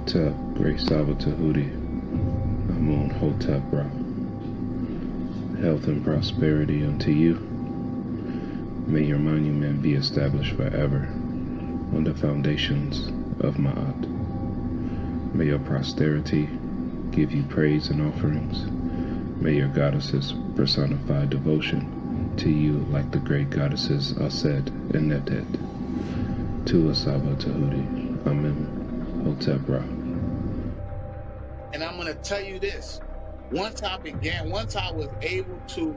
Hotep, Great Saba Tehuti, Amun Hotep Ra. Health and prosperity unto you. May your monument be established forever on the foundations of Ma'at. May your posterity give you praise and offerings. May your goddesses personify devotion to you like the great goddesses Aset and Netet. To Saba Tehuti, Amen. Hotep Ra. And I'm going to tell you this. Once I was able to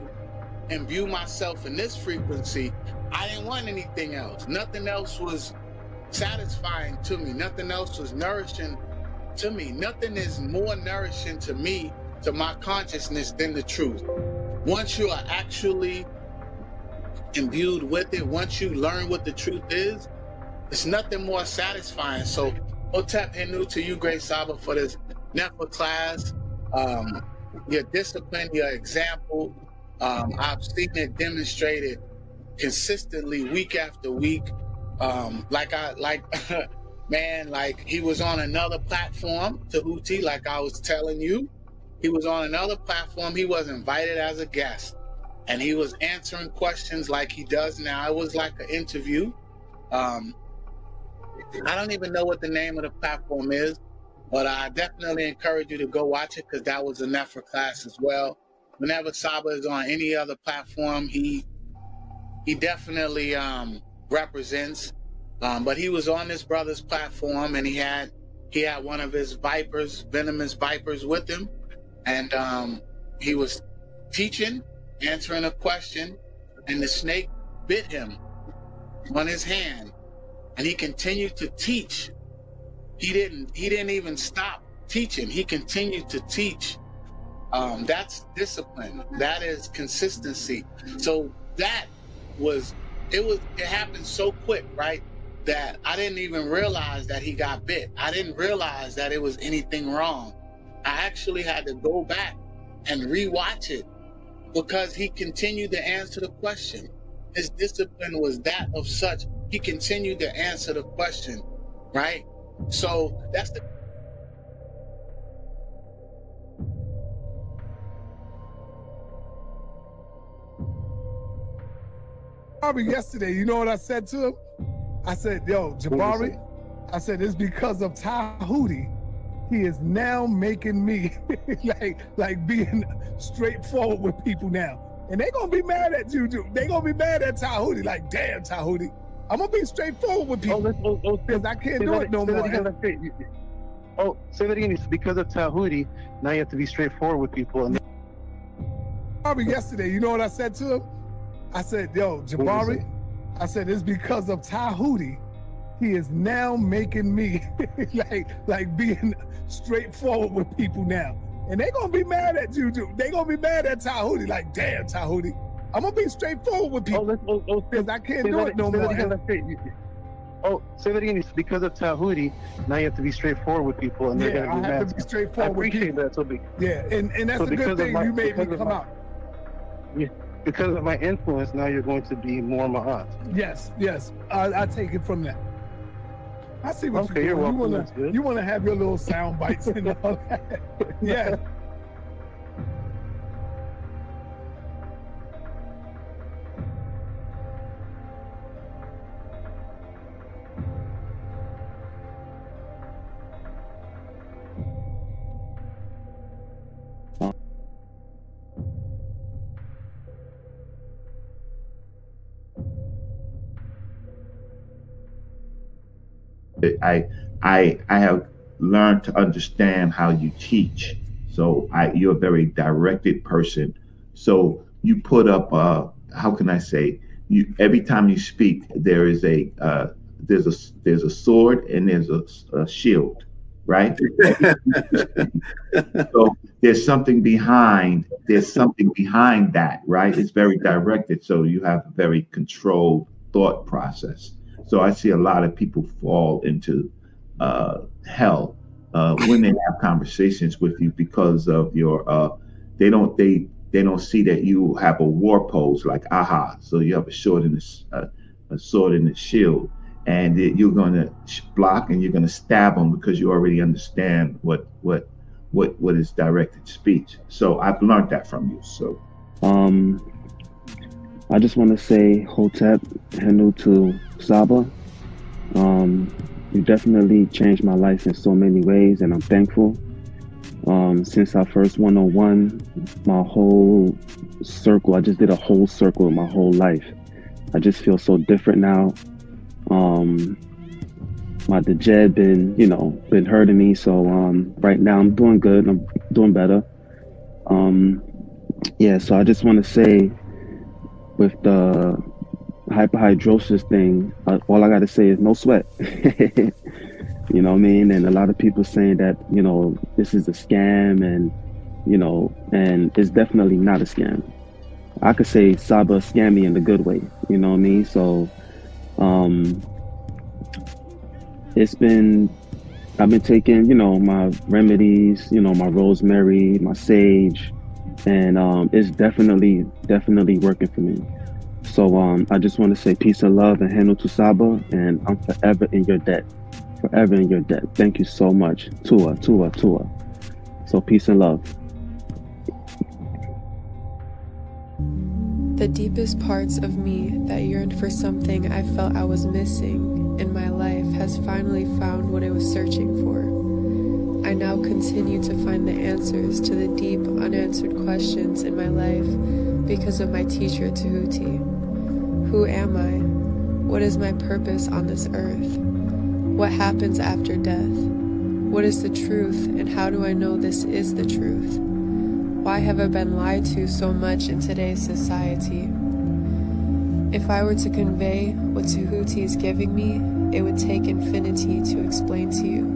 imbue myself in this frequency, I didn't want anything else. Nothing else was satisfying to me. Nothing else was nourishing to me. Nothing is more nourishing to me, to my consciousness, than the truth. Once you are actually imbued with it, once you learn what the truth is, it's nothing more satisfying. So Hotep Henu to you, Great Saba, for this Nefer class. Your discipline, your example, I've seen it demonstrated consistently week after week. Man, like he was on another platform, Tehuti, like I was telling you. He was on another platform. He was invited as a guest, and he was answering questions like he does now. It was like an interview. I don't even know what the name of the platform is, but I definitely encourage you to go watch it, because that was a Nefer class as well. Whenever Saba is on any other platform, he definitely represents. But he was on this brother's platform, and he had one of his vipers, venomous vipers, with him, and he was teaching, answering a question, and the snake bit him on his hand, and he continued to teach. He didn't even stop teaching. He continued to teach. That's discipline. That is consistency. So it happened so quick, right? That I didn't even realize that he got bit. I didn't realize that it was anything wrong. I actually had to go back and rewatch it, because he continued to answer the question. His discipline was that of such. He continued to answer the question, right? So that's the yesterday, you know what I said to him? I said, yo, Jabari, I said, it's because of Tehuti. He is now making me like being straightforward with people now. And they're going to be mad at you, too. They're going to be mad at Tehuti. Like, damn, Tehuti. I'm going to be straightforward with people. Because I can't do it no more. Say that again. It's because of Tehuti. Now you have to be straightforward with people. And yesterday, you know what I said to him? I said, yo, Jabari, I said, it's because of Tehuti. He is now making me like being straightforward with people now. And they're going to be mad at you, too. They're going to be mad at Tehuti. Like, damn, Tehuti. I'm going to be straightforward with people. Because I can't do it no more. Say that again. It's because of Tehuti. Now you have to be straightforward with people. And yeah, I have to be straightforward with people. I appreciate that. Yeah, and that's a good thing. You made me come out. Yeah. Because of my influence, now you're going to be more Ma'at. Yes. I take it from that. I see what you're doing. You're welcome. You want to have your little sound bites and all that. Yeah. I have learned to understand how you teach. So you're a very directed person. So you put up how can I say, you every time you speak there is there's a sword and there's a shield, right? So there's something behind that, right? It's very directed. So you have a very controlled thought process. So I see a lot of people fall into hell when they have conversations with you because of your they don't see that you have a war pose like aha. So you have a sword and a shield, and you're going to block and you're going to stab them because you already understand what is directed speech. So I've learned that from you. So I just want to say Hotep, Henu to Saba. You definitely changed my life in so many ways, and I'm thankful. Since our first one-on-one, my whole circle, I just did a whole circle of my whole life. I just feel so different now. My dejed been hurting me, so right now I'm doing good. I'm doing better. Yeah, so I just want to say, with the hyperhidrosis thing, all I got to say is no sweat. You know what I mean? And a lot of people saying that, this is a scam, and, and it's definitely not a scam. I could say Saba scammed me in the good way, you know what I mean? So, I've been taking, my remedies, my rosemary, my sage, and it's definitely working for me. So I just want to say peace and love and Henu to Saba, and I'm forever in your debt. Forever in your debt. Thank you so much. Tua. So peace and love. The deepest parts of me that yearned for something I felt I was missing in my life has finally found what it was searching for. I now continue to find the answers to the deep, unanswered questions in my life because of my teacher, Tehuti. Who am I? What is my purpose on this earth? What happens after death? What is the truth, and how do I know this is the truth? Why have I been lied to so much in today's society? If I were to convey what Tehuti is giving me, it would take infinity to explain to you.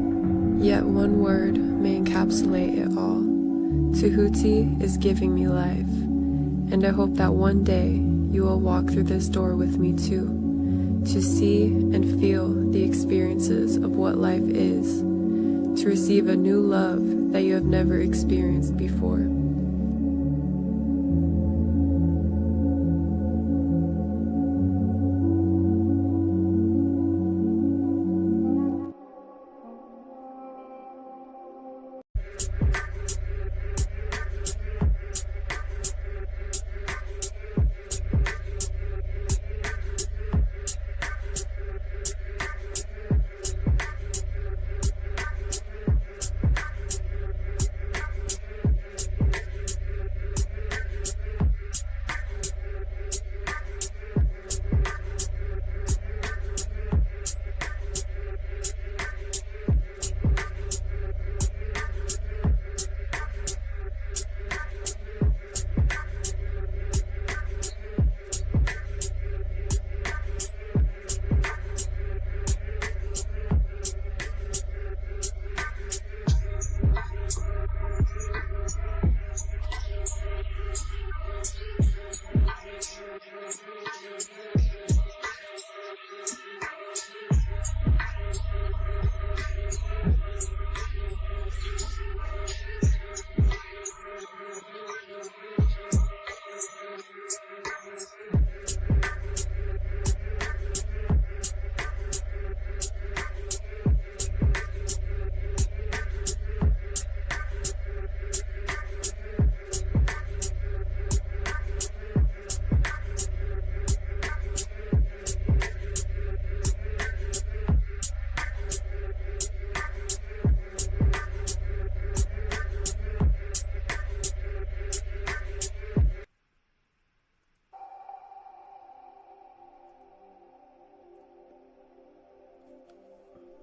Yet one word may encapsulate it all. Tehuti is giving me life, and I hope that one day you will walk through this door with me too, to see and feel the experiences of what life is, to receive a new love that you have never experienced before.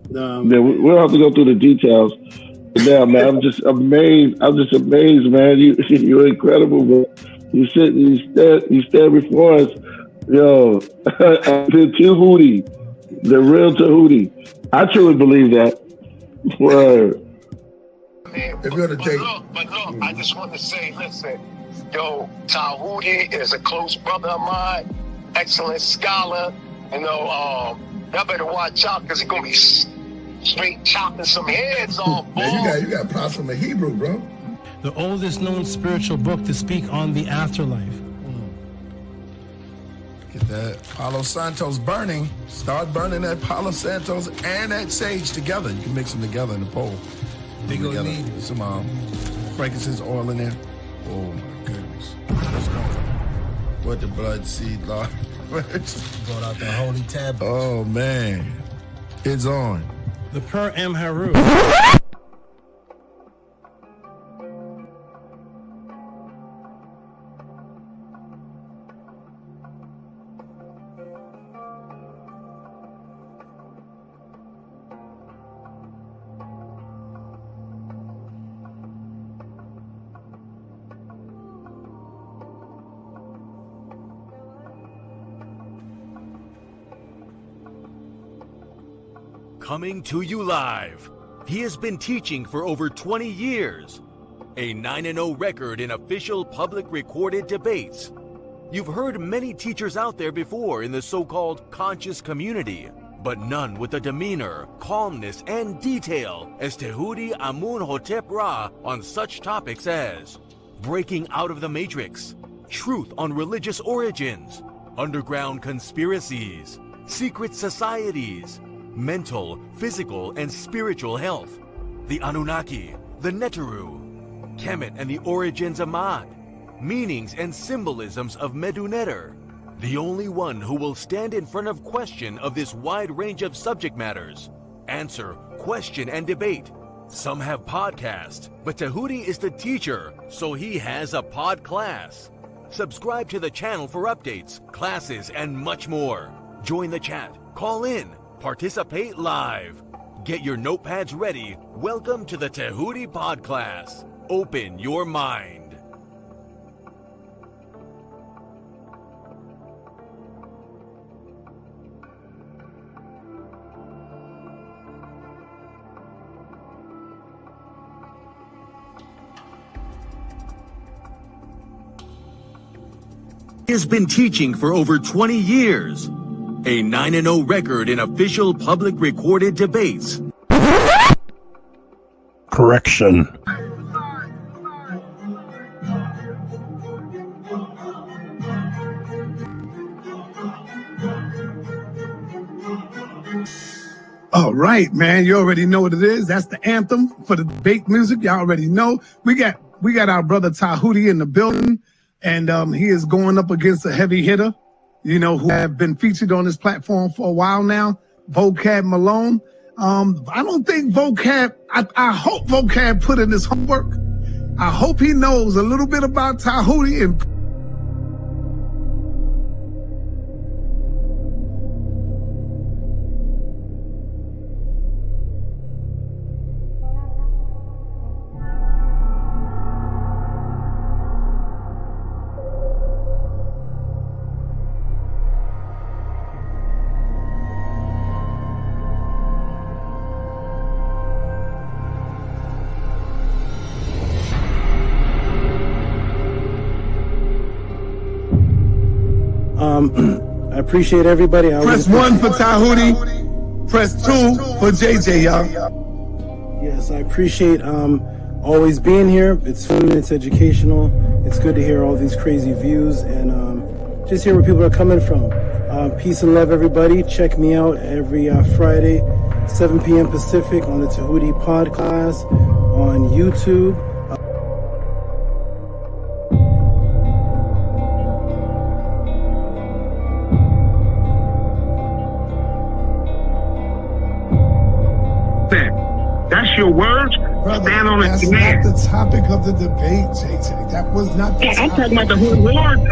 Yeah, we'll have to go through the details. But now, man, I'm just amazed. I'm just amazed, man. You're incredible, bro. You sit and you stand before us, yo. The Tehuti, the real Tehuti. I truly believe that. Word. If you're to take, but look, I just want to say, listen, yo, Tehuti is a close brother of mine, excellent scholar. Y'all better watch out because he's gonna be straight chopping some heads off. Man, you got props from a Hebrew, bro. The oldest known spiritual book to speak on the afterlife. Get that Palo Santos burning. Start burning that Palo Santos and that sage together. You can mix them together in the bowl. They gonna together. need Some frankincense oil in there. Oh my goodness. What's going on? What the blood seed, Lord? Brought out the holy tablet. Oh man. It's on. The Per M. Haru. Coming to you live. He has been teaching for over 20 years. A 9-0 record in official public recorded debates. You've heard many teachers out there before in the so-called conscious community, but none with the demeanor, calmness, and detail as Tehuti Amun-hotep Ra on such topics as breaking out of the matrix, truth on religious origins, underground conspiracies, secret societies, mental, physical, and spiritual health, the Anunnaki, the Neteru, Kemet and the origins of Mad, meanings and symbolisms of Meduneter, the only one who will stand in front of question of this wide range of subject matters, answer, question, and debate. Some have podcasts, but Tehuti is the teacher, so he has a pod class. Subscribe to the channel for updates, classes, and much more. Join the chat, call in, participate live. Get your notepads ready. Welcome to the Tehuti Pod Class. Open your mind. He has been teaching for over 20 years. A 9-0 record in official public recorded debates. Correction. All right, man. You already know what it is. That's the anthem for the debate music. Y'all already know. We got our brother Tehuti in the building, and he is going up against a heavy hitter, you know, who have been featured on this platform for a while now, Vocab Malone. I don't think Vocab, I hope Vocab put in his homework. I hope he knows a little bit about Tehuti and I appreciate everybody. Press 1 for Tehuti. Press 2 for JJ, y'all. Yes, I appreciate always being here. It's fun, it's educational. It's good to hear all these crazy views and just hear where people are coming from. Peace and love, everybody. Check me out every Friday, 7 p.m. Pacific on the Tehuti Podcast on YouTube. That's your words. Brother, Stand on that's it. not the topic of the debate, JJ. That was not the topic. I'm talking about the whole word.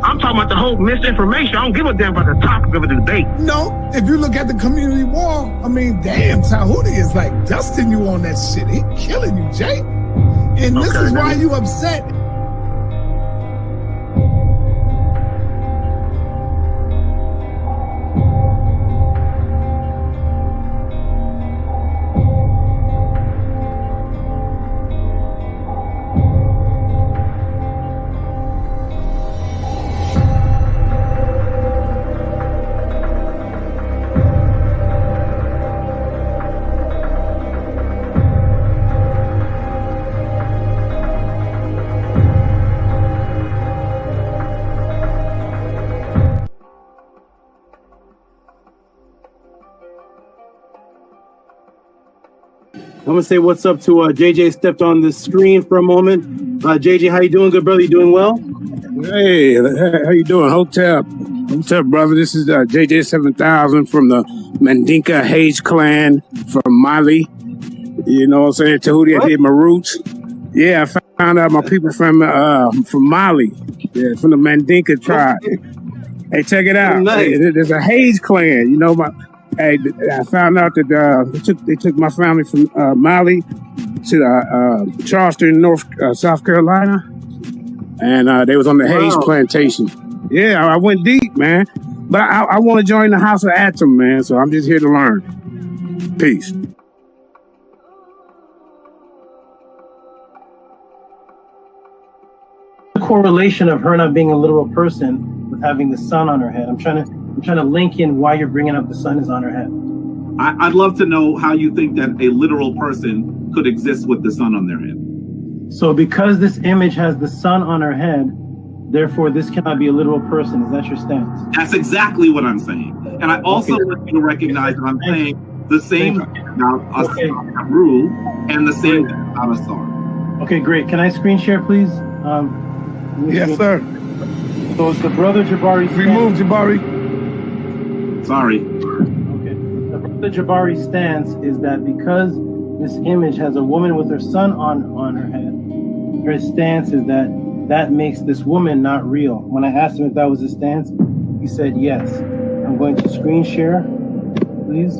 I'm talking about the whole misinformation. I don't give a damn about the topic of the debate. No, if you look at the community wall, I mean, damn, Tehuti is like dusting you on that shit. He killing you, Jay. And this is why you upset. I'm gonna say what's up to JJ. Stepped on the screen for a moment. JJ, how you doing, good brother? You doing well? Hey, how you doing, Hotep? What's up, brother? This is JJ 7000 from the Mandinka Hage clan from Mali. You know what I'm saying? Tehuti, I did my roots. Yeah, I found out my people from Mali. Yeah, from the Mandinka tribe. Hey, check it out. Nice. Hey, there's a Hage clan. You know, I found out that they took my family from Mali to Charleston, South Carolina, and they was on the Hage plantation. Yeah, I went deep, man. But I want to join the House of Atom, man. So I'm just here to learn. Peace. The correlation of her not being a literal person with having the sun on her head. I'm trying to link in why you're bringing up the sun is on her head. I'd love to know how you think that a literal person could exist with the sun on their head. So because this image has the sun on her head, therefore this cannot be a literal person. Is that your stance? That's exactly what I'm saying. And I also want you to recognize that I'm saying the same about a rule and the same about a star. Okay, great. Can I screen share, please? Yes, sir. So the brother Jabari. Remove Jabari. Sorry. Okay. The brother Jabari stance is that because this image has a woman with her son on her head, her stance is that makes this woman not real. When I asked him if that was his stance, he said yes. I'm going to screen share, please.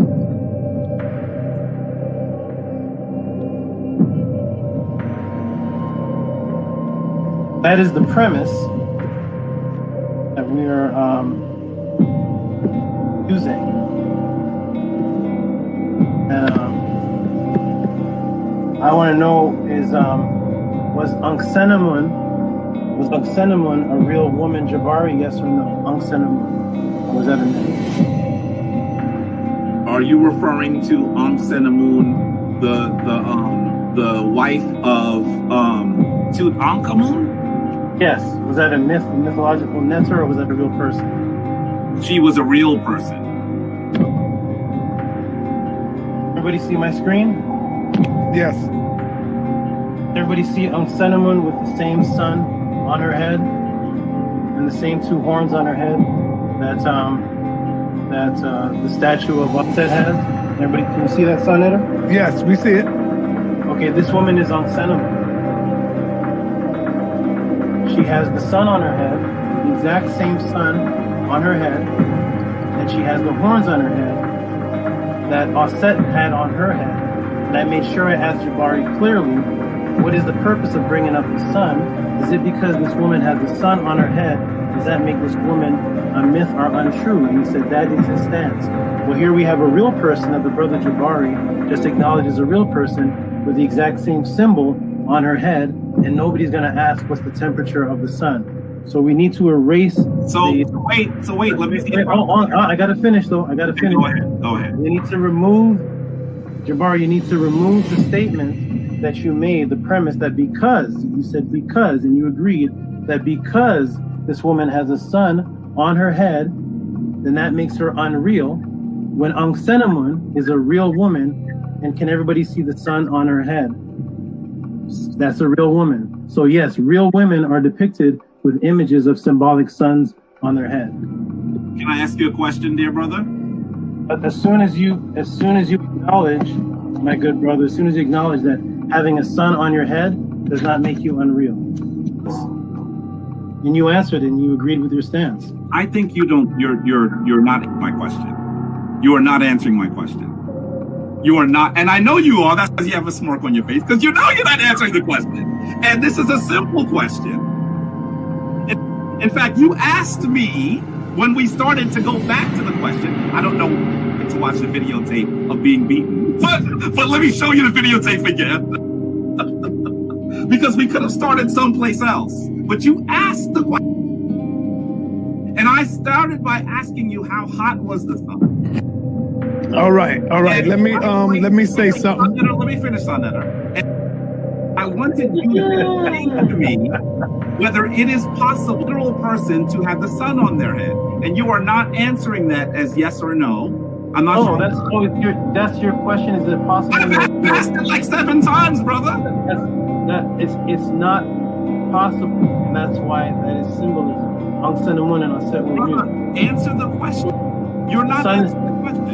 That is the premise that we are using. I want to know is was Unksenamun a real woman, Jabari? Yes or no? Unksenamun, or was that a name? Are you referring to Unksenamun, the wife of Tutankhamun? Yes. Was that a mythological netter, or was that a real person? She was a real person. Everybody see my screen? Yes. Everybody see Unksenamun with the same sun on her head and the same two horns on her head that the statue of Upset has? Everybody, can you see that sun in her? Yes, we see it. Okay, this woman is Unksenamun. She has the sun on her head, the exact same sun on her head, and she has the horns on her head that Osset had on her head. And I made sure I asked Jabari clearly, what is the purpose of bringing up the sun? Is it because this woman has the sun on her head? Does that make this woman a myth or untrue? And he said that is his stance. Well, here we have a real person that the brother Jabari just acknowledged as a real person with the exact same symbol on her head, and nobody's going to ask what's the temperature of the sun. So we need to erase. So wait. Let me see. I got to finish though. I got to finish. Go ahead. We need to remove, Jabari. You need to remove the statement that you made, the premise that because you said because, and you agreed that because this woman has a sun on her head, then that makes her unreal. When Unksenamun is a real woman, and can everybody see the sun on her head? That's a real woman. So yes, real women are depicted with images of symbolic suns on their head. Can I ask you a question, dear brother? But as soon as you acknowledge, my good brother, as soon as you acknowledge that having a sun on your head does not make you unreal. And you answered and you agreed with your stance. I think you're not my question. You are not answering my question. You are not, and I know you are. That's because you have a smirk on your face, because you know you're not answering the question. And this is a simple question. In fact, you asked me when we started to go back to the question. I don't know to watch the videotape of being beaten, but let me show you the videotape again. Because we could have started someplace else. But you asked the question. And I started by asking you how hot was the sun. All right. Let me say something. Let me finish on that. And I wanted you to explain to me whether it is possible for a literal person to have the sun on their head. And you are not answering that as yes or no. I'm not sure. That's your question. Is it possible? I've asked it like 7 times, brother. It's not possible, and that's why that is symbolism. I'll send one and I'll set one here. Answer the question. You're not answering the question.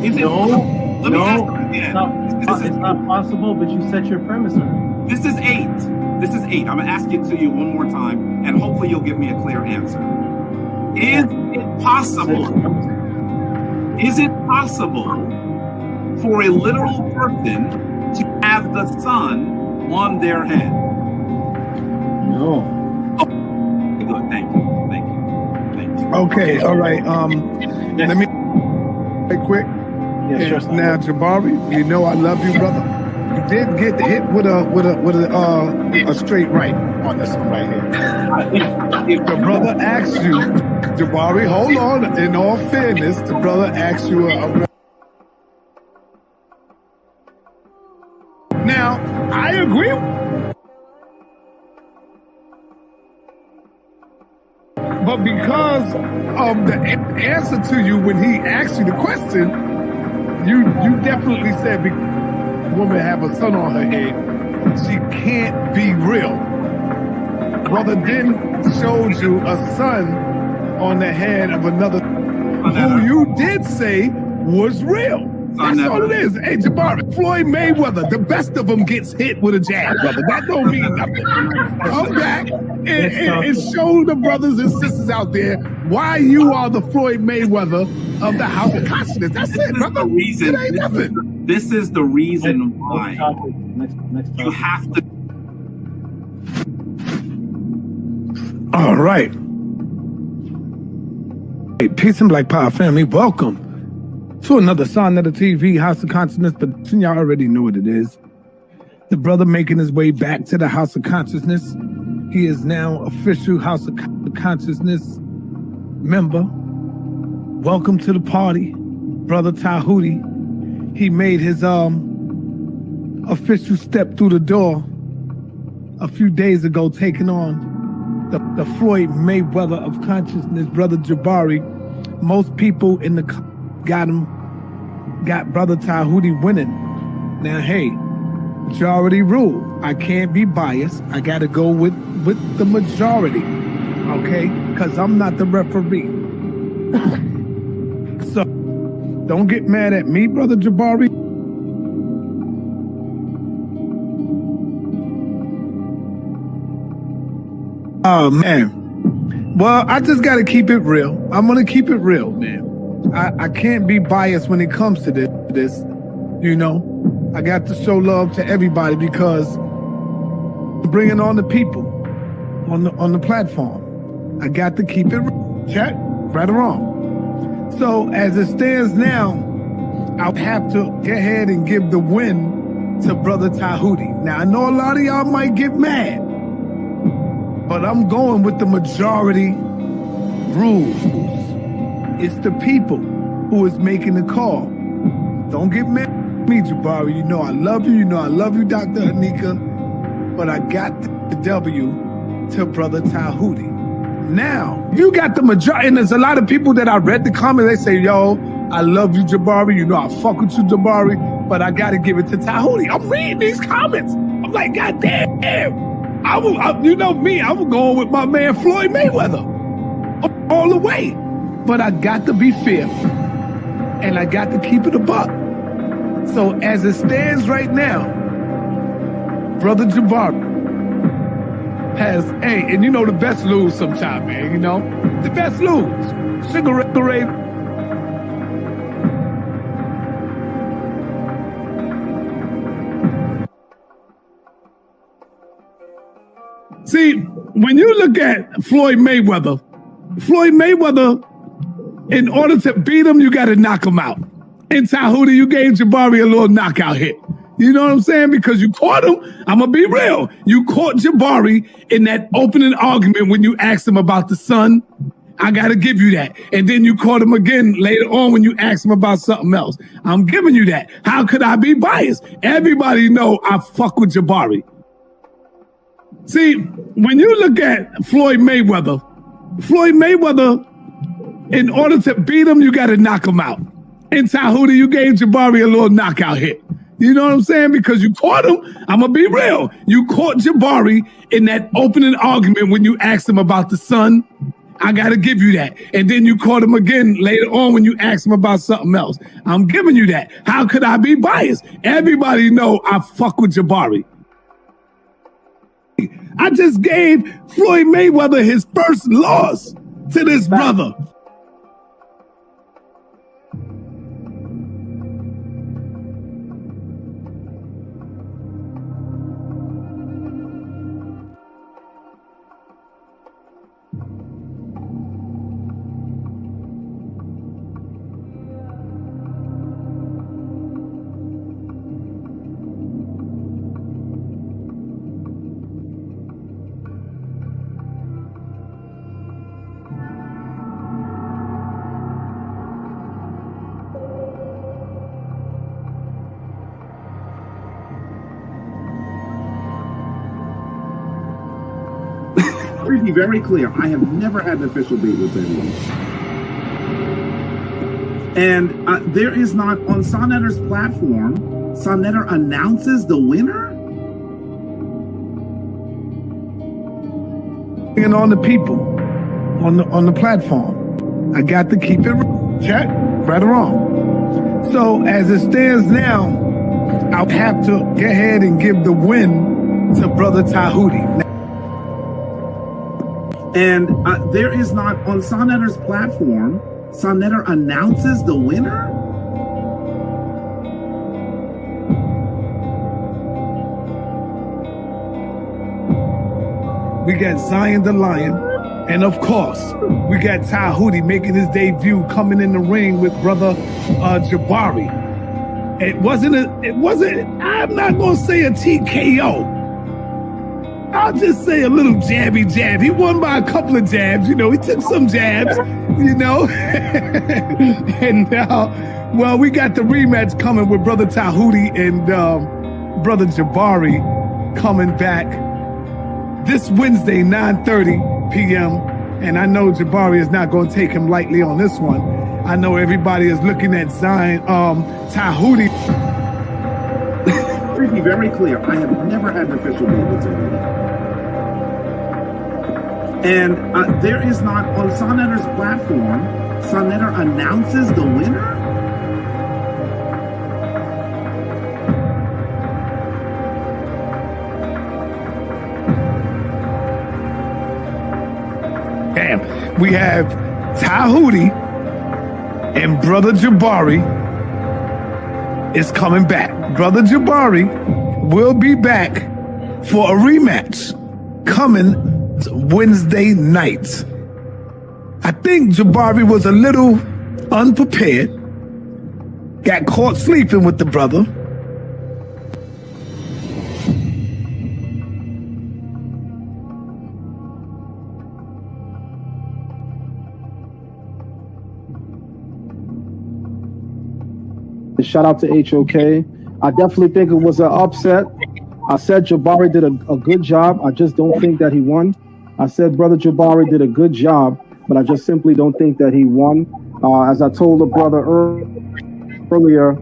Is it Let me ask you again. It's not possible, but you set your premise already. This is 8. This is 8. I'm gonna ask it to you one more time, and hopefully you'll give me a clear answer. Is it possible? Is it possible for a literal person to have the sun on their head? No. Oh, good. Thank you. Thank you. Thank you. Okay. All right. Let me right quick. Yeah, sure. Now, Jabari, you know I love you, brother. You did get hit with a straight right on this one right here. If the brother asks you, Jabari, hold on. In all fairness, the brother asks you Now, I agree. But because of the answer to you when he asked you the question, you definitely said the woman have a son on her head. She can't be real. Brother then showed you a son on the head of another who you did say was real. That's all it is. Hey, Jabari, Floyd Mayweather, the best of them gets hit with a jab, brother. That don't mean nothing. Come back and show the brothers and sisters out there why you are the Floyd Mayweather of the House of Consciousness. That's it, brother. It ain't nothing. This is the reason why you have to. All right. Hey, peace and Black Power family. Welcome to another Son of the TV, House of Consciousness, but y'all already know what it is. The brother making his way back to the House of Consciousness. He is now official House of Consciousness member. Welcome to the party, Brother Tehuti. He made his official step through the door a few days ago, taking on the Floyd Mayweather of consciousness, Brother Jabari. Most people in the got Brother Tehuti winning. Now, hey, majority rule. I can't be biased. I got to go with the majority, okay? Because I'm not the referee. So, don't get mad at me, Brother Jabari. Oh, man. Well, I just got to keep it real. I'm going to keep it real, man. I can't be biased when it comes to this, you know. I got to show love to everybody because I'm bringing on the people on the platform. I got to keep it real. Check, right or wrong. So as it stands now, I'll have to go ahead and give the win to Brother Tehuti. Now, I know a lot of y'all might get mad, but I'm going with the majority rules. It's the people who is making the call. Don't get mad at me, Jabari. You know I love you. You know I love you, Dr. Anika. But I got the W to Brother Tehuti. Now, you got the majority. And there's a lot of people that I read the comments. They say, yo, I love you, Jabari. You know I fuck with you, Jabari. But I got to give it to Tehuti. I'm reading these comments. I'm like, God damn. You know me. I'm going with my man Floyd Mayweather all the way. But I got to be fair, and I got to keep it a buck. So as it stands right now, Brother Jabari has, hey, and you know the best lose sometime, man, you know? The best lose. Cigarette. See, when you look at Floyd Mayweather, in order to beat him, you got to knock him out. In Tehuti, you gave Jabari a little knockout hit. You know what I'm saying? Because you caught him. I'm going to be real. You caught Jabari in that opening argument when you asked him about the sun. I got to give you that. And then you caught him again later on when you asked him about something else. I'm giving you that. How could I be biased? Everybody know I fuck with Jabari. See, when you look at Floyd Mayweather, in order to beat him, you got to knock him out. And Tehuti, you gave Jabari a little knockout hit. You know what I'm saying? Because you caught him. I'm going to be real. You caught Jabari in that opening argument when you asked him about the sun. I got to give you that. And then you caught him again later on when you asked him about something else. I'm giving you that. How could I be biased? Everybody know I fuck with Jabari. I just gave Floyd Mayweather his first loss to this brother. Let me be very clear. I have never had an official date with anyone. And there is not, on Sonetter's platform, Sonetter announces the winner? And on the people, on the platform. I got to keep it check, right or wrong. So as it stands now, I'll have to go ahead and give the win to Brother Tehuti. And there is not, on Sonetter's platform, Sonetter announces the winner? We got Zion the Lion, and of course, we got Tehuti making his debut, coming in the ring with Brother Jabari. It wasn't, I'm not gonna say a TKO. I'll just say a little jabby jab. He won by a couple of jabs, you know, he took some jabs, you know. And now, well, we got the rematch coming with Brother Tehuti and Brother Jabari coming back this Wednesday, 9:30 p.m. And I know Jabari is not going to take him lightly on this one. I know everybody is looking at Zion, Tehuti. Let me be very clear. I have never had an official date with anyone. And there is not, on Sonetter's platform, Sonetter announces the winner? Damn, we have Tehuti and Brother Jabari is coming back. Brother Jabari will be back for a rematch coming Wednesday night. I think Jabari was a little unprepared, got caught sleeping with the brother. Shout out to HOK. I definitely think it was an upset. I said Jabari did a good job. I just don't think that he won. I said Brother Jabari did a good job, but I just simply don't think that he won. As I told the brother earlier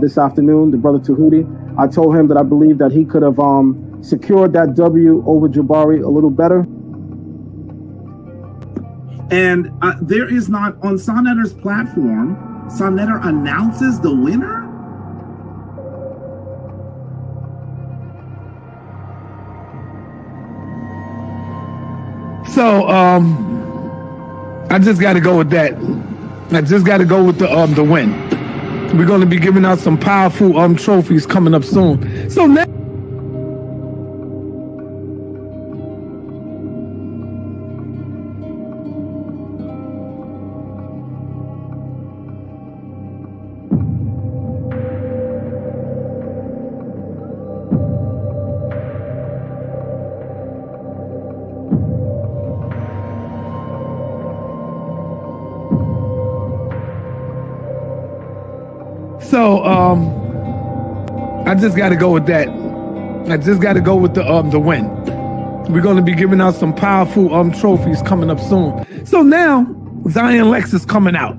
this afternoon, the Brother Tehuti, I told him that I believe that he could have secured that W over Jabari a little better. And there is not, on Sonetter's platform, Sonetter announces the winner? So, I just got to go with that. I just got to go with the win. We're going to be giving out some powerful trophies coming up soon. So now. So, I just got to go with that. I just got to go with the win. We're going to be giving out some powerful trophies coming up soon. So now, Zion Lex is coming out.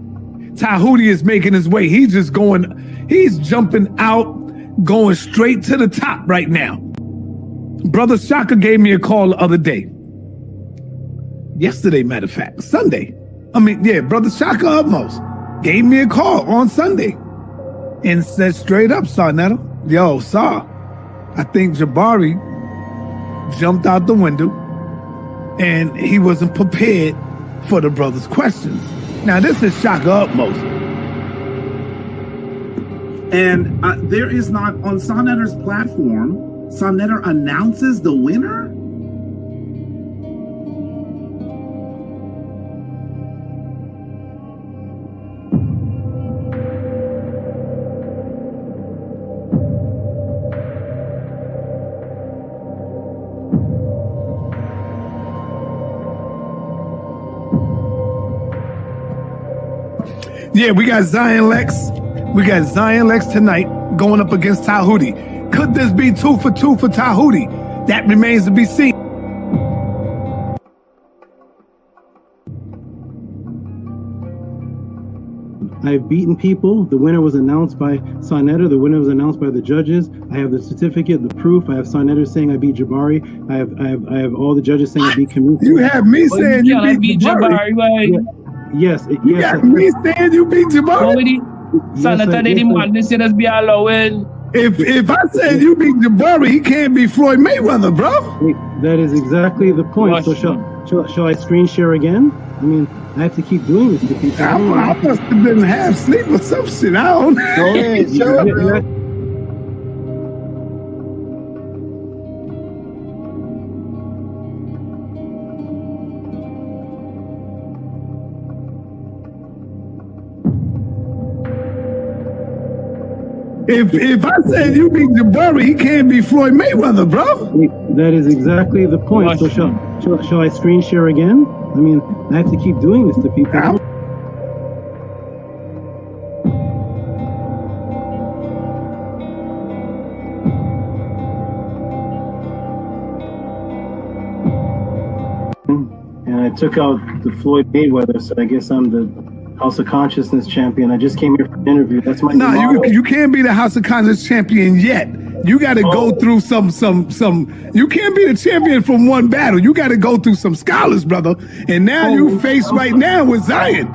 Tehuti is making his way. He's jumping out, going straight to the top right now. Brother Shaka gave me a call the other day. Yesterday, matter of fact, Sunday. Brother Shaka almost gave me a call on Sunday and said straight up, Sarnetta, yo, Sar, I think Jabari jumped out the window and he wasn't prepared for the brother's questions. Now, this is Shaka Utmost. And there is not, on Sarnetta's platform, Sarnetta announces the winner? Yeah, we got Zion Lex. We got Zion Lex tonight going up against Tehuti. Could this be 2 for 2 for Tehuti? That remains to be seen. I've beaten people. The winner was announced by Sarnetta. The winner was announced by the judges. I have the certificate, the proof. I have Sarnetta saying I beat Jabari. I have all the judges saying I beat Kemet. You have me saying you beat Jabari. Right? Yes. You got me saying you beat Jabari. If I said you beat Jabari, he can't be Floyd Mayweather, bro. That is exactly the point. So shall I screen share again? I mean, I have to keep doing this to people. I must have been half asleep or some shit. I don't know. Go ahead. If I said you beat Jabari, he can't be Floyd Mayweather, bro. That is exactly the point. So shall I screen share again? I mean, I have to keep doing this to people. And I took out the Floyd Mayweather, so I guess I'm the House of Consciousness champion. I just came here for an interview. That's my you can't be the House of Consciousness champion yet. You got to go through some. You can't be the champion from one battle. You got to go through some scholars, brother. And now you face right now with Zion.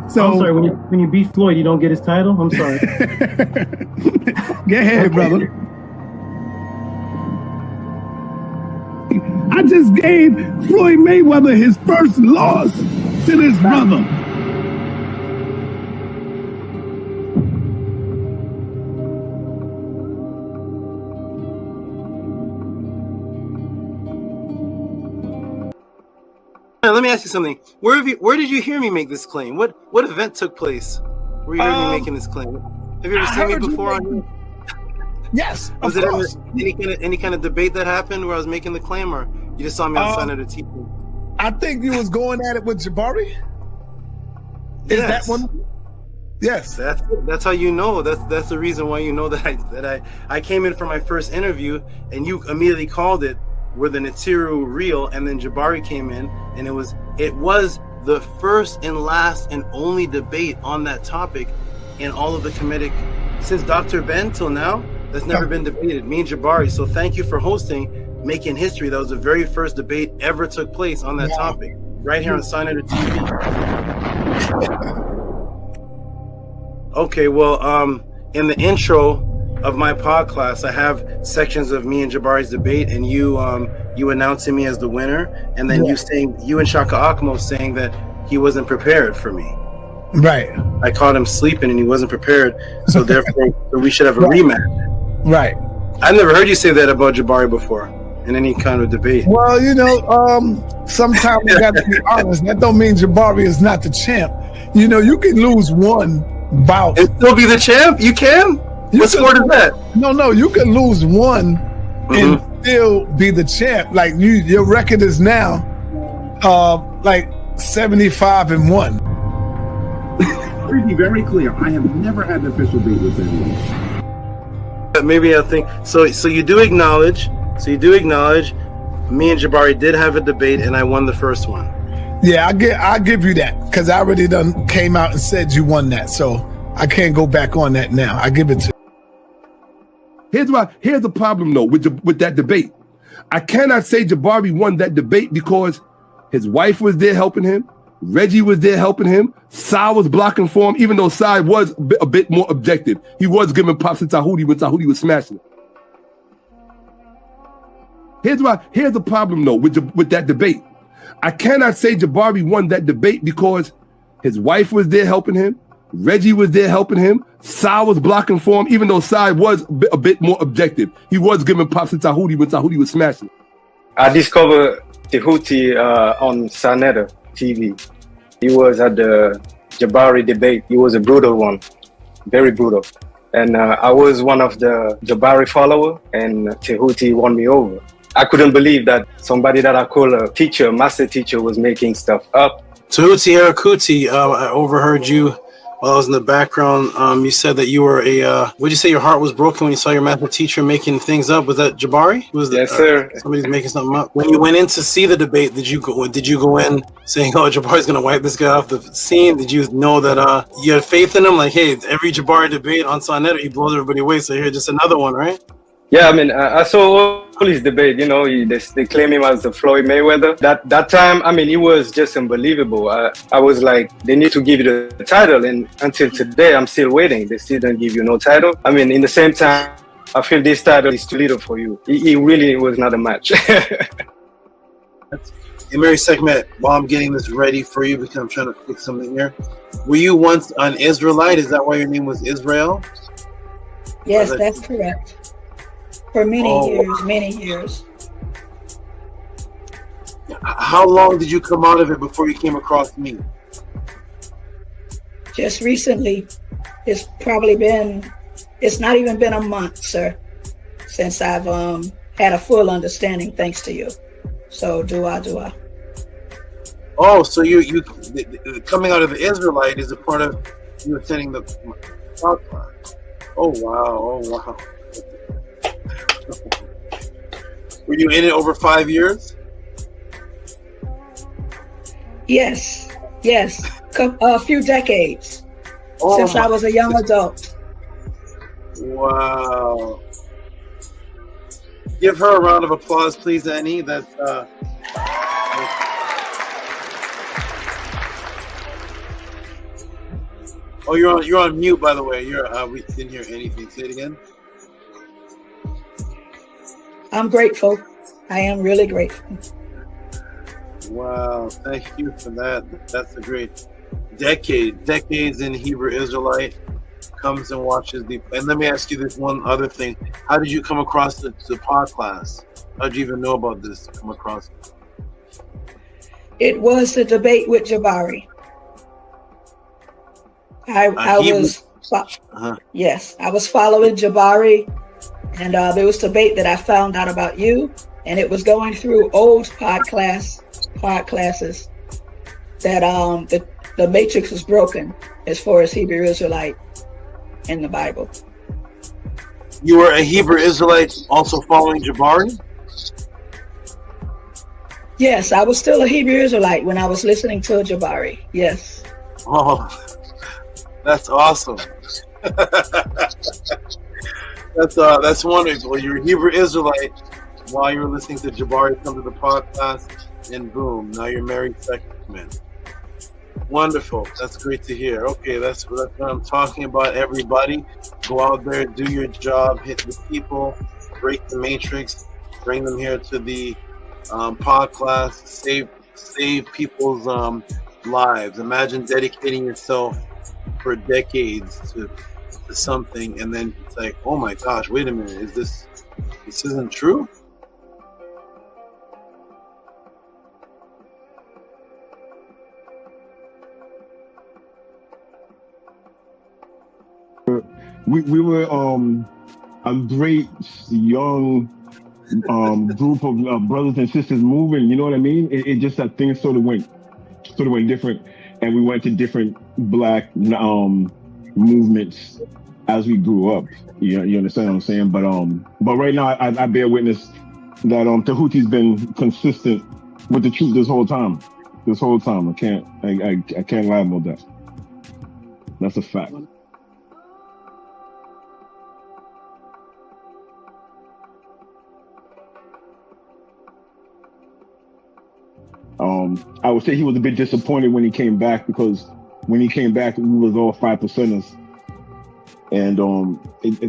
So I'm sorry. When you beat Floyd, you don't get his title. I'm sorry. Go ahead, brother. I just gave Floyd Mayweather his first loss to this brother. Let me ask you something. Where did you hear me make this claim? What event took place where you heard me making this claim? Have you ever seen me before on here? Yes, was it any kind of debate that happened where I was making the claim, or you just saw me on Senator TV? I think you was going at it with Jabari. Is that one? Yes. That's how you know. That's the reason why you know that I came in for my first interview and you immediately called it where the Natiru real, and then Jabari came in, and it was the first and last and only debate on that topic in all of the Kemetic since Dr. Ben till now. That's never been debated. Me and Jabari. So thank you for hosting, making history. That was the very first debate ever took place on that topic, right here on Senator TV. Okay, well, in the intro of my pod class, I have sections of me and Jabari's debate, and you announcing me as the winner, and then you and Shaka Akmo saying that he wasn't prepared for me. Right. I caught him sleeping and he wasn't prepared, so therefore we should have a rematch. Right. I've never heard you say that about Jabari before in any kind of debate. Well, sometimes we got to be honest. That don't mean Jabari is not the champ. You can lose one bout and still be the champ. You can. What sport is that? No, you can lose one and still be the champ. Like your record is now like 75-1. To be very clear, I have never had an official debate with anyone. Maybe I think so. You do acknowledge. Me and Jabari did have a debate, and I won the first one. Yeah, I'll give you that because I already done came out and said you won that, so I can't go back on that now. I give it to you. Here's the problem though with that debate. I cannot say Jabari won that debate because his wife was there helping him, Reggie was there helping him, Sai was blocking for him, even though Sai was a bit more objective. He was giving props to Tehuti when Tehuti was smashing it. Here's the problem though with that debate. I cannot say Jabari won that debate because his wife was there helping him, Reggie was there helping him, Sai was blocking for him, even though Sai was a bit more objective. He was giving props to Tehuti when Tehuti was smashing it. I discovered Tehuti on Sanetta TV. He was at the Jabari debate. He was a brutal one, very brutal. And I was one of the Jabari follower, and Tehuti won me over. I couldn't believe that somebody that I call a teacher, master teacher, was making stuff up. Tehuti Arakuti, I overheard you while I was in the background. You said that you were would you say your heart was broken when you saw your master teacher making things up? Was that Jabari? Yes, sir. Somebody's making something up. When you went in to see the debate, did you go in saying, "Oh, Jabari's gonna wipe this guy off the scene"? Did you know that you had faith in him? Like, hey, every Jabari debate on Sonetta, he blows everybody away. So here, just another one, right? Yeah, I mean, I saw all his debate. You know, they claim him as the Floyd Mayweather. That time, I mean, it was just unbelievable. I was like, they need to give you the title, and until today, I'm still waiting. They still don't give you no title. I mean, in the same time, I feel this title is too little for you. It really was not a match. Hey, Mary Sekhmet, while I'm getting this ready for you, because I'm trying to fix something here. Were you once an Israelite? Is that why your name was Israel? Yes, that's correct. For many years. How long did you come out of it before you came across me? Just recently. It's not even been a month, sir, since I've had a full understanding thanks to you. So do I. Oh, so you coming out of the Israelite is a part of you attending the podcast. Oh wow. Were you in it over 5 years? Yes. A few decades since I was a young adult. Wow. Give her a round of applause, please, Annie. That's Oh, you're on mute, by the way. We didn't hear anything. Say it again. I'm grateful. I am really grateful. Wow, thank you for that. That's a great decades in Hebrew Israelite comes and watches the. And let me ask you this one other thing: how did you come across the pod class? How did you even know about this? Come across it? It was the debate with Jabari. I was following Jabari. And there was a debate that I found out about you, and it was going through old pod classes that the matrix was broken as far as Hebrew Israelite in the Bible. You were a Hebrew Israelite also following Jabari? Yes, I was still a Hebrew Israelite when I was listening to Jabari. Yes. Oh, that's awesome. That's wonderful. You're a Hebrew Israelite while you're listening to Jabari come to the podcast, and boom, now you're married Sekhmet. Wonderful. That's great to hear. Okay, that's what I'm talking about. Everybody, go out there, do your job, hit the people, break the matrix, bring them here to the podcast, save people's lives. Imagine dedicating yourself for decades to something, and then it's like, oh my gosh, wait a minute, this isn't true? We were a great young group of brothers and sisters moving, you know what I mean? It just that things sort of went different, and we went to different black movements as we grew up. You understand what I'm saying? But right now I bear witness that Tehuti's been consistent with the truth this whole time. this whole time. I can't lie about that. That's a fact. I would say he was a bit disappointed when he came back, because when he came back, we was all 5%ers, and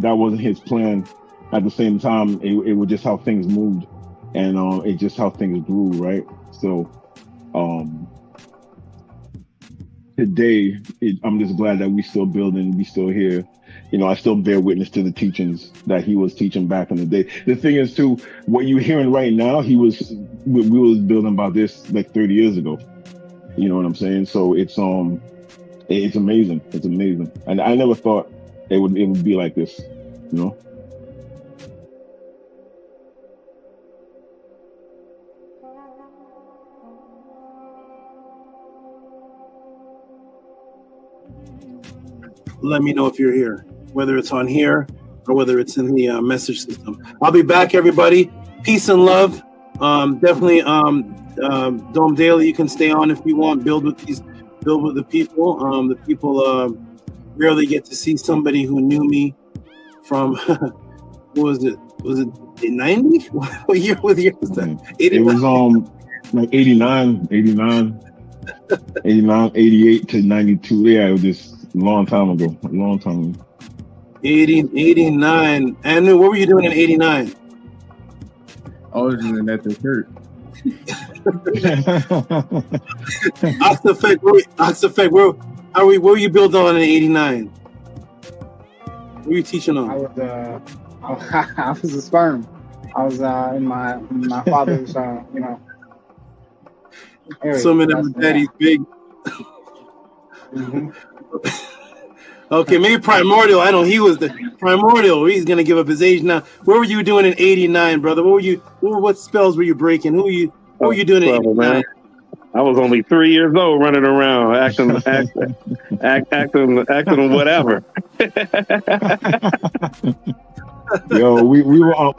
that wasn't his plan. At the same time, it was just how things moved, and it just how things grew, right? So today, I'm just glad that we still building, we still here. You know, I still bear witness to the teachings that he was teaching back in the day. The thing is, too, what you're hearing right now, we was building about this like 30 years ago. You know what I'm saying? So it's amazing. It's amazing, and I never thought it would be like this. You know. Let me know if you're here, whether it's on here or whether it's in the message system. I'll be back, everybody. Peace and love. Definitely, Dome Daily, you can stay on if you want. Build with the people. The people rarely get to see somebody who knew me from, what was it? Was it the 90s? What year was that? 89? It was like 89, 88 to 92. Yeah, it was just a long time ago. 89. Anu, what were you doing in 89? I was doing at the church. Oxafek, what were you building on in 89? What were you teaching on? I was a sperm. I was in my father's, area. Swimming in my daddy's big. Mm-hmm. Okay, maybe Primordial. I know he was the Primordial. He's gonna give up his age now. What were you doing in '89, brother? What spells were you breaking? What were you doing in '89? I was only 3 years old, running around, acting whatever. Yo, we were.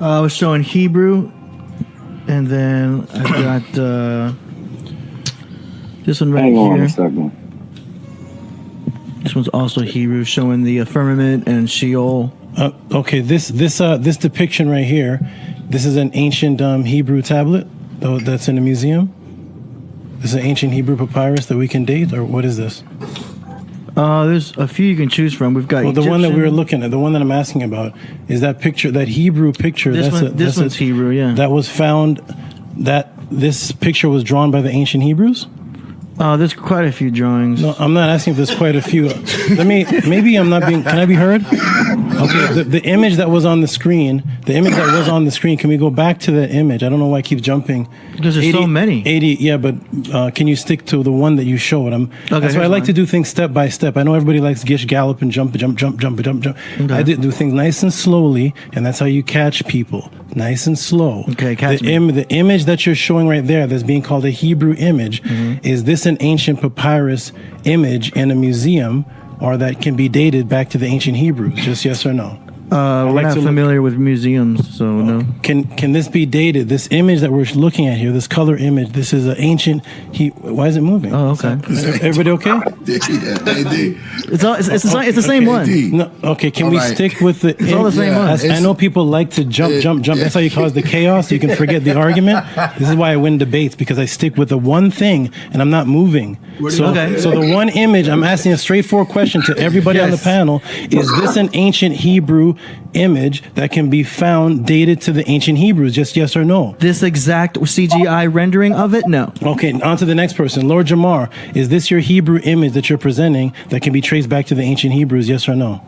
I was showing Hebrew, and then I got this one right Hang on here. a second. This one's also Hebrew, showing the firmament and Sheol. Okay, this depiction right here, this is an ancient Hebrew tablet That's in a museum? This is an ancient Hebrew papyrus that we can date, or what is this? There's a few you can choose from. We've got the one that we were Egyptian- looking at, the one that I'm asking about, is that picture, that Hebrew picture. This one's Hebrew, yeah. That was found, this picture was drawn by the ancient Hebrews? There's quite a few drawings. No, I'm not asking if there's quite a few. Maybe I'm not being, can I be heard? Okay, the image that was on the screen, can we go back to the image? I don't know why I keep jumping. Because there's so many. 80, yeah, but can you stick to the one that you showed? That's why I like to do things step by step. I know everybody likes gish, gallop, and jump. Okay. I do things nice and slowly, and that's how you catch people. Nice and slow. Okay, catch me. The image that you're showing right there that's being called a Hebrew image, is this an ancient papyrus image in a museum, or that can be dated back to the ancient Hebrews? Just yes or no? We're not familiar with museums, so no. Can this be dated? This image that we're looking at here, this color image, this is an ancient. Why is it moving? Oh, okay. Everybody okay? It's the same one. No, okay, can we stick with the? It's all the same one. I know people like to jump. That's how you cause the chaos. You can forget the argument. This is why I win debates, because I stick with the one thing and I'm not moving. So the one image, I'm asking a straightforward question to everybody on the panel: is this an ancient Hebrew image that can be found dated to the ancient Hebrews? Just yes or no. This exact CGI rendering of it? No. Okay, on to the next person. Lord Jamar, is this your Hebrew image that you're presenting that can be traced back to the ancient Hebrews? Yes or no?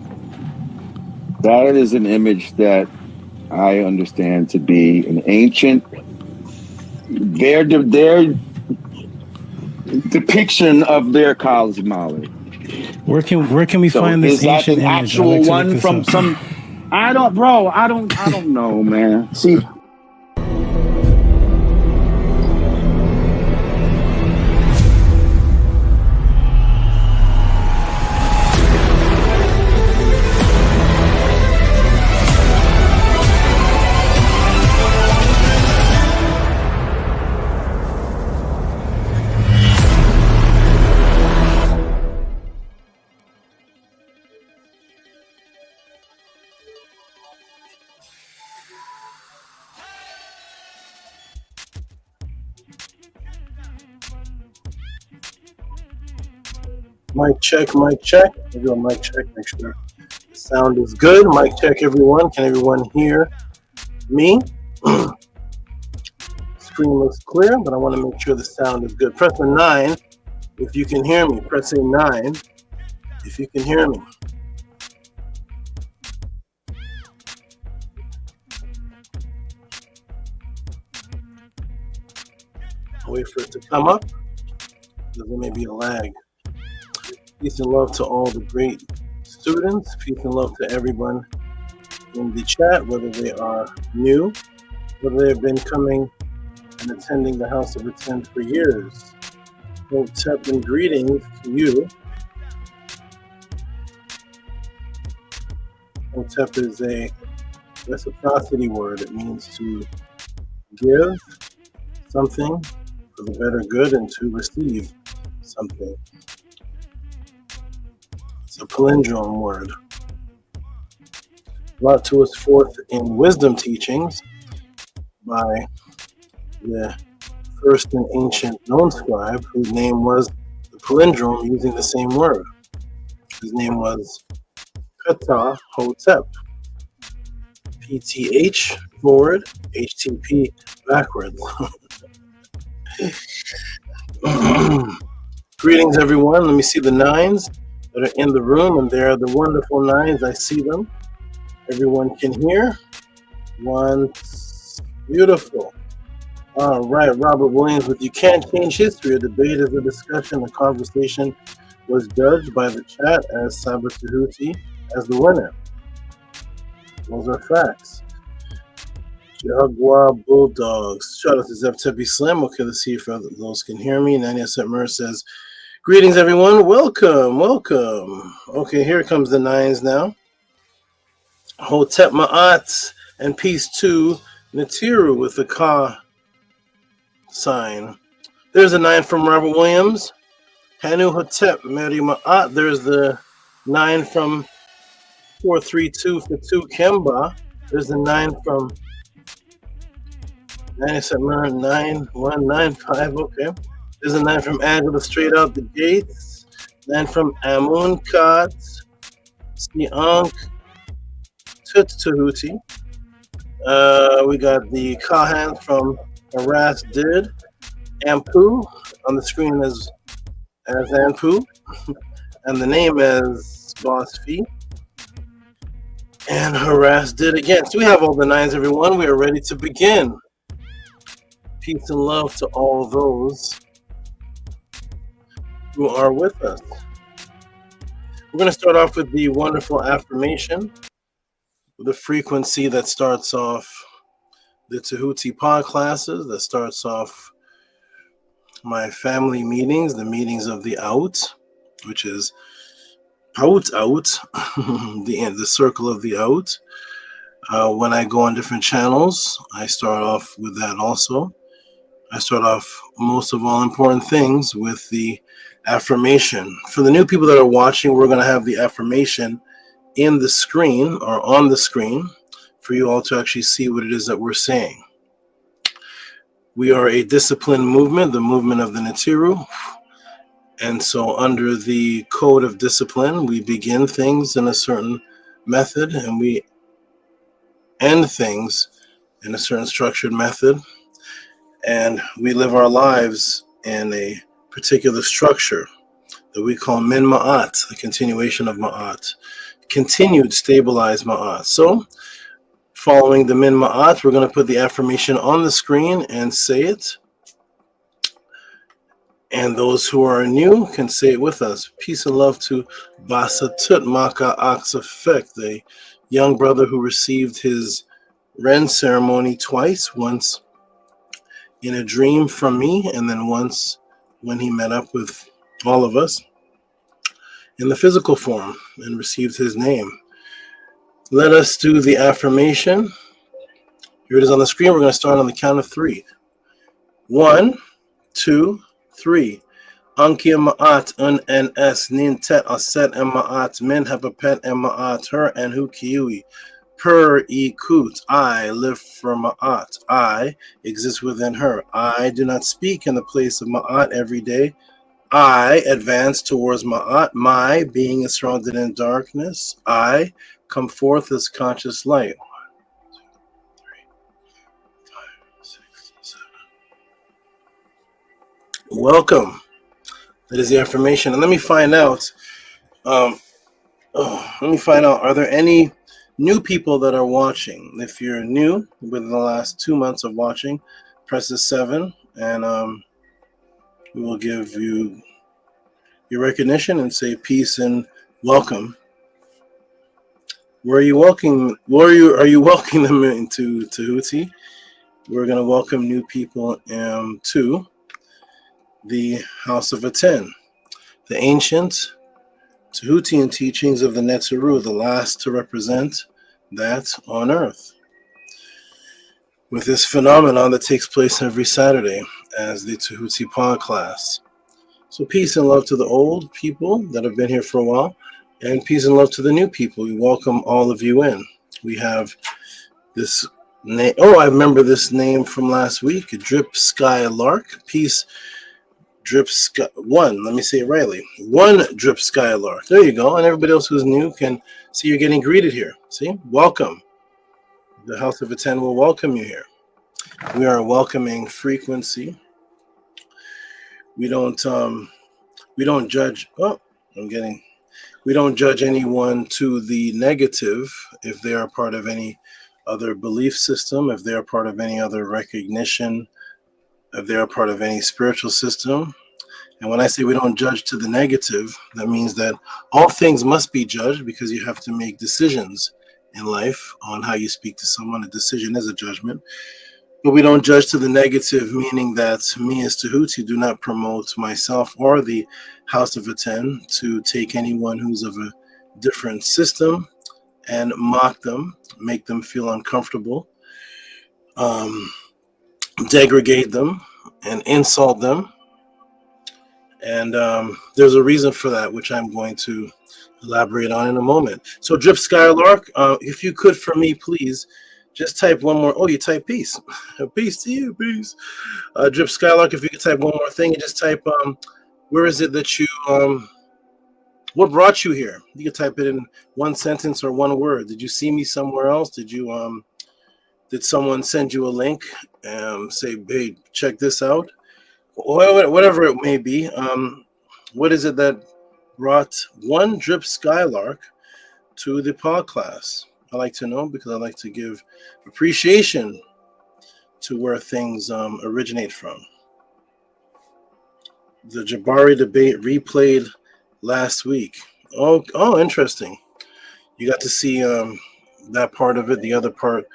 That is an image that I understand to be an ancient. Their depiction of their cosmology. Where can we find this ancient image? Is that an actual one from some? I don't know, man. See. Mic check. We'll do a mic check, make sure the sound is good. Mic check, everyone. Can everyone hear me? Screen looks clear, but I want to make sure the sound is good. Press a 9 if you can hear me. Press a 9 if you can hear me. I'll wait for it to come up, because there may be a lag. Peace and love to all the great students. Peace and love to everyone in the chat, whether they are new, whether they have been coming and attending the House of Attend for years. Hotep and greetings to you. Hotep is a reciprocity word. It means to give something for the better good and to receive something. It's a palindrome word. Brought to us forth in wisdom teachings by the first and ancient known scribe, whose name was the palindrome using the same word. His name was Ptah Hotep. PTH forward, HTP backwards. Greetings, everyone. Let me see the 9s that are in the room, and they are the wonderful 9s. I see them. Everyone can hear. Beautiful. All right, Robert Williams with You Can't Change History. A debate is a discussion. A conversation was judged by the chat as Saber Tehuti as the winner. Those are facts. Jaguar Bulldogs. Shout out to Zeptepi Slim. Okay, let's see if those can hear me. Nania Setmer says, greetings, everyone. Welcome. Okay, here comes the 9s now. Hotep Ma'at and peace to Natiru with the Ka sign. There's a 9 from Robert Williams. Hanu Hotep Mary Ma'at. There's the 9 from 432 for 2 Kemba. There's the 9 from 9799195. Okay. There's a 9 from Angela straight out the gates. 9 from Amun Kat. Siank Tehuti. We got the Kahan from Harass Did. Ampu on the screen as Ampu. And the name is Boss Fee. And Harass Did again. So we have all the 9s, everyone. We are ready to begin. Peace and love to all those who are with us. We're going to start off with the wonderful affirmation, the frequency that starts off the Tehuti pod classes, that starts off my family meetings, the meetings of the out, which is out, the circle of the out. When I go on different channels, I start off with that also. I start off most of all important things with the affirmation. For the new people that are watching, we're going to have the affirmation in the screen or on the screen for you all to actually see what it is that we're saying. We are a disciplined movement, the movement of the Natiru. And so under the code of discipline, we begin things in a certain method and we end things in a certain structured method. And we live our lives in a particular structure that we call Min Ma'at, the continuation of Ma'at, continued stabilized Ma'at. So following the Min Ma'at, we're going to put the affirmation on the screen and say it. And those who are new can say it with us. Peace and love to Basatut Maka Aksafek, the young brother who received his Ren ceremony twice, once in a dream from me, and then once when he met up with all of us in the physical form and received his name. Let us do the affirmation. Here it is on the screen. We're going to start on the count of 3. 1, 2, 3. Anki ma'at un ns nin tet aset en ma'at min hapapet en ma'at her and hu kiui. Per e kut. I live for ma'at. I exist within her. I do not speak in the place of ma'at every day. I advance towards ma'at. My being is surrounded in darkness. I come forth as conscious light. 1, 2, 3, 4, 5, 6, 7. Welcome. That is the affirmation. And let me find out. Are there any new people that are watching? If you're new within the last 2 months of watching, press the 7, and we will give you your recognition and say peace and welcome. Are you welcoming them into Tehuti? We're going to welcome new people to the HOUSEOFATTON, the ancient Tehutian teachings of the Netzeru, the last to represent that on earth. With this phenomenon that takes place every Saturday as the Tehuti pod class. So peace and love to the old people that have been here for a while, and peace and love to the new people. We welcome all of you in. We have this name. Oh, I remember this name from last week, Drip Sky Lark. Peace, Drip Sky. Let me say it rightly. 1 Drip Sky Lark. There you go. And everybody else who's new can see you're getting greeted here. See? Welcome. The HOUSEOFATTON will welcome you here. We are a welcoming frequency. We don't judge. We don't judge anyone to the negative if they are part of any other belief system, if they are part of any other recognition, if they are part of any spiritual system. And when I say we don't judge to the negative, that means that all things must be judged because you have to make decisions in life on how you speak to someone. A decision is a judgment. But we don't judge to the negative, meaning that me as Tehuti do not promote myself or the HOUSEOFATTON to take anyone who's of a different system and mock them, make them feel uncomfortable, degrade them, and insult them. And there's a reason for that, which I'm going to elaborate on in a moment. So Drip Skylark, if you could for me, please, Just type one more. Oh, you type peace. Peace to you, peace. Drip Skylark, if you could type one more thing, and just type where is it that you what brought you here? You could type it in one sentence or one word. Did you see me somewhere else? Did you did someone send you a link? Say, hey, check this out. Whatever it may be. What is it that brought one Drip Skylark to the pod class? I like to know, because I like to give appreciation to where things originate from. The Jabari debate replayed last week. Oh, interesting. You got to see that part of it. The other part,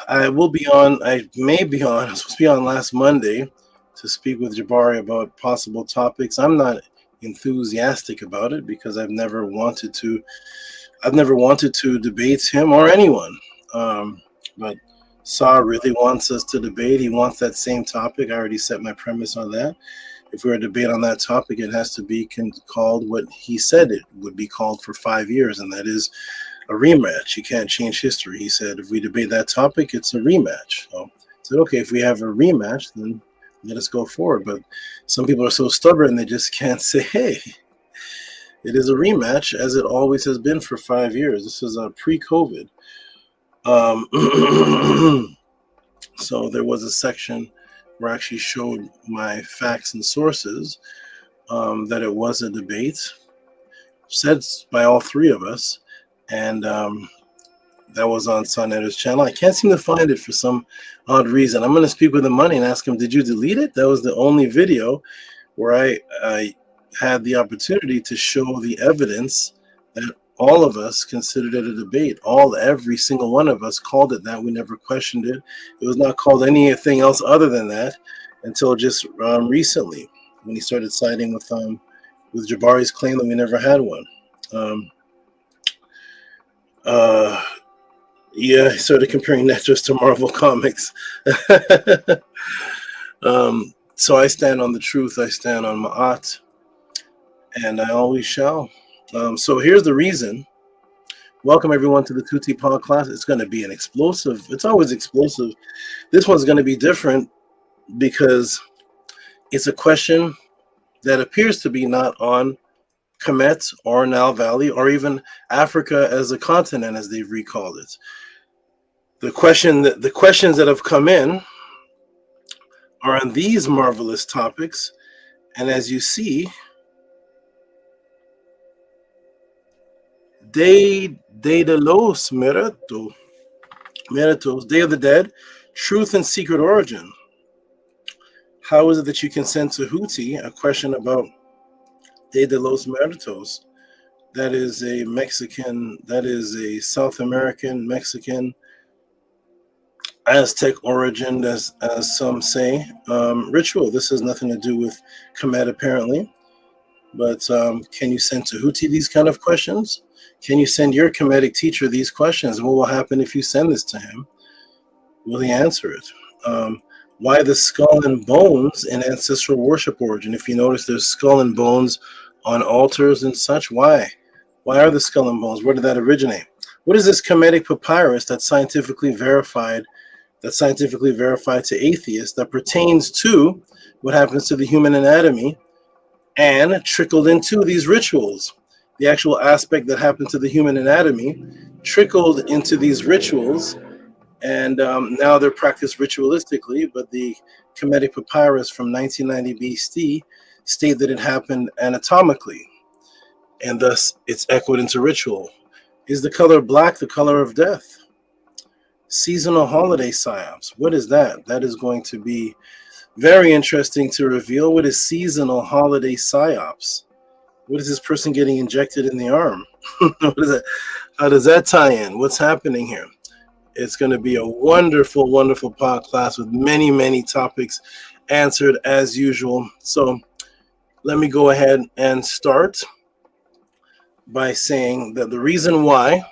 I will be on. I may be on. I was supposed to be on last Monday to speak with Jabari about possible topics. I'm not enthusiastic about it because I've never wanted to debate him or anyone. But Saw really wants us to debate. He wants that same topic. I already set my premise on that. If we were to debate on that topic, it has to be called what he said it would be called for 5 years, and that is a rematch. You can't change history. He said if we debate that topic, it's a rematch. So I said, okay, if we have a rematch, then let us go forward. But some people are so stubborn, they just can't say, hey, it is a rematch, as it always has been for 5 years. This is pre-COVID. So there was a section where I actually showed my facts and sources that it was a debate, said by all three of us, and that was on Sonetter's channel. I can't seem to find it for some odd reason. I'm going to speak with him Monday and ask him, did you delete it? That was the only video where I had the opportunity to show the evidence that all of us considered it a debate. Every single one of us called it that. We never questioned it. It was not called anything else other than that until just recently, when he started siding with Jabari's claim that we never had one. Yeah, he started comparing Netflix to Marvel Comics. So I stand on the truth. I stand on Ma'at, and I always shall. So here's the reason. Welcome everyone to the Tehuti Pod class. It's going to be an explosive. It's always explosive. This one's going to be different because it's a question that appears to be not on Kemet or Nile Valley or even Africa as a continent, as they've recalled it. The questions that have come in are on these marvelous topics, and as you see, Day de los Muertos, Day of the Dead, Truth and Secret Origin. How is it that you can send to Tehuti a question about Day de los Muertos? That is a Mexican, that is a South American, Mexican, Aztec origin, as some say, ritual. This has nothing to do with Kemet, apparently. But can you send to Tehuti these kind of questions? Can you send your Kemetic teacher these questions? What will happen if you send this to him? Will he answer it? Why the skull and bones in ancestral worship origin? If you notice, there's skull and bones on altars and such. Why? Why are the skull and bones? Where did that originate? What is this Kemetic papyrus that's scientifically verified to atheists, that pertains to what happens to the human anatomy and trickled into these rituals? The actual aspect that happened to the human anatomy trickled into these rituals, and now they're practiced ritualistically, but the Kemetic papyrus from 1990 BC state that it happened anatomically, and thus it's echoed into ritual. Is the color black the color of death? Seasonal holiday psyops. What is that? That is going to be very interesting to reveal. What is seasonal holiday psyops? What is this person getting injected in the arm? What is that? How does that tie in? What's happening here? It's going to be a wonderful, wonderful pod class with many, many topics answered as usual. So let me go ahead and start by saying that the reason why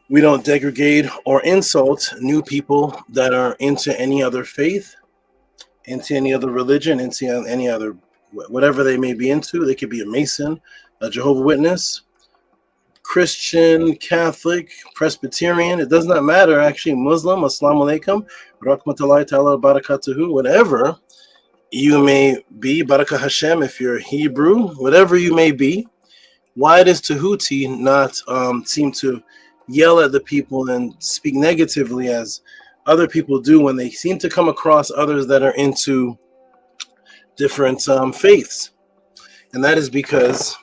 we don't degrade or insult new people that are into any other faith, into any other religion, into any other, whatever they may be into. They could be a Mason, a Jehovah's Witness, Christian, Catholic, Presbyterian, it does not matter, actually, Muslim, Assalamu alaikum, rahmatullahi ta'ala barakatuhu, whatever you may be, Barakah Hashem, if you're Hebrew, whatever you may be. Why does Tehuti not seem to yell at the people and speak negatively as other people do when they seem to come across others that are into different faiths? And that is because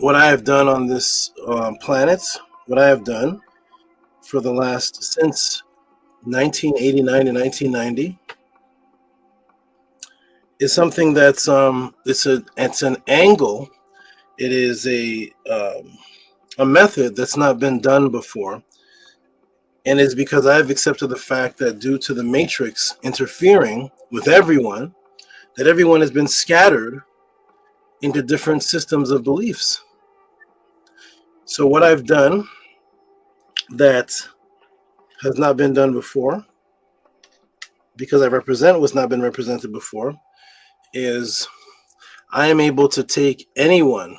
what I have done on this planet, what I have done for the last, since 1989 and 1990, is something that's it's an angle. It is a method that's not been done before, and it's because I've accepted the fact that due to the matrix interfering with everyone, that everyone has been scattered into different systems of beliefs. So what I've done that has not been done before, because I represent what's not been represented before, is I am able to take anyone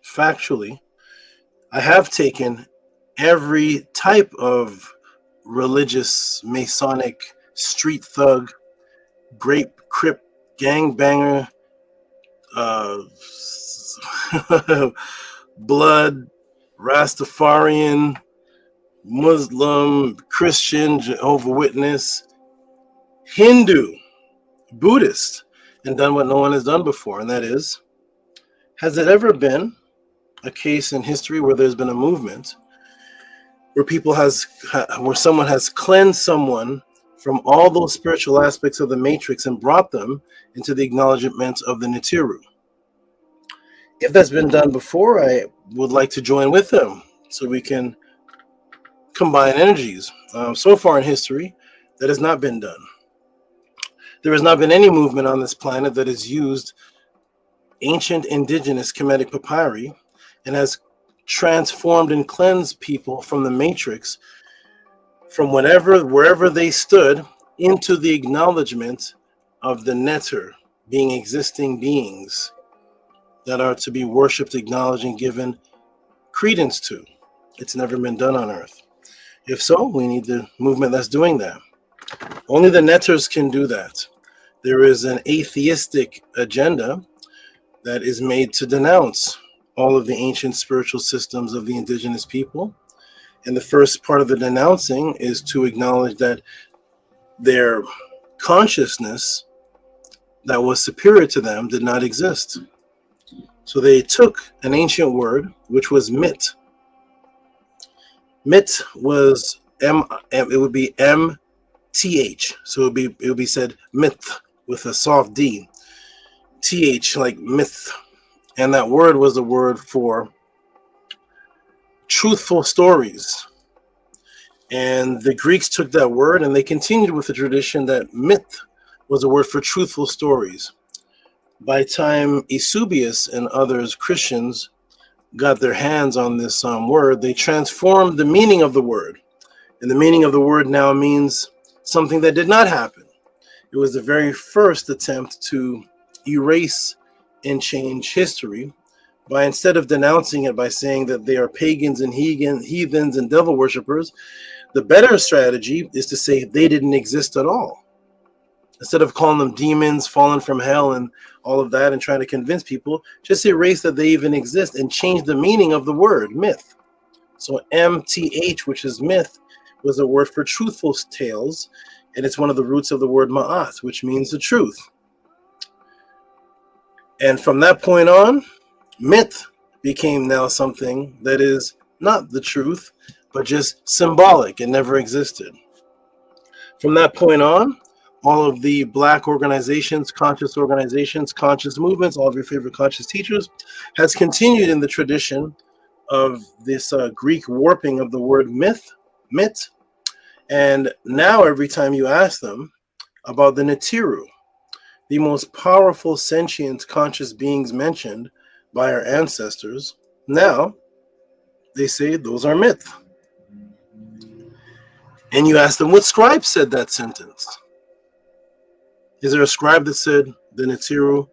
factually. I have taken every type of religious, Masonic, street thug, grape, crip, gangbanger, blood, Rastafarian, Muslim, Christian, Jehovah's Witness, Hindu, Buddhist, and done what no one has done before, and that is, has it ever been a case in history where there's been a movement where where someone has cleansed someone from all those spiritual aspects of the matrix and brought them into the acknowledgement of the Nitiru? If that's been done before, I would like to join with them so we can combine energies. So far in history, that has not been done. There has not been any movement on this planet that has used ancient indigenous Kemetic papyri and has transformed and cleansed people from the matrix, from wherever they stood, into the acknowledgement of the Neter, being existing beings that are to be worshipped, acknowledged, and given credence to. It's never been done on Earth. If so, we need the movement that's doing that. Only the Neters can do that. There is an atheistic agenda that is made to denounce all of the ancient spiritual systems of the indigenous people. And the first part of the denouncing is to acknowledge that their consciousness that was superior to them did not exist. So they took an ancient word, which was mit. Mit was it would be M-T-H. So it would be said myth with a soft D. T-H, like myth. And that word was the word for truthful stories. And the Greeks took that word and they continued with the tradition that myth was a word for truthful stories. By the time Eusebius and others, Christians, got their hands on this word, they transformed the meaning of the word. And the meaning of the word now means something that did not happen. It was the very first attempt to erase and change history by, instead of denouncing it by saying that they are pagans and heathens and devil worshippers, the better strategy is to say they didn't exist at all. Instead of calling them demons, fallen from hell, and all of that, and trying to convince people, just erase that they even exist and change the meaning of the word myth. So MTH, which is myth, was a word for truthful tales, and it's one of the roots of the word ma'at, which means the truth. And from that point on, myth became now something that is not the truth, but just symbolic and never existed. From that point on, all of the Black organizations, conscious movements, all of your favorite conscious teachers, has continued in the tradition of this Greek warping of the word myth, mit. And now every time you ask them about the Nitiru, the most powerful sentient conscious beings mentioned by our ancestors, now they say those are myth. And you ask them, what scribe said that sentence? Is there a scribe that said the Nitiru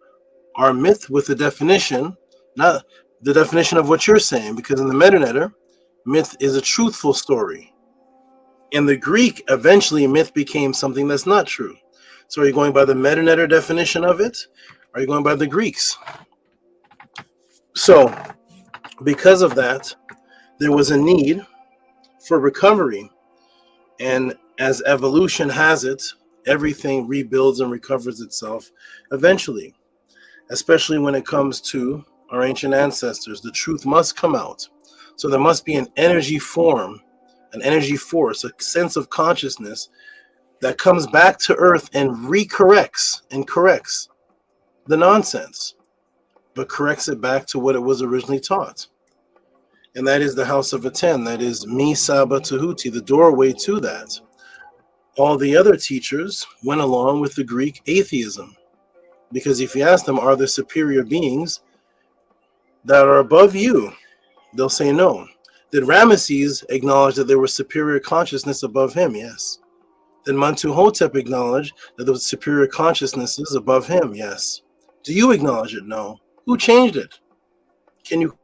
are myth with the definition, not the definition of what you're saying, because in the Metanetter, myth is a truthful story. In the Greek, eventually myth became something that's not true. So are you going by the Metanetter definition of it? Or are you going by the Greeks? So because of that, there was a need for recovery. And as evolution has it, everything rebuilds and recovers itself eventually, especially when it comes to our ancient ancestors. The truth must come out. So there must be an energy form, an energy force, a sense of consciousness that comes back to earth and recorrects and corrects the nonsense, but corrects it back to what it was originally taught. And that is the House of Aten. That is Mi Saba Tehuti, the doorway to that. All the other teachers went along with the Greek atheism. Because if you ask them, are there superior beings that are above you? They'll say no. Did Ramesses acknowledge that there was superior consciousness above him? Yes. Did Mentuhotep acknowledge that there was superior consciousnesses above him? Yes. Do you acknowledge it? No. Who changed it? Can you?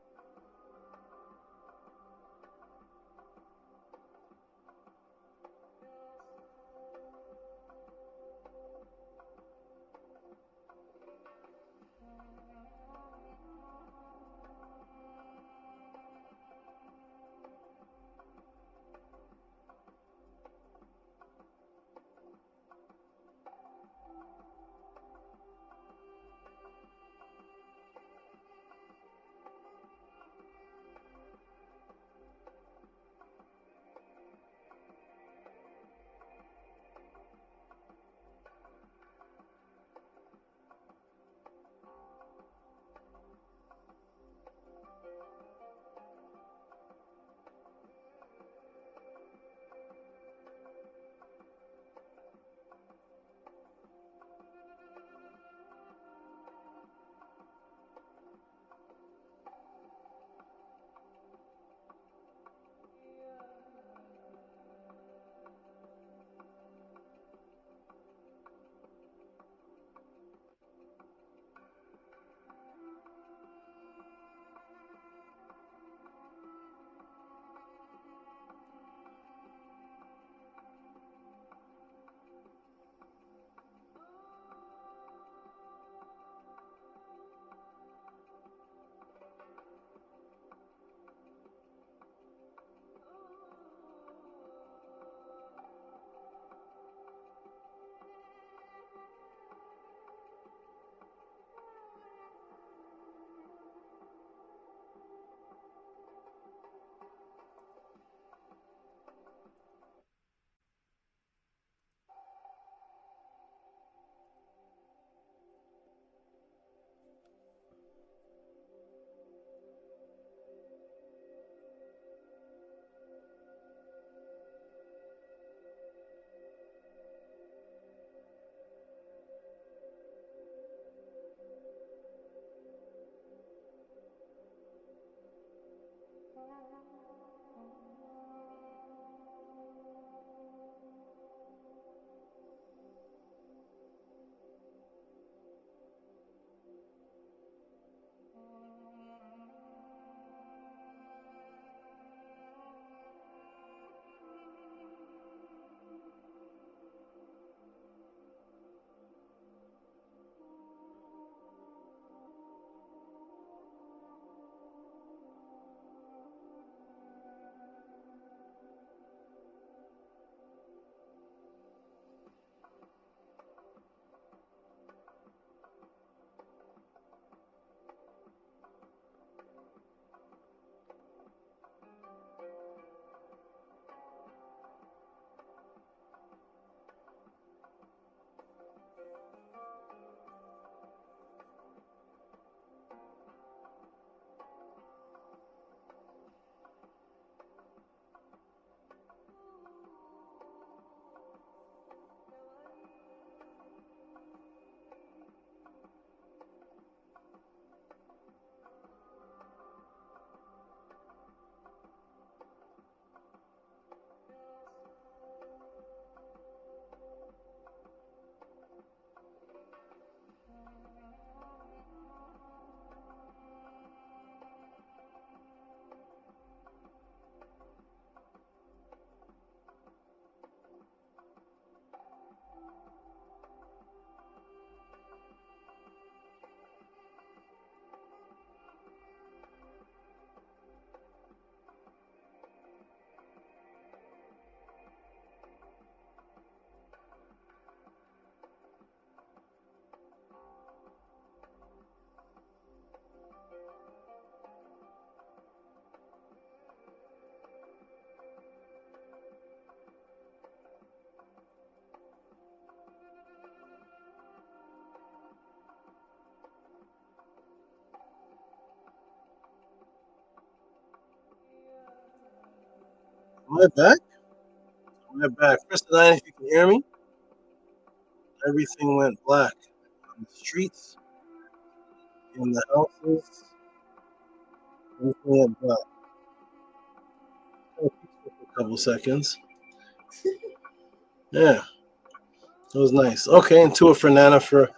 Am I back? Am I back? Press the 9 if you can hear me. Everything went black on the streets, in the houses. Everything went black. For a couple seconds. Yeah, it was nice. Okay, and Tua Fernanda for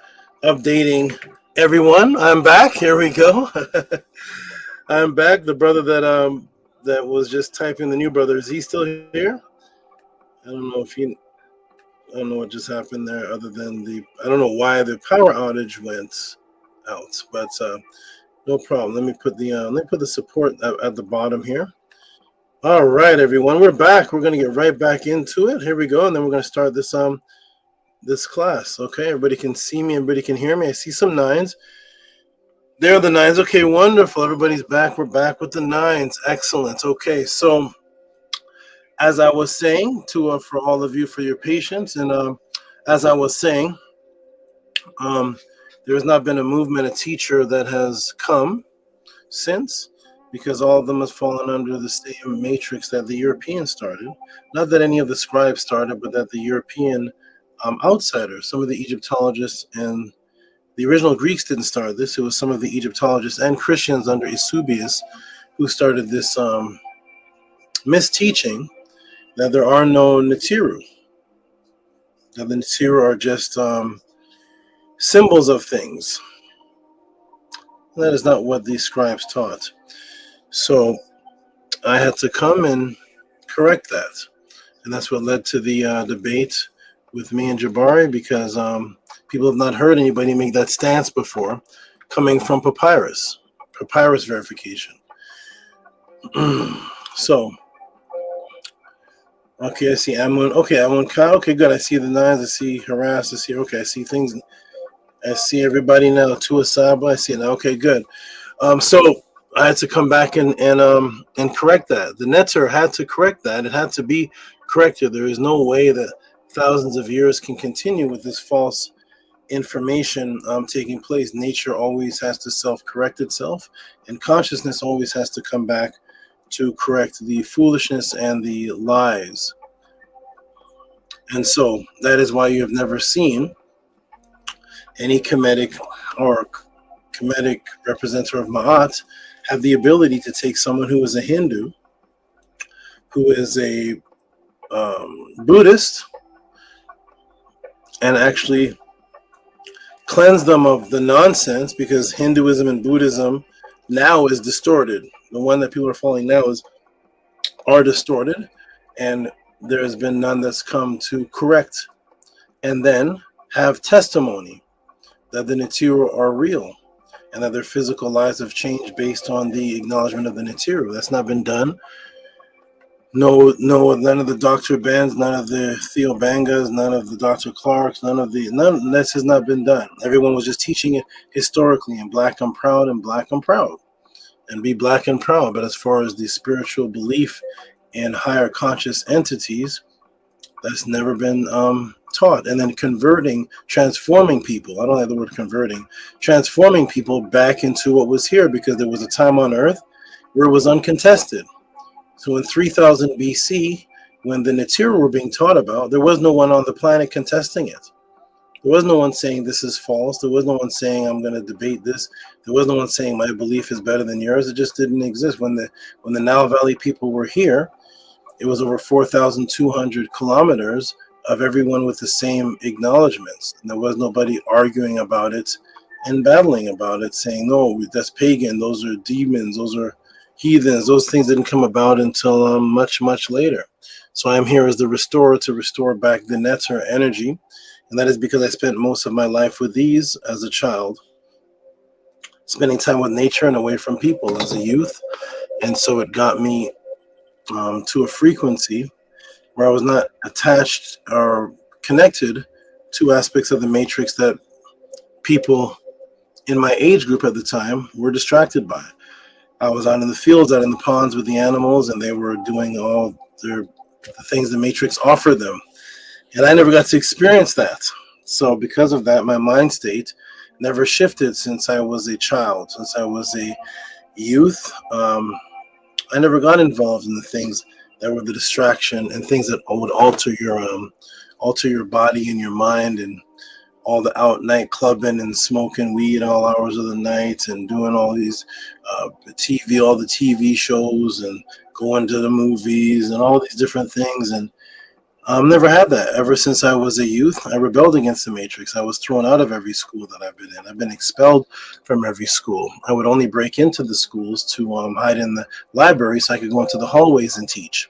updating everyone. I'm back. Here we go. I'm back. The brother that was just typing, the new brother, is he still here? I don't know if he. I don't know what just happened there, other than I don't know why the power outage went out, but no problem. Let me put the support at the bottom here. All right, everyone, we're back. We're gonna get right back into it. Here we go, and then we're gonna start this class. Okay, everybody can see me. Everybody can hear me. I see some 9s. There are the 9s. Okay, wonderful. Everybody's back. We're back with the 9s. Excellent. Okay, so as I was saying, for all of you for your patience, and as I was saying, there has not been a movement, a teacher that has come since, because all of them has fallen under the same matrix that the Europeans started. Not that any of the scribes started, but that the European outsiders, some of the Egyptologists and the original Greeks didn't start this. It was some of the Egyptologists and Christians under Eusebius who started this misteaching that there are no Netiru. That the Netiru are just symbols of things. That is not what these scribes taught. So I had to come and correct that. And that's what led to the debate with me and Jabari, because people have not heard anybody make that stance before, coming from papyrus verification. So, okay, I see Amun. Okay, Amun Khan. Okay, good. I see the 9s. I see harass. I see. Okay, I see things. I see everybody now. Tua Saba. I see it now. Okay, good. So I had to come back and correct that. The Netzer had to correct that. It had to be corrected. There is no way that thousands of years can continue with this false information taking place. Nature always has to self-correct itself, and consciousness always has to come back to correct the foolishness and the lies. And so that is why you have never seen any Kemetic or Kemetic representative of Ma'at have the ability to take someone who is a Hindu, who is a Buddhist, and actually cleanse them of the nonsense, because Hinduism and Buddhism now is distorted. The one that people are following now are distorted, and there has been none that's come to correct and then have testimony that the Netiru are real and that their physical lives have changed based on the acknowledgement of the Netiru. That's not been done. No, none of the Dr. Benz, none of the Theo Bangas, none of the Dr. Clarks, none this has not been done. Everyone was just teaching it historically, and black and proud, and black and proud, and be black and proud. But as far as the spiritual belief in higher conscious entities, that's never been taught. And then transforming people, I don't like the word converting, transforming people back into what was here, because there was a time on earth where it was uncontested. So in 3000 BC, when the Netiru were being taught about, there was no one on the planet contesting it. There was no one saying this is false. There was no one saying I'm going to debate this. There was no one saying my belief is better than yours. It just didn't exist. When the Nile Valley people were here, it was over 4,200 kilometers of everyone with the same acknowledgments. And there was nobody arguing about it and battling about it, saying, no, that's pagan, those are demons, those are heathens. Those things didn't come about until much, much later. So I'm here as the restorer to restore back the Netzer energy. And that is because I spent most of my life with these as a child, spending time with nature and away from people as a youth. And so it got me to a frequency where I was not attached or connected to aspects of the matrix that people in my age group at the time were distracted by. I was out in the fields, out in the ponds with the animals, and they were doing all the things the matrix offered them. And I never got to experience that. So because of that, my mind state never shifted since I was a child, since I was a youth. I never got involved in the things that were the distraction, and things that would alter your body and your mind, and all the out night clubbing and smoking weed all hours of the night and doing all these all the TV shows and going to the movies and all these different things. And I've never had that. Ever since I was a youth, I rebelled against the Matrix. I was thrown out of every school that I've been in. I've been expelled from every school. I would only break into the schools to hide in the library so I could go into the hallways and teach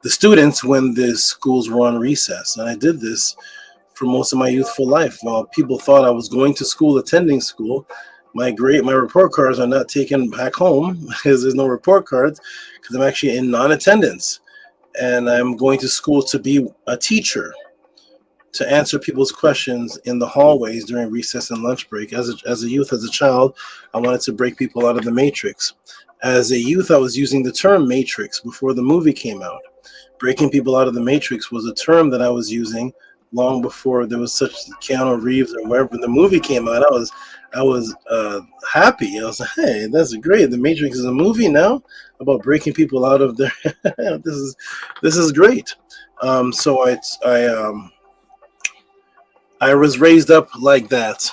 the students when the schools were on recess. And I did this for most of my youthful life. People thought I was going to school, attending school. My report cards are not taken back home because there's no report cards, because I'm actually in non-attendance. And I'm going to school to be a teacher, to answer people's questions in the hallways during recess and lunch break. As a youth, as a child, I wanted to break people out of the Matrix. As a youth, I was using the term Matrix before the movie came out. Breaking people out of the Matrix was a term that I was using long before there was such Keanu Reeves or wherever. When the movie came out, I was happy. I was like, hey, that's great. The Matrix is a movie now about breaking people out of their. This is great. So I was raised up like that.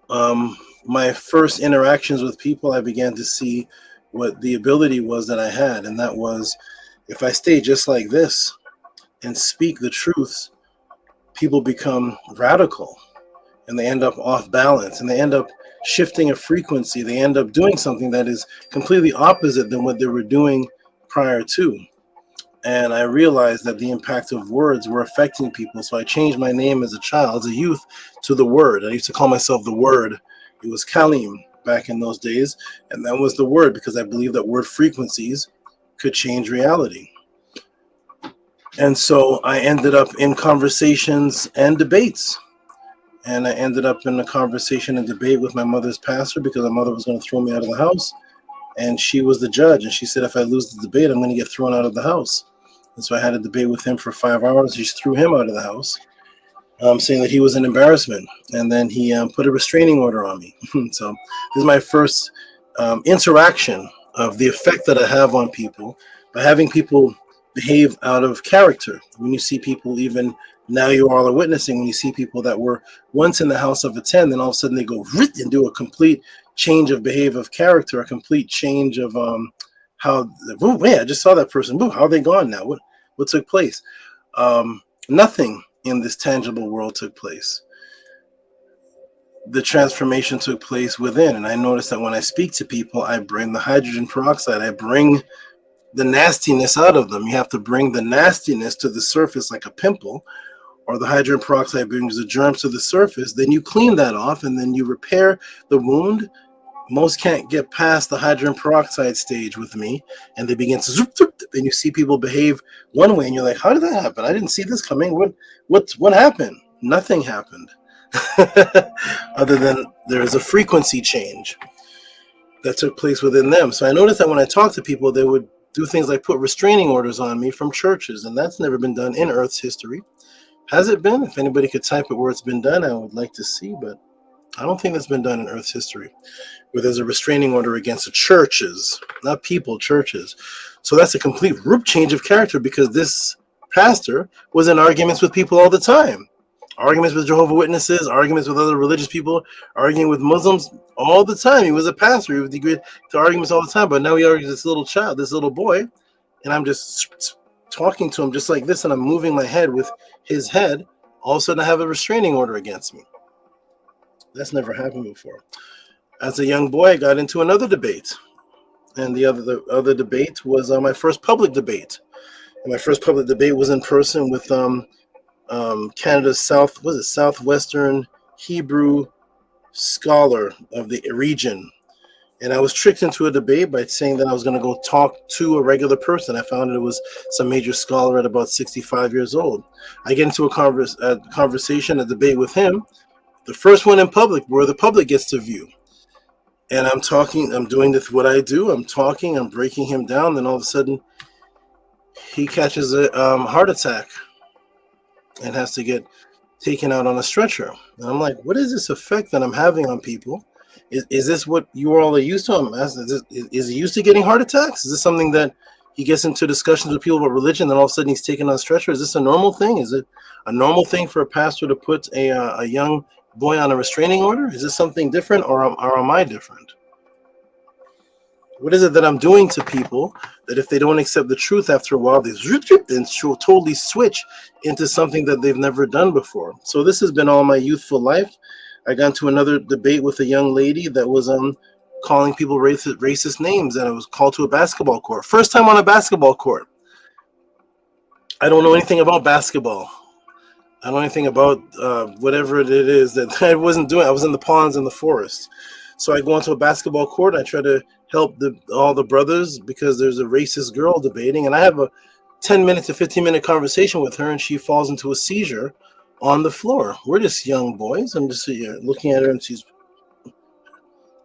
My first interactions with people, I began to see what the ability was that I had, and that was, if I stay just like this and speak the truths, people become radical. And they end up off balance, and they end up shifting a frequency. They end up doing something that is completely opposite than what they were doing prior to. And I realized that the impact of words were affecting people. So I changed my name as a child, as a youth, to the Word. I used to call myself the Word. It was Kalim back in those days. And that was the Word, because I believed that word frequencies could change reality. And so I ended up in conversations and debates. And I ended up in a conversation and debate with my mother's pastor, because my mother was going to throw me out of the house. And she was the judge. And she said, if I lose the debate, I'm going to get thrown out of the house. And so I had a debate with him for 5 hours. She threw him out of the house, saying that he was an embarrassment. And then he put a restraining order on me. So this is my first interaction of the effect that I have on people by having people behave out of character. When you see people, even now you all are witnessing, when you see people that were once in the house of a 10, then all of a sudden they go and do a complete change of behavior, of character, a complete change of how, oh, yeah, I just saw that person. How are they gone now? What took place? Nothing in this tangible world took place. The transformation took place within. And I noticed that when I speak to people, I bring the hydrogen peroxide. I bring the nastiness out of them. You have to bring the nastiness to the surface like a pimple, or the hydrogen peroxide brings the germs to the surface. Then you clean that off, and then you repair the wound. Most can't get past the hydrogen peroxide stage with me, and they begin to zoop, zoop, and you see people behave one way, and you're like, how did that happen? I didn't see this coming. What happened? Nothing happened. Other than there is a frequency change that took place within them. So I noticed that when I talk to people, they would do things like put restraining orders on me from churches, and that's never been done in Earth's history. Has it been? If anybody could type it where it's been done, I would like to see, but I don't think that's been done in Earth's history, where there's a restraining order against the churches, not people, churches. So that's a complete change of character, because this pastor was in arguments with people all the time. Arguments with Jehovah's Witnesses, arguments with other religious people, arguing with Muslims all the time. He was a pastor. He was agreed to arguments all the time. But now he argues this little child, this little boy, and I'm just talking to him just like this, and I'm moving my head with his head. All of a sudden, I have a restraining order against me. That's never happened before. As a young boy, I got into another debate, and the other debate was my first public debate. And my first public debate was in person with Canada's Southwestern Hebrew scholar of the region. And I was tricked into a debate by saying that I was going to go talk to a regular person. I found it was some major scholar at about 65 years old. I get into a conversation, a debate with him, the first one in public, where the public gets to view. And I'm talking, I'm doing this, what I do, I'm talking, I'm breaking him down, then all of a sudden he catches a heart attack and has to get taken out on a stretcher. And I'm like, what is this effect that I'm having on people? Is this what you all are used to? Is he used to getting heart attacks? Is this something that he gets into discussions with people about religion, then all of a sudden he's taken on a stretcher? Is this a normal thing? Is it a normal thing for a pastor to put a young boy on a restraining order? Is this something different, or am I different? What is it that I'm doing to people that if they don't accept the truth after a while, they then totally switch into something that they've never done before? So this has been all my youthful life. I got into another debate with a young lady that was calling people racist names, and I was called to a basketball court. First time on a basketball court. I don't know anything about basketball. I don't know anything about whatever it is that I wasn't doing. I was in the ponds in the forest. So I go into a basketball court. I try to help all the brothers because there's a racist girl debating. And I have a 10-minute to 15-minute conversation with her, and she falls into a seizure on the floor. We're just young boys. I'm just looking at her, and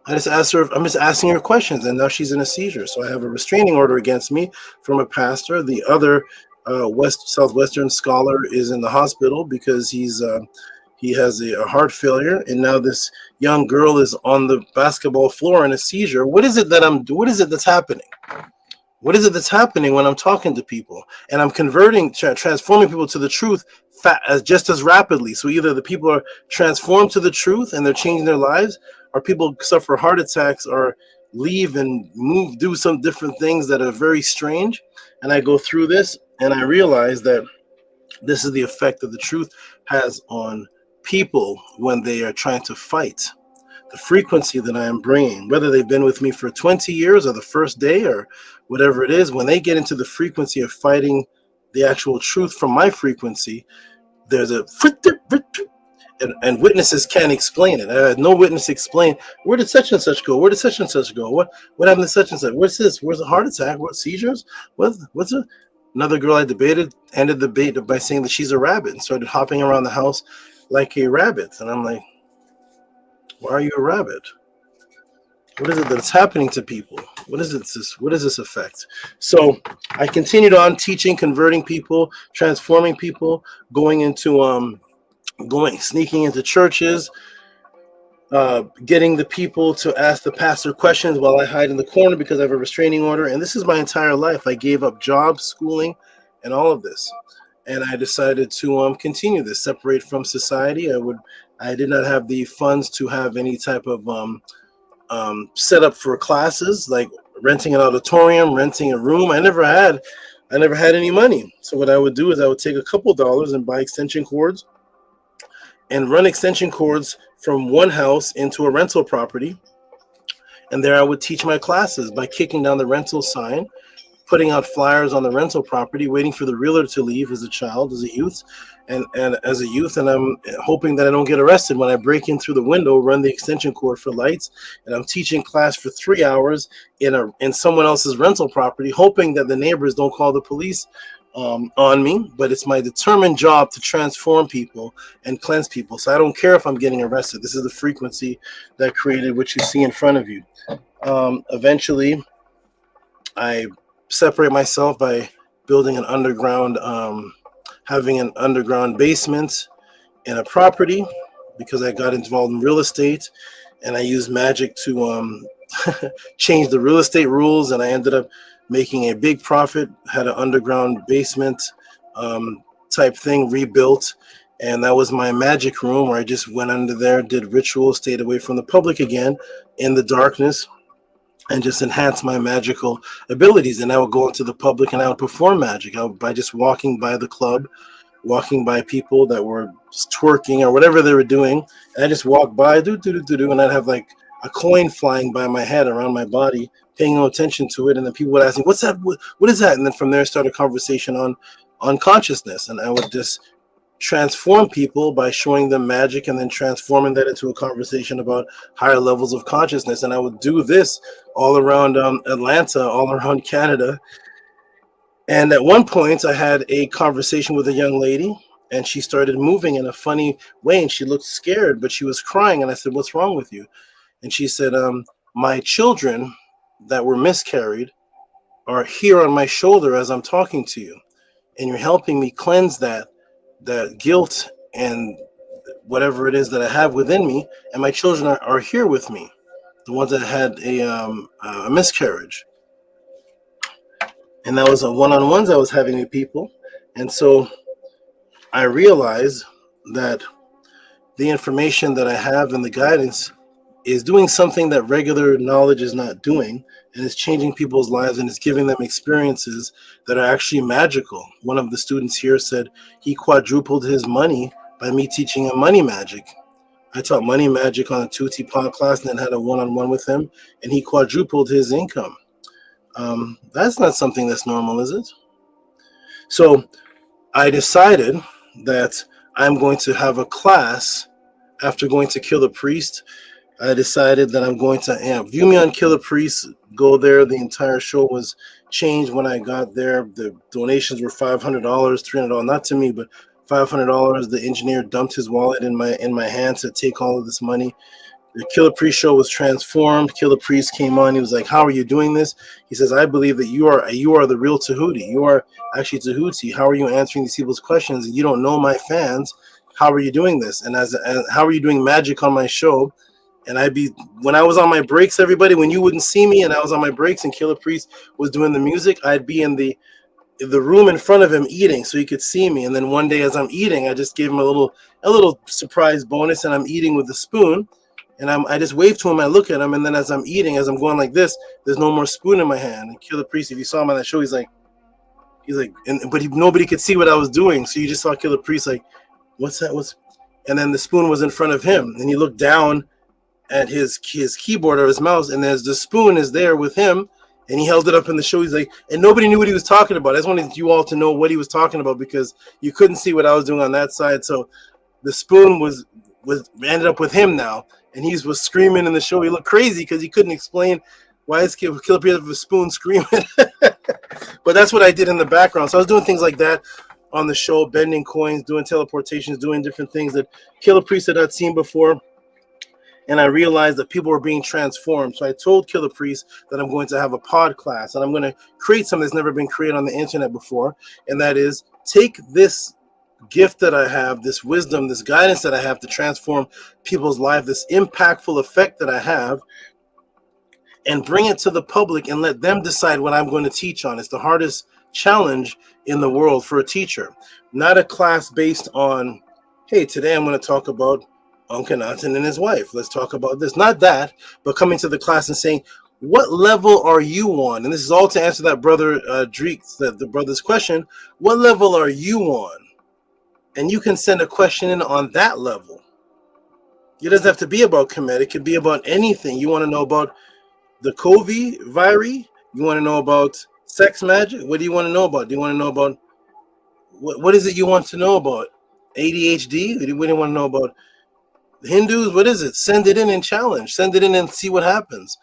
I'm just asking her questions, and now she's in a seizure. So I have a restraining order against me from a pastor. The other Southwestern scholar is in the hospital because he has a heart failure, and now this young girl is on the basketball floor in a seizure. What is it that's happening? What is it that's happening when I'm talking to people and I'm transforming people to the truth just as rapidly? So either the people are transformed to the truth and they're changing their lives, or people suffer heart attacks or leave and do some different things that are very strange. And I go through this and I realize that this is the effect that the truth has on people when they are trying to fight. The frequency that I am bringing, whether they've been with me for 20 years or the first day or whatever it is, when they get into the frequency of fighting the actual truth from my frequency, there's a and witnesses can't explain it. I had no witness explain, where did such and such go? Where did such and such go? What happened to such and such? What's this? Where's a heart attack? What seizures? What's a Another girl I debated ended the debate by saying that she's a rabbit and started hopping around the house like a rabbit. And I'm like, why are you a rabbit? What is it that's happening to people? What is this effect? So I continued on teaching, converting people, transforming people, sneaking into churches, getting the people to ask the pastor questions while I hide in the corner because I have a restraining order. And this is my entire life. I gave up jobs, schooling, and all of this. And I decided to continue this, separate from society. I did not have the funds to have any type of set up for classes, like renting an auditorium, renting a room. I never had any money. So what I would do is I would take a couple dollars and buy extension cords and run extension cords from one house into a rental property. And there I would teach my classes by kicking down the rental sign, putting out flyers on the rental property, waiting for the realtor to leave as a child, as a youth, and I'm hoping that I don't get arrested when I break in through the window, run the extension cord for lights, and I'm teaching class for 3 hours in someone else's rental property, hoping that the neighbors don't call the police on me. But it's my determined job to transform people and cleanse people. So I don't care if I'm getting arrested. This is the frequency that created what you see in front of you. Eventually, I separate myself by building an underground, having an underground basement in a property because I got involved in real estate, and I used magic to change the real estate rules, and I ended up making a big profit, had an underground basement type thing rebuilt, and that was my magic room where I just went under there, did rituals, stayed away from the public again in the darkness, and just enhance my magical abilities. And I would go into the public and I would perform magic by just walking by the club, walking by people that were twerking or whatever they were doing. And I just walked by, and I'd have like a coin flying by my head around my body, paying no attention to it. And then people would ask me, what's that? What is that? And then from there start a conversation on consciousness. And I would just transform people by showing them magic and then transforming that into a conversation about higher levels of consciousness. And I would do this all around Atlanta, all around Canada. And at one point I had a conversation with a young lady, and she started moving in a funny way, and she looked scared, but she was crying. And I said, what's wrong with you? And she said, my children that were miscarried are here on my shoulder as I'm talking to you, and you're helping me cleanse that guilt and whatever it is that I have within me, and my children are here with me. the ones that had a miscarriage. And that was a one-on-ones I was having with people. And so I realized that the information that I have and the guidance is doing something that regular knowledge is not doing, and it's changing people's lives, and it's giving them experiences that are actually magical. One of the students here said he quadrupled his money by me teaching him money magic. I taught money magic on a Tehuti pod class and then had a one-on-one with him, and he quadrupled his income. That's not something that's normal, is it? So I decided that I'm going to have a class after going to Kill the Priest. I decided that I'm going to view me on Kill the Priest, go there. The entire show was changed when I got there. The donations were $500, $300, not to me, but $500. The engineer dumped his wallet in my hand to take all of this money. The Kill the Priest show was transformed. Kill the Priest came on. He was like, "How are you doing this?" He says, "I believe that you are the real Tehuti. You are actually Tehuti. How are you answering these people's questions? You don't know my fans. How are you doing this? And how are you doing magic on my show?" And when I was on my breaks, everybody, when you wouldn't see me and I was on my breaks and Killer Priest was doing the music, I'd be in the room in front of him eating so he could see me. And then one day as I'm eating, I just gave him a little surprise bonus, and I'm eating with a spoon. And I just wave to him, I look at him, and then as I'm eating, as I'm going like this, there's no more spoon in my hand. And Killer Priest, if you saw him on that show, he's like, nobody could see what I was doing. So you just saw Killer Priest like, "What's that? And then the spoon was in front of him, and he looked down at his keyboard or his mouse, and there's the spoon is there with him, and he held it up in the show. He's like, and nobody knew what he was talking about. I just wanted you all to know what he was talking about because you couldn't see what I was doing on that side. So the spoon was ended up with him now, and he was screaming in the show. He looked crazy because he couldn't explain why is Killer Priest with a spoon screaming. But that's what I did in the background. So I was doing things like that on the show, bending coins, doing teleportations, doing different things that Killer Priest had not seen before. And I realized that people were being transformed. So I told Killer Priest that I'm going to have a pod class, and I'm going to create something that's never been created on the internet before. And that is, take this gift that I have, this wisdom, this guidance that I have to transform people's life, this impactful effect that I have, and bring it to the public and let them decide what I'm going to teach on. It's the hardest challenge in the world for a teacher. Not a class based on, hey, today I'm going to talk about Akhenaten and his wife. Let's talk about this. Not that, but coming to the class and saying, what level are you on? And this is all to answer that brother Dreeks, the brother's question. What level are you on? And you can send a question in on that level. It doesn't have to be about Kemet. It could be about anything. You want to know about the COVID virus? You want to know about sex magic? What do you want to know about? Do you want to know about what is it you want to know about? ADHD? What do you want to know about? Hindus? What is it? Send it in and challenge. Send it in and see what happens.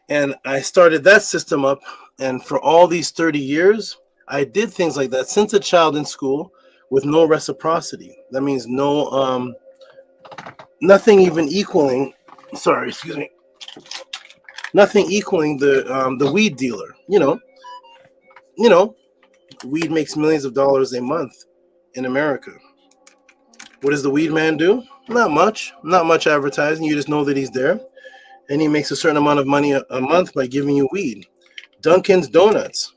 And I started that system up. And for all these 30 years, I did things like that since a child in school with no reciprocity. That means no, nothing even equaling. Sorry, excuse me. Nothing equaling the weed dealer. You know, weed makes millions of dollars a month in America. What does the weed man do? Not much advertising. You just know that he's there, and he makes a certain amount of money a month by giving you weed. Dunkin's Donuts.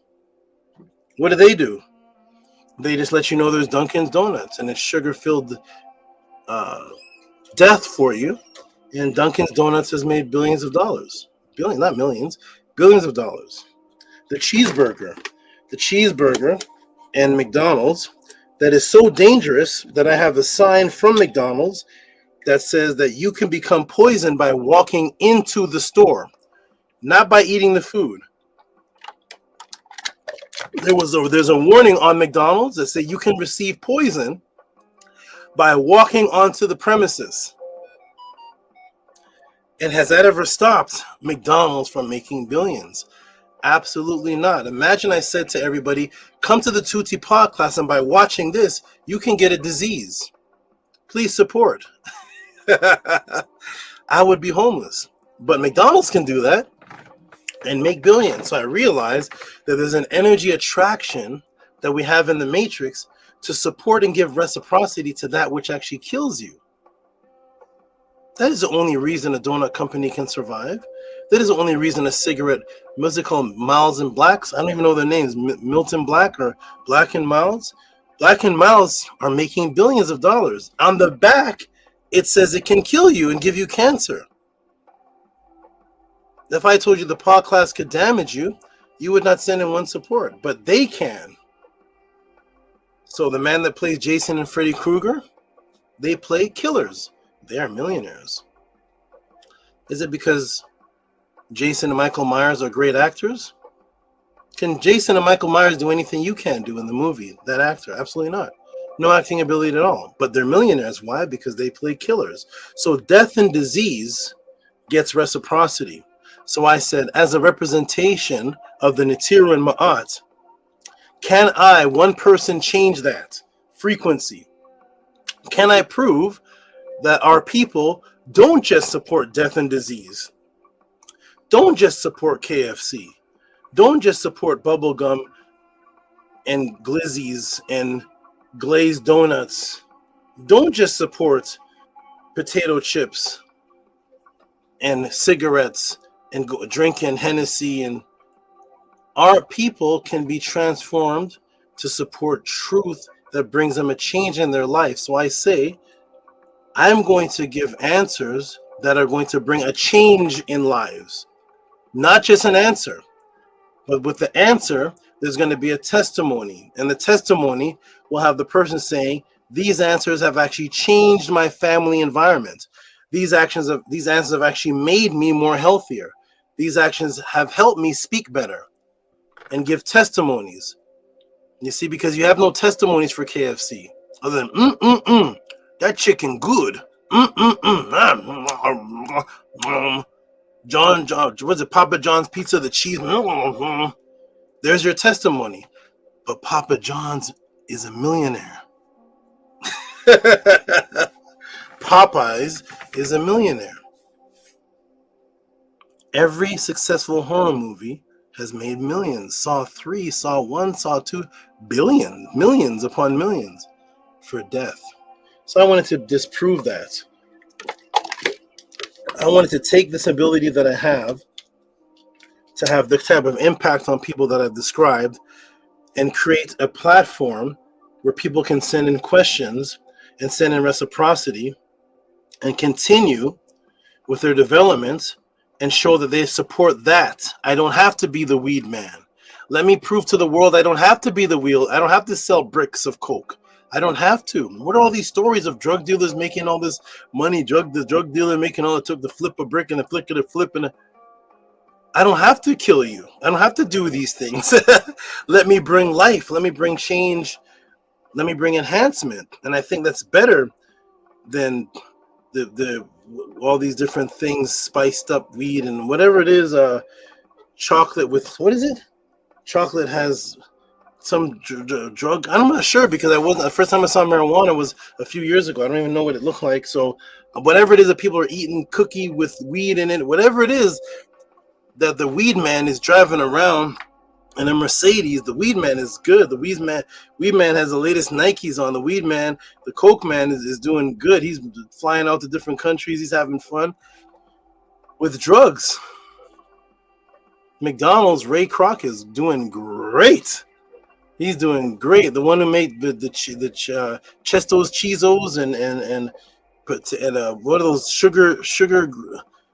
What do? They just let you know there's Dunkin's Donuts, and it's sugar-filled death for you. And Dunkin's Donuts has made billions of dollars. Not millions, billions of dollars. The cheeseburger and McDonald's that is so dangerous that I have a sign from McDonald's that says that you can become poisoned by walking into the store, not by eating the food. There's a warning on McDonald's that say you can receive poison by walking onto the premises. And has that ever stopped McDonald's from making billions? Absolutely not. Imagine I said to everybody, come to the Tehuti pod class, and by watching this, you can get a disease. Please support. I would be homeless. But McDonald's can do that and make billions. So I realized that there's an energy attraction that we have in the matrix to support and give reciprocity to that which actually kills you. That is the only reason a donut company can survive. That is the only reason a cigarette, what's it called, Miles and Blacks? I don't even know their names, Milton Black or Black and Miles. Black and Miles are making billions of dollars. On the back, it says it can kill you and give you cancer. If I told you the podcast could damage you, you would not send in one support, but they can. So the man that plays Jason and Freddy Krueger, they play killers. They are millionaires. Is it because Jason and Michael Myers are great actors? Can Jason and Michael Myers do anything you can't do in the movie? That actor? Absolutely not. No acting ability at all. But they're millionaires. Why? Because they play killers. So death and disease gets reciprocity. So I said, as a representation of the Netiru and Ma'at, can I, one person, change that frequency? Can I prove that our people don't just support death and disease, don't just support KFC, don't just support bubblegum and glizzies and glazed donuts, don't just support potato chips and cigarettes and drinking Hennessy, and our people can be transformed to support truth that brings them a change in their life. So I say, I'm going to give answers that are going to bring a change in lives. Not just an answer, but with the answer, there's going to be a testimony. And the testimony will have the person saying, these answers have actually changed my family environment. These answers have actually made me more healthier. These actions have helped me speak better and give testimonies. You see, because you have no testimonies for KFC other than, that chicken good. John, was it Papa John's pizza, the cheese? There's your testimony. But Papa John's is a millionaire. Popeyes is a millionaire. Every successful horror movie has made millions. Saw 3, Saw 1, Saw 2, billions, millions upon millions for death. So I wanted to disprove that. I wanted to take this ability that I have to have the type of impact on people that I've described and create a platform where people can send in questions and send in reciprocity and continue with their development and show that they support that. I don't have to be the weed man. Let me prove to the world I don't have to be the wheel. I don't have to sell bricks of coke. I don't have to. What are all these stories of drug dealers making all this money? The drug dealer making all it took to flip a brick and a flick of the flip and I don't have to kill you. I don't have to do these things. Let me bring life. Let me bring change. Let me bring enhancement. And I think that's better than the all these different things, spiced up weed and whatever it is, chocolate with, what is it? Chocolate has some drug. I'm not sure because I wasn't, the first time I saw marijuana was a few years ago. I don't even know what it looked like. So whatever it is that people are eating, cookie with weed in it, whatever it is that the weed man is driving around in a Mercedes, the weed man is good. The weed man has the latest Nikes on. The weed man, the coke man is doing good. He's flying out to different countries. He's having fun with drugs. McDonald's, Ray Kroc is doing great. He's doing great. The one who made the Chestos Cheezos and what are those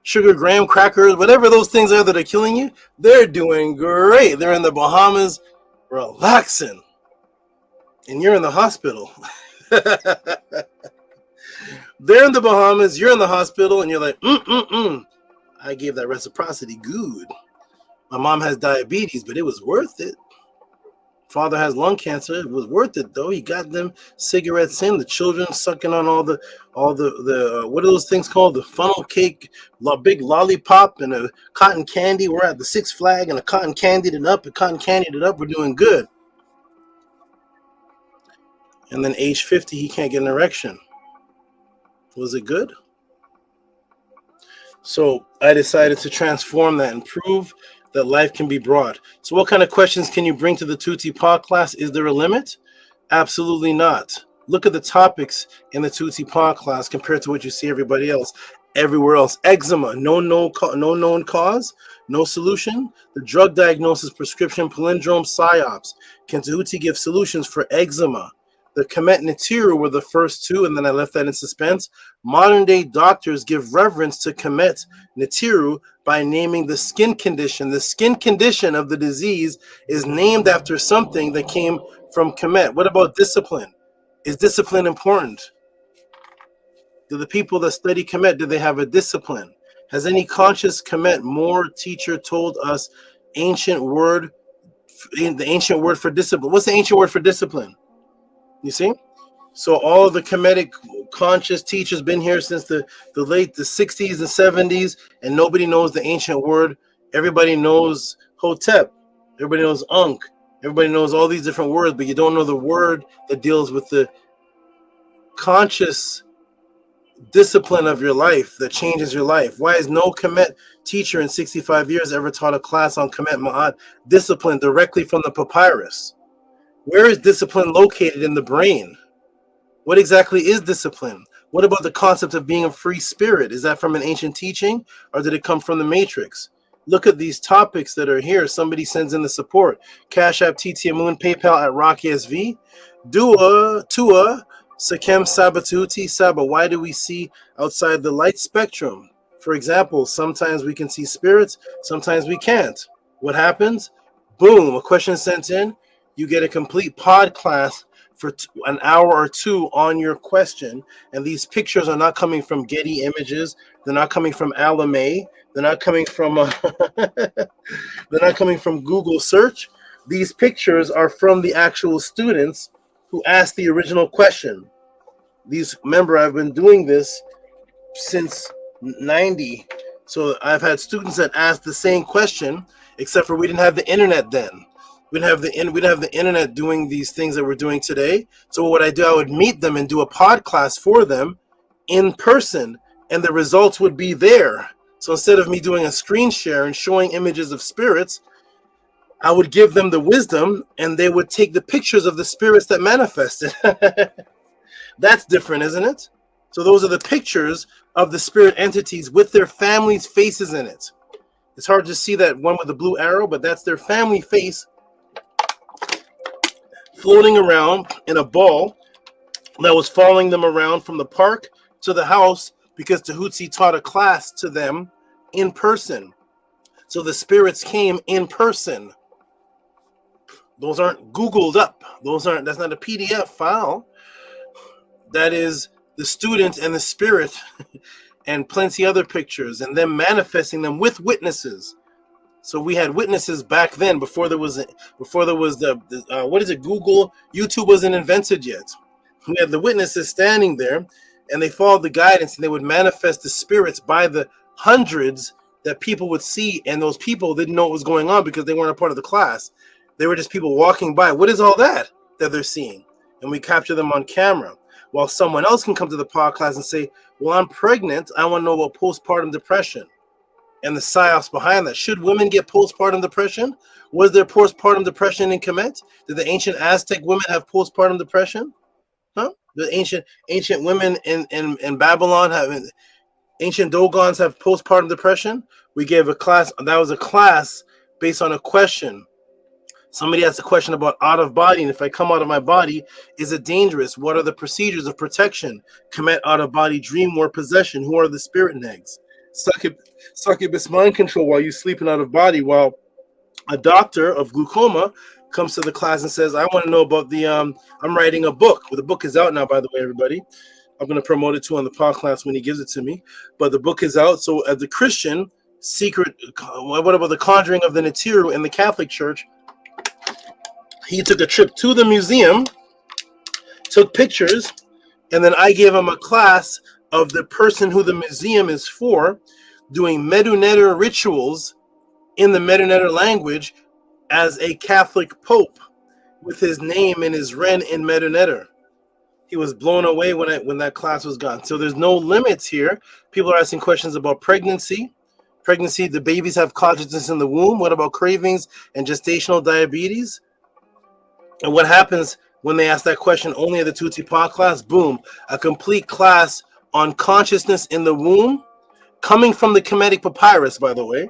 sugar graham crackers, whatever those things are that are killing you, they're doing great. They're in the Bahamas relaxing. And you're in the hospital. They're in the Bahamas, you're in the hospital, and you're like, I gave that reciprocity good. My mom has diabetes, but it was worth it. Father has lung cancer. It was worth it though. He got them cigarettes in. The children sucking on all the what are those things called? The funnel cake, big lollipop, and a cotton candy. We're at the Six Flag and a cotton candied it up. We're doing good. And then age 50, he can't get an erection. Was it good? So I decided to transform that and prove that life can be brought. So what kind of questions can you bring to the Tehuti Pod class? Is there a limit? Absolutely not. Look at the topics in the Tehuti Pod class compared to what you see everybody else. everywhere else. Eczema, no known cause, no solution. The drug diagnosis, prescription, palindrome, Psyops. Can Tehuti give solutions for eczema? The Kemet and Nitiru were the first two, and then I left that in suspense. Modern day doctors give reverence to Kemet Nitiru by naming the skin condition. The skin condition of the disease is named after something that came from Kemet. What about discipline? Is discipline important? Do the people that study Kemet, do they have a discipline? Has any conscious Kemet more teacher told us the ancient word for discipline? What's the ancient word for discipline? You see? So all of the Kemetic conscious teachers been here since the 60s and 70s, and nobody knows the ancient word. Everybody knows Hotep. Everybody knows Ankh. Everybody knows all these different words, but you don't know the word that deals with the conscious discipline of your life that changes your life. Why is no Kemet teacher in 65 years ever taught a class on Kemet Ma'at discipline directly from the papyrus? Where is discipline located in the brain? What exactly is discipline? What about the concept of being a free spirit? Is that from an ancient teaching, or did it come from the Matrix? Look at these topics that are here. Somebody sends in the support. Cash App, TT Moon, PayPal at Rocky SV. Tua, Sakem Sabatuti Saba. Why do we see outside the light spectrum? For example, sometimes we can see spirits, sometimes we can't. What happens? Boom, a question sent in. You get a complete pod class for an hour or two on your question. And these pictures are not coming from Getty Images. They're not coming from Alame. They're not coming from they're not coming from Google search. These pictures are from the actual students who asked the original question. Remember, I've been doing this since 90. So I've had students that asked the same question, except for we didn't have the internet then. We didn't have the internet doing these things that we're doing today. So what I do, I would meet them and do a pod class for them in person, and the results would be there. So instead of me doing a screen share and showing images of spirits, I would give them the wisdom, and they would take the pictures of the spirits that manifested. That's different, isn't it? So those are the pictures of the spirit entities with their families' faces in it. It's hard to see that one with the blue arrow, but that's their family face floating around in a ball that was following them around from the park to the house because Tehuti taught a class to them in person. So the spirits came in person. Those aren't Googled up. That's not a PDF file. That is the student and the spirit and plenty other pictures and them manifesting them with witnesses. So we had witnesses back then before there was the Google, YouTube wasn't invented yet. We had the witnesses standing there, and they followed the guidance, and they would manifest the spirits by the hundreds that people would see, and those people didn't know what was going on because they weren't a part of the class. They were just people walking by. What is all that they're seeing? And we capture them on camera. While someone else can come to the podcast and say, well, I'm pregnant. I want to know about postpartum depression and the psyops behind that. Should women get postpartum depression? Was there postpartum depression in Kemet? Did the ancient Aztec women have postpartum depression? Huh? The ancient women in Babylon ancient Dogons have postpartum depression? We gave a class. That was a class based on a question. Somebody asked a question about out of body, and if I come out of my body, is it dangerous? What are the procedures of protection? Kemet out of body, dream or possession. Who are the spirit negs? Succubus mind control while you're sleeping out of body. While a doctor of glaucoma comes to the class and says, I want to know about the I'm writing a book. Well, the book is out now, by the way, everybody. I'm going to promote it too on the podcast when he gives it to me. But the book is out. So as a Christian, what about the conjuring of the Nitiru in the Catholic Church? He took a trip to the museum, took pictures, and then I gave him a class of the person who the museum is for, doing Medunetter rituals in the Medunetter language as a Catholic Pope with his name and his Ren in Medunetter. He was blown away when that class was gone. So there's no limits here. People are asking questions about pregnancy. Pregnancy, the babies have consciousness in the womb. What about cravings and gestational diabetes? And what happens when they ask that question only at the Tutti Pod class? Boom, a complete class on consciousness in the womb coming from the Kemetic papyrus, by the way,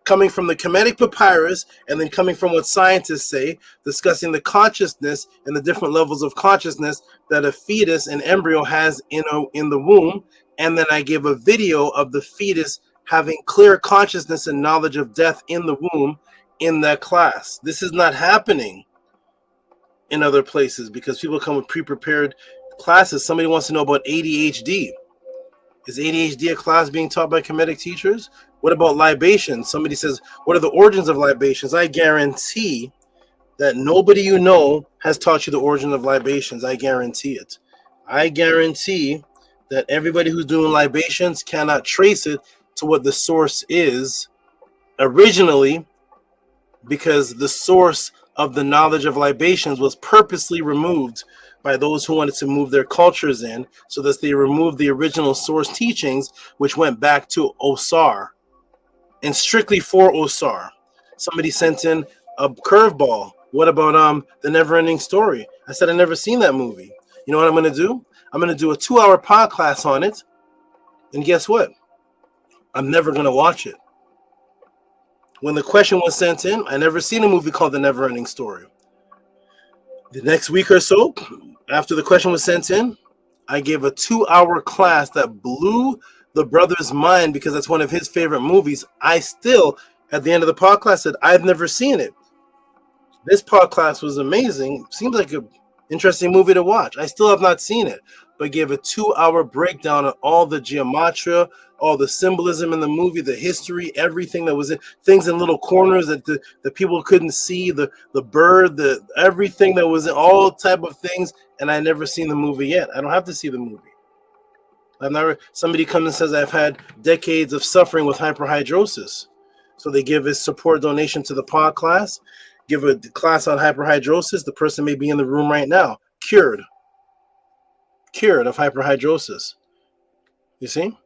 coming from the Kemetic papyrus, and then coming from what scientists say, discussing the consciousness and the different levels of consciousness that a fetus, an embryo, has in the womb. And then I gave a video of the fetus having clear consciousness and knowledge of death in the womb in that class. This is not happening in other places because people come with pre-prepared classes. Somebody wants to know about ADHD. Is ADHD a class being taught by Kemetic teachers? What about libations? Somebody says, what are the origins of libations? I guarantee that nobody you know has taught you the origin of libations. I guarantee it. I guarantee that everybody who's doing libations cannot trace it to what the source is originally, because the source of the knowledge of libations was purposely removed by those who wanted to move their cultures in, so that they removed the original source teachings, which went back to Osar and strictly for Osar. Somebody sent in a curveball. What about the Never-Ending Story? I said I never seen that movie. You know what I'm going to do? I'm going to do a 2-hour podcast on it, and guess what? I'm never going to watch it. When the question was sent in, I never seen a movie called The Never-Ending Story. The next week or so, after the question was sent in, I gave a 2-hour class that blew the brother's mind because that's one of his favorite movies. I still, at the end of the podcast, said, I've never seen it. This podcast was amazing. Seems like an interesting movie to watch. I still have not seen it, but gave a 2-hour breakdown on all the geometria, all the symbolism in the movie, the history, everything that was in, things in little corners that the people couldn't see, the bird, everything that was in, all type of things. And I never seen the movie yet. I don't have to see the movie. Somebody comes and says, I've had decades of suffering with hyperhidrosis. So they give a support donation to the pod class, give a class on hyperhidrosis. The person may be in the room right now, cured of hyperhidrosis. You see?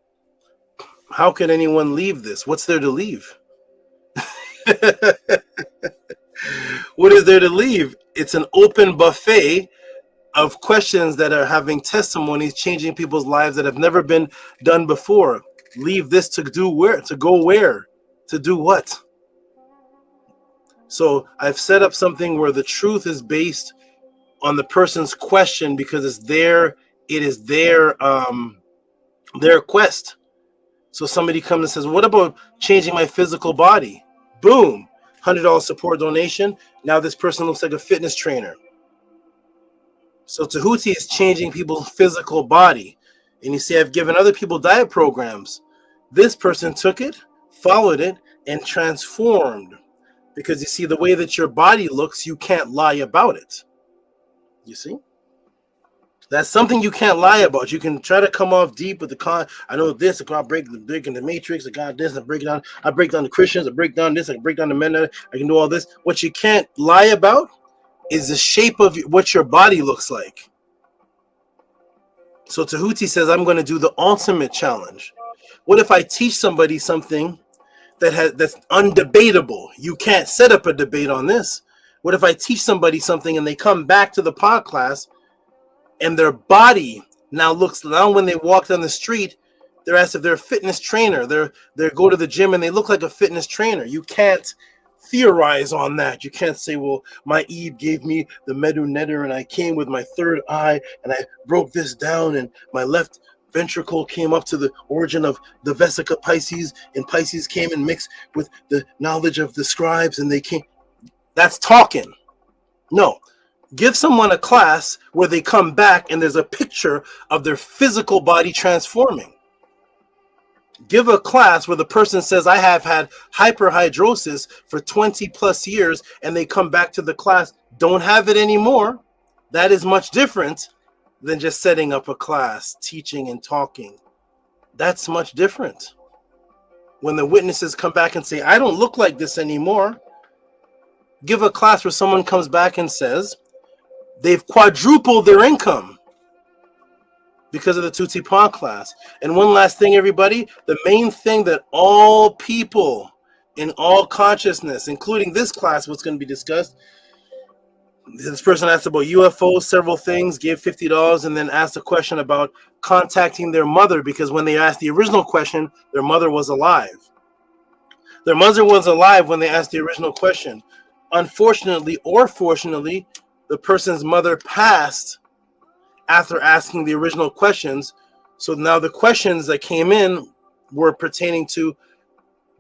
How could anyone leave this? What's there to leave? What is there to leave? It's an open buffet of questions that are having testimonies, changing people's lives that have never been done before. Leave this to do where? To go where? To do what? So I've set up something where the truth is based on the person's question because it is their quest. So somebody comes and says, what about changing my physical body? Boom, $100 support donation. Now this person looks like a fitness trainer. So Tehuti is changing people's physical body. And you see, I've given other people diet programs. This person took it, followed it, and transformed. Because you see, the way that your body looks, you can't lie about it. You see? That's something you can't lie about. You can try to come off deep with the I know this, I can break in the matrix, I got this, I break down the Christians, I break down this, I break down the men, I can do all this. What you can't lie about is the shape of what your body looks like. So Tehuti says, I'm going to do the ultimate challenge. What if I teach somebody something that's undebatable? You can't set up a debate on this. What if I teach somebody something and they come back to the pod class and their body now when they walk down the street, they're as if they're a fitness trainer. They go to the gym and they look like a fitness trainer. You can't theorize on that. You can't say, well, my Eve gave me the Medu Netter and I came with my third eye and I broke this down and my left ventricle came up to the origin of the Vesica Pisces and Pisces came and mixed with the knowledge of the scribes and they came. That's talking. No. Give someone a class where they come back and there's a picture of their physical body transforming. Give a class where the person says, I have had hyperhidrosis for 20 plus years, and they come back to the class, don't have it anymore. That is much different than just setting up a class, teaching and talking. That's much different. When the witnesses come back and say, I don't look like this anymore. Give a class where someone comes back and says, they've quadrupled their income because of the Tuti Pod class. And one last thing, everybody, the main thing that all people in all consciousness, including this class, what's going to be discussed, This person asked about UFOs, several things, gave $50, and then asked a question about contacting their mother, because when they asked the original question, their mother was alive. Their mother was alive when they asked the original question. Unfortunately or fortunately, the person's mother passed after asking the original questions. So now the questions that came in were pertaining to,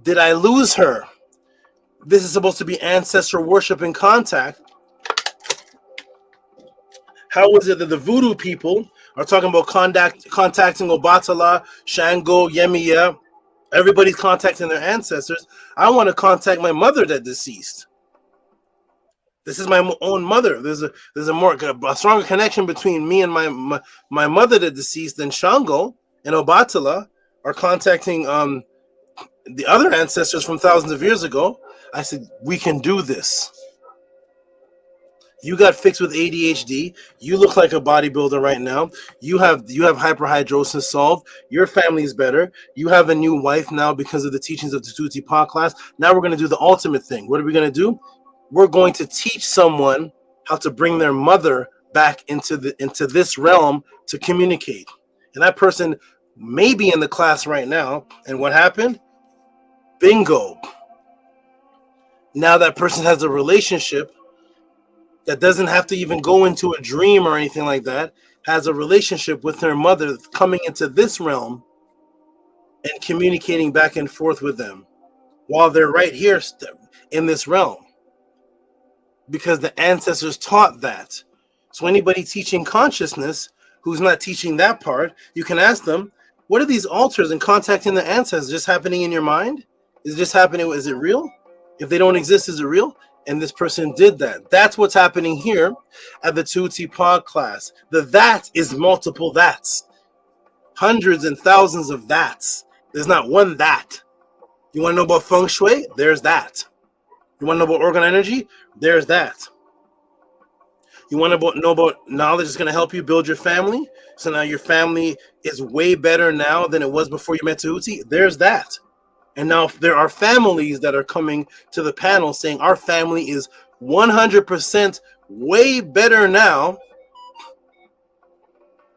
did I lose her? This is supposed to be ancestor worship and contact. How is it that the voodoo people are talking about contacting Obatala, Shango, Yemiya? Everybody's contacting their ancestors. I want to contact my mother that deceased. This is my own mother. There's a stronger connection between me and my mother that deceased than Shango and Obatala are contacting the other ancestors from thousands of years ago. I said, we can do this. You got fixed with ADHD. You look like a bodybuilder right now. You have hyperhidrosis solved. Your family is better. You have a new wife now because of the teachings of the Tehuti podcast. Now we're going to do the ultimate thing. What are we going to do? We're going to teach someone how to bring their mother back into this realm to communicate. And that person may be in the class right now. And what happened? Bingo. Now that person has a relationship that doesn't have to even go into a dream or anything like that, has a relationship with their mother coming into this realm and communicating back and forth with them while they're right here in this realm. Because the ancestors taught that. So anybody teaching consciousness who's not teaching that part, you can ask them, what are these altars and contacting the ancestors just happening in your mind? Is it just happening? Is it real? If they don't exist, is it real? And this person did that. That's what's happening here at the Tehuti pod class. The that is multiple that's. Hundreds and thousands of that's. There's not one that. You want to know about feng shui? There's that. You want to know about organ energy? There's that. You want to know about knowledge that's going to help you build your family? So now your family is way better now than it was before you met Tehuti? There's that. And now there are families that are coming to the panel saying our family is 100% way better now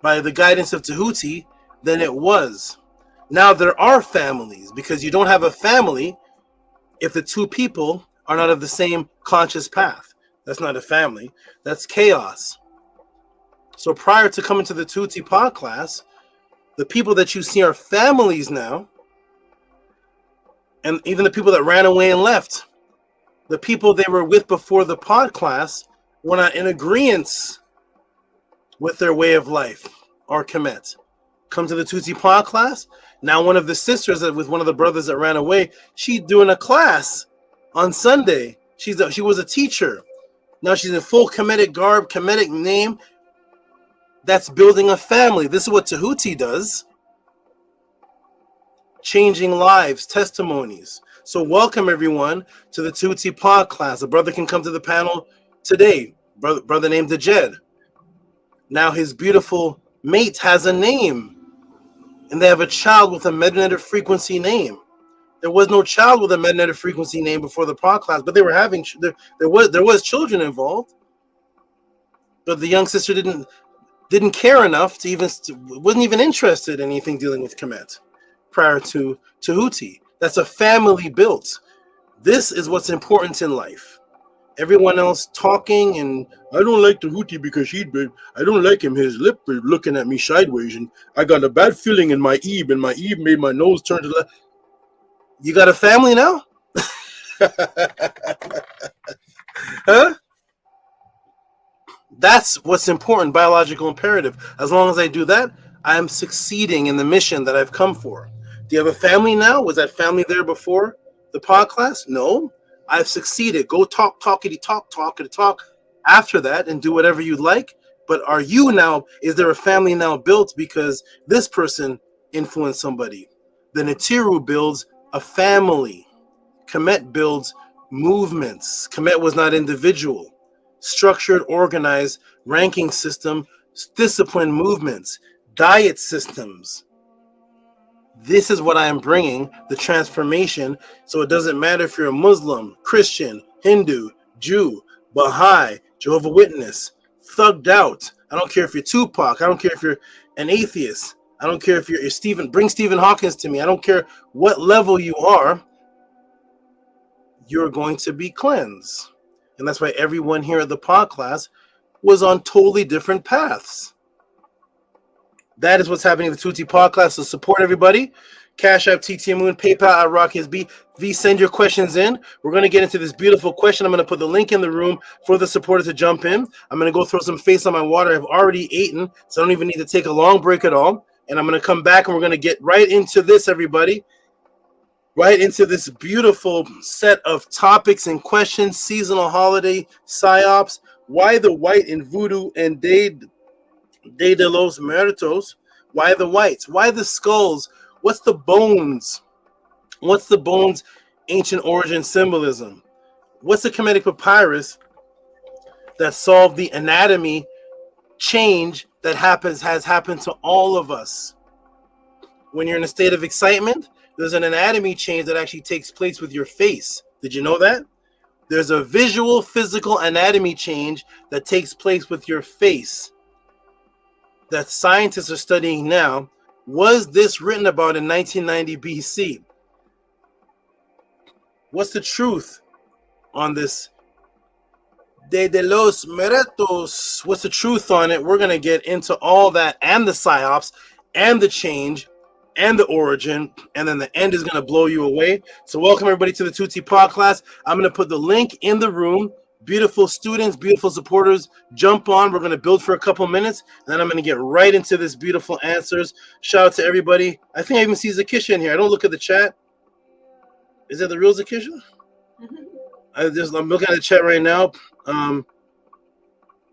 by the guidance of Tehuti than it was. Now there are families, because you don't have a family if the two people are not of the same conscious path. That's not a family. That's chaos. So prior to coming to the Tehuti pod class, the people that you see are families now. And even the people that ran away and left, the people they were with before the pod class were not in agreement with their way of life or Kemet. Come to the Tehuti pod class. Now one of the sisters with one of the brothers that ran away, she's doing a class on Sunday. She was a teacher. Now she's in full Kemetic garb, Kemetic name. That's building a family. This is what Tehuti does. Changing lives, testimonies. So welcome everyone to the Tehuti pod class. A brother can come to the panel today. Brother named Dejed. Now his beautiful mate has a name, and they have a child with a magnetic frequency name. There was no child with a magnetic frequency name before the pod class, but they were having there was children involved. But the young sister didn't care enough to wasn't even interested in anything dealing with Kemet prior to Tehuti. That's a family built. This is what's important in life. Everyone else talking, and I don't like Tehuti because I don't like him. His lip is looking at me sideways, and I got a bad feeling in my Eve, and my Eve made my nose turn to the left. You got a family now? Huh? That's what's important, biological imperative. As long as I do that, I am succeeding in the mission that I've come for. Do you have a family now? Was that family there before the pod class? No. I've succeeded. Go talk after that and do whatever you like. But are you now, is there a family now built because this person influenced somebody? The Natiru builds a family. Kemet builds movements. Kemet was not individual. Structured, organized, ranking system, disciplined movements, diet systems. This is what I am bringing, the transformation. So it doesn't matter if you're a Muslim, Christian, Hindu, Jew, Baha'i, Jehovah's Witness, thugged out. I don't care if you're Tupac. I don't care if you're an atheist. I don't care if you're Stephen. Bring Stephen Hawkins to me. I don't care what level you are. You're going to be cleansed. And that's why everyone here at the pod class was on totally different paths. That is what's happening in the Tehuti pod class. So support everybody. Cash App, TT Moon, PayPal at RockSB. Send your questions in. We're going to get into this beautiful question. I'm going to put the link in the room for the supporter to jump in. I'm going to go throw some face on my water. I've already eaten, so I don't even need to take a long break at all. And I'm going to come back and we're going to get right into this, everybody. Right into this beautiful set of topics and questions. Seasonal holiday, Psyops, why the white in voodoo and Day de los Muertos? Why the whites? Why the skulls? What's the bones? What's the bones ancient origin symbolism? What's the Kemetic papyrus that solved the anatomy change that has happened to all of us? When you're in a state of excitement, there's an anatomy change that actually takes place with your face. Did you know that? There's a visual physical anatomy change that takes place with your face that scientists are studying now. Was this written about in 1990 BC? What's the truth on this Day de los Muertos? What's the truth on it? We're going to get into all that and the Psyops and the change and the origin, and then the end is going to blow you away. So welcome everybody to the Tehuti pod class. I'm going to put the link in the room. Beautiful students, beautiful supporters, jump on. We're going to build for a couple minutes, and then I'm going to get right into this beautiful answers. Shout out to everybody. I think I even see Zakisha in here. I don't look at the chat. Is that the real Zakisha? I'm looking at the chat right now.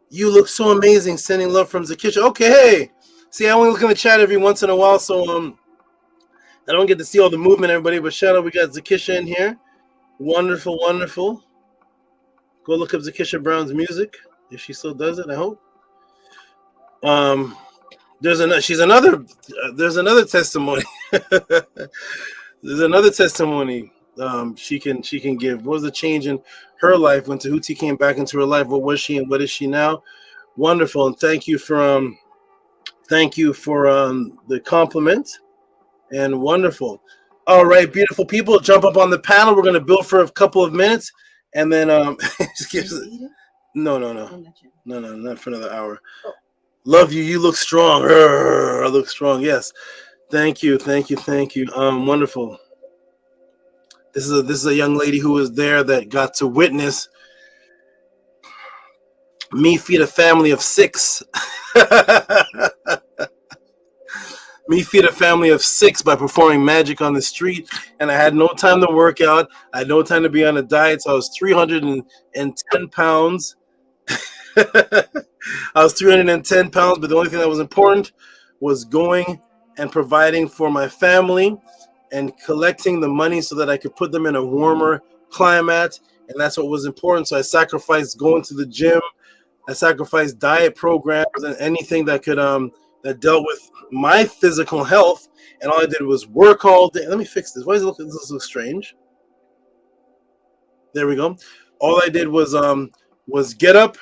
You look so amazing. Sending love from Zakisha. Okay, hey. See, I only look in the chat every once in a while, so I don't get to see all the movement, everybody. But shout out, we got Zakisha in here. Wonderful, wonderful. Go look up Zakisha Brown's music if she still does it. I hope. There's another testimony. There's another testimony she can give. What was the change in her life when Tehuti came back into her life? What was she and what is she now? Wonderful, and thank you for the compliment. And wonderful. All right, beautiful people, jump up on the panel. We're going to build for a couple of minutes. And then no, not for another hour. Love you. You look strong. I look strong. Yes. Thank you. Wonderful. This is a young lady who was there that got to witness me feed a family of 6. Me feed a family of 6 by performing magic on the street, and I had no time to work out. I had no time to be on a diet, so I was 310 pounds. I was 310 pounds, but the only thing that was important was going and providing for my family and collecting the money so that I could put them in a warmer climate, and that's what was important. So I sacrificed going to the gym. I sacrificed diet programs and anything that could that dealt with my physical health, and all I did was work all day. Let me fix this. Why does this look strange? There we go. All I did was get up,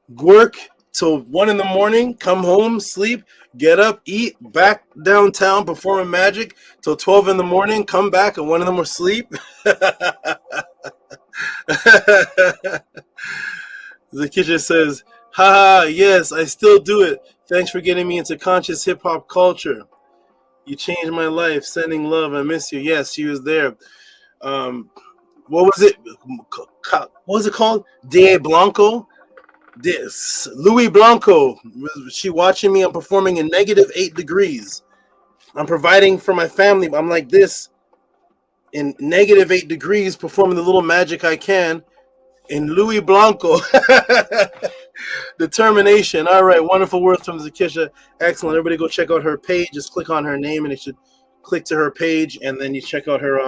work till 1 a.m, come home, sleep, get up, eat, back downtown, performing magic till 12 a.m, come back at 1 a.m, sleep. The kitchen says, haha, yes, I still do it. Thanks for getting me into conscious hip-hop culture. You changed my life. Sending love. I miss you. Yes, she was there. What was it? What was it called? De Blanco? Louis Blanco. Was she watching me? I'm performing in -8 degrees. I'm providing for my family. I'm like this in -8 degrees, performing the little magic I can in Louis Blanco. Determination. All right, wonderful words from Zakisha. Excellent. Everybody go check out her page. Just click on her name and it should click to her page, and then you check out her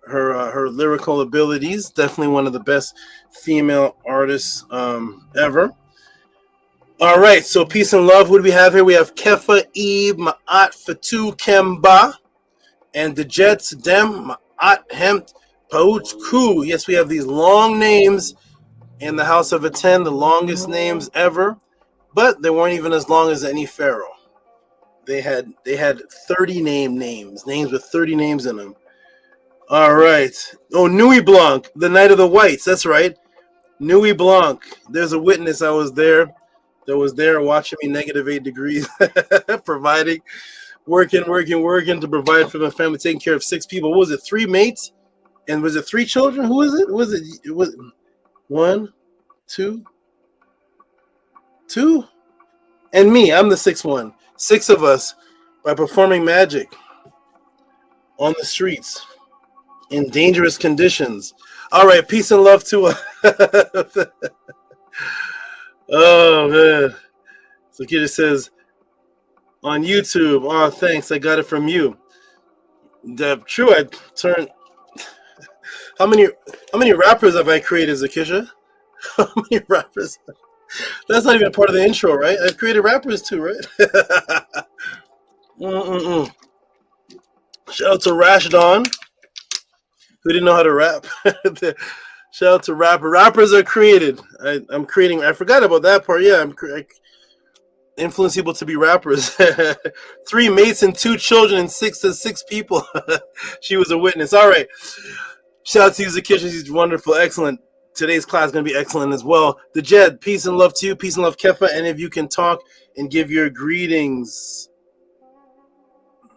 her lyrical abilities. Definitely one of the best female artists ever. All right, so peace and love. Who do we have here? We have Kefa Eve, Ma'at Fatu Kemba, and the Jets Dem Ma'at Hempt Paut Ku. Yes, we have these long names in the House of Aten, the longest names ever, but they weren't even as long as any pharaoh. They had 30 names with 30 names in them. All right. Oh, Nuit Blanc, the Night of the Whites. That's right. Nuit Blanc. There's a witness. I was there. That was there watching me -8 degrees, providing, working to provide for my family, taking care of 6 people. What was it? 3 mates? And was it 3 children? Who was it? Was it 1, 2, 2? And me. I'm the 6th one. 6 of us by performing magic on the streets in dangerous conditions. All right, peace and love to oh man. So Kitty says on YouTube, oh thanks, I got it from you. True, I turned how many rappers have I created, Zakisha? How many rappers? That's not even a part of the intro, right? I've created rappers too, right? Shout out to Rashdon, who didn't know how to rap. Shout out to rappers are created. I'm creating. I forgot about that part. Yeah, I influence people to be rappers. 3 mates and 2 children and 6 people. She was a witness. All right. Shout out to you, Zakisha. She's wonderful, excellent. Today's class is going to be excellent as well. The Jed, peace and love to you. Peace and love, Kefa. And if you can talk and give your greetings.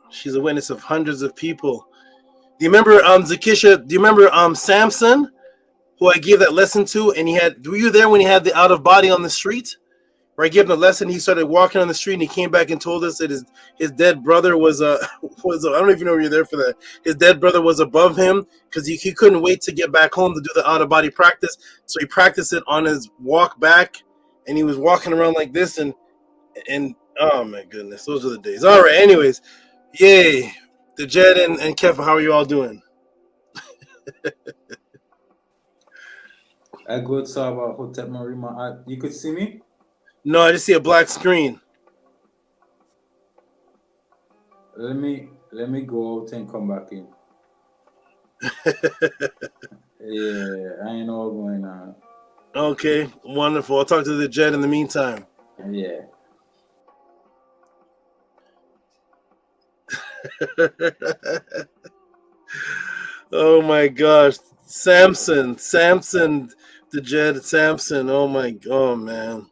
She's a witness of hundreds of people. Do you remember Zakisha? Do you remember Samson, who I gave that lesson to? And were you there when he had the out of body on the street? Where I gave him the lesson, he started walking on the street, and he came back and told us that his dead brother was I don't even know if you're there for that. His dead brother was above him because he couldn't wait to get back home to do the out of body practice. So he practiced it on his walk back, and he was walking around like this, and oh my goodness, those are the days. All right, anyways, yay, the Jed and Kefa, how are you all doing? I go to Hotep Marima. You could see me? No, I just see a black screen. Let me go out and come back in. Yeah, I ain't know what's going on. Okay, wonderful. I'll talk to the Jed in the meantime. Yeah. Oh my gosh, Samson, the Jed Samson. Oh man.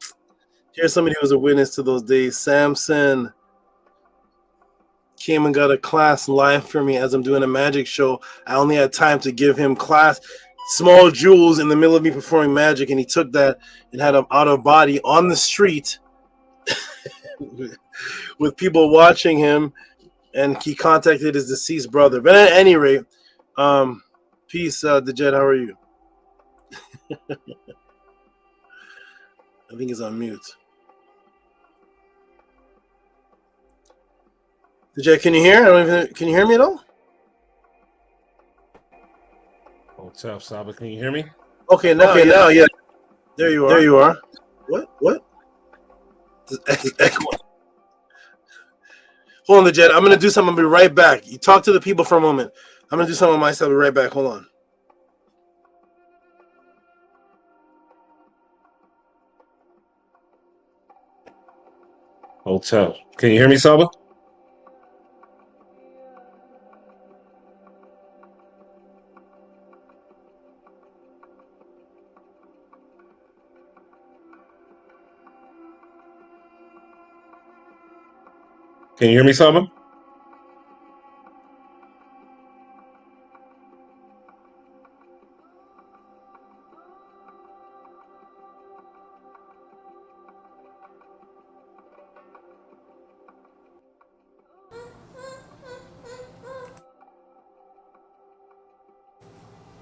Here's somebody who was a witness to those days. Samson came and got a class live for me as I'm doing a magic show. I only had time to give him class, small jewels in the middle of me performing magic, and he took that and had him out of body on the street with people watching him, and he contacted his deceased brother. But at any rate, peace, the Jed. How are you? I think he's on mute. Jed, can you hear? Can you hear me at all? What's up, Saba? Can you hear me? Okay, now, yeah. There you are. What? Hold on, the Jed. I'm gonna do something. I'll be right back. You talk to the people for a moment. I'm gonna do something on my side. I'll be right back. Hold on. Hotel. Can you hear me, Saba? Can you hear me, Saba?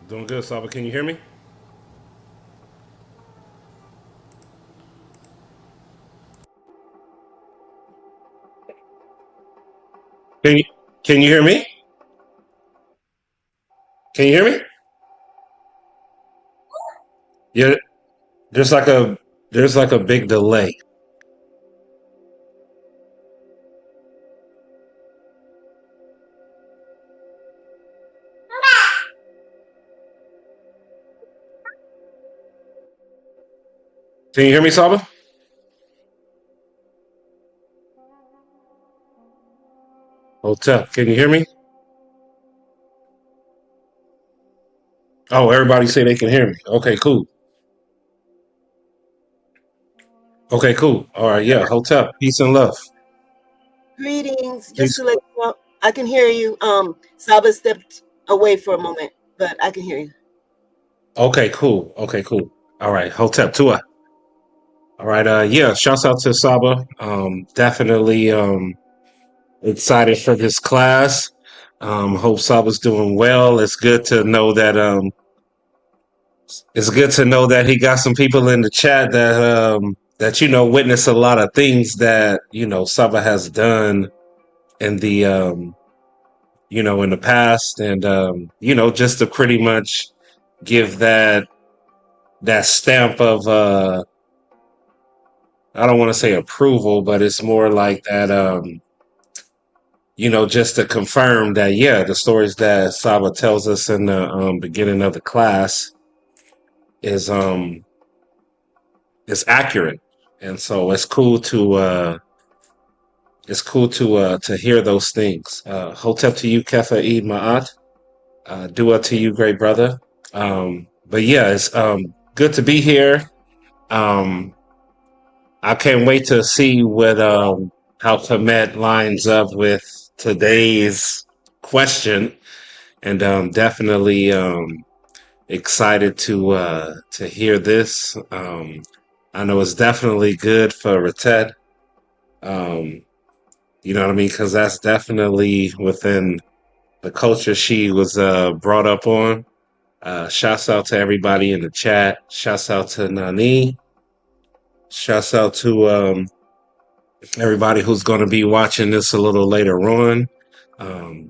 Doing good, Saba. Can you hear me? Can you hear me? Can you hear me? Yeah, there's like a big delay. Can you hear me, Saba? Hotel, can you hear me? Oh, everybody say they can hear me. Okay, cool. Okay, cool. All right, yeah. Hotel, peace and love. Greetings. Just Peace. to let you know, I can hear you. Saba stepped away for a moment, but I can hear you. Okay, cool. Okay, cool. All right, Hotel Tua. All right, yeah. Shouts out to Saba. Definitely excited for this class. Hope Saba's doing well. It's good to know that he got some people in the chat that witness a lot of things that Saba has done in the in the past, and just to pretty much give that stamp of I don't want to say approval, but it's more like that just to confirm that yeah, the stories that Saba tells us in the beginning of the class is accurate, and so it's cool to hear those things. Hotep to you, Kefa Eid Ma'at. Dua to you, great brother. But yeah, it's good to be here. Um, I can't wait to see what how Kemet lines up with today's question, and definitely excited to hear this. I know it's definitely good for Ratet. You know what I mean? Because that's definitely within the culture she was brought up on. Shouts out to everybody in the chat. Shouts out to Nani. Shouts out to everybody who's going to be watching this a little later on.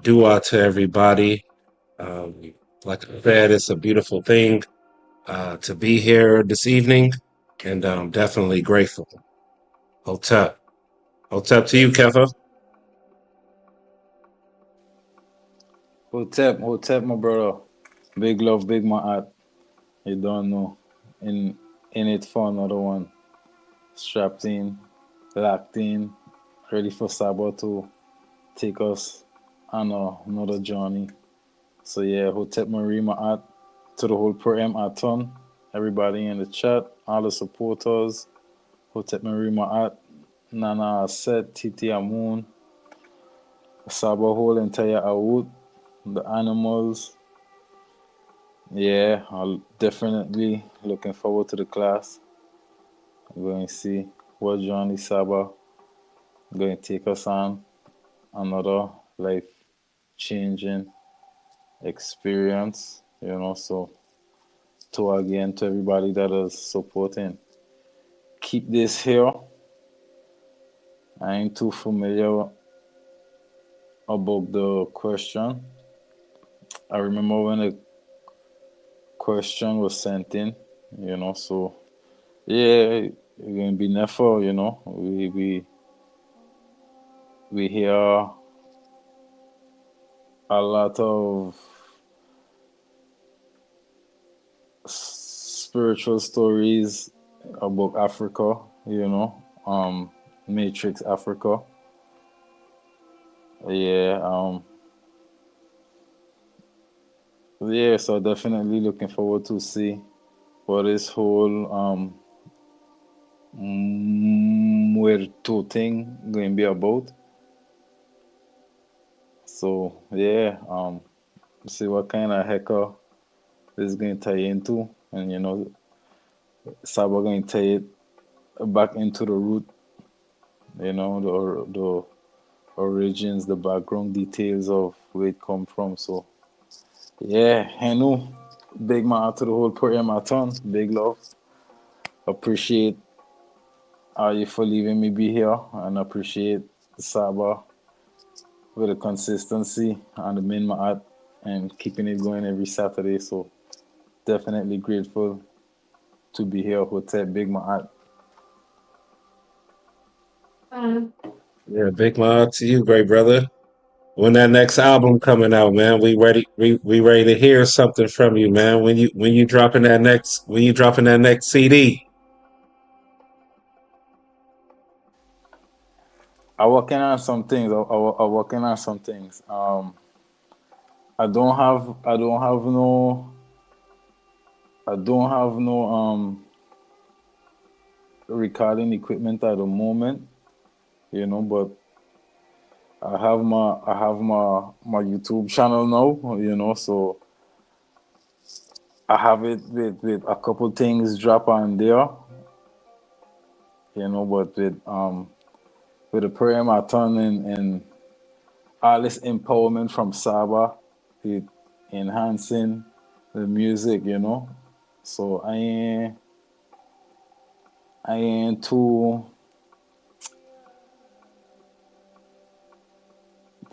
Dua to everybody. Like I said, it's a beautiful thing to be here this evening, and I'm definitely grateful. Hotep. Hotep to you, Kefa. Hotep, my brother. Big love, big my heart. You don't know. In it for another one. Strapped in, locked in, ready for Saba to take us on another journey. So yeah, Hotep Marie Ma'at to the whole program Aton, everybody in the chat, all the supporters, Hotep Marie Ma'at, Nana Aset, Titi Amun, Saba whole entire Awut, the animals. Yeah, I'm definitely looking forward to the class. I'm going to see what Johnny Saba going to take us on another life changing experience, so to everybody that is supporting, keep this here. I ain't too familiar about the question. I remember when the question was sent in, so yeah, it's gonna be never, we hear a lot of spiritual stories about Africa, Matrix Africa. Yeah, so definitely looking forward to see what this whole Muerto thing going to be about. So yeah, see what kind of hecker this is going to tie into, and Saba going to tie it back into the root, the origins, the background details of where it come from. So yeah, Henu, big man to the whole program Aton, big love. Appreciate you for leaving me be here, and appreciate Saba with the consistency and the main art and keeping it going every Saturday. So definitely grateful to be here. Hotel Big Ma'at. Yeah, big love to you, great brother. When that next album coming out, man, we ready. We ready to hear something from you, man. When you dropping that next CD? I'm working on some things. I'm working on some things. I don't have no recording equipment at the moment, but I have my YouTube channel now, so I have it with a couple things drop on there, but with the prayer marathon and all this empowerment from Saba, it enhancing the music. So I ain't too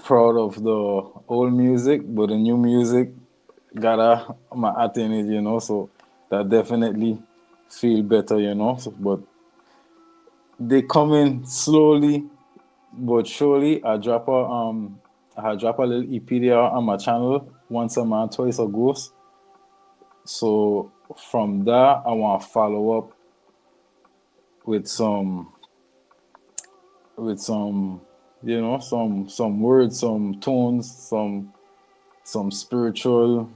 proud of the old music, but the new music got my art in it, so that definitely feel better. But they coming slowly but surely. I drop a little EP there on my channel once a month, twice a ghost. So from there I want to follow up with some some words, some tones, some spiritual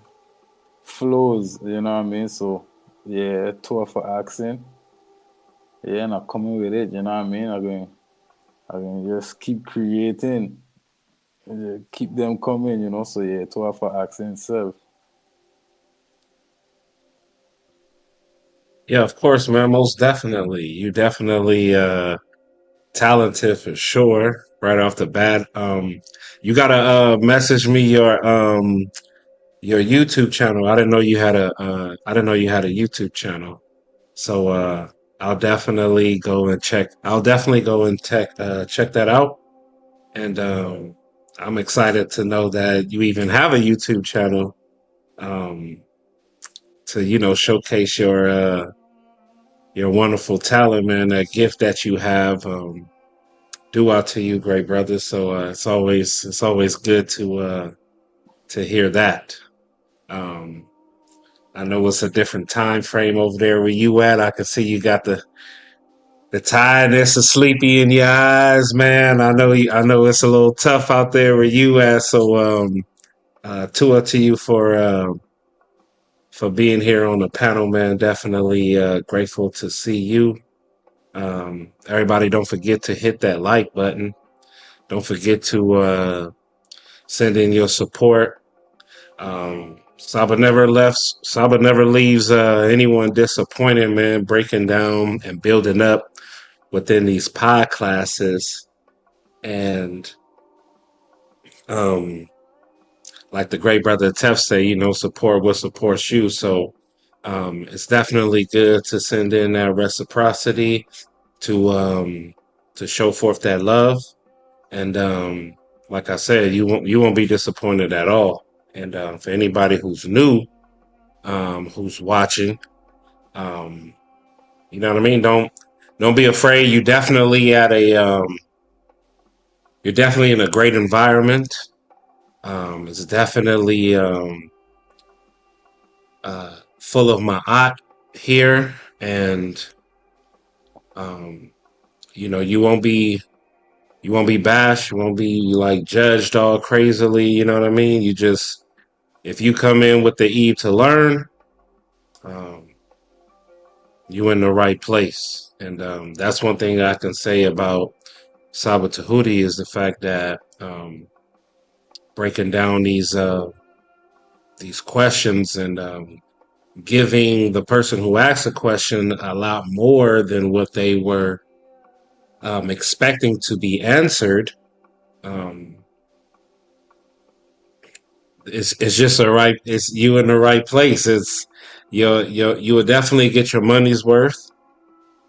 flows, you know what I mean? So yeah, tour for accent. Yeah, and I'm coming with it, you know what I mean? I'm going to just keep creating, keep them coming. So yeah, tour for accent self. Yeah, of course, man. Most definitely. You definitely talented for sure. Right off the bat. You gotta message me your YouTube channel. I didn't know you had a YouTube channel. So I'll definitely go and check that out. And I'm excited to know that you even have a YouTube channel um to showcase your wonderful talent, man, that gift that you have. Due out to you, great brother. So it's always good to hear that. Um, I know it's a different time frame over there where you at. I can see you got the tiredness of sleepy in your eyes, man. I know it's a little tough out there where you at. So tour to you for being here on the panel, man. Definitely grateful to see you. Everybody, don't forget to hit that like button. Don't forget to send in your support. Saba never leaves anyone disappointed, man. Breaking down and building up within these pod classes, and like the great brother Tef say, support what supports you. So it's definitely good to send in that reciprocity to show forth that love. And like I said, you won't be disappointed at all. And for anybody who's new, who's watching, you know what I mean. Don't be afraid. You're definitely in a great environment. It's definitely full of ma'at here, and you won't be bashed. You won't be like judged all crazily. You know what I mean. If you come in with the eve to learn, you in the right place. And that's one thing I can say about Saba Tehuti is the fact that breaking down these questions and giving the person who asked a question a lot more than what they were expecting to be answered. It's just it's you in the right place. It's you will definitely get your money's worth.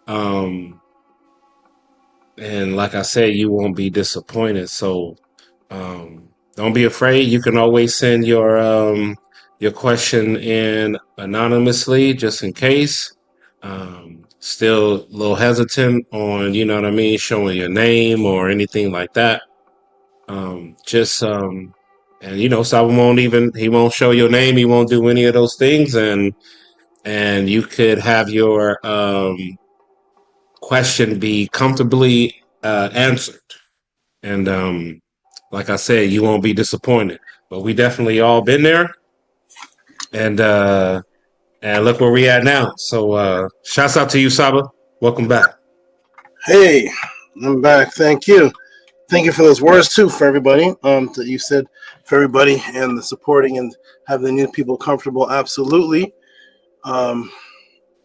And like I said, you won't be disappointed. So don't be afraid. You can always send your question in anonymously, just in case. Still a little hesitant on, you know what I mean, showing your name or anything like that. And Saba he won't show your name. He won't do any of those things. And you could have your question be comfortably answered. And like I said, you won't be disappointed. But we definitely all been there. And look where we at now. So shouts out to you, Saba. Welcome back. Hey, I'm back. Thank you. Thank you for those words too for everybody. That you said for everybody and the supporting and having the new people comfortable. Absolutely.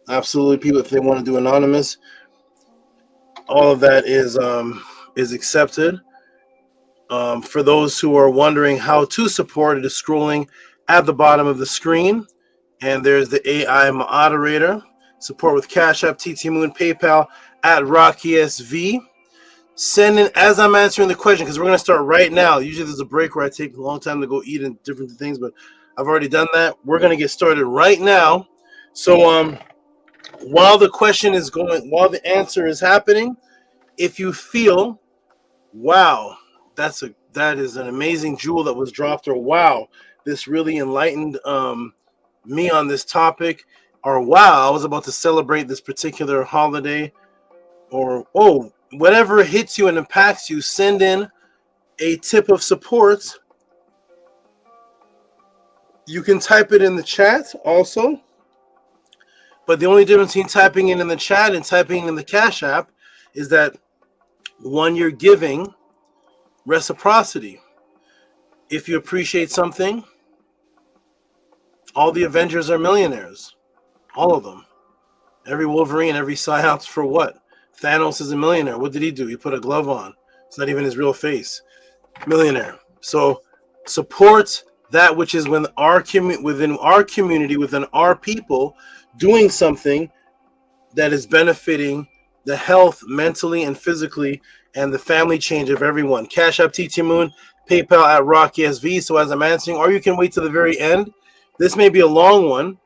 Absolutely, people, if they want to do anonymous, all of that is accepted. For those who are wondering how to support, it is scrolling at the bottom of the screen, and there's the AI moderator. Support with Cash App, TT Moon, PayPal at RockySV. Send in as I'm answering the question, because we're going to start right now. Usually there's a break where I take a long time to go eat and different things, but I've already done that. We're going to get started right now. So while the question is going, while the answer is happening, if you feel, wow, that is an amazing jewel that was dropped, or wow, this really enlightened me on this topic, or wow, I was about to celebrate this particular holiday, or oh, whatever hits you and impacts you, send in a tip of support. You can type it in the chat also. But the only difference between typing it in the chat and typing it in the Cash App is that one, you're giving reciprocity. If you appreciate something, all the Avengers are millionaires. All of them. Every Wolverine, every Psyops, for what? Thanos is a millionaire. What did he do? He put a glove on. It's not even his real face. Millionaire. So support that which is within our community, within our people, doing something that is benefiting the health mentally and physically and the family change of everyone. Cash App, TT Moon, PayPal at RockySV. So as I'm answering, or you can wait to the very end. This may be a long one.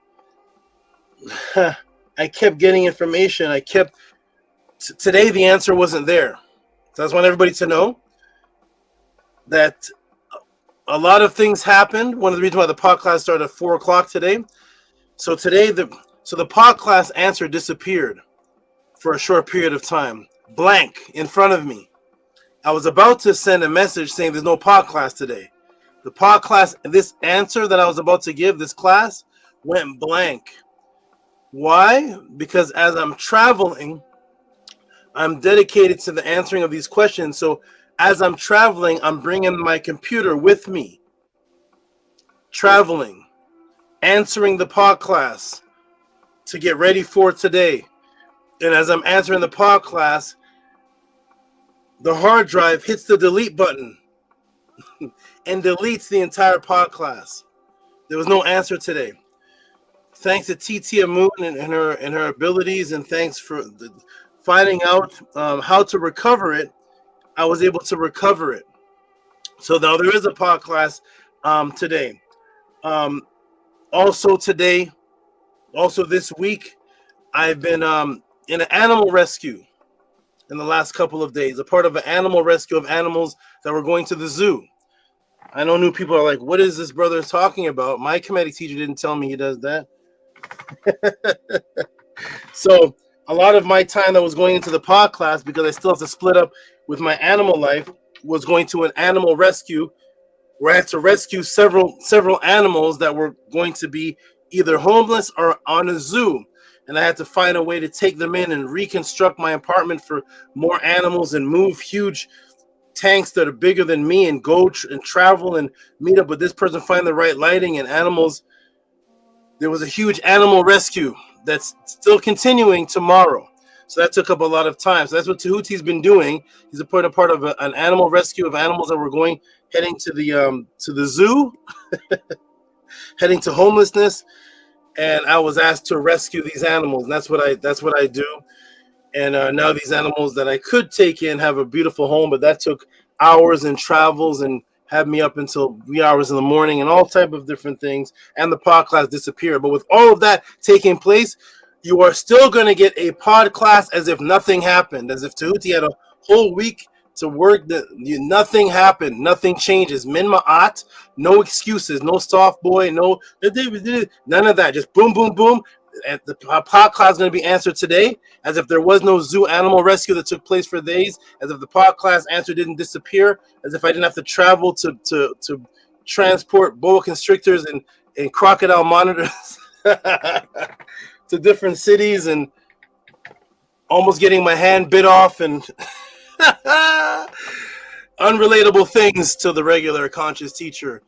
I kept getting information. Today the answer wasn't there. So I just want everybody to know that a lot of things happened. One of the reasons why the pod class started at 4 o'clock today. So today the pod class answer disappeared for a short period of time. Blank in front of me. I was about to send a message saying there's no pod class today. The pod class, this answer that I was about to give, this class, went blank. Why? Because as I'm traveling, I'm dedicated to the answering of these questions. So as I'm traveling, I'm bringing my computer with me. Traveling, answering the pod class to get ready for today. And as I'm answering the pod class, the hard drive hits the delete button and deletes the entire pod class. There was no answer today. Thanks to TT Moon and her abilities, and thanks for finding out how to recover it, I was able to recover it. So now there is a pod class today. Also this week, I've been in an animal rescue in the last couple of days, a part of an animal rescue of animals that were going to the zoo. I know new people are like, what is this brother talking about? My Kemetic teacher didn't tell me he does that. So a lot of my time that was going into the pod class, because I still have to split up with my animal life, was going to an animal rescue where I had to rescue several animals that were going to be either homeless or on a zoo. And I had to find a way to take them in and reconstruct my apartment for more animals and move huge tanks that are bigger than me and go and travel and meet up with this person, find the right lighting and animals. There was a huge animal rescue that's still continuing tomorrow. So that took up a lot of time. So that's what Tehuti's been doing. He's a part of an animal rescue of animals that were heading to the zoo, heading to homelessness. And I was asked to rescue these animals. And that's what I do. And now these animals that I could take in have a beautiful home, but that took hours and travels and had me up until 3 hours in the morning and all type of different things. And the pod class disappeared. But with all of that taking place, you are still going to get a pod class as if nothing happened, as if Tehuti had a whole week to work. Nothing happened. Nothing changes. Min ma'at, no excuses, no soft boy, no, none of that. Just boom, boom, boom. the pod class is going to be answered today, as if there was no zoo animal rescue that took place for days, as if the pod class answer didn't disappear, as if I didn't have to travel to transport boa constrictors and crocodile monitors to different cities, and almost getting my hand bit off, and unrelatable things to the regular conscious teacher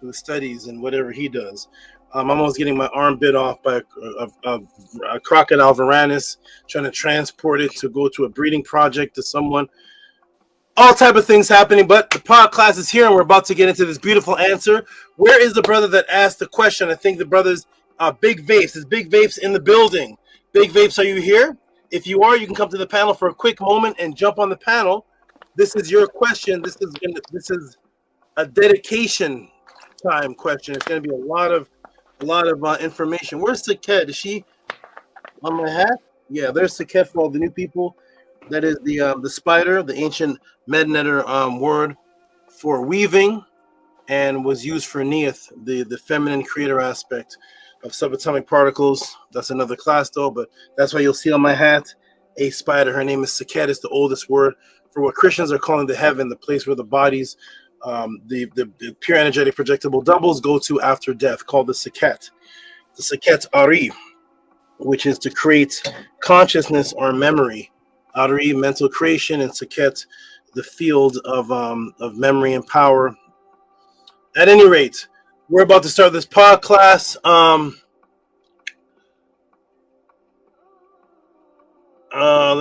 who studies and whatever he does. I'm almost getting my arm bit off by a crocodile varanus, trying to transport it to go to a breeding project to someone. All type of things happening, but the pod class is here, and we're about to get into this beautiful answer. Where is the brother that asked the question? I think the brother's Big Vapes. Is Big Vapes in the building? Big Vapes, are you here? If you are, you can come to the panel for a quick moment and jump on the panel. This is your question. This is a dedication time question. It's going to be a lot of information. Where's Saket? Is she on my hat? Yeah, there's Saket for all the new people. That is the spider, the ancient Mednetter word for weaving, and was used for Neith, the feminine creator aspect of subatomic particles. That's another class though, but that's why you'll see on my hat a spider. Her name is Saket. It's the oldest word for what Christians are calling the heaven, the place where the bodies, the pure energetic projectable doubles go to after death, called the Saket. The Saket Ari, which is to create consciousness or memory. Ari, mental creation, and Saket, the field of memory and power. At any rate, we're about to start this pod class. Let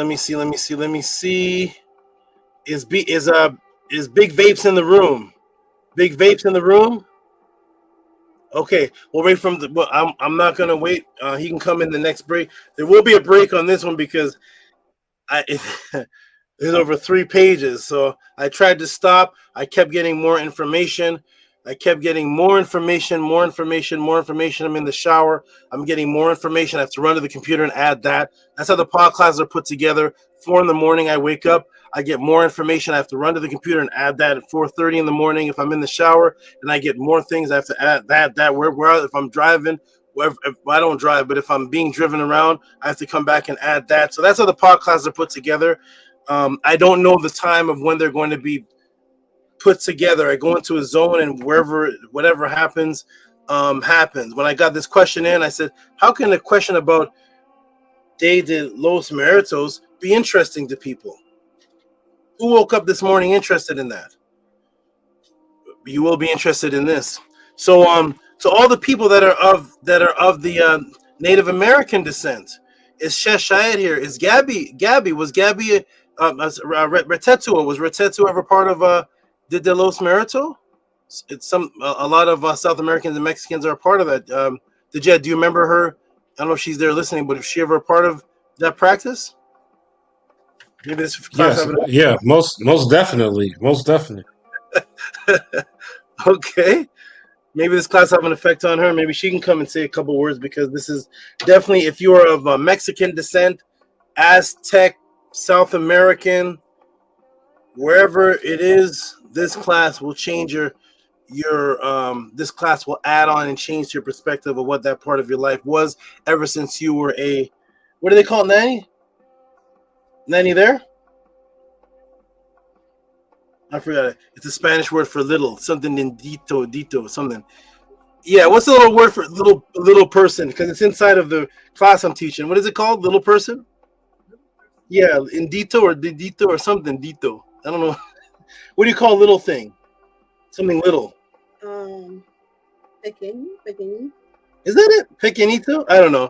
me see. Is Big Vapes in the room? Big Vapes in the room? Okay, we'll wait from the. Well, I'm not gonna wait. He can come in the next break. There will be a break on this one because there's over 3 pages. So I tried to stop. I kept getting more information. I'm in the shower. I'm getting more information. I have to run to the computer and add that. That's how the pod classes are put together. 4 in the morning, I wake up. I get more information. I have to run to the computer and add that at 4:30 in the morning. If I'm in the shower and I get more things, I have to add that. Where if I'm driving, if I don't drive, but if I'm being driven around, I have to come back and add that. So that's how the pod classes are put together. I don't know the time of when they're going to be put together. I go into a zone, and whatever happens, happens. When I got this question in, I said, how can a question about Day de los Muertos be interesting to people? Who woke up this morning interested in that? You will be interested in this. So all the people that are of the Native American descent. Is Sheshayat here? Is Gabby? Was Gabby Retetua? Was Retetua ever part of de los Muertos? It's a lot of South Americans and Mexicans are a part of that. Do you remember her? I don't know if she's there listening, but if she ever a part of that practice? Maybe this class. Yes, most definitely. Okay. Maybe this class have an effect on her. Maybe she can come and say a couple words, because this is definitely, if you are of Mexican descent, Aztec, South American, wherever it is, this class will change your this class will add on and change your perspective of what that part of your life was ever since you were what do they call it, nanny? Nanny there? I forgot it. It's a Spanish word for little, something in dito, something. Yeah, what's the little word for little person? Because it's inside of the class I'm teaching. What is it called? Little person? Yeah, indito or dito or something. Dito. I don't know. What do you call a little thing? Something little. Pequeño. Is that it? Pequeñito? I don't know.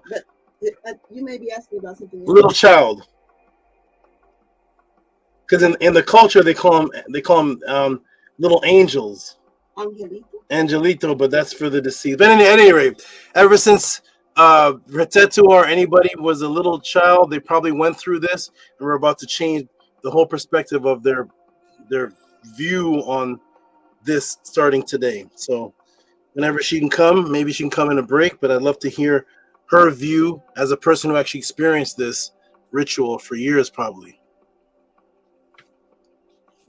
But you may be asking about something else. Little child. Because in the culture they call them little angels. Angelito, but that's for the deceased. But at any rate, ever since Retetu or anybody was a little child, they probably went through this, and we're about to change the whole perspective of their view on this starting today. So whenever she can come, maybe she can come in a break, but I'd love to hear her view as a person who actually experienced this ritual for years, probably.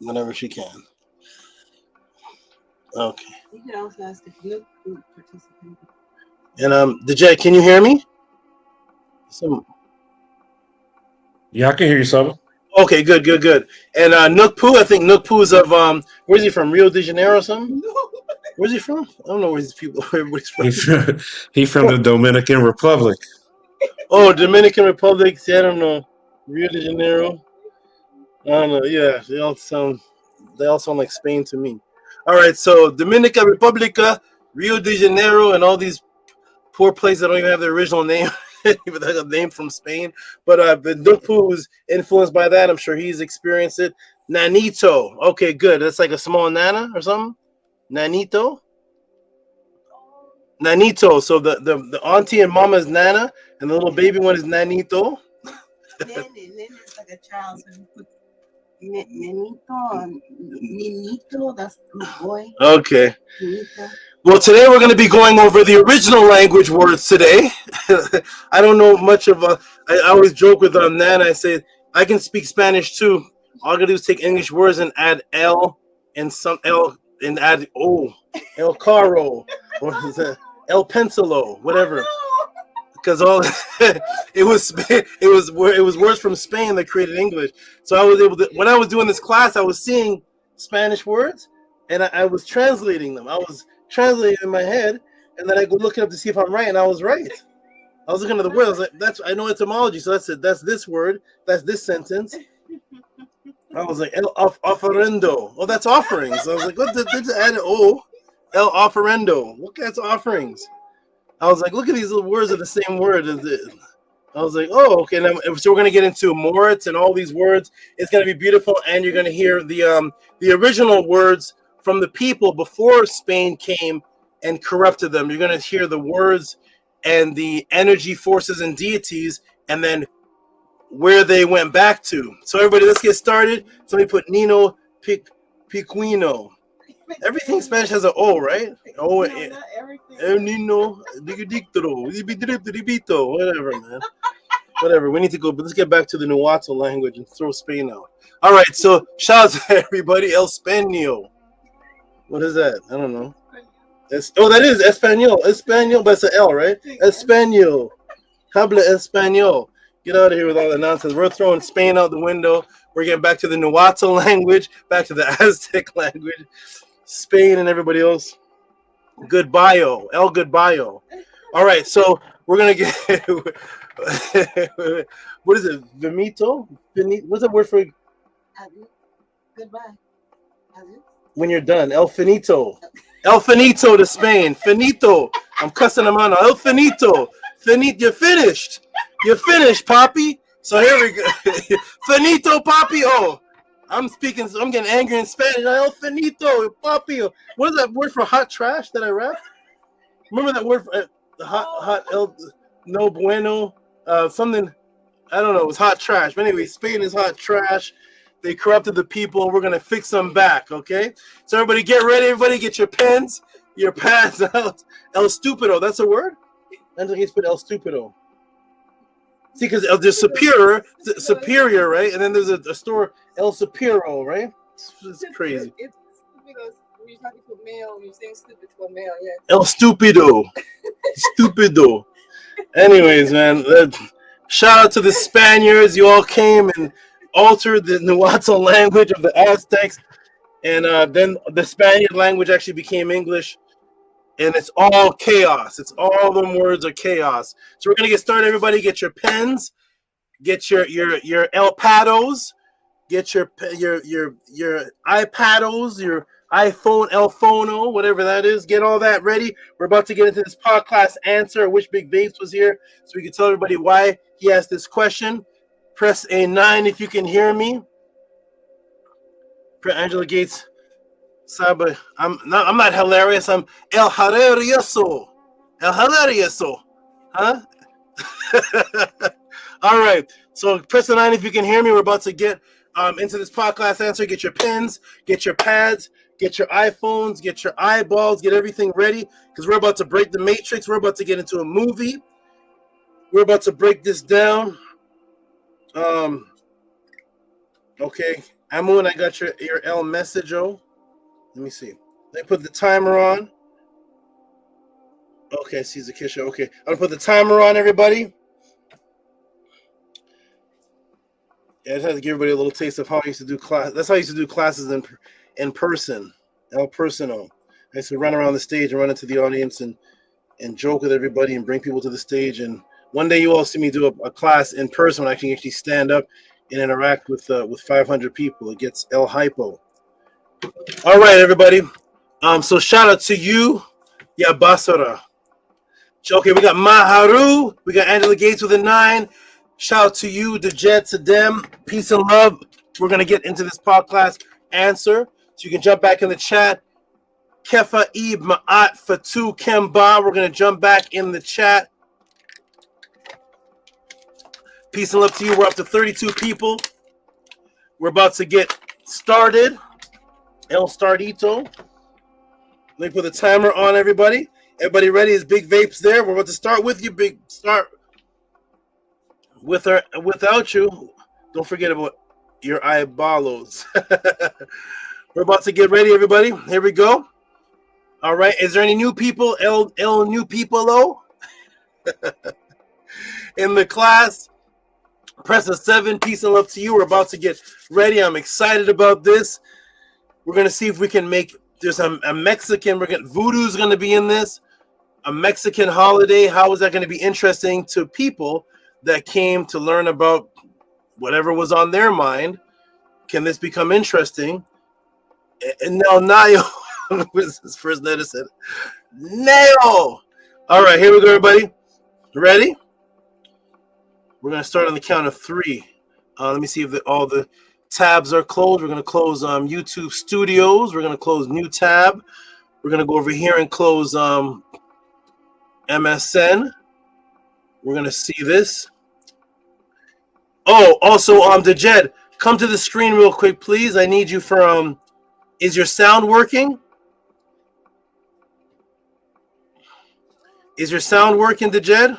Whenever she can. Okay. You can also ask if you participate. And Dejay, can you hear me? Some. Yeah, I can hear you, Saba. Okay, good. And Nook Poo, I think Nook Poo is of where's he from? Rio de Janeiro or something? Where's he from? I don't know where these people. Where everybody's from. He from the Dominican Republic. Oh, Dominican Republic. See, I don't know. Rio de Janeiro. I don't know. Yeah, they all sound like Spain to me. All right, so Dominica Republica, Rio de Janeiro, and all these poor places that don't even have their original name, even like a name from Spain. But the Nupu was influenced by that. I'm sure he's experienced it. Nanito. Okay, good. That's like a small nana or something. Nanito. So the auntie and mama is Nana, and the little baby one is Nanito. Nene is like a child. Nenito, that's the boy. Okay. Nenito. Well, today we're going to be going over the original language words today. I don't know much of I always joke with Nana. I say, I can speak Spanish too. All I got to do is take English words and add L and some L and add O. El Carro. Or El Pencilo. Whatever. Because all it was words from Spain that created English. So I was able to, when I was doing this class, I was seeing Spanish words and I was translating them. I was translating in my head, and then I go look it up to see if I'm right, and I was right. I was looking at the word. I was like, I know etymology, so that's it. That's this word. That's this sentence. I was like, El offerendo. Oh, that's offerings. I was like, what did add O? El offerendo. What that's offerings? I was like, look at these little words are the same word as it. I was like, oh, okay. Now, so we're gonna get into Moritz and all these words. It's gonna be beautiful, and you're gonna hear the original words from the people before Spain came and corrupted them. You're gonna hear the words and the energy forces and deities, and then where they went back to. So everybody, let's get started. Somebody put Nino Piquino. Everything in Spanish has an O, right? O, El Nino, whatever, man. Whatever. We need to go, but let's get back to the Nahuatl language and throw Spain out. All right, so shout out to everybody. El Español. What is that? I don't know. That is Espanol. Espanol, but it's an L, right? Espanol. Habla Espanol. Get out of here with all the nonsense. We're throwing Spain out the window. We're getting back to the Nahuatl language, back to the Aztec language. Spain and everybody else. Goodbye, El Goodbye. All right, so we're gonna get what is it? Vimito? What's the word for goodbye? When you're done? El Finito. El Finito to Spain. Finito. I'm cussing them out. El Finito. You're finished. You're finished, Poppy. So here we go. Finito, Poppy. Oh. I'm getting angry in Spanish. El Finito, Papi. What is that word for hot trash that I read? Remember that word for hot no bueno? Something, I don't know, it was hot trash. But anyway, Spain is hot trash. They corrupted the people. We're going to fix them back, okay? So everybody get ready. Everybody get your pens, your pads out. El Stupido, that's a word? I think he's put El Stupido. See, because there's superior, right? And then there's a store, El Supero, right? It's crazy. It's stupid when you're talking to a male, you're saying stupid to a male, yeah. El Stupido. Stupido. Anyways, man, shout out to the Spaniards. You all came and altered the Nahuatl language of the Aztecs. And then the Spaniard language actually became English. And it's all chaos. It's all them words are chaos. So we're gonna get started. Everybody, get your pens, get your El Pados, get your iPados, your iPhone, El Phono, whatever that is. Get all that ready. We're about to get into this podcast answer. I wish Big Babes was here so we can tell everybody why he asked this question. Press A9 if you can hear me. Angela Gates. Saba, I'm not hilarious. I'm El Hilarioso. El Hilarioso. Huh? All right. So press the 9 if you can hear me. We're about to get into this podcast answer. Get your pens, get your pads, get your iPhones, get your eyeballs, get everything ready because we're about to break the matrix. We're about to get into a movie. We're about to break this down. Okay. Amun, I got your L message, oh. Let me see. Let me put the timer on. Okay, Caesar Kisha. Okay, I'm gonna put the timer on, everybody. Yeah, I just had to give everybody a little taste of how I used to do class. That's how I used to do classes in person, el personal. I used to run around the stage and run into the audience and joke with everybody and bring people to the stage. And one day you all see me do a class in person when I can actually stand up and interact with 500 people. It gets el hypo. All right, everybody. So shout out to you, Ya Basara. Okay, we got Maharu. We got Angela Gates with a 9. Shout out to you, the Jet, to them. Peace and love. We're going to get into this podcast answer. So you can jump back in the chat. Kefa Ib Ma'at Fatu Kemba. We're going to jump back in the chat. Peace and love to you. We're up to 32 people. We're about to get started. El Stardito. Let me put the timer on, everybody. Everybody ready? Is Big Vapes there? We're about to start with you, Big. Start with her. Without you, don't forget about your eyeballos. We're about to get ready, everybody. Here we go. All right. Is there any new people? El new people in the class? Press a 7. Peace and love to you. We're about to get ready. I'm excited about this. We're gonna see if we can make. There's a Mexican. Voodoo's gonna be in this. A Mexican holiday. How is that going to be interesting to people that came to learn about whatever was on their mind? Can this become interesting? And now Nayo was his first letter said Nayo. All right, here we go, everybody. Ready? We're going to start on the count of 3. Let me see if all the tabs are closed. We're going to close YouTube Studios. We're going to close new tab. We're going to go over here and close MSN. We're gonna see this. Oh, also, the Jed, come to the screen real quick, please. I need you for is your sound working? Is your sound working, the Jed?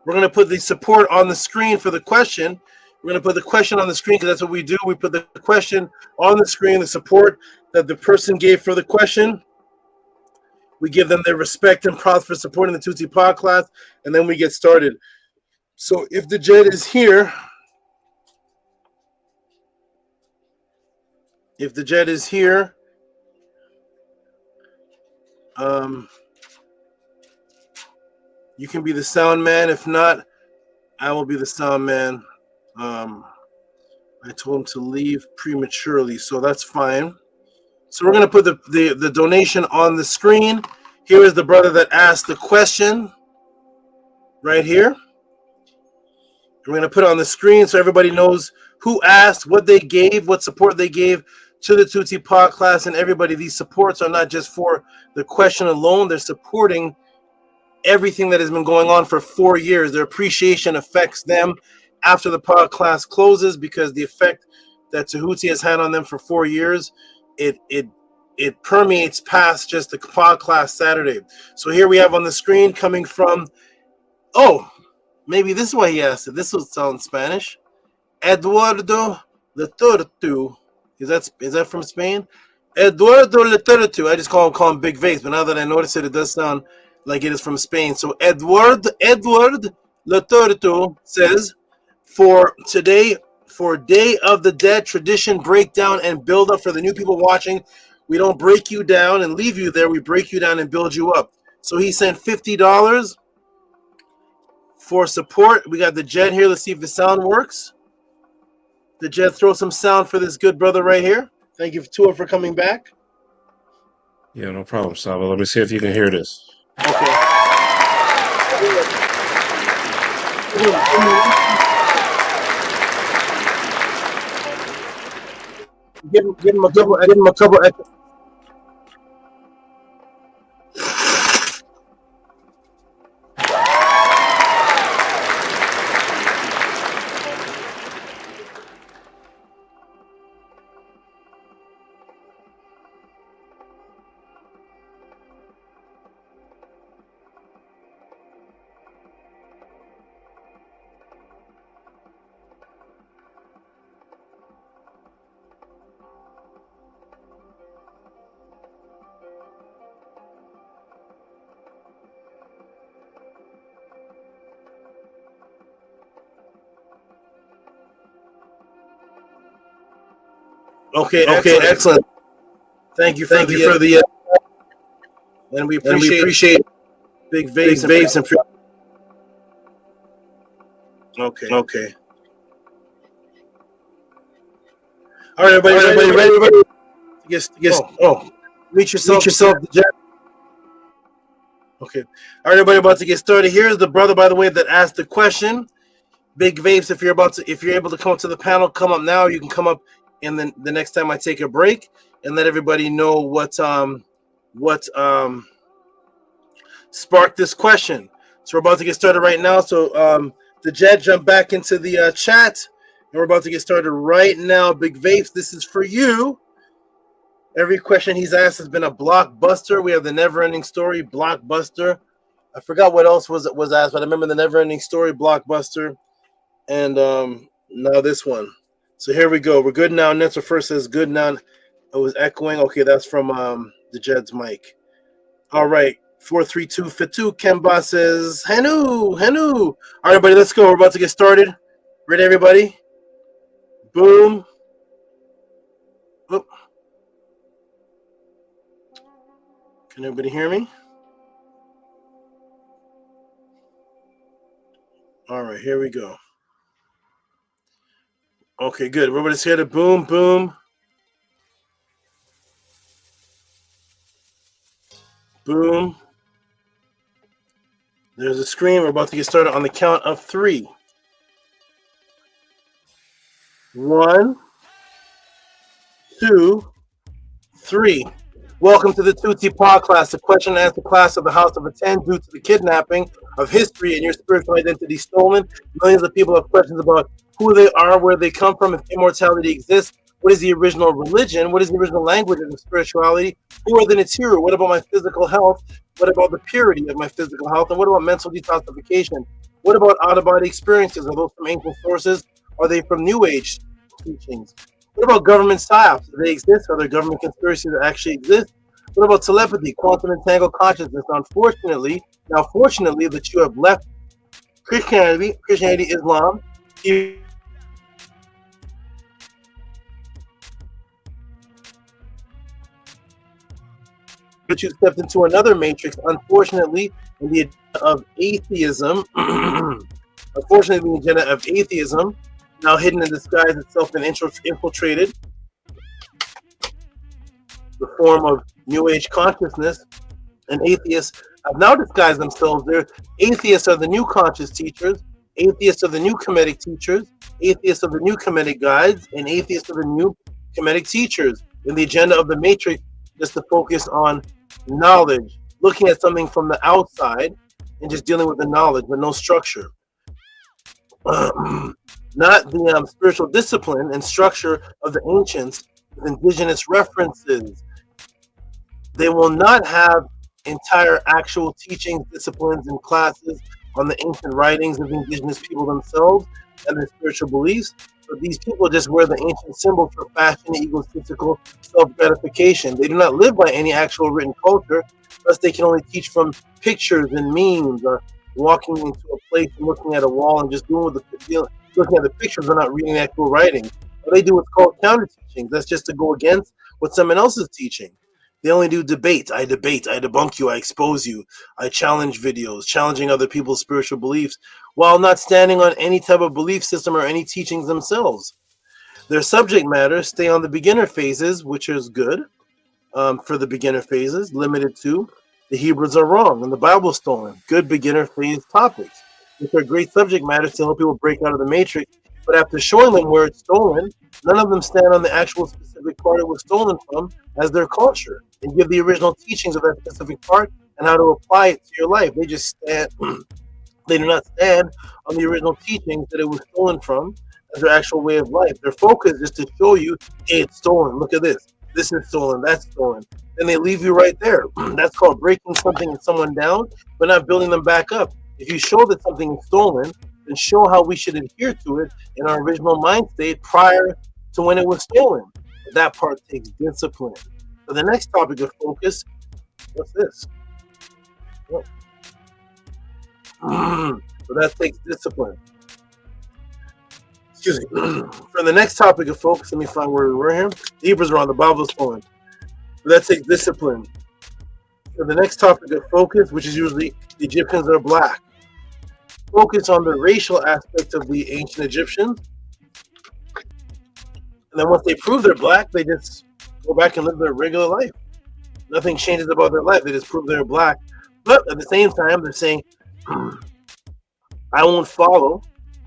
We're gonna put the support on the screen for the question. We're gonna put the question on the screen because that's what we do. We put the question on the screen, the support that the person gave for the question. We give them their respect and props for supporting the Tehuti podcast, and then we get started. So if the Jed is here, you can be the sound man. If not, I will be the sound man. I told him to leave prematurely, so that's fine. So we're gonna put the donation on the screen. Here is the brother that asked the question right here. We're gonna put it on the screen so everybody knows who asked, what they gave, what support they gave to the Tehuti podcast, and everybody. These supports are not just for the question alone; they're supporting everything that has been going on for 4 years. Their appreciation affects them after the podcast closes because the effect that Tehuti has had on them for 4 years, it permeates past just the podcast Saturday. So here we have on the screen coming from, maybe this is why he asked it. This will sound Spanish. Eduardo Letortu. Is that from Spain? Eduardo Letortu. I just call him Big Vase, but now that I notice it, it does sound like it is from Spain. So Edward Letortu says, for today, for Day of the Dead tradition breakdown and build up for the new people watching, we don't break you down and leave you there. We break you down and build you up. So he sent $50 for support. We got the Jed here. Let's see if the sound works. The Jed, throw some sound for this good brother right here. Thank you, Tua, for coming back. Yeah, no problem, Saba. Let me see if you can hear this. Okay. Give him a couple. Okay, excellent. Thank you for the and we appreciate Big Vapes and okay. All right, everybody ready? Yes. Meet yourself. Okay. All right, everybody, about to get started. Here's the brother, by the way, that asked the question. Big Vapes, if you're able to come up to the panel, come up now. You can come up, and then the next time I take a break, and let everybody know what sparked this question. So we're about to get started right now. So the Jet jump back into the chat, and we're about to get started right now. Big Vapes, this is for you. Every question he's asked has been a blockbuster. We have the Never-Ending Story blockbuster. I forgot what else was asked, but I remember the Never-Ending Story blockbuster, and now this one. So here we go. We're good now. Netzer first says good now. It was echoing. Okay, that's from the Jed's mic. All right. 432 Fitu Kemba says Henu. All right, everybody, let's go. We're about to get started. Ready, everybody? Boom. Oop. Can everybody hear me? All right, here we go. Okay, good. Everybody's here to boom, boom. Boom. There's a screen. We're about to get started on the count of 3. 1, 2, 3. Welcome to the Tehuti Pod class, the question and answer class of the House of Attend. Due to the kidnapping of history and your spiritual identity stolen, millions of people have questions about who they are, where they come from, if immortality exists, what is the original religion, what is the original language of spirituality, who are the Natiru, what about my physical health, what about the purity of my physical health, and what about mental detoxification, what about out-of-body experiences, are those from ancient sources, are they from New Age teachings? What about government psyops? Do they exist? Are there government conspiracies that actually exist? What about telepathy, quantum entangled consciousness? Fortunately, that you have left Christianity, Islam, but you stepped into another matrix, unfortunately, in the agenda of atheism. Unfortunately, the agenda of atheism, now hidden in disguise itself and infiltrated the form of New Age consciousness, and atheists have now disguised themselves. Atheists are the new conscious teachers, atheists are the new Kemetic teachers, atheists are the new Kemetic guides, and atheists are the new Kemetic teachers. In the agenda of the Matrix, just to focus on knowledge, looking at something from the outside and just dealing with the knowledge, but no structure. Not the spiritual discipline and structure of the ancients with indigenous references. They will not have entire actual teachings, disciplines, and classes on the ancient writings of the indigenous people themselves and their spiritual beliefs. But these people just wear the ancient symbols for fashion, egotistical self-gratification. They do not live by any actual written culture, thus they can only teach from pictures and memes, or walking into a place and looking at a wall and just looking at the pictures and not reading the actual writing. But they do what's called counter teachings. That's just to go against what someone else is teaching. They only do debate. I debunk you, I expose you, I challenge videos, challenging other people's spiritual beliefs, while not standing on any type of belief system or any teachings themselves. Their subject matter stay on the beginner phases, which is good for the beginner phases, limited to the Hebrews are wrong and the Bible stolen. Good beginner phase topics, which are great subject matters to help people break out of the matrix. But after showing them where it's stolen, none of them stand on the actual specific part it was stolen from as their culture and give the original teachings of that specific part and how to apply it to your life. They just stand, they do not stand on the original teachings that it was stolen from as their actual way of life. Their focus is to show you, hey, it's stolen. Look at this. This is stolen. That's stolen. And they leave you right there. That's called breaking something and someone down, but not building them back up. If you show that something is stolen, then show how we should adhere to it in our original mind state prior to when it was stolen. That part takes discipline. So the next topic of focus, what's this? Oh. So that takes discipline. Excuse me. For the next topic of focus, let me find where we were here. The Hebrews are on, the Bible's flowing. Let's take discipline. For the next topic of focus, which is usually the Egyptians are black. Focus on the racial aspect of the ancient Egyptians. And then once they prove they're black, they just go back and live their regular life. Nothing changes about their life. They just prove they're black. But at the same time, they're saying, I won't follow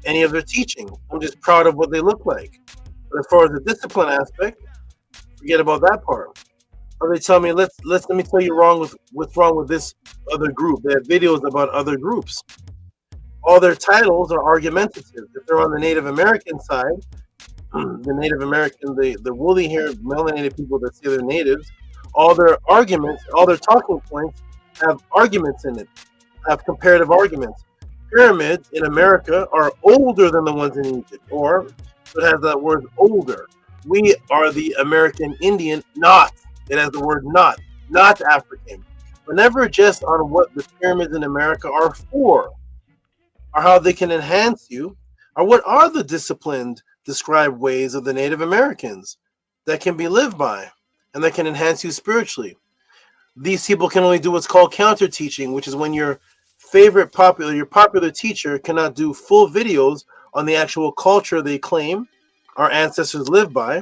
any of their teaching. I'm just proud of what they look like. But as far as the discipline aspect, forget about that part. Or they tell me, let me tell you what's wrong with this other group. They have videos about other groups. All their titles are argumentative. If they're on the Native American side, the Native American, the woolly-haired, melanated people that say they're natives, all their arguments, all their talking points have arguments in it, have comparative arguments. Pyramids in America are older than the ones in Egypt, or it has that word older. We are the American Indian, not. It has the word not African. But never just on what the pyramids in America are for, or how they can enhance you, or what are the disciplined, described ways of the Native Americans that can be lived by and that can enhance you spiritually. These people can only do what's called counter teaching, which is when your popular teacher cannot do full videos on the actual culture they claim our ancestors lived by,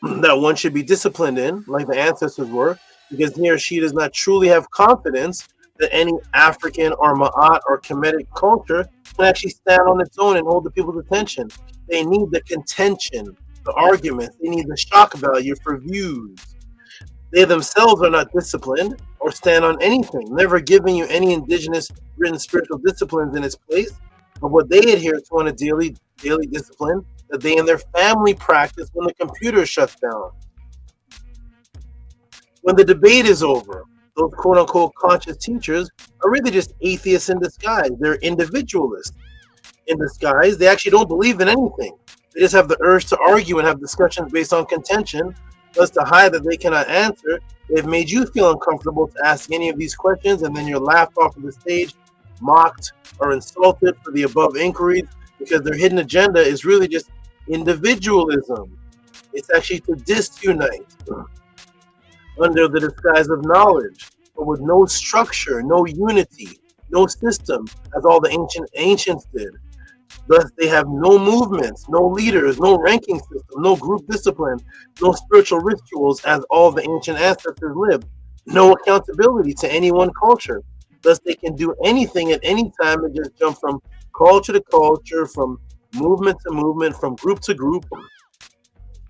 that one should be disciplined in, like the ancestors were, because he or she does not truly have confidence that any African or Ma'at or Kemetic culture can actually stand on its own and hold the people's attention. They need the contention, the arguments, they need the shock value for views. They themselves are not disciplined or stand on anything, never giving you any indigenous written spiritual disciplines in its place of what they adhere to on a daily discipline that they and their family practice when the computer shuts down. When the debate is over, those quote-unquote conscious teachers are really just atheists in disguise. They're individualists in disguise. They actually don't believe in anything. They just have the urge to argue and have discussions based on contention. Thus, to hide that they cannot answer, they've made you feel uncomfortable to ask any of these questions, and then you're laughed off of the stage, mocked, or insulted for the above inquiries, because their hidden agenda is really just individualism. It's actually to disunite under the disguise of knowledge, but with no structure, no unity, no system, as all the ancients did. Thus, they have no movements, no leaders, no ranking system, no group discipline, no spiritual rituals, as all the ancient ancestors lived. No accountability to any one culture. Thus, they can do anything at any time and just jump from culture to culture, from movement to movement, from group to group,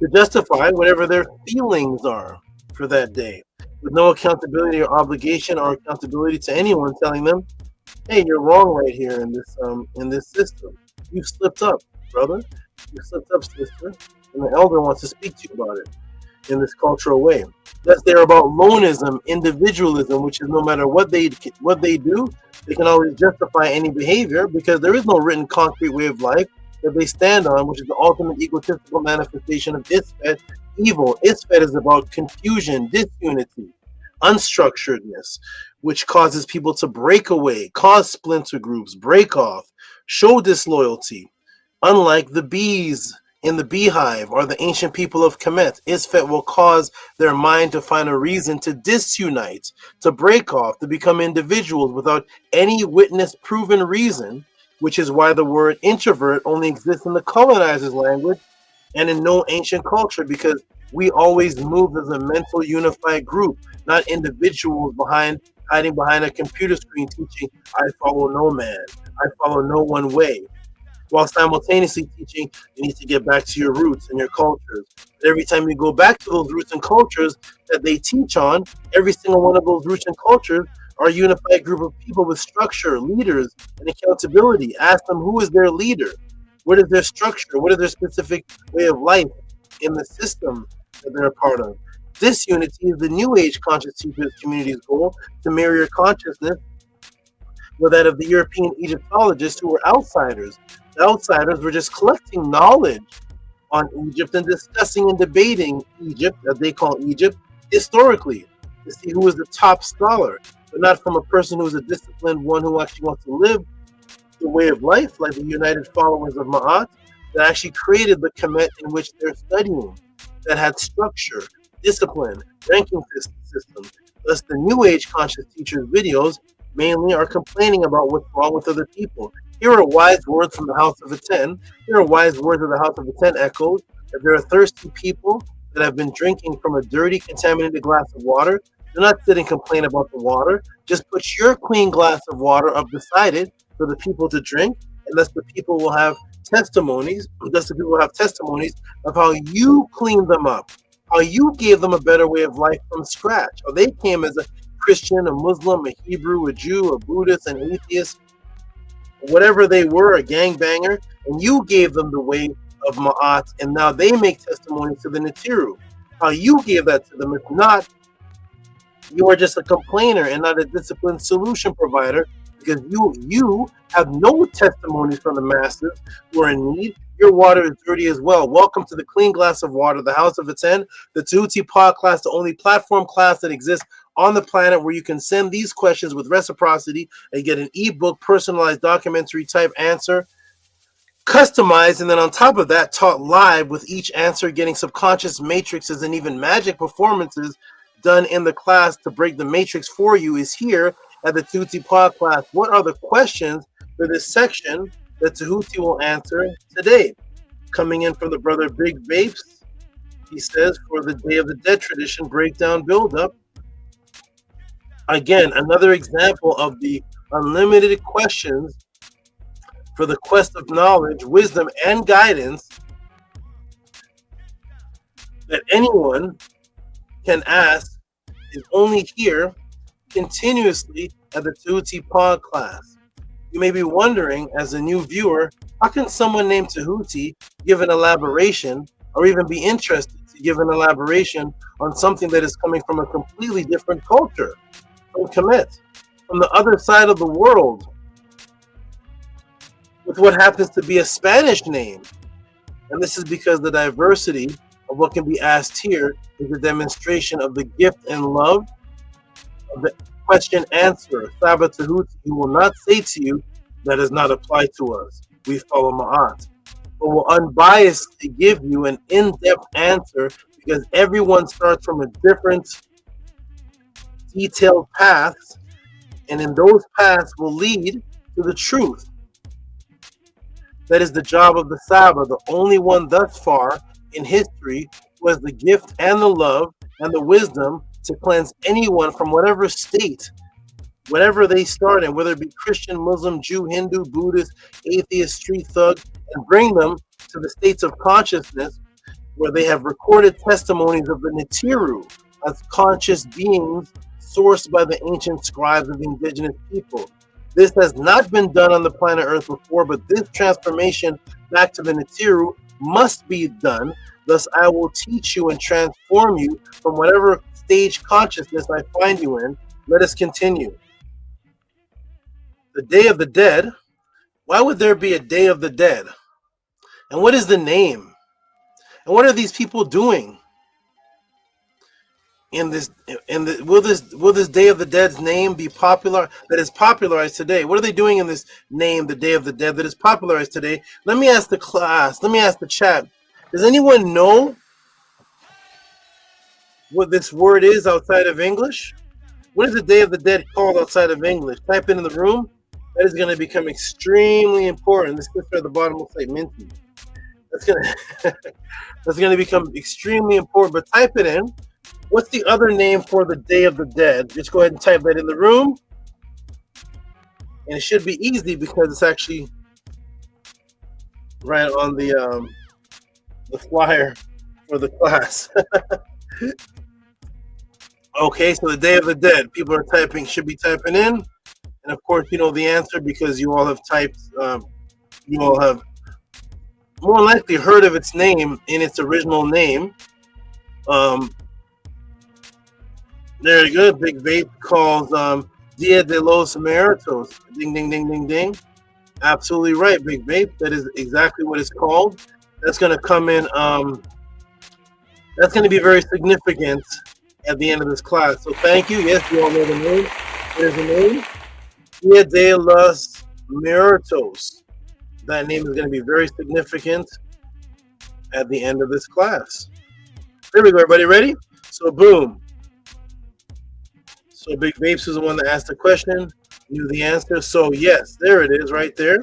to justify whatever their feelings are for that day, with no accountability or obligation or accountability to anyone telling them, hey, you're wrong right here in this system. You slipped up, brother. You slipped up, sister. And the elder wants to speak to you about it in this cultural way. That's they're about loneism, individualism, which is no matter what they do, they can always justify any behavior because there is no written concrete way of life that they stand on, which is the ultimate egotistical manifestation of Isfet, evil. Isfet is about confusion, disunity, unstructuredness, which causes people to break away, cause splinter groups, break off, show disloyalty. Unlike the bees in the beehive or the ancient people of Kemet, Isfet will cause their mind to find a reason to disunite, to break off, to become individuals without any witness-proven reason, which is why the word introvert only exists in the colonizer's language and in no ancient culture, because we always move as a mental unified group, not individuals hiding behind a computer screen teaching, I follow no man, I follow no one way, while simultaneously teaching you need to get back to your roots and your cultures. But every time you go back to those roots and cultures that they teach on, every single one of those roots and cultures are a unified group of people with structure, leaders, and accountability. Ask them who is their leader, what is their structure, what is their specific way of life in the system that they're a part of. This unity is the New Age conscious teachers community's goal, to mirror your consciousness with that of the European Egyptologists who were outsiders. The outsiders were just collecting knowledge on Egypt and discussing and debating Egypt, as they call Egypt, historically, to see who is the top scholar, but not from a person who is a disciplined one who actually wants to live the way of life like the united followers of Ma'at, that actually created the Kemet in which they're studying, that had structure, discipline, ranking system. Thus, the New Age conscious teachers' videos mainly are complaining about what's wrong with other people. Here are wise words from the House of the Ten. Here are wise words of the House of the Ten echoes that there are thirsty people that have been drinking from a dirty, contaminated glass of water. Do not sit and complain about the water. Just put your clean glass of water up beside it for the people to drink, and thus the people will have testimonies. Thus the people will have testimonies of how you cleaned them up, how you gave them a better way of life from scratch. How they came as a Christian, a Muslim, a Hebrew, a Jew, a Buddhist, an atheist, whatever they were, a gangbanger, and you gave them the way of Ma'at, and now they make testimonies to the Netiru. How you gave that to them. If not, you are just a complainer and not a disciplined solution provider, because you have no testimonies from the masses who are in need. Your water is dirty as well. Welcome to the Clean Glass of Water, the House of the Ten, the Tehuti Pod class, the only platform class that exists on the planet where you can send these questions with reciprocity and get an ebook, personalized documentary type answer, customized, and then on top of that, taught live with each answer, getting subconscious matrices and even magic performances done in the class to break the matrix for you is here at the Tehuti Pod class. What are the questions for this section that Tehuti will answer today? Coming in from the brother Big Vapes, he says, for the Day of the Dead tradition breakdown build-up. Again, another example of the unlimited questions for the quest of knowledge, wisdom, and guidance that anyone can ask is only here continuously at the Tehuti Pod class. You may be wondering, as a new viewer, how can someone named Tehuti give an elaboration or even be interested to give an elaboration on something that is coming from a completely different culture, from Kemet, from the other side of the world, with what happens to be a Spanish name? And this is because the diversity of what can be asked here is a demonstration of the gift and love of the question answer. Saba Tehuti, he will not say to you that does not apply to us. We follow Ma'at. But will unbiasedly give you an in-depth answer, because everyone starts from a different detailed path, and in those paths will lead to the truth. That is the job of the Saba, the only one thus far in history who has the gift and the love and the wisdom to cleanse anyone from whatever state, whatever they start in, whether it be Christian, Muslim, Jew, Hindu, Buddhist, atheist, street thug, and bring them to the states of consciousness where they have recorded testimonies of the Netiru as conscious beings sourced by the ancient scribes of the indigenous people. This has not been done on the planet Earth before, but this transformation back to the Netiru must be done. Thus, I will teach you and transform you from whatever stage consciousness I find you in. Let us continue. The Day of the Dead. Why would there be a Day of the Dead? And what is the name? And what are these people doing in this? Will this Day of the Dead's name be popular? That is popularized today. What are they doing in this name, the Day of the Dead, that is popularized today? Let me ask the class. Let me ask the chat. Does anyone know what this word is outside of English? What is the Day of the Dead called outside of English? Type it in the room. That is going to become extremely important. This picture at the bottom will say Minty. That's going to become extremely important. But type it in. What's the other name for the Day of the Dead? Just go ahead and type that in the room. And it should be easy because it's actually right on the flyer for the class. Okay, so the Day of the Dead. People are typing, should be typing in. And of course, you know the answer because you all have typed, you all have more likely heard of its name in its original name. Very good. Big Vape calls Dia de los Muertos. Ding, ding, ding, ding, ding. Absolutely right, Big Vape. That is exactly what it's called. That's going to come in. That's going to be very significant at the end of this class. So thank you. Yes, you all know the name. There's the name. Dia de los Muertos. that name is going to be very significant at the end of this class. Here we go, everybody. Ready? So, boom. So, Big Vapes is the one that asked the question, knew the answer. So, yes, there it is right there.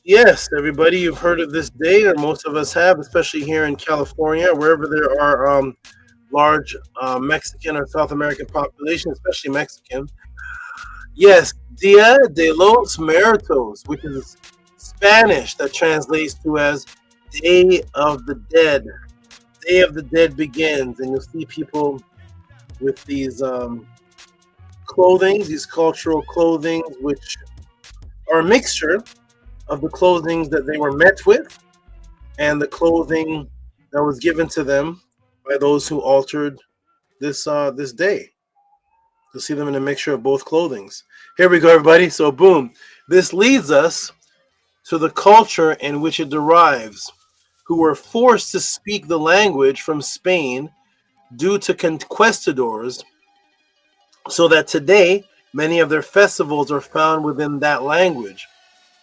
Yes, everybody, you've heard of this day, or most of us have, especially here in California, wherever there are large Mexican or South American population, especially Mexican. Yes, Dia de los Muertos, which is Spanish that translates to as Day of the Dead. Day of the Dead begins, and you'll see people with these clothing, these cultural clothing, which are a mixture of the clothing that they were met with and the clothing that was given to them by those who altered this this day. You'll see them in a mixture of both clothings. Here we go, everybody. So, boom. This leads us to the culture in which it derives, who were forced to speak the language from Spain due to conquistadors, so that today many of their festivals are found within that language.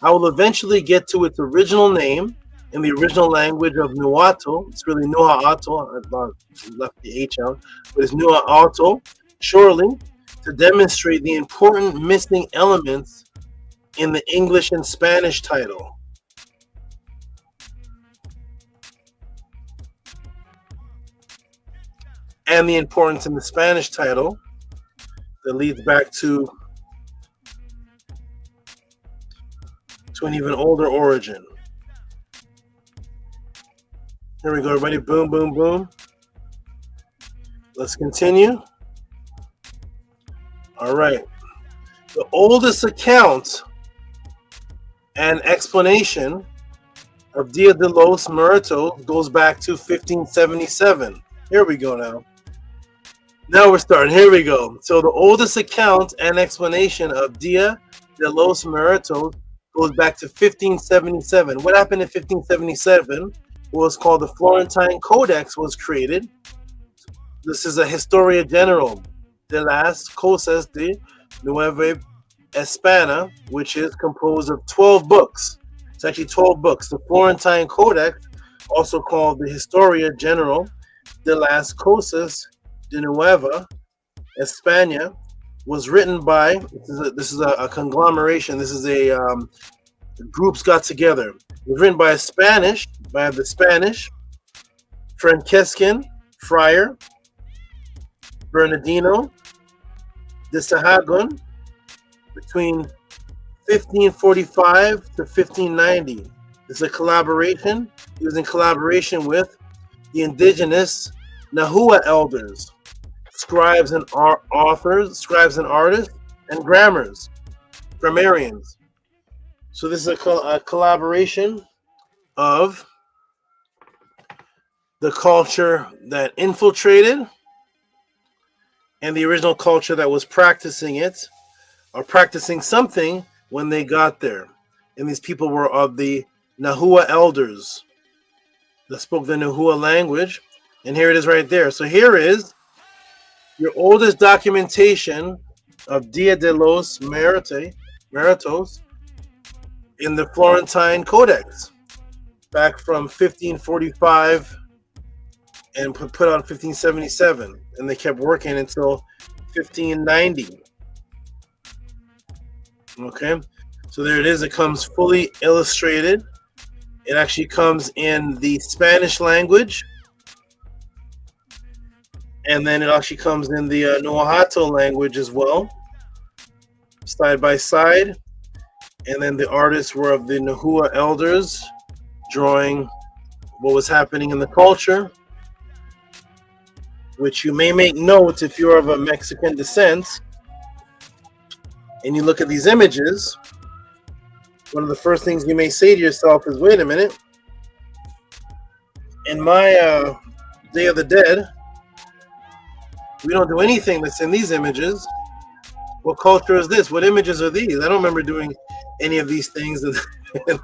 I will eventually get to its original name in the original language of Nahuatl. It's really Nuha'atl. I left the H out, but it's Nuha'atl, surely, to demonstrate the important missing elements in the English and Spanish title. And the importance in the Spanish title that leads back to an even older origin. Here we go, everybody. Boom, boom, boom. Let's continue. All right. The oldest account and explanation of Dia de los Muertos goes back to 1577. Here we go now. Now we're starting. Here we go. So the oldest account and explanation of Dia de los Muertos goes back to 1577. What happened in 1577 was called the Florentine Codex was created. This is a Historia General de las Cosas de Nueva España, which is composed of 12 books. It's actually 12 books. The Florentine Codex, also called the Historia General de las Cosas de Nueva España, was written by, this is a conglomeration. This is a groups got together. It was written by the Spanish Franciscan friar Bernardino de Sahagun between 1545 to 1590. It's a collaboration. He was in collaboration with the indigenous Nahua elders, scribes and authors, scribes and artists, and grammarians. So this is a collaboration of the culture that infiltrated and the original culture that was practicing it, or practicing something when they got there. And these people were of the Nahua elders that spoke the Nahua language. And here it is right there. So here is your oldest documentation of Dia de los Muertos in the Florentine Codex, back from 1545 and put on 1577. And they kept working until 1590. Okay, so there it is. It comes fully illustrated. It actually comes in the Spanish language. And then it actually comes in the Nahuatl language as well, side by side. And then the artists were of the Nahua elders, drawing what was happening in the culture, which you may make note if you're of a Mexican descent, and you look at these images. One of the first things you may say to yourself is, wait a minute, in my Day of the Dead, we don't do anything that's in these images. What culture is this? What images are these? I don't remember doing any of these things. We're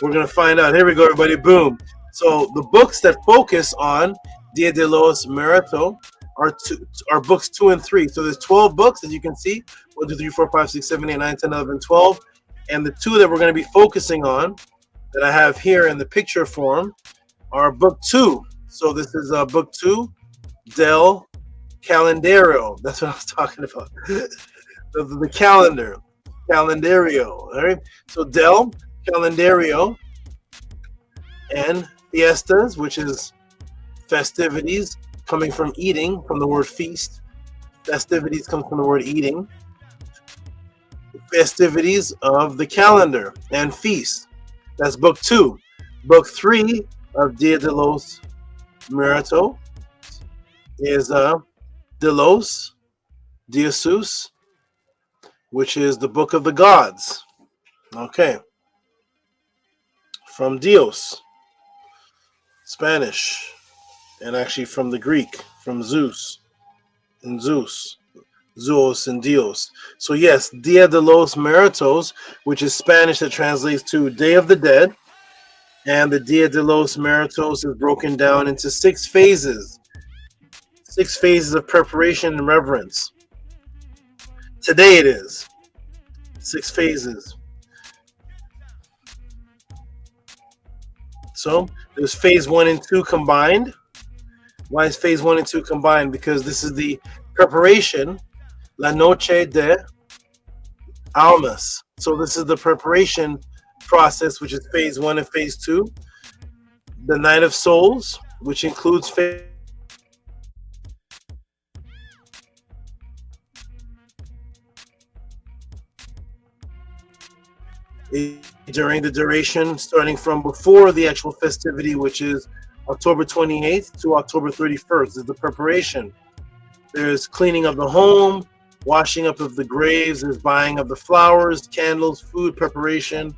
going to find out. Here we go, everybody. Boom. So the books that focus on Dia de los Muertos are books 2 and 3. So there's 12 books, as you can see. 1, 2, 3, 4, 5, 6, 7, 8, 9, 10, 11, 12. And the two that we're going to be focusing on that I have here in the picture form are book 2. So this is book 2, Del Calendario. That's what I was talking about. the calendar, calendario. All right. So Del Calendario and fiestas, which is festivities, coming from eating, from the word feast. Festivities comes from the word eating. Festivities of the calendar and feast. That's book 2. Book 3 of Dia de los Muertos is de los Dioses, which is the book of the gods. Okay. From Dios, Spanish, and actually from the Greek, from Zeus, and Zeus. Zeus and Dios. So yes, Dia de los Muertos, which is Spanish that translates to Day of the Dead, and the Dia de los Muertos is broken down into 6 phases. 6 phases of preparation and reverence. Today it is 6 phases. So there's phase 1 and 2 combined. Why is phase 1 and 2 combined? Because this is the preparation, La Noche de Almas. So this is the preparation process, which is phase 1 and phase 2. The Night of Souls, which includes phase during the duration, starting from before the actual festivity, which is October 28th to October 31st, is the preparation. There's cleaning of the home, washing up of the graves, there's buying of the flowers, candles, food preparation,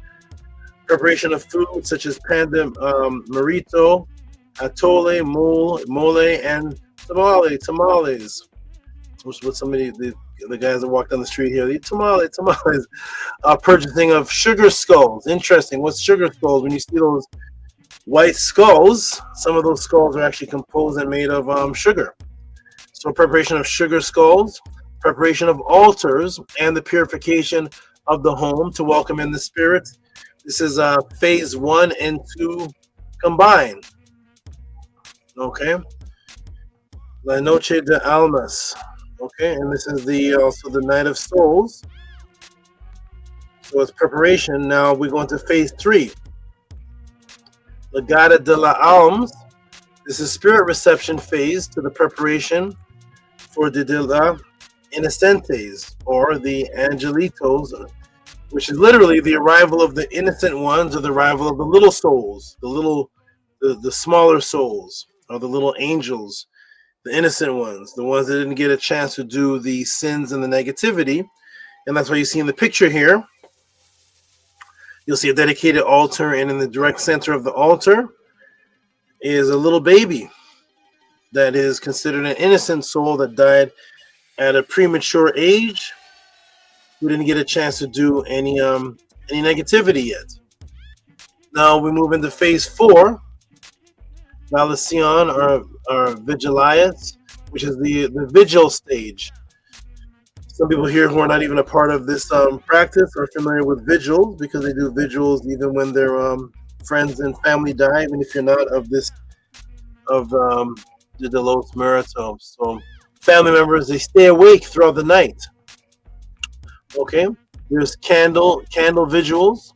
preparation of food such as panda, marito, atole, mole, and tamales. Which what somebody, the guys that walk down the street here, the tamales. Purchasing of sugar skulls. Interesting. What's sugar skulls? When you see those white skulls, some of those skulls are actually composed and made of sugar. So preparation of sugar skulls, preparation of altars, and the purification of the home to welcome in the spirits. This is phase 1 and 2 combined. Okay. La Noche de Almas. Okay, and this is the also the Night of Souls. So it's preparation. Now we go into phase 3. Legada de la Almas. This is spirit reception phase to the preparation for the de la Inocentes, or the Angelitos, which is literally the arrival of the innocent ones, or the arrival of the little souls, the smaller souls, or the little angels, the innocent ones, the ones that didn't get a chance to do the sins and the negativity. And that's why you see in the picture here, you'll see a dedicated altar, and in the direct center of the altar is a little baby that is considered an innocent soul that died at a premature age, who didn't get a chance to do any negativity yet. Now we move into phase 4, Valacion or Vigilias, which is the vigil stage. Some people here who are not even a part of this practice are familiar with vigils, because they do vigils even when their friends and family die, even if you're not of this, of the De los Muertos. So family members, they stay awake throughout the night. Okay, there's candle vigils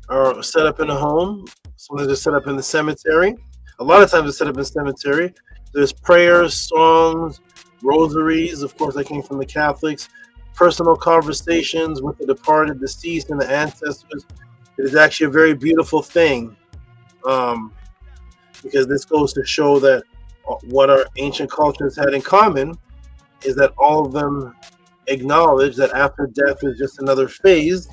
are set up in a home. Sometimes they're set up in the cemetery. A lot of times they're set up in the cemetery. There's prayers, songs, rosaries. Of course, that came from the Catholics. Personal conversations with the departed, deceased, and the ancestors. It is actually a very beautiful thing, because this goes to show that what our ancient cultures had in common is that all of them acknowledge that after death is just another phase,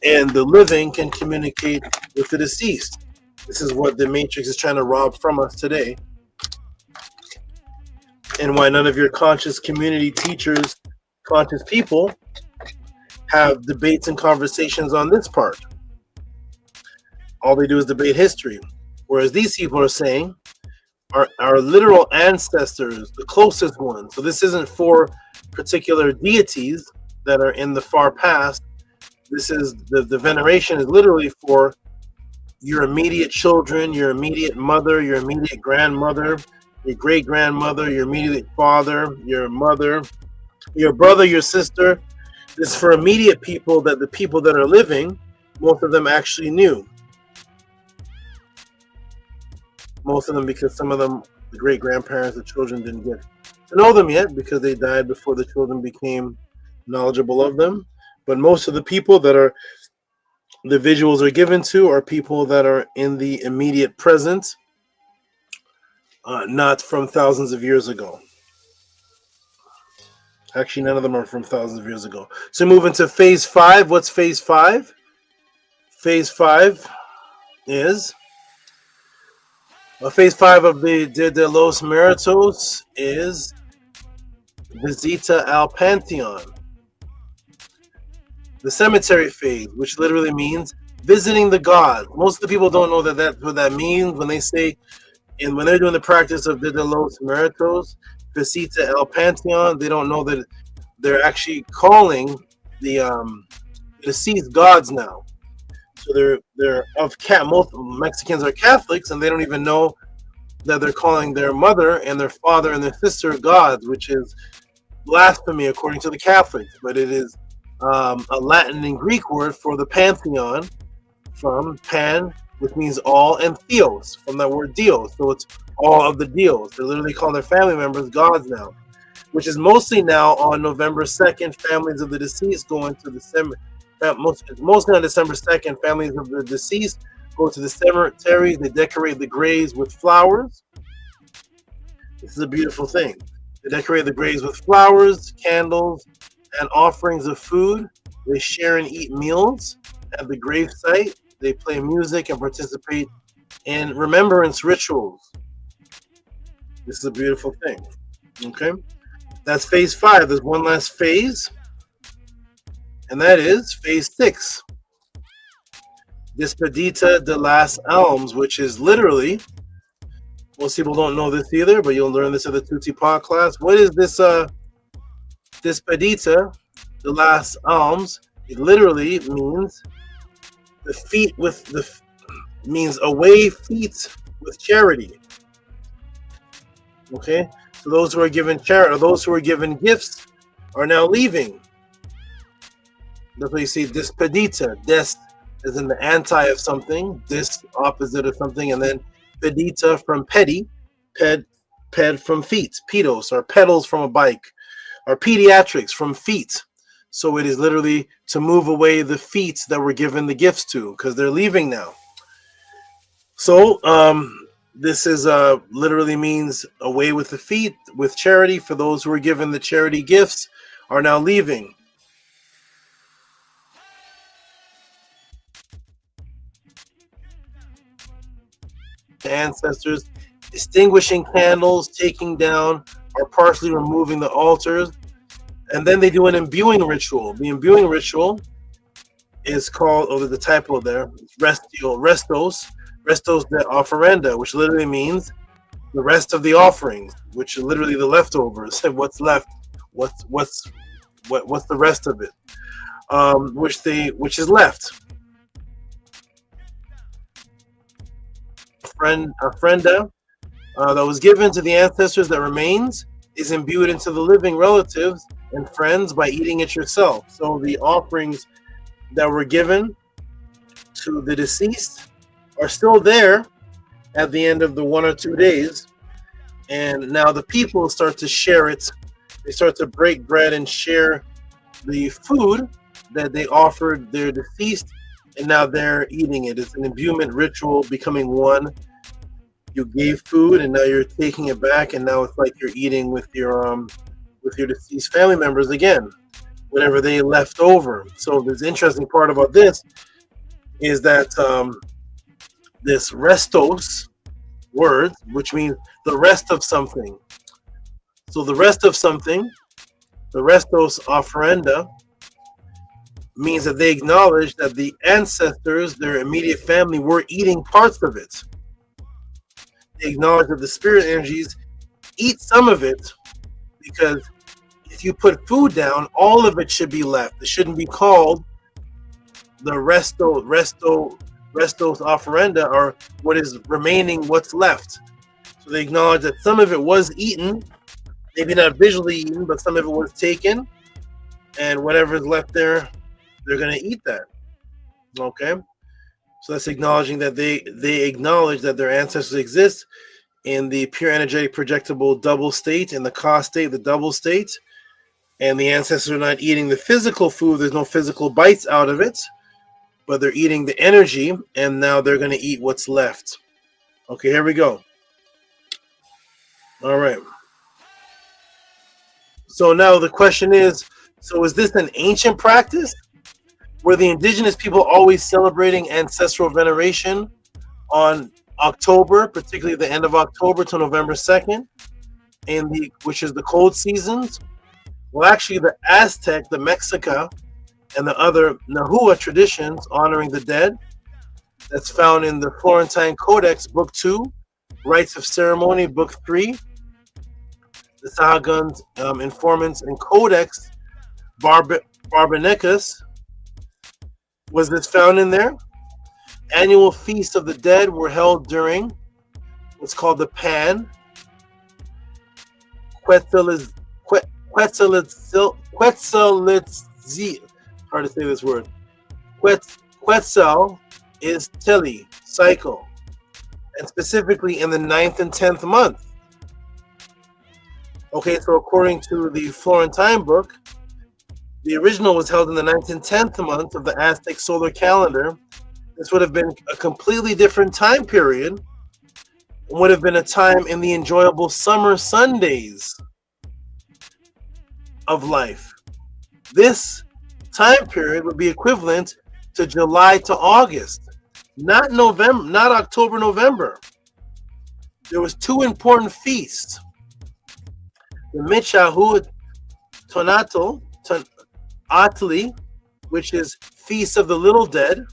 and the living can communicate with the deceased. This is what the Matrix is trying to rob from us today, and why none of your conscious community teachers, conscious people, have debates and conversations on this part. All they do is debate history, whereas these people are saying our literal ancestors, the closest ones. So this isn't for particular deities that are in the far past. This is the veneration is literally for your immediate children, your immediate mother, your immediate grandmother, your great grandmother, your immediate father, your mother, your brother, your sister. This is for immediate people that the people that are living, most of them actually knew. Most of them, because some of them, the great grandparents, the children didn't get to know them yet because they died before the children became knowledgeable of them. But most of the people that are the visuals are given to are people that are in the immediate present, not from thousands of years ago. Actually, none of them are from thousands of years ago. So move into phase 5. What's phase 5? Phase 5 is phase 5 of the Dia de los Muertos is Visita al Panteon. The cemetery phase, which literally means visiting the gods. Most of the people don't know that that's what that means when they say, and when they're doing the practice of Dia de los Muertos, Visita al Panteon, they don't know that they're actually calling the deceased gods now. So they're most Mexicans are Catholics, and they don't even know that they're calling their mother and their father and their sister gods, which is blasphemy according to the Catholics. But it is a Latin and Greek word for the pantheon, from pan, which means all, and theos, from that word dios. So it's all of the dios. They're literally calling their family members gods now, which is mostly now on November 2nd. Families of the deceased go into the cemetery. Mostly on December 2nd, families of the deceased go to the cemeteries. They decorate the graves with flowers. This is a beautiful thing. They decorate the graves with flowers, candles, and offerings of food. They share and eat meals at the grave site. They play music and participate in remembrance rituals. This is a beautiful thing. Okay? That's phase 5. There's one last phase, and that is phase 6. Despedida de las Almas, which is literally, most people don't know this either, but you'll learn this in the Tutti Pa class. What is this Despedida de las Almas? It literally means the feet with the means away feet with charity. Okay, so those who are given charity, or those who are given gifts, are now leaving. That's why you see despedida. Des is in the anti of something, dis opposite of something, and then pedita from petty, ped from feet, pedos, or pedals from a bike, or pediatrics from feet. So it is literally to move away the feet that were given the gifts to, because they're leaving now. So this is literally means away with the feet, with charity. For those who were given the charity gifts are now leaving. Ancestors, extinguishing candles, taking down or partially removing the altars, and then they do an imbuing ritual. The imbuing ritual is called, oh, there's a typo there, restos de ofrenda, which literally means the rest of the offerings, which are literally the leftovers. What's left? What's the rest of it? Which is left. Ofrenda that was given to the ancestors that remains is imbued into the living relatives and friends by eating it yourself. So the offerings that were given to the deceased are still there at the end of the 1 or 2 days, and now the people start to share it. They start to break bread and share the food that they offered their deceased, and now they're eating it. It's an imbuement ritual, becoming one. You gave food, and now you're taking it back, and now it's like you're eating with your deceased family members again, whatever they left over. So this interesting part about this is that this restos word, which means the rest of something. So the rest of something, the restos ofrenda, means that they acknowledge that the ancestors, their immediate family, were eating parts of it. They acknowledge that the spirit energies eat some of it, because if you put food down, all of it should be left. It shouldn't be called the restos offerenda, or what is remaining, what's left. So they acknowledge that some of it was eaten, maybe not visually eaten, but some of it was taken, and whatever is left there, they're going to eat that. Okay, so that's acknowledging that they acknowledge that their ancestors exist in the pure energetic projectable double state, in the Ka state, the double state, and the ancestors are not eating the physical food. There's no physical bites out of it, but they're eating the energy, and now they're going to eat what's left. Okay, here we go. All right. So now the question is, so is this an ancient practice? Were the indigenous people always celebrating ancestral veneration on October, particularly the end of October to November 2nd, which is the cold seasons? Well, actually, the Aztec, the Mexica, and the other Nahua traditions honoring the dead, that's found in the Florentine Codex, Book 2, Rites of Ceremony, Book 3, the Sahagins, Informants, and Codex Barbanicus. Was this found in there? Annual feasts of the dead were held during what's called the Pan Quetzaltzi. Hard to say this word. Quetzal is Tili cycle, and specifically in the 9th and 10th month. Okay, so according to the Florentine book, the original was held in the 9th and 10th month of the Aztec solar calendar. This would have been a completely different time period. It would have been a time in the enjoyable summer Sundays of life. This time period would be equivalent to July to August, not November, not October, November. There was two important feasts: the Michahu Tonatl, Atli, which is Feast of the Little Dead,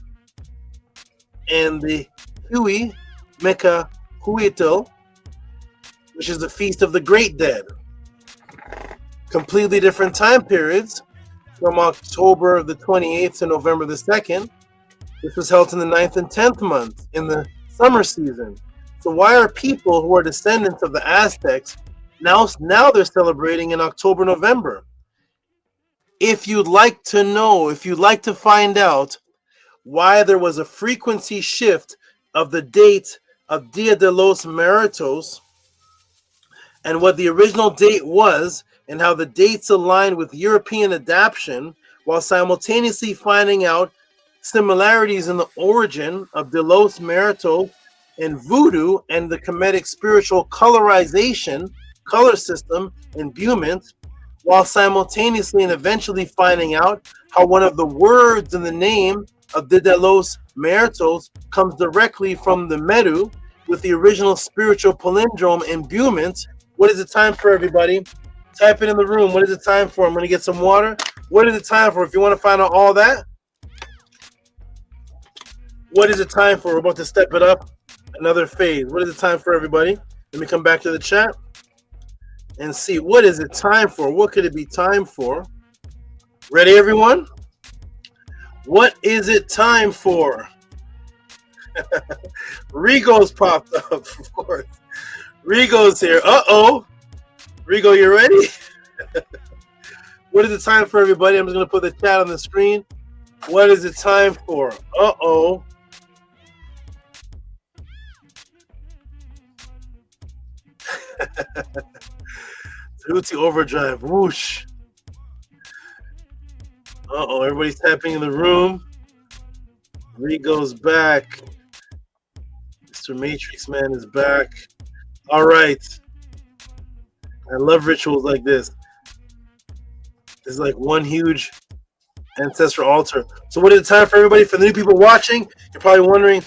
and the Hui Mecca Huitl, which is the Feast of the Great Dead. Completely different time periods, from October the 28th to November the 2nd. This was held in the 9th and 10th month in the summer season. So why are people who are descendants of the Aztecs now they're celebrating in October, November? If you'd like to know, if you'd like to find out why there was a frequency shift of the date of Dia de los Muertos and what the original date was and how the dates aligned with European adaptation, while simultaneously finding out similarities in the origin of De los Muertos and voodoo and the Kemetic spiritual colorization, color system, imbuement, while simultaneously and eventually finding out how one of the words in the name of De los Muertos comes directly from the Meru with the original spiritual palindrome imbuement. What is it time for, everybody? Type it in the room. What is it time for? I'm going to get some water. What is it time for? If you want to find out all that, what is it time for? We're about to step it up another phase. What is it time for, everybody? Let me come back to the chat and see, what is it time for? What could it be time for? Ready, everyone? What is it time for? Rigo's popped up, of course. Rigo's here. Uh-oh. Rigo, you ready? What is it time for, everybody? I'm just going to put the chat on the screen. What is it time for? Uh-oh. Tehuti overdrive. Whoosh. Uh-oh, everybody's tapping in the room. Rigo's back. Mr. Matrix Man is back. All right. I love rituals like this. It's like one huge ancestral altar. So what is it time for, everybody? For the new people watching, you're probably wondering,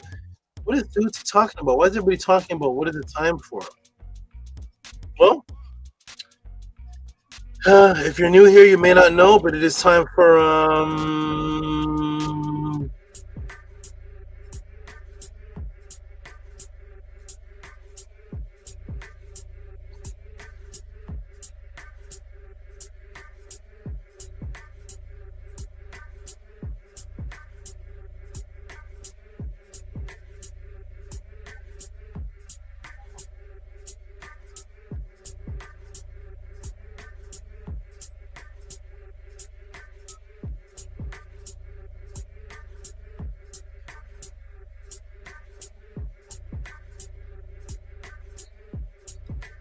what is Tehuti talking about? Why is everybody talking about what is it time for? Well, if you're new here, you may not know, but it is time for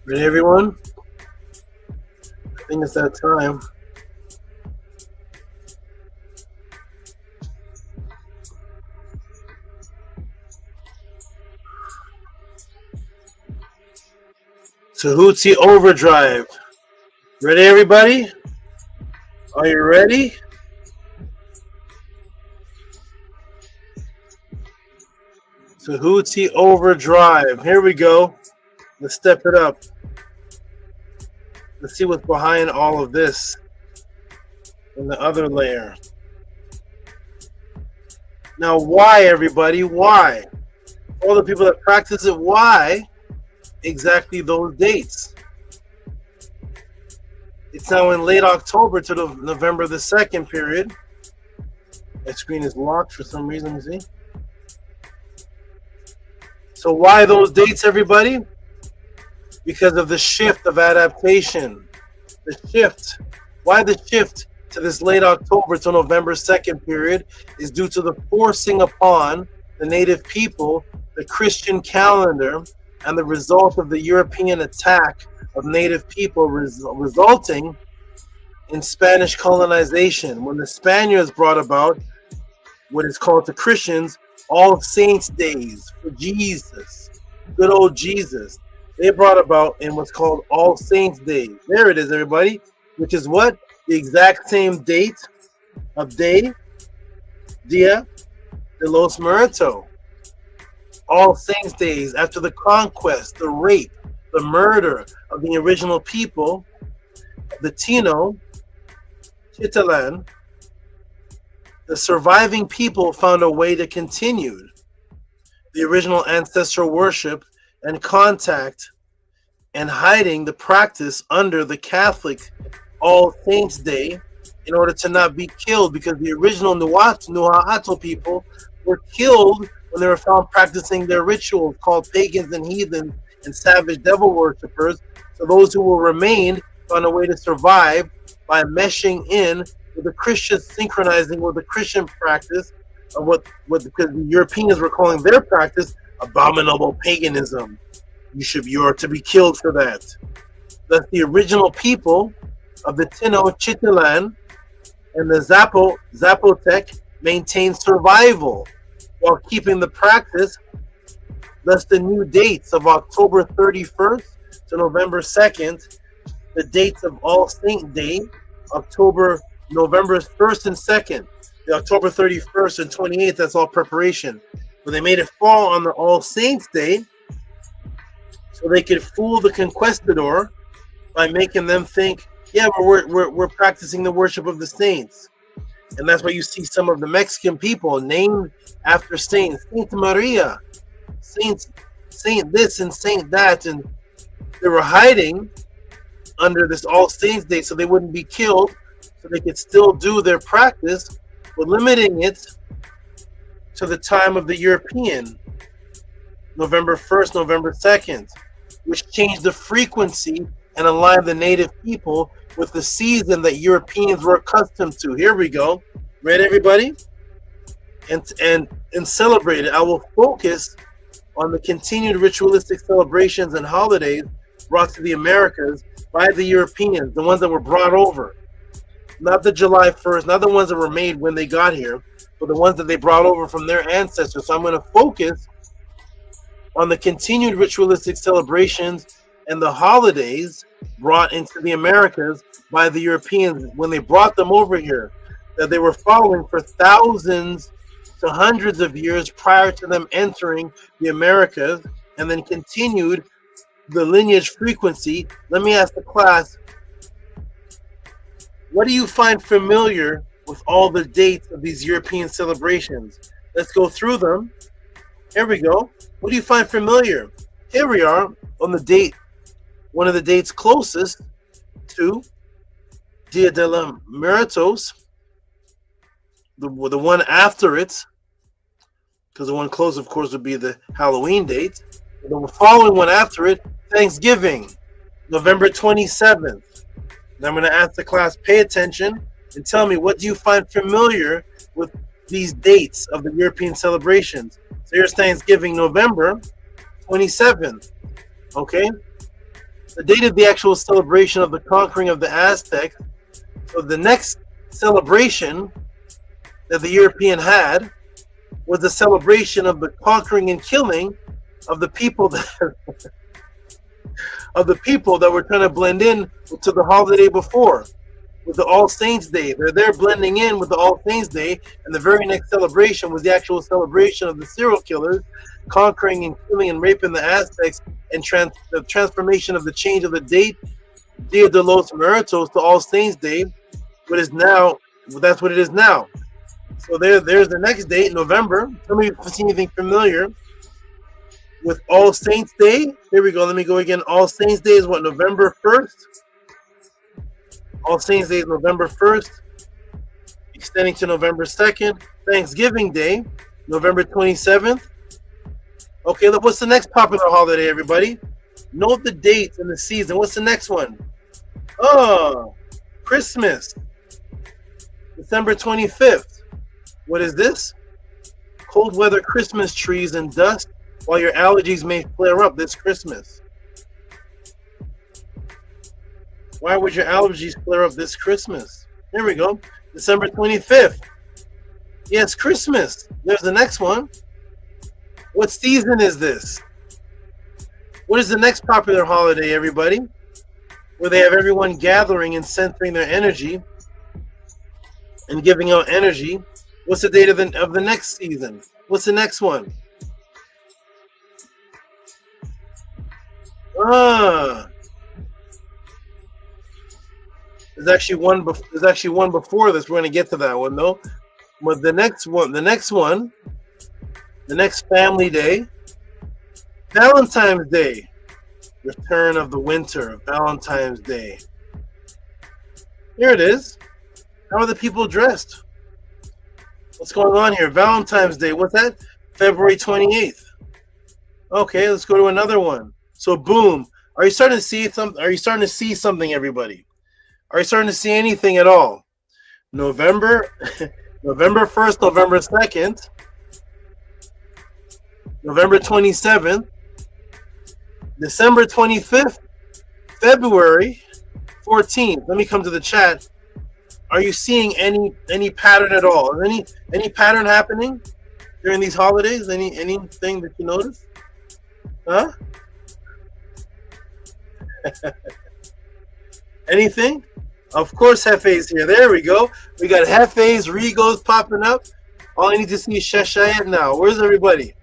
Ready, everyone? I think it's that time. Tehuti Overdrive. Ready, everybody? Are you ready? Tehuti Overdrive. Here we go. Let's step it up. Let's see what's behind all of this in the other layer. Now, why, everybody? Why? All the people that practice it, why exactly those dates? It's now in late October to the November the 2nd period. My screen is locked for some reason, you see? So why those dates, everybody? Because of the shift of adaptation. The shift. Why the shift to this late October to November 2nd period is due to the forcing upon the native people the Christian calendar and the result of the European attack of native people resulting in Spanish colonization. When the Spaniards brought about what is called to Christians All Saints Days for Jesus, good old Jesus, they brought about in what's called All Saints Days. There it is, everybody, which is what? The exact same date of Dia de los Muertos. All Saints Days after the conquest, the rape, the murder of the original people, the Tenochtitlan, the surviving people found a way to continue the original ancestral worship and contact and hiding the practice under the Catholic All Saints Day in order to not be killed, because the original Nuha'ato people were killed when they were found practicing their rituals called pagans and heathens and savage devil worshippers. So those who will remain found a way to survive by meshing in with the Christians, synchronizing with the Christian practice of because the Europeans were calling their practice abominable paganism. You are to be killed for that. Thus the original people of the Tenochtitlan and the Zapotec maintained survival while keeping the practice. Thus the new dates of October 31st to November 2nd, the dates of All Saint Day, November 1st and 2nd, the October 31st and 28th, that's all preparation. But they made it fall on the All Saints Day so they could fool the conquistador by making them think, yeah, we're practicing the worship of the saints. And that's why you see some of the Mexican people named after saints, Saint Maria, Saint this and Saint that, and they were hiding under this All Saints Day so they wouldn't be killed, so they could still do their practice, but limiting it to the time of the European, November 1st, November 2nd, which changed the frequency and aligned the native people with the season that Europeans were accustomed to. Here we go. Ready, everybody? And celebrate it. I will focus on the continued ritualistic celebrations and holidays brought to the Americas by the Europeans, the ones that were brought over. Not the July 1st, not the ones that were made when they got here, but the ones that they brought over from their ancestors. So I'm going to focus on the continued ritualistic celebrations and the holidays brought into the Americas by the Europeans when they brought them over here, that they were following for thousands to hundreds of years prior to them entering the Americas, and then continued the lineage frequency. Let me ask the class, what do you find familiar with all the dates of these European celebrations? Let's go through them. Here we go. What do you find familiar? Here we are on the date, one of the dates closest to Dia de los Muertos, the one after it, because the one close, of course, would be the Halloween date. The following one after it, Thanksgiving, November 27th. And I'm going to ask the class, pay attention and tell me, what do you find familiar with these dates of the European celebrations? So here's Thanksgiving, November 27th. Okay? the date of the actual celebration of the conquering of the Aztecs. So the next celebration that the European had was the celebration of the conquering and killing of the people that were trying to blend in to the holiday before, with the All Saints Day. They're blending in with the All Saints Day, and the very next celebration was the actual celebration of the serial killers conquering and killing and raping the Aztecs, and the transformation of the change of the date, Dia de los Muertos, to All Saints Day, what is now, that's what it is now. So there's the next date, November. Tell me if you see anything familiar with All Saints Day. Here we go. Let me go again. All Saints Day is what, November 1st? All Saints Day is November 1st, extending to November 2nd. Thanksgiving Day, November 27th. Okay, look, what's the next popular holiday, everybody? Note the dates and the season. What's the next one? Oh, Christmas, December 25th. What is this? Cold weather Christmas trees and dust while your allergies may flare up this Christmas. Why would your allergies flare up this Christmas? Here we go. December 25th. Yes, Christmas. There's the next one. What season is this? What is the next popular holiday, everybody? Where they have everyone gathering and centering their energy and giving out energy. What's the date of the next season? What's the next one? There's actually one before this. We're going to get to that one though. But the next family day, Valentine's Day, return of the winter, Valentine's Day. Here it is. How are the people dressed? What's going on here? Valentine's Day. What's that? February 28th. Okay, let's go to another one. So boom. Are you starting to see something? Are you starting to see something, everybody? Are you starting to see anything at all? November 1st, November 2nd, November 27th, December 25th, February 14th. Let me come to the chat. Are you seeing any pattern at all? Any pattern happening during these holidays? Anything that you notice? Huh? Anything? Of course, Hefe's here. There we go. We got Hefe's, Regos popping up. All I need to see is Sheshayet now. Where's everybody?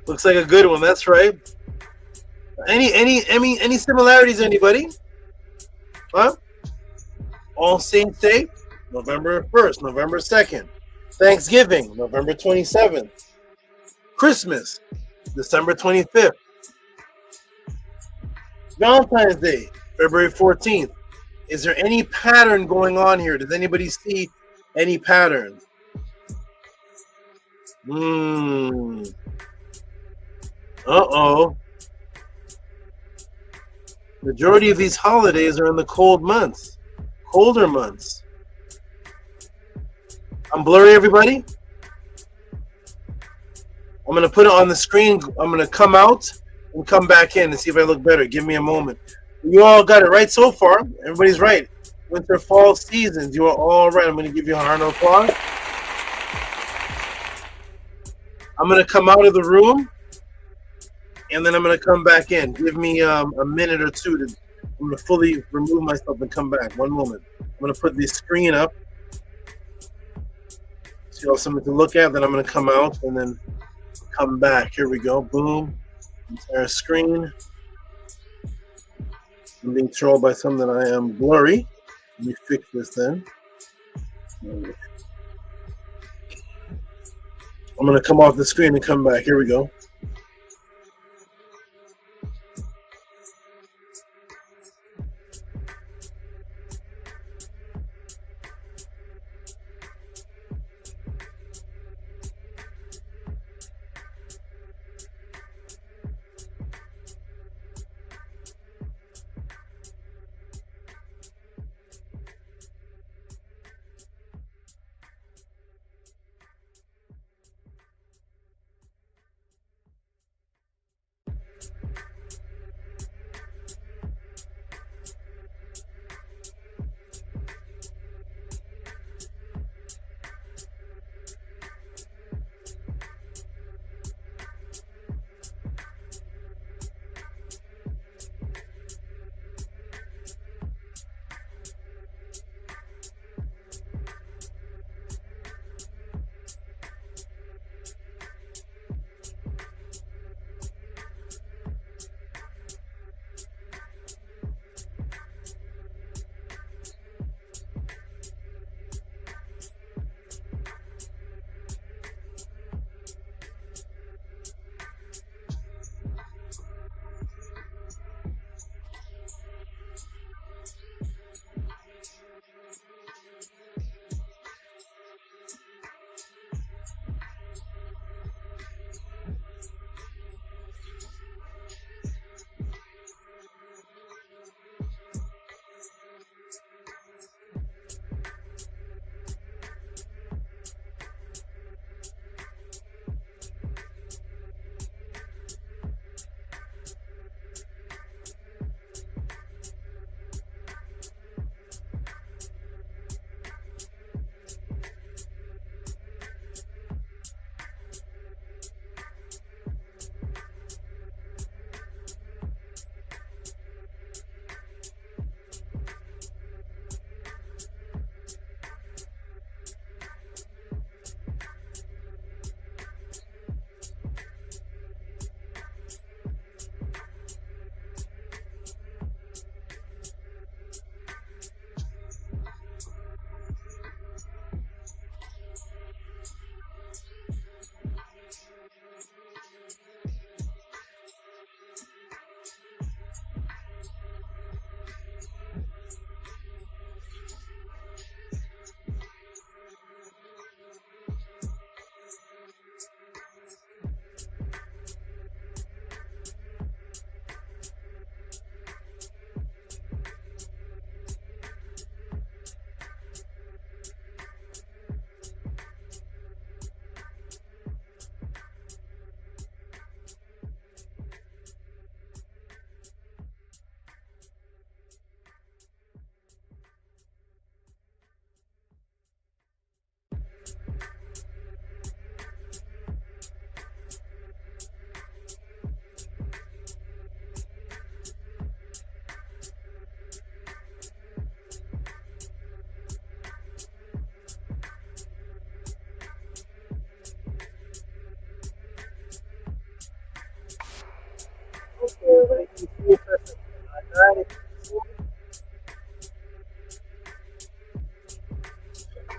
Looks like a good one. That's right. Any similarities? Anybody? Huh? All Saints Day, November 1st, November 2nd. Thanksgiving, November 27th. Christmas, December 25th. Valentine's Day, February 14th. Is there any pattern going on here? Does anybody see any pattern? Uh-oh. Majority of these holidays are in the cold months. Colder months. I'm blurry, everybody? I'm going to put it on the screen. I'm going to come out and come back in and see if I look better. Give me a moment. You all got it right so far. Everybody's right. Winter, fall seasons. You are all right. I'm going to give you a round of applause. I'm going to come out of the room, and then I'm going to come back in. Give me a minute or two. I'm going to fully remove myself and come back. One moment. I'm going to put the screen up so you have something to look at. Then I'm going to come out and then come back. Here we go. Boom. Entire screen. I'm being trolled by some that I am blurry. Let me fix this then. I'm going to come off the screen and come back. Here we go.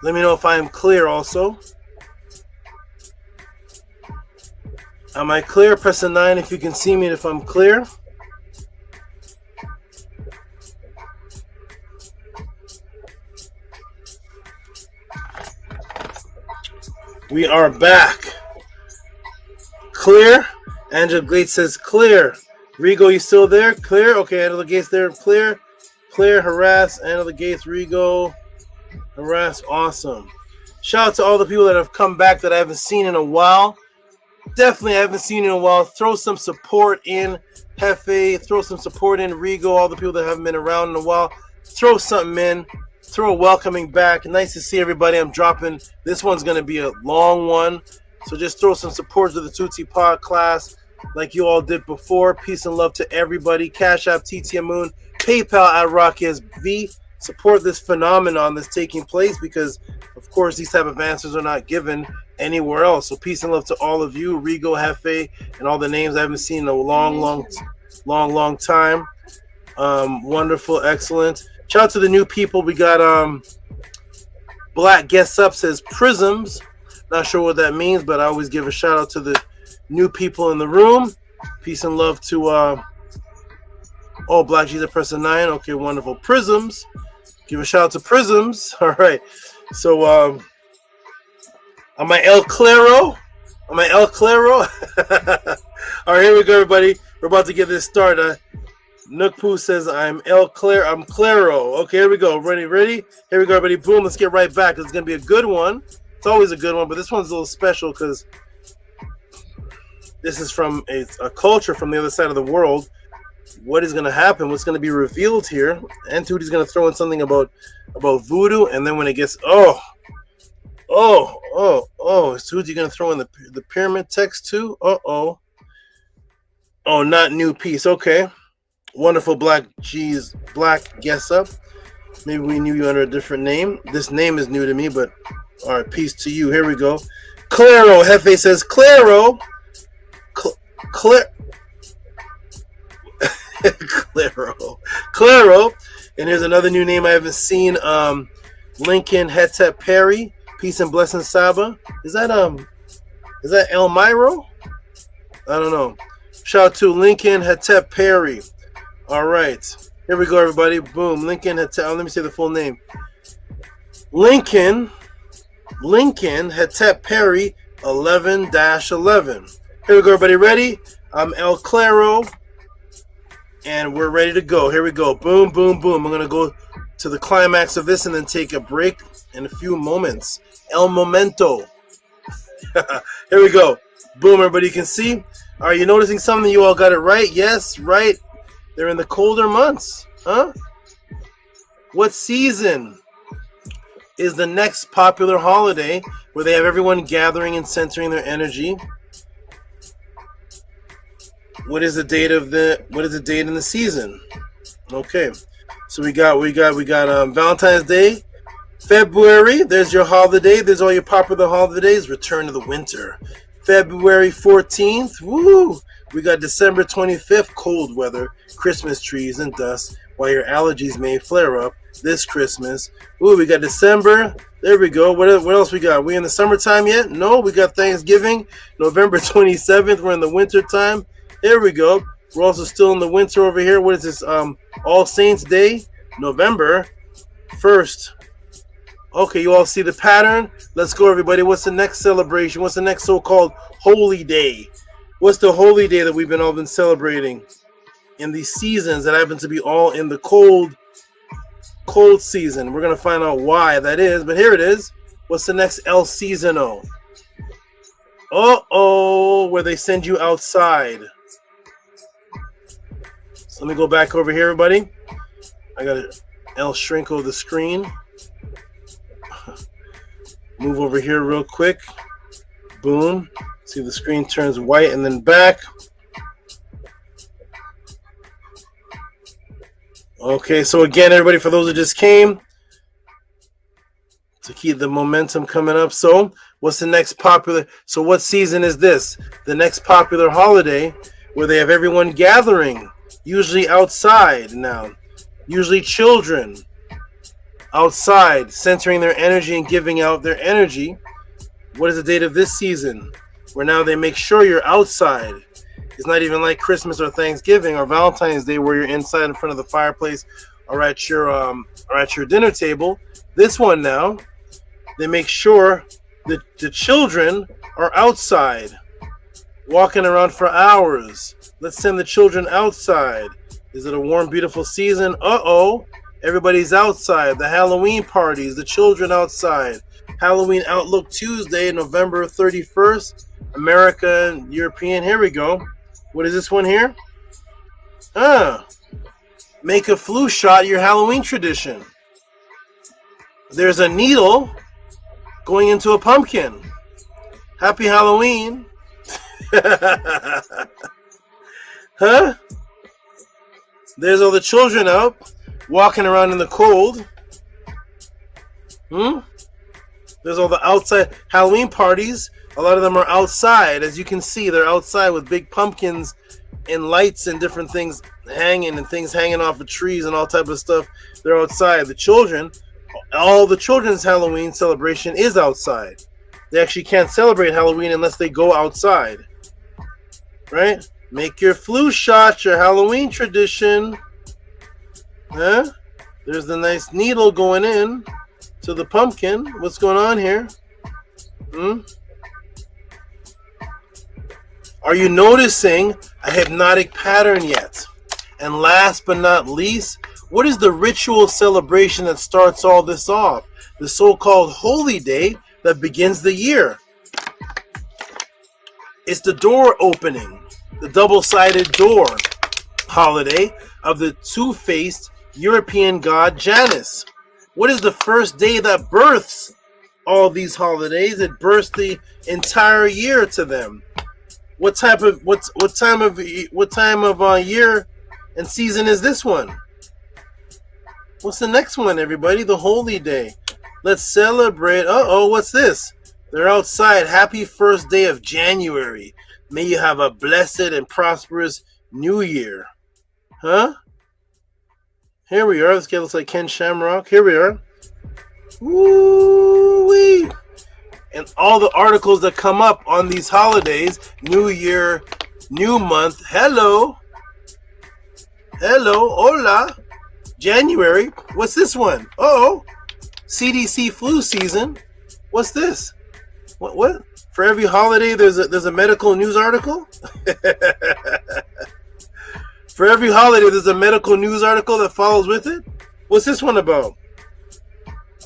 Let me know if I am clear also. Am I clear? Press a 9 if you can see me and if I'm clear. We are back. Clear. Angela Gates says clear. Rigo, you still there? Clear. Okay, Angela Gates there. Clear. Clear. Harass. Angela Gates. Rigo. Harass. Awesome. Shout out to all the people that have come back that I haven't seen in a while. Definitely I haven't seen in a while. Throw some support in Hefe. Throw some support in Rigo. All the people that haven't been around in a while. Throw something in. Throw a welcoming back. Nice to see everybody. I'm dropping. This one's going to be a long one. So just throw some support to the Tutti Pod class like you all did before. Peace and love to everybody. Cash App, TTM Moon, PayPal at RockSV. Support this phenomenon that's taking place because, of course, these type of answers are not given anywhere else. So peace and love to all of you, Rigo, Hefe, and all the names I haven't seen in a long time. Wonderful, excellent. Shout out to the new people. We got Black Guest Up says Prisms. Not sure what that means, but I always give a shout out to the new people in the room. Peace and love to Black Jesus press a 9. Okay, wonderful. Prisms. Give a shout out to Prisms. All right. So am I El Claro? Am I El Claro? All right, here we go, everybody. We're about to get this started. Nookpoo says I'm Claro. Okay, here we go. Ready? Here we go, everybody. Boom. Let's get right back. It's gonna be a good one. It's always a good one, but this one's a little special because this is from a culture from the other side of the world. What is going to happen? What's going to be revealed here? And Tehuti's going to throw in something about voodoo, and then when it gets is Tehuti going to throw in the pyramid text too? Oh, not new piece. Okay, wonderful. Black guess up. Maybe we knew you under a different name. This name is new to me, but all right, peace to you. Here we go. Claro. Hefe says Claro. Claro. And here's another new name I haven't seen. Lincoln Hetep Perry. Peace and blessings, Saba. Is that Elmiro? I don't know. Shout out to Lincoln Hetep Perry. All right. Here we go, everybody. Boom. Lincoln Hetep. Let me say the full name. Lincoln Hetep Perry 11-11. Here we go, everybody. Ready? I'm El Claro. And we're ready to go. Here we go. Boom, boom, boom. I'm going to go to the climax of this and then take a break in a few moments. El Momento. Here we go. Boom, everybody can see. Are you noticing something? You all got it right? Yes, right. They're in the colder months. Huh? What season is the next popular holiday where they have everyone gathering and centering their energy? What is the date in the season? Okay, so we got Valentine's Day, February. There's your holiday. There's all your popular holidays. Return to the winter. February 14th. Woo! We got December 25th. Cold weather, Christmas trees and dust. While your allergies may flare up this Christmas. Ooh, we got December. There we go. What else we got? We in the summertime yet? No, we got Thanksgiving. November 27th. We're in the winter time. Here we go. We're also still in the winter over here. What is this? All Saints Day, November 1st. Okay, you all see the pattern? Let's go, everybody. What's the next celebration? What's the next so-called holy day? What's the holy day that we've all been celebrating in these seasons that happen to be all in the cold season? We're going to find out why that is, but here it is. What's the next El Seasono? Where they send you outside. So let me go back over here, everybody. I got to El Shrinko the screen. Move over here real quick. Boom. See the screen turns white and then back. Okay, so again, everybody, for those who just came, to keep the momentum coming up. So what's the next popular? So what season is this? The next popular holiday where they have everyone gathering, usually outside now, usually children outside, centering their energy and giving out their energy. What is the date of this season? Where now they make sure you're outside. It's not even like Christmas or Thanksgiving or Valentine's Day where you're inside in front of the fireplace or at your dinner table. This one now, they make sure that the children are outside, walking around for hours. Let's send the children outside. Is it a warm, beautiful season? Uh-oh. Everybody's outside. The Halloween parties, the children outside. Halloween Outlook Tuesday, November 31st. America and European. Here we go. What is this one here? Make a flu shot your Halloween tradition. There's a needle going into a pumpkin. Happy Halloween. Huh? There's all the children out walking around in the cold. There's all the outside Halloween parties. A lot of them are outside. As you can see, they're outside with big pumpkins and lights and different things hanging and things hanging off of trees and all type of stuff. They're outside. The children, all the children's Halloween celebration is outside. They actually can't celebrate Halloween unless they go outside. Right? Make your flu shot your Halloween tradition. Huh? There's the nice needle going in to the pumpkin. What's going on here? Are you noticing a hypnotic pattern yet? And last but not least, what is the ritual celebration that starts all this off? The so-called holy day that begins the year. It's the door opening, the double-sided door holiday of the two-faced European god Janus. What is the first day that births all these holidays? It births the entire year to them. What time of year and season is this one? What's the next one, everybody? The holy day. Let's celebrate. What's this? They're outside. Happy first day of January. May you have a blessed and prosperous new year. Huh? Here we are. This guy looks like Ken Shamrock. Here we are. Woo-wee. And all the articles that come up on these holidays, New Year, New Month, hello, hola, January, what's this one? CDC flu season, what's this? What? For every holiday, there's a medical news article? For every holiday, there's a medical news article that follows with it? What's this one about?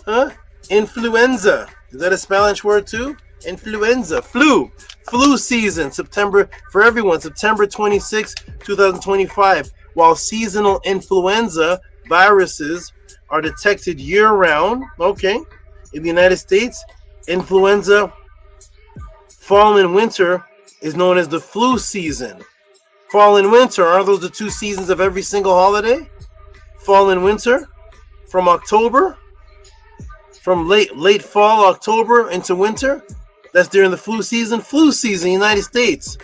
Huh? Influenza. Is that a Spanish word too? Influenza. Flu season. September, for everyone, September 26, 2025. While seasonal influenza viruses are detected year-round, in the United States, influenza, fall and winter is known as the flu season. Fall and winter, aren't those the two seasons of every single holiday? Fall and winter, from October, from late fall, October into winter. That's during the flu season. Flu season, United States.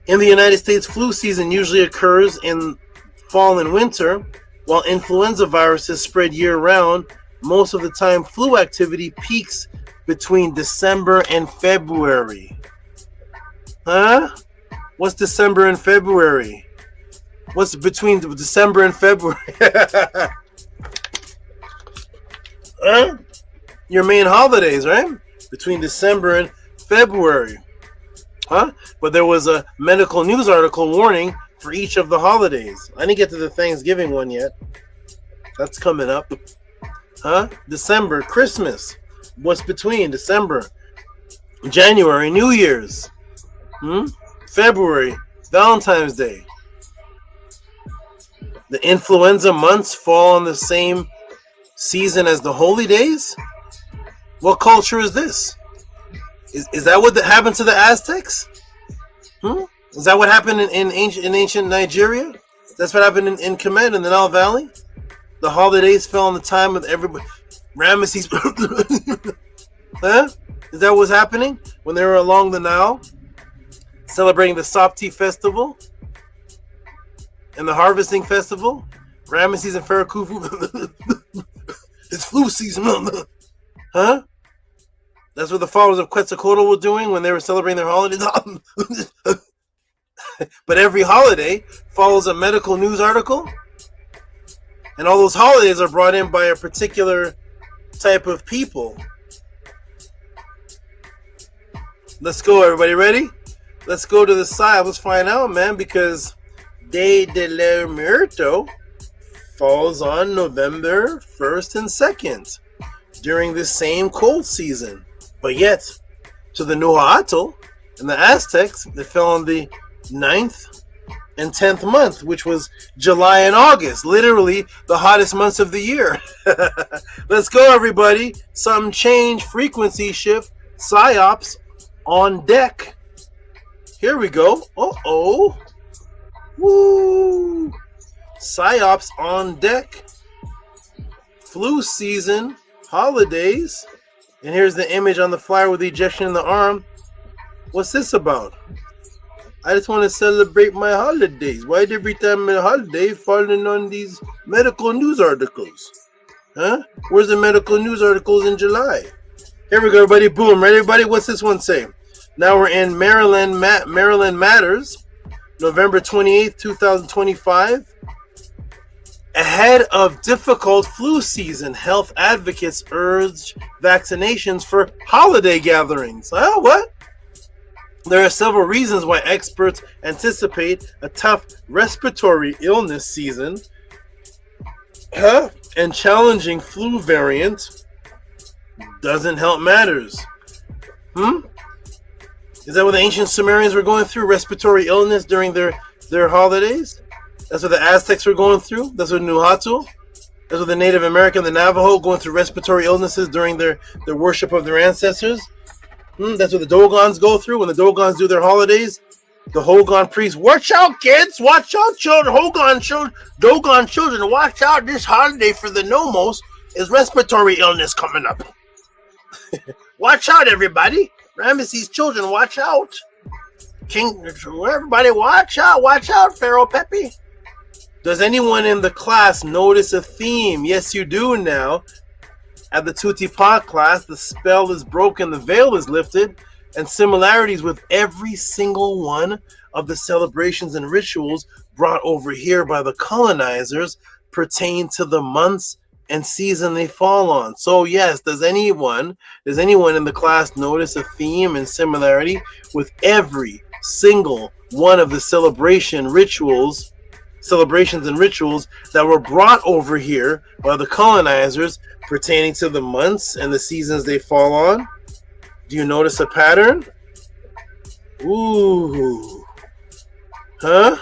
In the United States, flu season usually occurs in fall and winter, while influenza viruses spread year-round. Most of the time, flu activity peaks between December and February. Huh? What's December and February? What's between December and February? Huh? Your main holidays, right? Between December and February. Huh? But there was a medical news article warning for each of the holidays. I didn't get to the Thanksgiving one yet. That's coming up. Huh? December, Christmas. What's between December, January, New Year's? February, Valentine's Day. The influenza months fall on the same season as the holy days? What culture is this? Is that what happened to the Aztecs? Is that what happened in ancient Nigeria? That's what happened in Kemet in the Nile Valley? The holidays fell on the time of everybody. Ramesses. Huh? Is that what's happening when they were along the Nile celebrating the Sopti festival and the harvesting festival? Ramesses and Pharaoh Khufu. It's flu season. Huh? That's what the followers of Quetzalcoatl were doing when they were celebrating their holidays. But every holiday follows a medical news article, and all those holidays are brought in by a particular type of people. Let's go, everybody. Ready? Let's go to the side. Let's find out, man, because Day de los Muertos falls on November 1st and 2nd during this same cold season. But yet, to the Nahuatl and the Aztecs, they fell on the 9th and 10th month, which was July and August, literally the hottest months of the year. Let's go, everybody. Something change, frequency shift, Psyops on deck. Here we go. Uh-oh. Woo. Psyops on deck. Flu season, holidays. And here's the image on the flyer with the ejection in the arm. What's this about? I just want to celebrate my holidays. Why every time a holiday falling on these medical news articles? Huh? Where's the medical news articles in July? Here we go, everybody. Boom. Ready, everybody? What's this one say? Now we're in Maryland. Maryland Matters, November 28th, 2025. Ahead of difficult flu season, health advocates urge vaccinations for holiday gatherings. Oh, what? There are several reasons why experts anticipate a tough respiratory illness season and challenging flu variant doesn't help matters. Is that what the ancient Sumerians were going through? Respiratory illness during their holidays? That's what the Aztecs were going through? That's what Nahuatl? That's what the Native American, the Navajo, going through respiratory illnesses during their worship of their ancestors? That's what the Dogons go through when the Dogons do their holidays. The Hogan priests, watch out, kids! Watch out, children! Dogon children, watch out! This holiday for the Nomos is respiratory illness coming up. Watch out, everybody! Ramesses' children, watch out! Everybody, watch out! Watch out, Pharaoh Pepe! Does anyone in the class notice a theme? Yes, you do now. At the Tehuti class, the spell is broken, the veil is lifted, and similarities with every single one of the celebrations and rituals brought over here by the colonizers pertain to the months and season they fall on. So yes, does anyone in the class notice a theme and similarity with every single one of the celebrations and rituals that were brought over here by the colonizers pertaining to the months and the seasons they fall on? Do you notice a pattern? Ooh. Huh?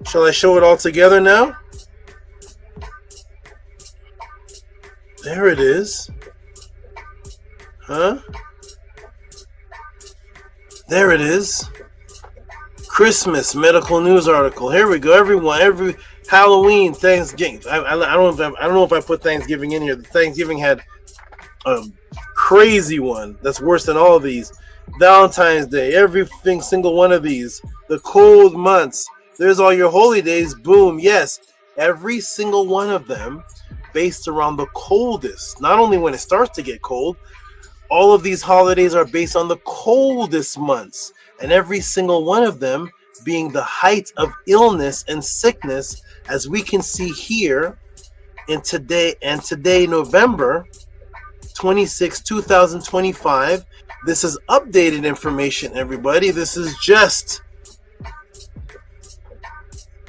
Shall I show it all together now? There it is. Huh? There it is. Christmas medical news article. Here we go, everyone. Every Halloween, Thanksgiving. I don't know if I put Thanksgiving in here. The Thanksgiving had a crazy one that's worse than all of these. Valentine's Day, everything, single one of these. The cold months. There's all your holy days. Boom. Yes, every single one of them based around the coldest. Not only when it starts to get cold, all of these holidays are based on the coldest months, and every single one of them being the height of illness and sickness, as we can see here in today, November 26, 2025. This is updated information, everybody. This is just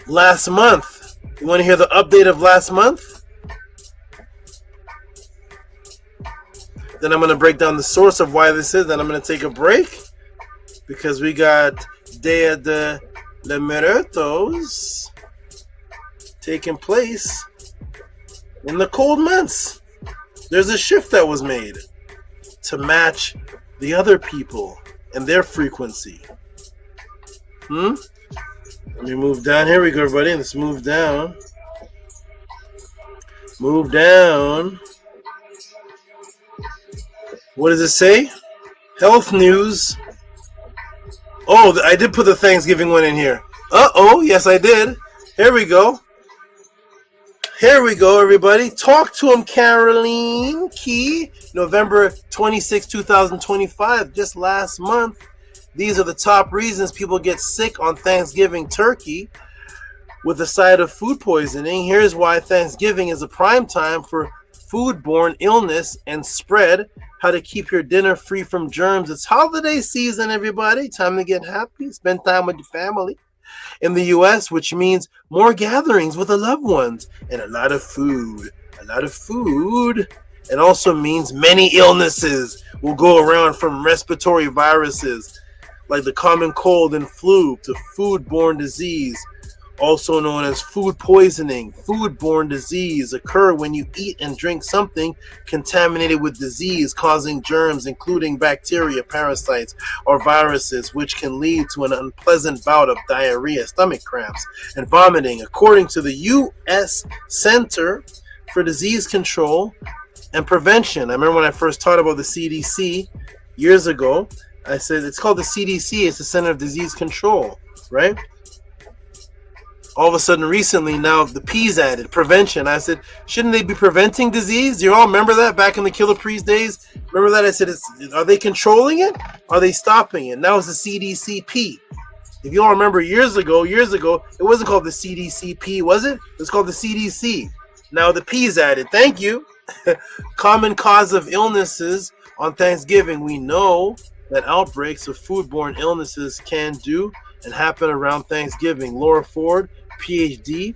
last month. You want to hear the update of last month? Then I'm going to break down the source of why this is. Then I'm going to take a break because we got Dia de los Muertos taking place in the cold months. There's a shift that was made. to match the other people and their frequency. Let me move down. Here we go, everybody. Let's move down. Move down. What does it say? Health news. Oh, I did put the Thanksgiving one in here. Uh-oh, yes, I did. Here we go. Here we go, everybody. Talk to him, Caroline Key. November 26, 2025, just last month. These are the top reasons people get sick on Thanksgiving turkey with a side of food poisoning. Here's why Thanksgiving is a prime time for foodborne illness and spread. How to keep your dinner free from germs. It's holiday season, everybody. Time to get happy. Spend time with your family. In the U.S., which means more gatherings with the loved ones and a lot of food. A lot of food. It also means many illnesses will go around, from respiratory viruses like the common cold and flu to foodborne disease, also known as food poisoning. Foodborne disease occur when you eat and drink something contaminated with disease, causing germs, including bacteria, parasites, or viruses, which can lead to an unpleasant bout of diarrhea, stomach cramps, and vomiting. According to the U.S. Center for Disease Control and Prevention, I remember when I first taught about the CDC years ago, I said it's called the CDC. It's the Center of Disease Control, right? All of a sudden, recently, now the P's added, prevention. I said, shouldn't they be preventing disease? Do you all remember that back in the Killer Priest days? Remember that? I said, are they controlling it? Are they stopping it? Now it's the CDCP. If you all remember years ago, it wasn't called the CDCP, was it? It was called the CDC. Now the P's added. Thank you. Common cause of illnesses on Thanksgiving. We know that outbreaks of foodborne illnesses can do and happen around Thanksgiving. Laura Ford, PhD,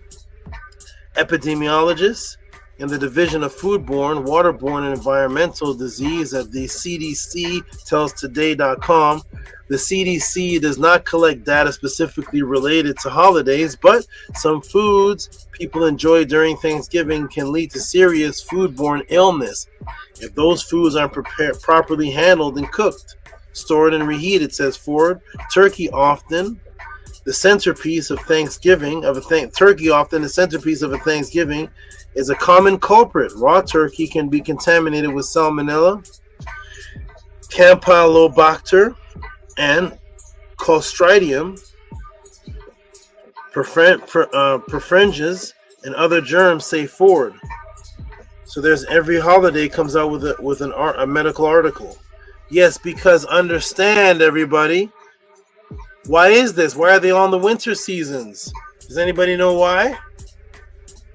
epidemiologist in the Division of Foodborne, Waterborne, and Environmental Disease at the CDC, tells Today.com. The CDC does not collect data specifically related to holidays, but some foods people enjoy during Thanksgiving can lead to serious foodborne illness if those foods aren't prepared, properly handled and cooked, stored and reheated, says Ford. Turkey often the centerpiece of Thanksgiving, turkey often the centerpiece of a Thanksgiving, is a common culprit. Raw turkey can be contaminated with Salmonella, Campylobacter, and Clostridium perfringens, and other germs, say Ford. So there's every holiday comes out with a medical article. Yes, because understand, everybody, why is this? Why are they on the winter seasons? Does anybody know why?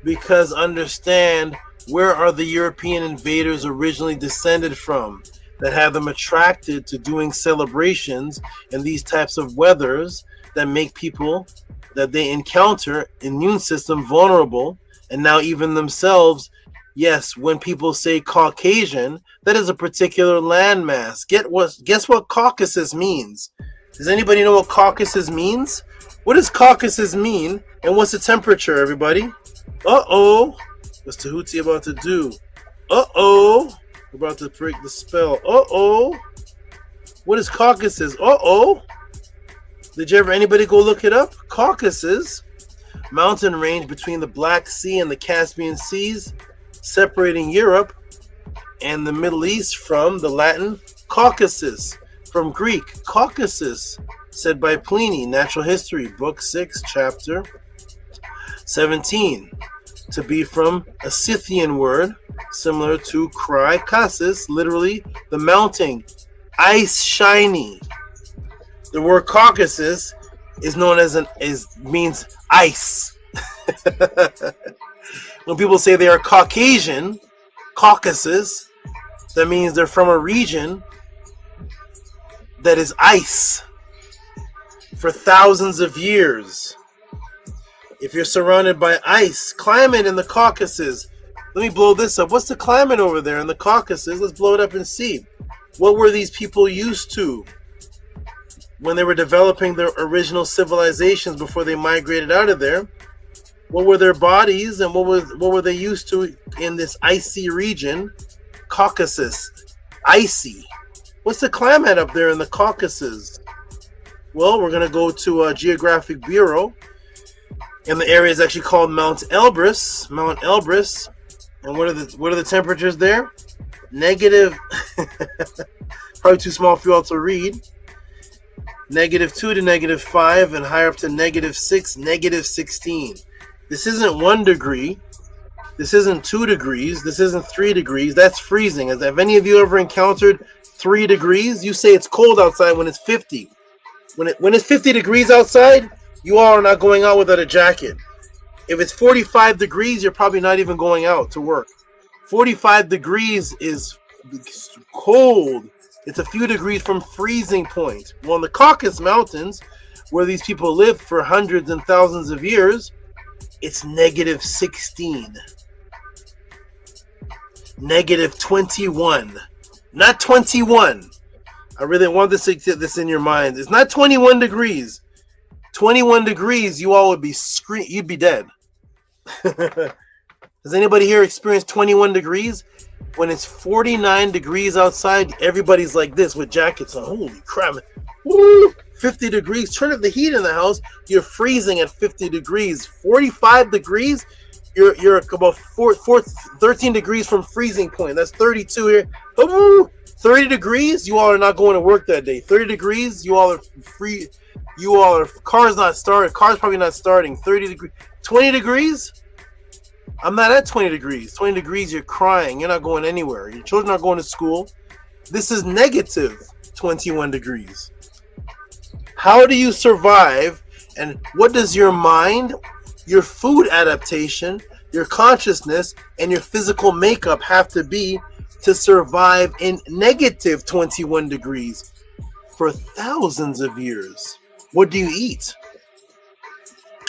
Because understand, where are the European invaders originally descended from that have them attracted to doing celebrations in these types of weathers that make people that they encounter immune system vulnerable, and now even themselves. Yes, when people say Caucasian, that is a particular landmass. Guess what Caucasus means? Does anybody know what Caucasus means? What does Caucasus mean? And what's the temperature, everybody? Uh-oh. What's Tehuti about to do? Uh-oh. We're about to break the spell. Uh-oh. What is Caucasus? Uh-oh. Did anybody go look it up? Caucasus, mountain range between the Black Sea and the Caspian Seas, separating Europe and the Middle East from the Latin Caucasus. From Greek, Caucasus, said by Pliny, Natural History, Book 6, Chapter 17, to be from a Scythian word, similar to Caucasus, literally the mountain, ice shiny. The word Caucasus is known means ice. When people say they are Caucasian, Caucasus, that means they're from a region that is ice for thousands of years. If you're surrounded by ice, climate in the Caucasus. Let me blow this up. What's the climate over there in the Caucasus? Let's blow it up and see. What were these people used to when they were developing their original civilizations before they migrated out of there? What were their bodies and what were they used to in this icy region, Caucasus? icy. What's the climate up there in the Caucasus? Well, we're gonna go to Geographic Bureau, and the area is actually called Mount Elbrus. Mount Elbrus, and what are the temperatures there? Negative, probably too small for you all to read. -2 to -5, and higher up to -6, -16. This isn't 1 degree. This isn't 2 degrees. This isn't 3 degrees. That's freezing. Have any of you ever encountered 3 degrees? You say it's cold outside when it's 50. When it's 50 degrees outside, you all are not going out without a jacket. If it's 45 degrees, you're probably not even going out to work. 45 degrees is cold. It's a few degrees from freezing point. Well, in the Caucasus Mountains, where these people lived for hundreds and thousands of years, it's -16. -21. Not 21. I really want this to get this in your mind. It's not 21 degrees. 21 degrees, you all would be you'd be dead. Has anybody here experienced 21 degrees? When it's 49 degrees outside, everybody's like this with jackets on. Holy crap. Woo! 50 degrees. Turn up the heat in the house. You're freezing at 50 degrees. 45 degrees, you're about 13 degrees from freezing point. That's 32 here. Woo! 30 degrees, you all are not going to work that day. 30 degrees, you all are free. You all are, car's not started. Car's probably not starting. 30 degrees. 20 degrees? I'm not at 20 degrees. 20 degrees, you're crying. You're not going anywhere. Your children are going to school. This is -21 degrees. How do you survive? And what does your mind, your food adaptation, your consciousness, and your physical makeup have to be to survive in -21 degrees for thousands of years? What do you eat?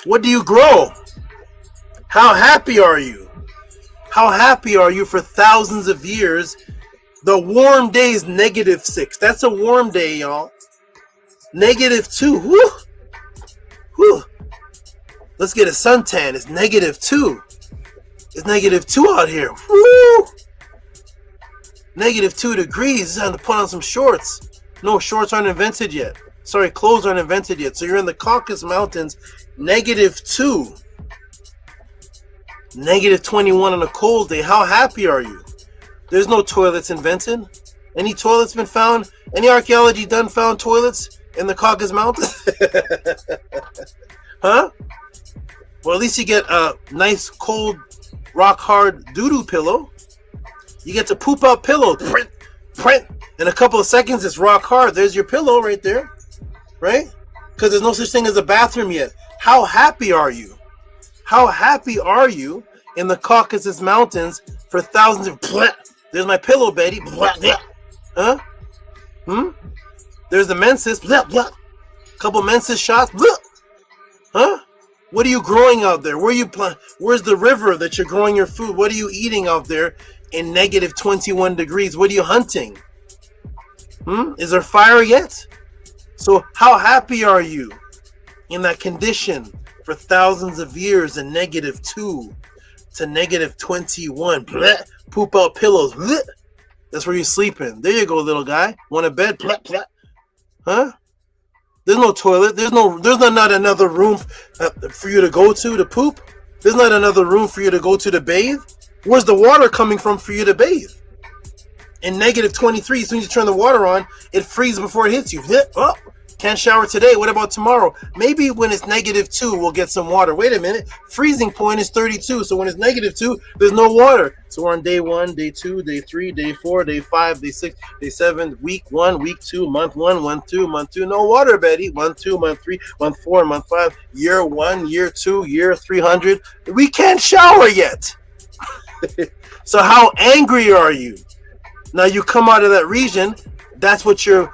What do you grow? How happy are you? How happy are you for thousands of years? The warm day is -6. That's a warm day, y'all. -2. Whew. Whew. Let's get a suntan. It's -2. It's -2 out here. Woo! -2 degrees. It's time to put on some shorts. No, shorts aren't invented yet. Sorry, clothes aren't invented yet. So you're in the Caucasus Mountains, -2. -21 on a cold day. How happy are you? There's no toilets invented. Any toilets been found? Any archaeology done found toilets in the Caucasus Mountains? Huh? Well, at least you get a nice cold rock hard doo-doo pillow. You get to poop out pillow. Print, print. In a couple of seconds, it's rock hard. There's your pillow right there. Right? Because there's no such thing as a bathroom yet. How happy are you? How happy are you in the Caucasus Mountains for thousands of... There's my pillow, Betty. Huh? There's the menses. Couple menses shots. Huh? What are you growing out there? Where's the river that you're growing your food? What are you eating out there in -21 degrees? What are you hunting? Is there fire yet? So how happy are you in that condition for thousands of years in -2 to -21? Poop out pillows. That's where you're sleeping. There you go, little guy. Want a bed? Huh? There's no toilet. There's not another room for you to go to poop. There's not another room for you to go to bathe. Where's the water coming from for you to bathe? In -23, as soon as you turn the water on, it freezes before it hits you. Oh, can't shower today. What about tomorrow? Maybe when it's -2, we'll get some water. Wait a minute. Freezing point is 32. So when it's -2, there's no water. So we're on day 1, day 2, day 3, day 4, day 5, day 6, day 7, week 1, week 2, month 1, month 2, month 2. No water, Betty. Month 2, month 3, month 4, month 5, year 1, year 2, year 300. We can't shower yet. So how angry are you? Now you come out of that region, that's what your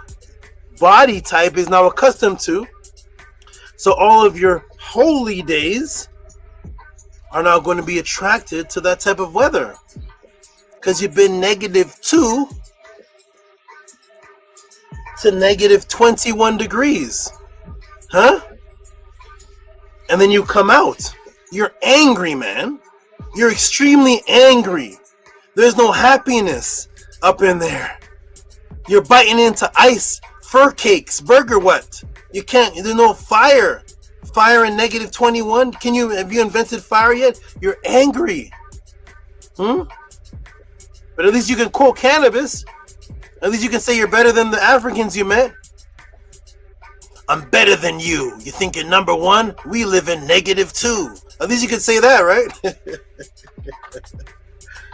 body type is now accustomed to. So all of your holy days are now going to be attracted to that type of weather. Because you've been -2 to -21 degrees. Huh? And then you come out. You're angry, man. You're extremely angry. There's no happiness up in there. You're biting into ice, fur cakes, burger what? You can't, there's no fire. Fire in negative 21? Have you invented fire yet? You're angry. But at least you can quote cannabis. At least you can say you're better than the Africans you met. I'm better than you. You think you're number one? We live in negative 2. At least you can say that, right?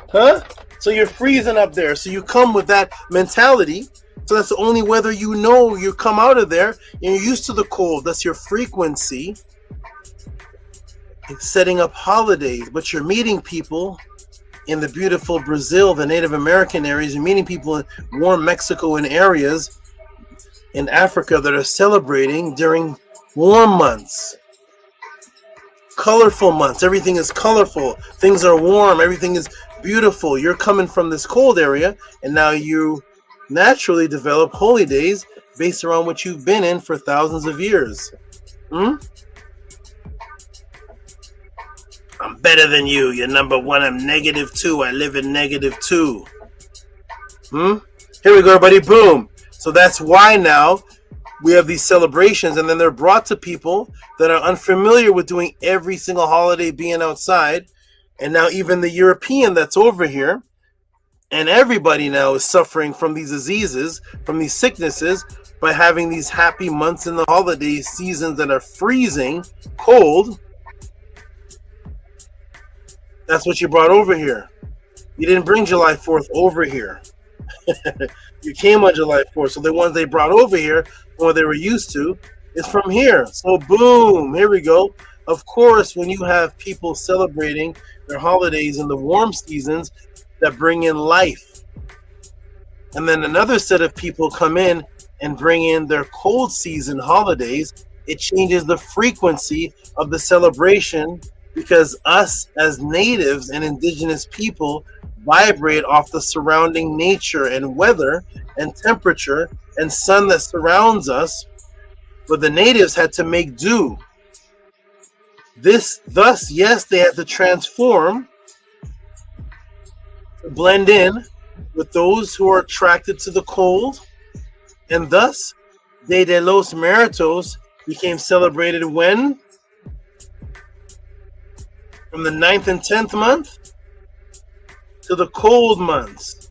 Huh? So you're freezing up there. So you come with that mentality. So that's the only weather you know. You come out of there and you're used to the cold. That's your frequency. It's setting up holidays, but you're meeting people in the beautiful Brazil, the Native American areas. You're meeting people in warm Mexico and areas in Africa that are celebrating during warm months. Colorful months. Everything is colorful. Things are warm. Everything is beautiful. You're coming from this cold area, and now you naturally develop holy days based around what you've been in for thousands of years. I'm better than you. You're number one. I'm negative 2. I live in negative 2. Here we go, everybody. Boom. So that's why now we have these celebrations, and then they're brought to people that are unfamiliar with doing every single holiday being outside. And now even the European that's over here, and everybody now is suffering from these diseases, from these sicknesses, by having these happy months in the holiday seasons that are freezing cold. That's what you brought over here. You didn't bring July 4th over here. You came on July 4th. So the ones they brought over here, what they were used to, is from here. So boom, here we go. Of course, when you have people celebrating their holidays in the warm seasons that bring in life, and then another set of people come in and bring in their cold season holidays, it changes the frequency of the celebration, because us as natives and indigenous people vibrate off the surrounding nature and weather and temperature and sun that surrounds us. But the natives had to make do. Thus, yes, they had to transform to blend in with those who are attracted to the cold, and thus Day de los Muertos became celebrated when? From the 9th and 10th month to the cold months.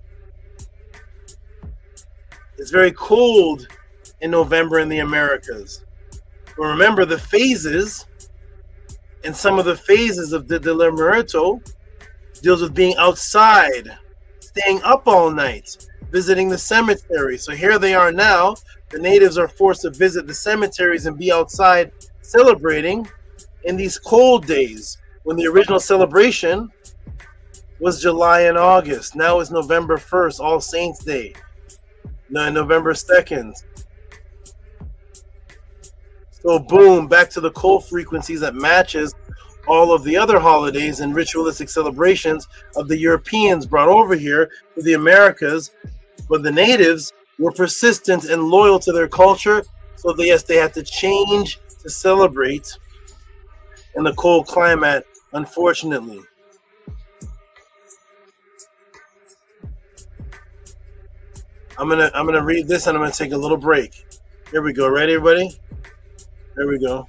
It's very cold in November in the Americas. But remember the phases, and some of the phases of the Muerto deals with being outside, staying up all night, visiting the cemetery. So here they are now. The natives are forced to visit the cemeteries and be outside celebrating in these cold days, when the original celebration was July and August. Now it's November 1st, All Saints Day. November 2nd. So boom, back to the cold frequencies that matches all of the other holidays and ritualistic celebrations of the Europeans brought over here to the Americas. But the natives were persistent and loyal to their culture. So yes, they had to change to celebrate in the cold climate, unfortunately. I'm gonna read this, and I'm gonna take a little break. Here we go. Ready, everybody? There we go.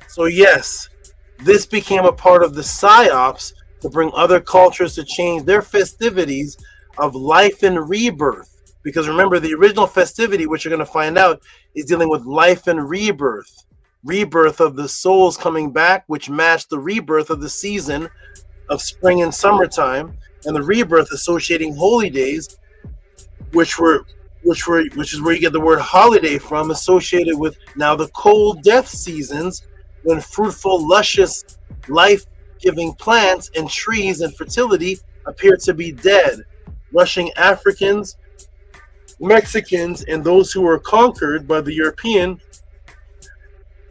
So yes, this became a part of the Psyops to bring other cultures to change their festivities of life and rebirth. Because remember, the original festivity, which you're going to find out, is dealing with life and rebirth. Rebirth of the souls coming back, which matched the rebirth of the season of spring and summertime, and the rebirth associating holy days, which is where you get the word holiday from, associated with now the cold death seasons, when fruitful, luscious, life-giving plants and trees and fertility appear to be dead, rushing Africans, Mexicans, and those who were conquered by the European,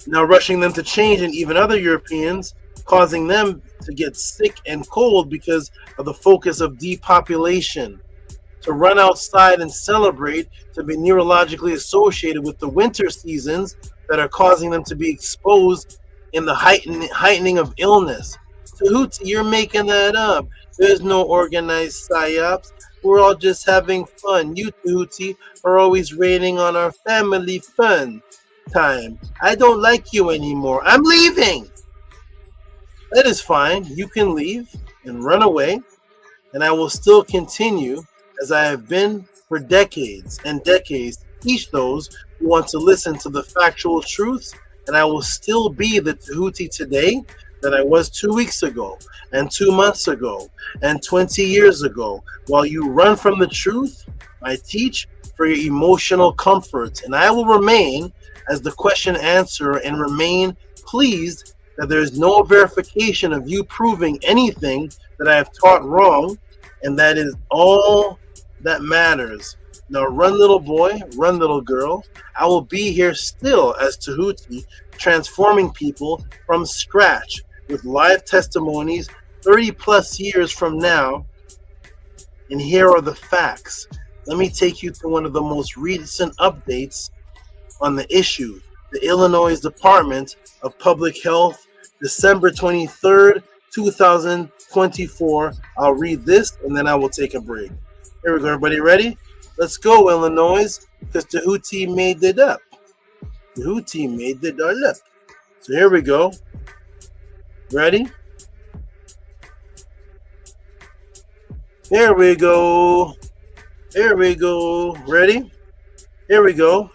now rushing them to change, and even other Europeans, causing them to get sick and cold because of the focus of depopulation, to run outside and celebrate, to be neurologically associated with the winter seasons that are causing them to be exposed in the heightening of illness. Tehuti, you're making that up. There's no organized psyops. We're all just having fun. You, Tehuti, are always raining on our family fun time. I don't like you anymore. I'm leaving. That is fine. You can leave and run away, and I will still continue as I have been for decades and decades to teach those who want to listen to the factual truths, and I will still be the Tehuti today that I was 2 weeks ago and 2 months ago and 20 years ago. While you run from the truth, I teach for your emotional comfort, and I will remain as the question answerer and remain pleased that there is no verification of you proving anything that I have taught wrong, and that is all that matters. Now run, little boy, run, little girl. I will be here still as Tehuti, transforming people from scratch with live testimonies 30 plus years from now. And here are the facts. Let me take you to one of the most recent updates on the issue. The Illinois Department of Public Health, December 23rd, 2024. I'll read this and then I will take a break. Here we go, everybody ready? Let's go, Illinois, because Tehuti made it up. Tehuti made it all up. So here we go. Ready? There we go. There we go. Ready? Here we go.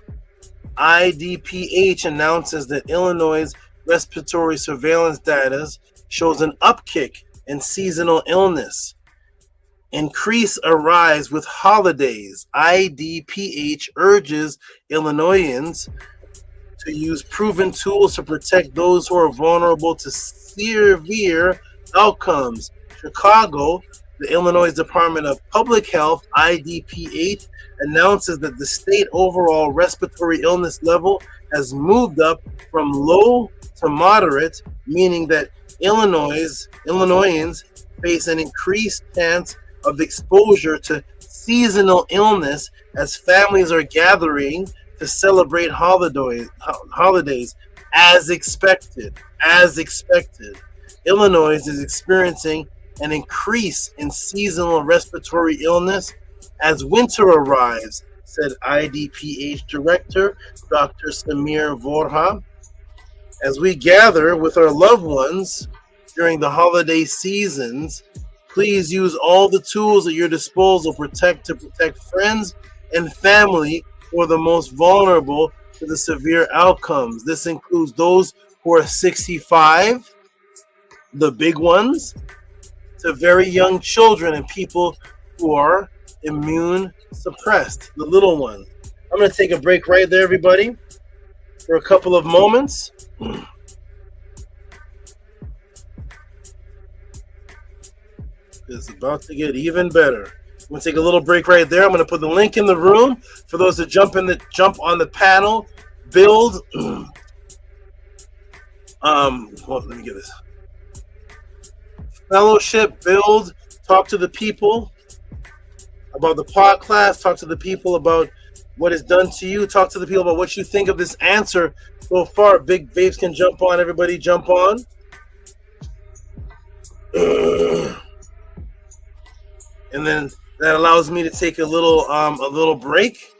IDPH announces that Illinois' respiratory surveillance data shows an upkick in seasonal illness. Increase arise with holidays. IDPH urges Illinoisans to use proven tools to protect those who are vulnerable to severe outcomes. Chicago, the Illinois Department of Public Health, IDPH, announces that the state overall respiratory illness level has moved up from low to moderate, meaning that Illinoisans face an increased chance of exposure to seasonal illness as families are gathering to celebrate holidays as expected. Illinois is experiencing an increase in seasonal respiratory illness as winter arrives, said IDPH Director Dr. Samir Vorha. As we gather with our loved ones during the holiday seasons, please use all the tools at your disposal to protect friends and family who are the most vulnerable to the severe outcomes. This includes those who are 65, the big ones, to very young children and people who are immune suppressed, the little ones. I'm going to take a break right there, everybody, for a couple of moments. It's about to get even better. I'm going to take a little break right there. I'm going to put the link in the room for those that jump on the panel, build. Let me get this. Fellowship, build, talk to the people about the podcast, talk to the people about what is done to you, talk to the people about what you think of this answer so far. Big Vapes can jump on, everybody jump on. And then that allows me to take a little break.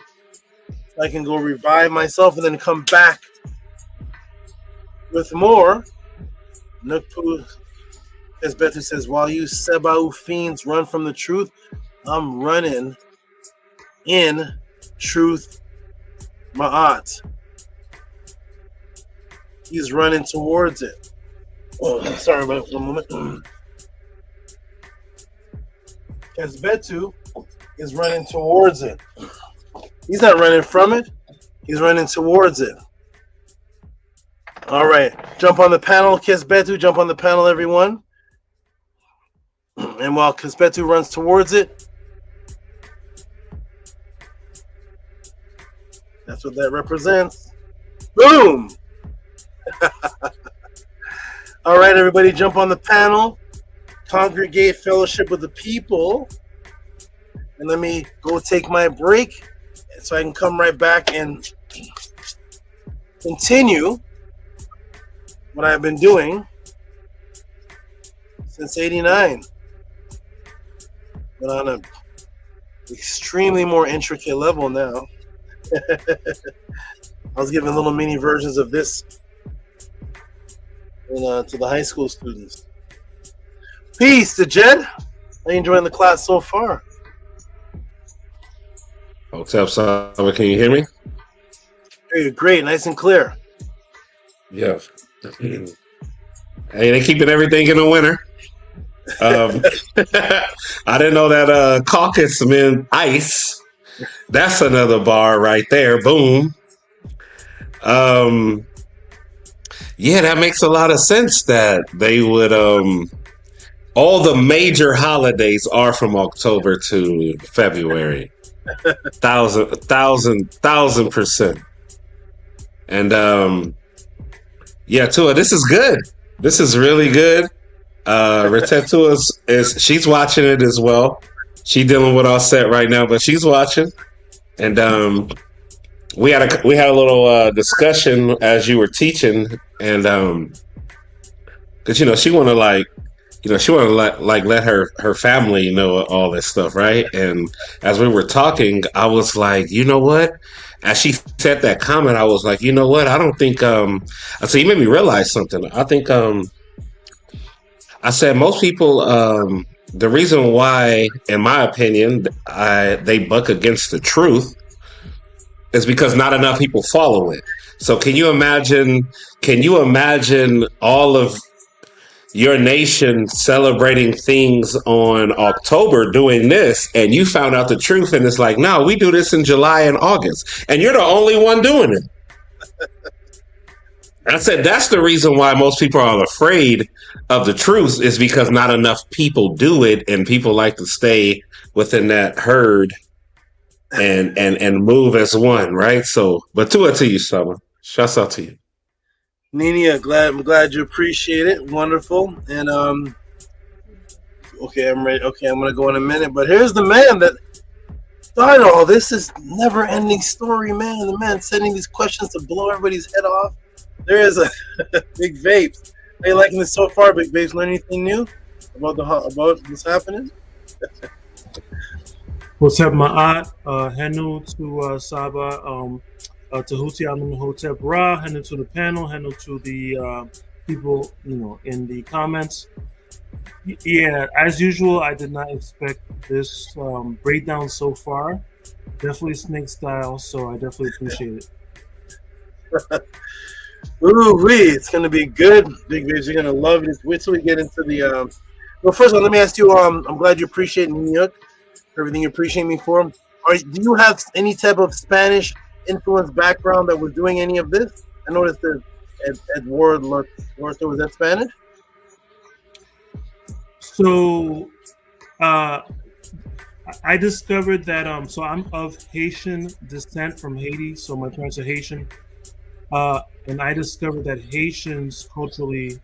So I can go revive myself and then come back with more. Nukpu Esbetu says, while you Sebau fiends run from the truth, I'm running in truth Ma'at. He's running towards it. Oh, sorry about one moment. Esbetu is running towards it. He's not running from it. He's running towards it. All right. Jump on the panel, Kesbetu. Jump on the panel, everyone. And while Kesbetu runs towards it, that's what that represents. Boom! All right, everybody, jump on the panel. Congregate, fellowship with the people. And let me go take my break so I can come right back and continue what I've been doing since '89. But on a extremely more intricate level now. I was giving little mini versions of this to the high school students. Peace to Jed. How you enjoying the class so far? What's up, Saba? Can you hear me? Hey, great, nice and clear. Yeah. Hey, they keeping everything in the winter. I didn't know that caucus meant ice. That's another bar right there. Boom. Yeah, that makes a lot of sense that they would all the major holidays are from October to February. 1,000%. And yeah, Tua, this is good. This is really good. Retetua is she's watching it as well. She's dealing with our set right now, but she's watching. And we had a little discussion as you were teaching, and because she want to let her family know all this stuff, right? And as we were talking, I was like, you know what? As she said that comment, I was like, you know what? I don't think so you made me realize something. I think I said most people the reason why, in my opinion, they buck against the truth is because not enough people follow it. So can you imagine all of your nation celebrating things on October doing this, and you found out the truth, and it's like, no, we do this in July and August, and you're the only one doing it. I said that's the reason why most people are afraid of the truth, is because not enough people do it, and people like to stay within that herd and move as one, right? So, but to you, Summer. Shouts out to you. Nini, I'm glad you appreciate it. Wonderful. And okay, I'm ready. Okay, I'm gonna go in a minute. But here's the man that started all this. Is never-ending story, man. The man sending these questions to blow everybody's head off. There is a Big Vapes. How you liking this so far, Big Vapes? Learn anything new about what's happening? What's up, Ma'at? Henu to Saba. Tehuti, Amenhotep Ra, Henu to the panel, Henu to the people, in the comments. Yeah, as usual, I did not expect this breakdown so far. Definitely snake style, so I definitely appreciate it. Ooh-wee, it's gonna be good, Big Vapes. You're gonna love it. Wait till we get into the. Well, first of all, let me ask you. I'm glad you appreciate New York, everything you appreciate me for. Do you have any type of Spanish influence background that was doing any of this? I noticed that Eduardo was that Spanish? So, I discovered that so I'm of Haitian descent from Haiti, so my parents are Haitian, and I discovered that Haitians culturally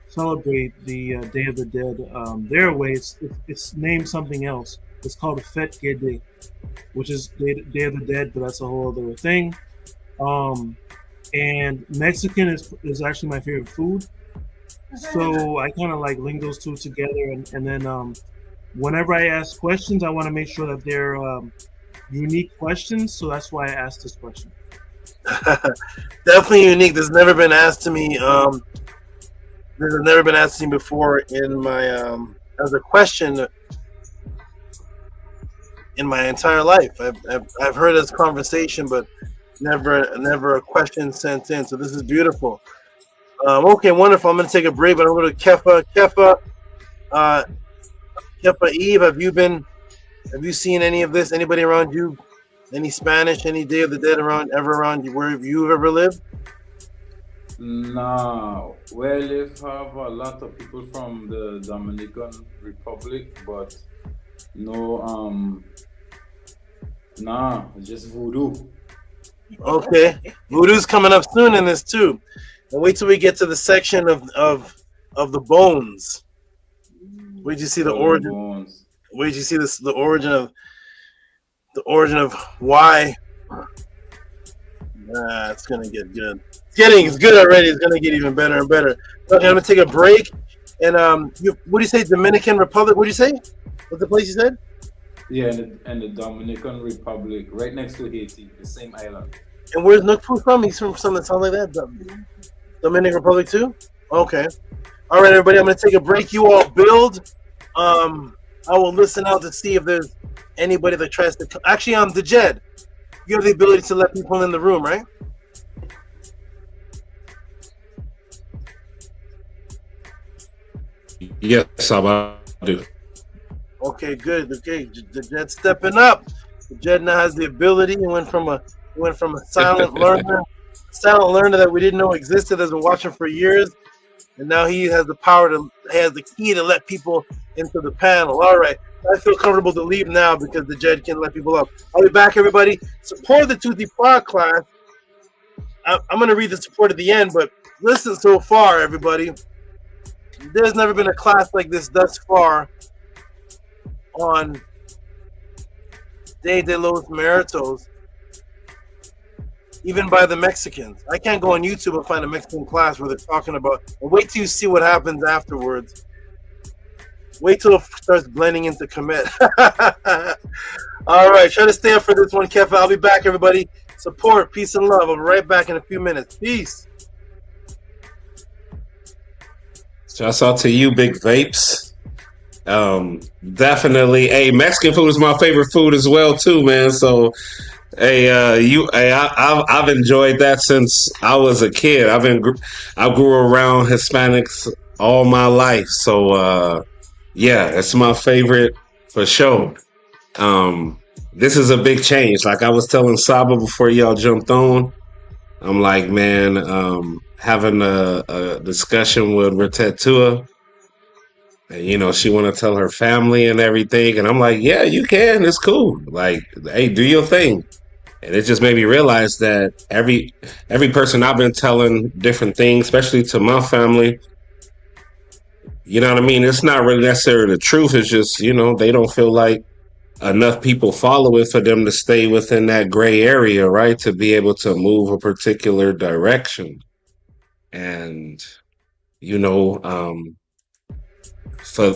celebrate the Day of the Dead their way. It's named something else. It's called Fête Guédé, which is Day of the Dead, but that's a whole other thing. And Mexican is actually my favorite food. So I kind of like link those two together. And then whenever I ask questions, I want to make sure that they're unique questions. So that's why I asked this question. Definitely unique. This has never been asked to me. This has never been asked to me before in my as a question in my entire life. I've heard this conversation, but never a question sent in. So this is beautiful. Okay, wonderful. I'm going to take a break, but I'm going to Kefa. Kefa Eve, have you seen any of this? Anybody around you? Any Spanish? Any Day of the Dead around you where you've ever lived? No. Where I live have a lot of people from the Dominican Republic, but no, nah, just voodoo. Okay, voodoo's coming up soon in this too. And wait till we get to the section of the bones. Where'd you see the origin? Bones. Where'd you see this? The origin of why? It's gonna get good. It's good already. It's gonna get even better and better. Okay, I'm gonna take a break. And what do you say? Dominican Republic? What do you say? What's the place you said? Yeah, and the Dominican Republic, right next to Haiti, the same island. And where's Nookpoo from? He's from something that sounds like that. Dominican Republic too? Okay. All right, everybody, I'm going to take a break. You all build. I will listen out to see if there's anybody that tries to... Actually, the Jed. You have the ability to let people in the room, right? Yes, I do. Okay, good. Okay, the Jed's stepping up. The Jed now has the ability. He went from a silent learner that we didn't know existed, has been watching for years, and now he has the key to let people into the panel. All right, I feel comfortable to leave now because the Jed can let people up. I'll be back, everybody. Support the Tehuti Pod class. I'm going to read the support at the end, but listen so far, everybody. There's never been a class like this thus far on Day de los Muertos, even by the Mexicans. I can't go on YouTube and find a Mexican class where they're talking about. Wait till you see what happens afterwards. Wait till it starts blending into Kemet. All right, try to stay up for this one, Kefa. I'll be back, everybody. Support, peace, and love. I'll be right back in a few minutes. Peace. Shouts out to you, Big Vapes. Definitely. Hey, Mexican food is my favorite food as well, too, man. So, I've enjoyed that since I was a kid. I grew around Hispanics all my life. So, yeah, it's my favorite for sure. This is a big change. Like I was telling Saba before y'all jumped on, I'm like, man, having a discussion with Ratetua, and she want to tell her family and everything, and I'm like, yeah, you can. It's cool. Like, hey, do your thing. And it just made me realize that every person I've been telling different things, especially to my family, you know what I mean? It's not really necessarily the truth. It's just, they don't feel like enough people follow it for them to stay within that gray area, right? To be able to move a particular direction. And, for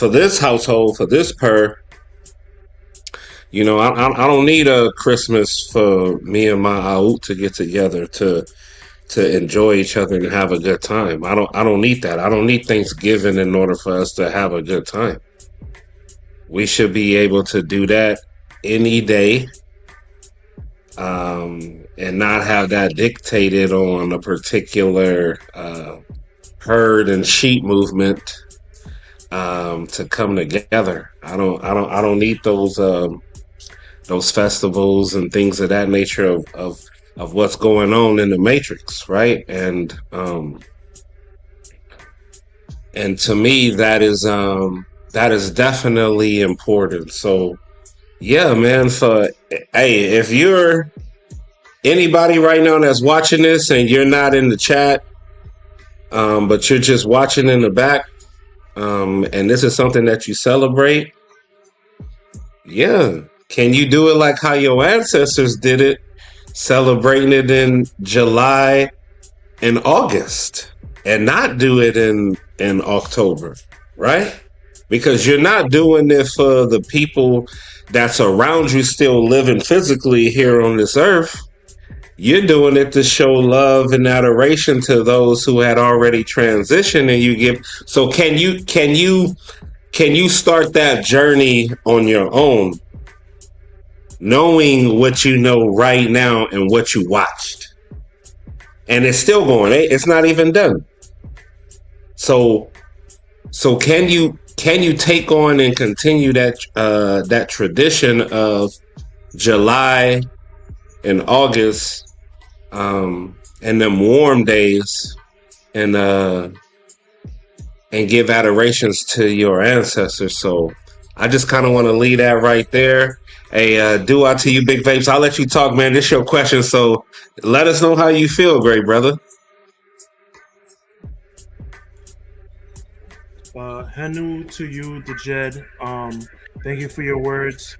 this household, for this I don't need a Christmas for me and my out to get together to enjoy each other and have a good time. I don't need that. I don't need Thanksgiving in order for us to have a good time. We should be able to do that any day, and not have that dictated on a particular herd and sheep movement to come together. I don't need those festivals and things of that nature of what's going on in the Matrix, right? And to me, that is definitely important. So, yeah, man. Hey, if you're anybody right now that's watching this and you're not in the chat, but you're just watching in the back, and this is something that you celebrate, yeah. Can you do it like how your ancestors did it, celebrating it in July and August, and not do it in October, right? Because you're not doing it for the people that's around you still living physically here on this earth. You're doing it to show love and adoration to those who had already transitioned, and you give. So can you start that journey on your own, knowing what you know right now and what you watched, and it's still going. It's not even done. So can you take on and continue that tradition of July and August, and them warm days, and give adorations to your ancestors? So I just kind of want to leave that right there. Hey, dua to you, Big Vapes. I'll let you talk, man. This is your question, so let us know how you feel, great brother. Hanu to you, the Jed. Thank you for your words.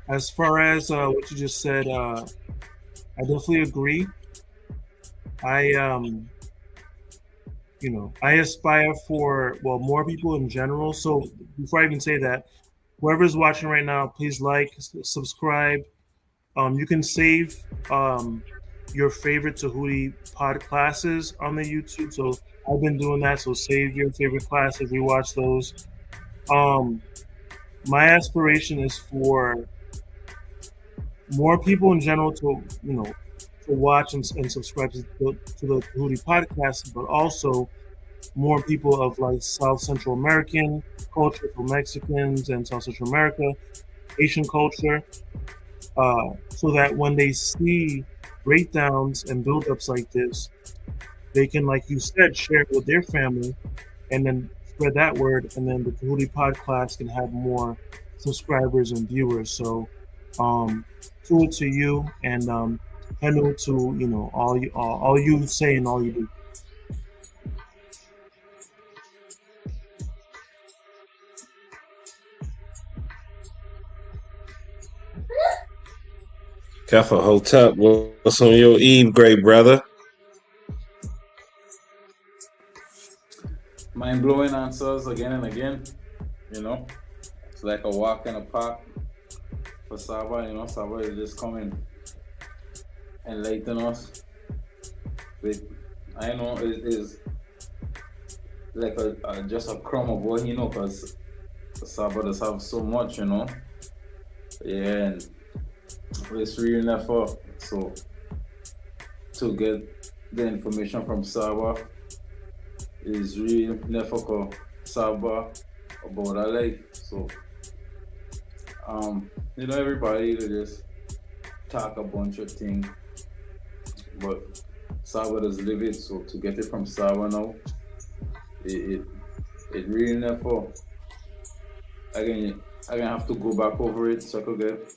As far as what you just said, I definitely agree. I aspire for, well, more people in general. So before I even say that, whoever's watching right now, please like, subscribe. You can save your favorite Tehuti pod classes on the YouTube. So I've been doing that. So save your favorite classes, rewatch those. My aspiration is for more people in general to watch and subscribe to the Tehuti podcast, but also more people of like South Central American culture, for Mexicans and South Central America, Asian culture, so that when they see breakdowns and build-ups like this, they can, like you said, share it with their family and then spread that word, and then the Tehuti podcast can have more subscribers and viewers. So to you, and hello to all you say and all you do. Careful, Hotep. What's on your Eve, great brother? Mind-blowing answers again and again. It's like a walk in the park for Saba. Saba is just coming enlighten us with, I know it is like just a crumb of what because Saba does have so much, and it's really never so to get the information from Saba is really never for Saba about our life. So everybody they just talk a bunch of things, but Saba does live it. So to get it from Saba now, it really never. Again, I gonna have to go back over it so I could get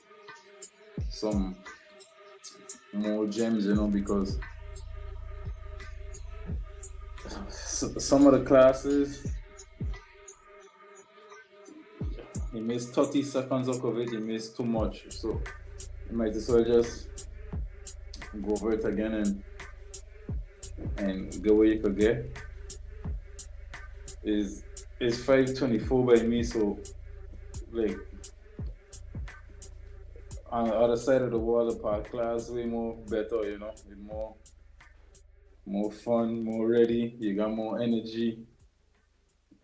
some more gems, because some of the classes you miss 30 seconds of it, you miss too much. So you might as well just go over it again and get what you could get. It's 5:24 by me, so like on the other side of the wall, the park class way more better, with more fun, more ready. You got more energy.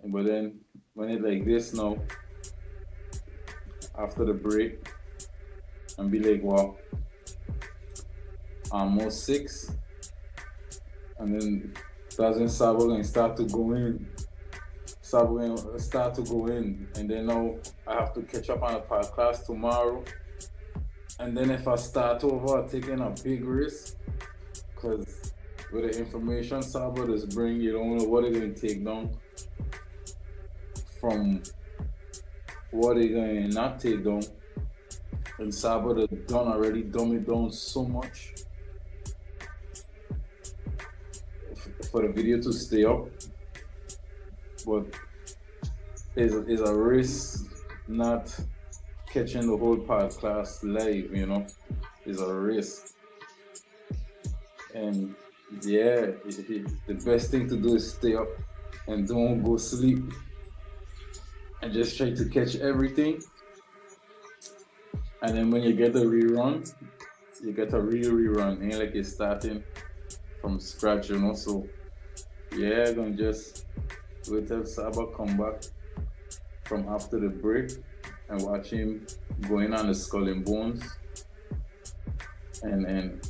But then when it like this now, after the break, and be like, wow, almost 6, and then that's when Saba gonna start to go in. And then now I have to catch up on the park class tomorrow. And then if I start over, I'm taking a big risk, because with the information Saba does bring, you don't know what they're going to take down from what they're going to not take down. And Saba does already dumb it down so much for the video to stay up. But it's a risk not catching the whole part class live, is a risk. And the best thing to do is stay up and don't go sleep and just try to catch everything. And then when you get the rerun, you get a real rerun. Ain't like you're starting from scratch, So I'm gonna just wait till Saba come back from after the break and watch him going on the Skull and Bones and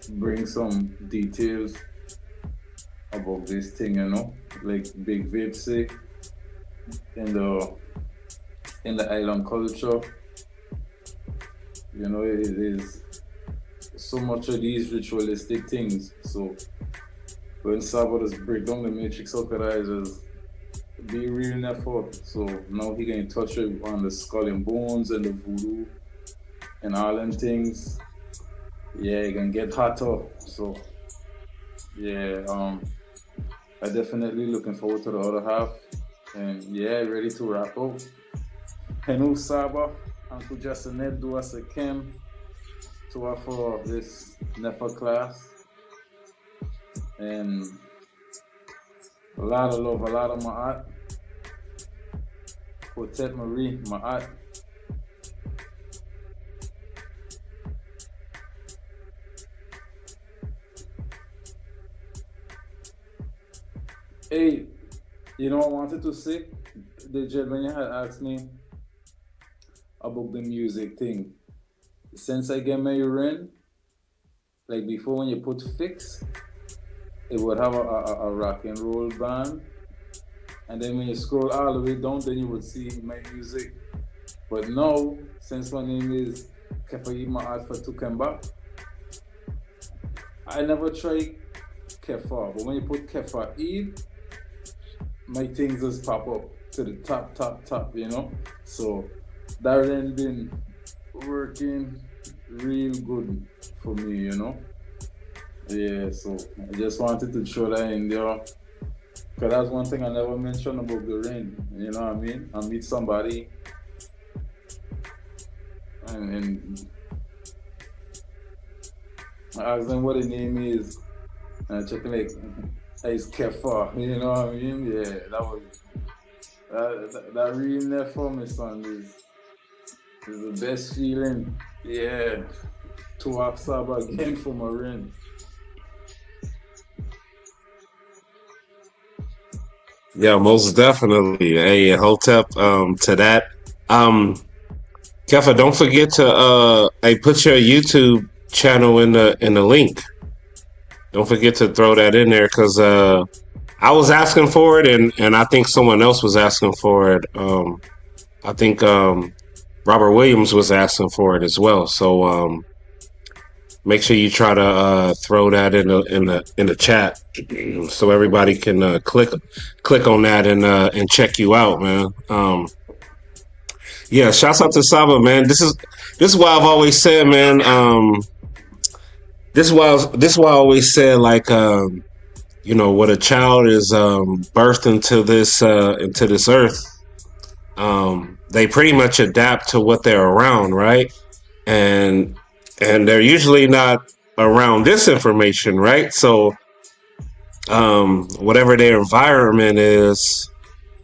bring some details about this thing, like Big Vape say in the island culture. It is so much of these ritualistic things. So when Saba does break down the matrix organizers, be real in effort. So now he can touch it on the Skull and Bones and the voodoo and all them things. He can get hotter. So I definitely looking forward to the other half. And ready to wrap up. Hello Saba, Uncle Justin do us a cam to offer this NEFA class. And A lot of love, a lot of ma'at. Hotel Marie, ma'at. Hey, you know what I wanted to say? The gentleman had asked me about the music thing. Since I get my urine, like before when you put fix, it would have a rock and roll band. And then when you scroll all the way down, then you would see my music. But now, since my name is Kefa Ma'at for Tukemba, I never try Kefa. But when you put Kefa Eid, my things just pop up to the top, you know? So that then been working real good for me, you know? Yeah, so I just wanted to throw that in there. Because that's one thing I never mentioned about the rain, you know what I mean? I meet somebody and I ask them what the name is, and I check like, it's Kefa, you know what I mean? Yeah, that was, that reading there for me, son, is the best feeling. Yeah, to accept again for my rain. Yeah, most definitely. Hey, Hotep, to that. Kefa, don't forget to hey, put your YouTube channel in the link. Don't forget to throw that in there because I was asking for it and I think someone else was asking for it. I think Robert Williams was asking for it as well. So make sure you try to throw that in the chat so everybody can click on that and check you out, man. Yeah, shouts out to Saba, man. This is why I've always said, man. This is why I always said, like, you know, what a child is birthed into this earth. They pretty much adapt to what they're around, right? And they're usually not around this information, right? So whatever their environment is,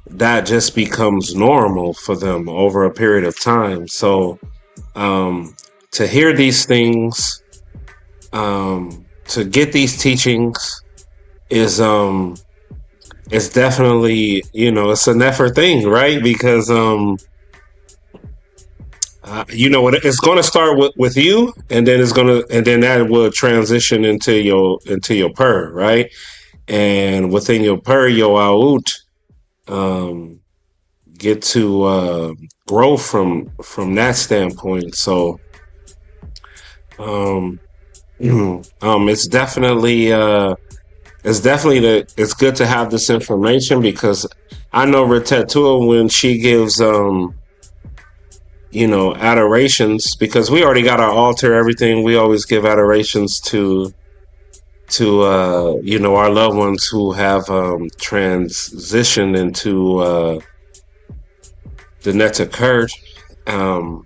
that just becomes normal for them over a period of time. So to hear these things, to get these teachings is definitely, you know, it's an effort thing, right? Because you know what, it's going to start with you, and then that will transition into your per, right? And within your per, your out get to grow from that standpoint. So it's definitely it's good to have this information, because I know Retatua, when she gives you know, adorations, because we already got our altar, everything, we always give adorations to you know, our loved ones who have transitioned into the Netta Kurt, and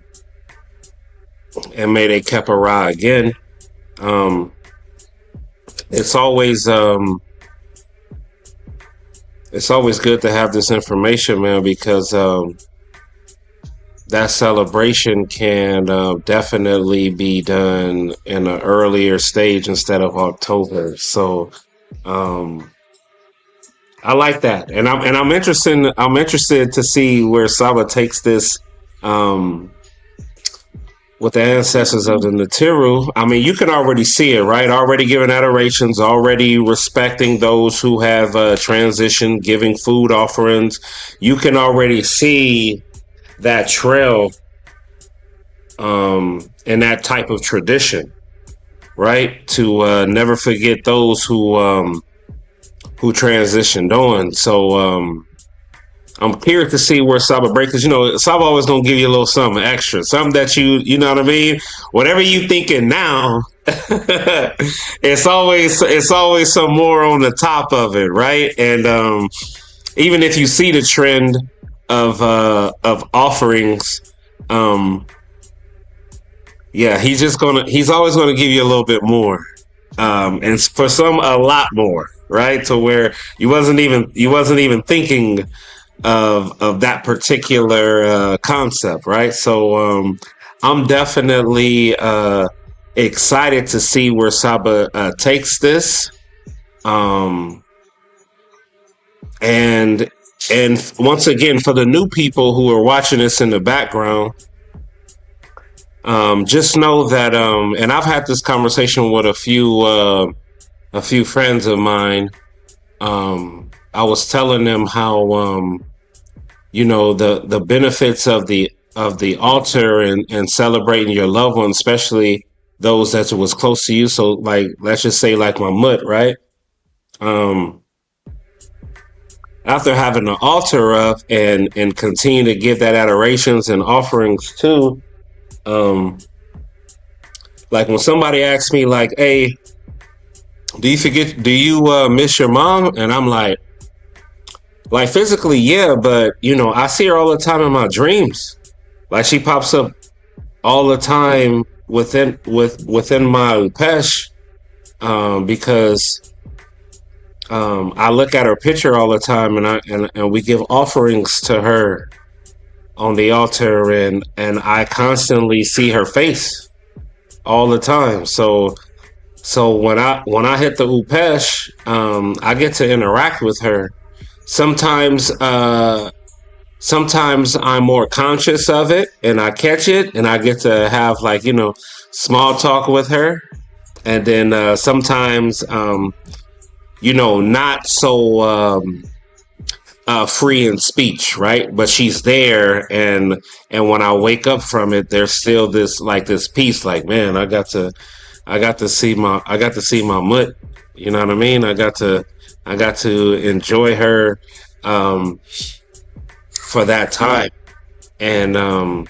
may they Kepara again. It's always good to have this information, man, because that celebration can definitely be done in an earlier stage instead of October. So I like that, and I'm interested. I'm interested to see where Saba takes this with the ancestors of the Natiru. I mean, you can already see it, right? Already giving adorations, already respecting those who have transitioned, giving food offerings. You can already see that trail and that type of tradition, right? To never forget those who transitioned on. So I'm curious to see where Saba breaks, because, you know, Saba always gonna give you a little something extra, something that you know what I mean. Whatever you thinking now, it's always some more on the top of it, right? And even if you see the trend of offerings, yeah, he's always gonna give you a little bit more, and for some a lot more. right? To where you wasn't even thinking of that particular concept, right? So I'm definitely excited to see where Saba takes this. And once again, for the new people who are watching this in the background, just know that, and I've had this conversation with a few friends of mine. I was telling them how, the benefits of the altar and celebrating your loved one, especially those that was close to you. So, like, let's just say, like my mutt, right? After having the altar up and continue to give that adorations and offerings too, like when somebody asks me like, hey, do you miss your mom? And I'm like physically, yeah, but I see her all the time in my dreams. Like she pops up all the time within my upesh, because I look at her picture all the time, and we give offerings to her on the altar, and I constantly see her face all the time. So when I hit the upesh, I get to interact with her. Sometimes I'm more conscious of it, and I catch it, and I get to have small talk with her, and then sometimes not so free in speech, right? But she's there, and when I wake up from it, there's still this peace. Like, man, I got to see my mutt. You know what I mean? I got to enjoy her for that time, and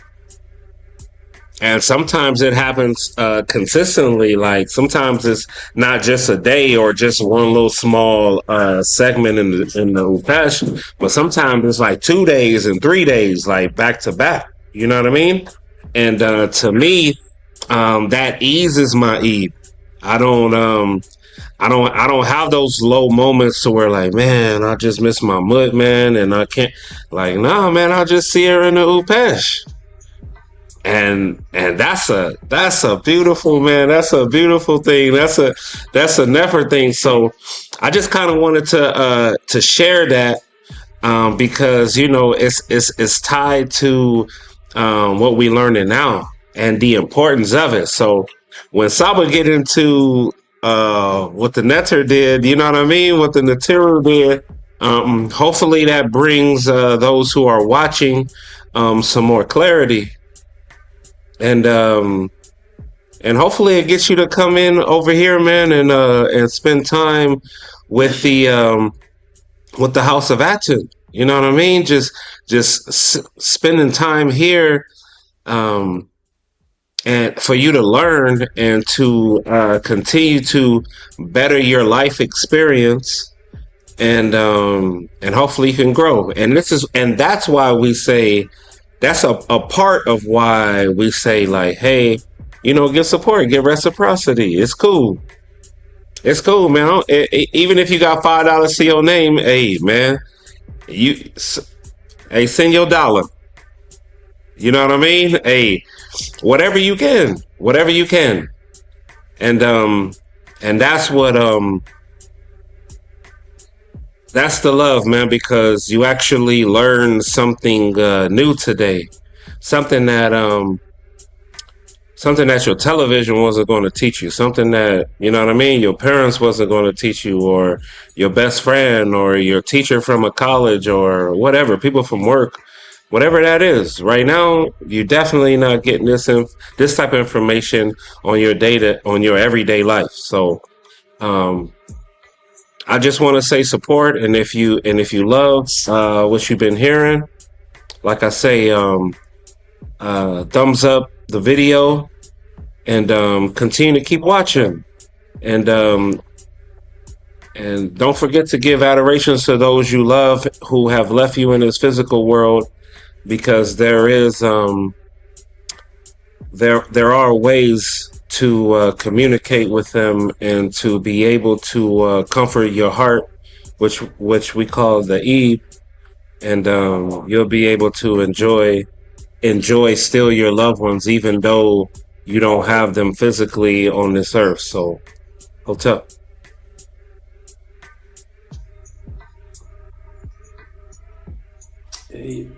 sometimes it happens consistently. Like sometimes it's not just a day or just one little small segment in the upesh, but sometimes it's like 2 days and 3 days, like back to back. You know what I mean? And to me, that eases my Eid. I don't have those low moments to where like, man, I just miss my mud, man, and I can't. Like, nah, man, I just see her in the upesh. And that's a beautiful, man. That's a beautiful thing. That's a never thing. So I just kind of wanted to share that because it's tied to what we learning now and the importance of it. So when Saba get into what the Netter did, you know what I mean? What the Natiru did, hopefully that brings those who are watching some more clarity. And hopefully it gets you to come in over here, man, and spend time with the House of Atun. You know what I mean? Just spending time here, and for you to learn and to continue to better your life experience, and hopefully you can grow. And that's why we say. That's a part of why we say, like, hey, give support, give reciprocity. It's cool. It's cool, man. Even if you got $5 to your name, hey, man, send your dollar. You know what I mean? Hey, whatever you can. And that's what that's the love, man, because you actually learned something new today, something that your television wasn't going to teach you, something that, you know what I mean, your parents wasn't going to teach you, or your best friend, or your teacher from a college, or whatever, people from work, whatever that is. Right now, you're definitely not getting this type of information on your everyday life. So, I just want to say support, and if you love what you've been hearing, like I say, thumbs up the video, and continue to keep watching, and don't forget to give adorations to those you love who have left you in this physical world, because there are ways to communicate with them and to be able to comfort your heart, which we call the Eve, and you'll be able to enjoy still your loved ones, even though you don't have them physically on this earth. So, hotel. Hey,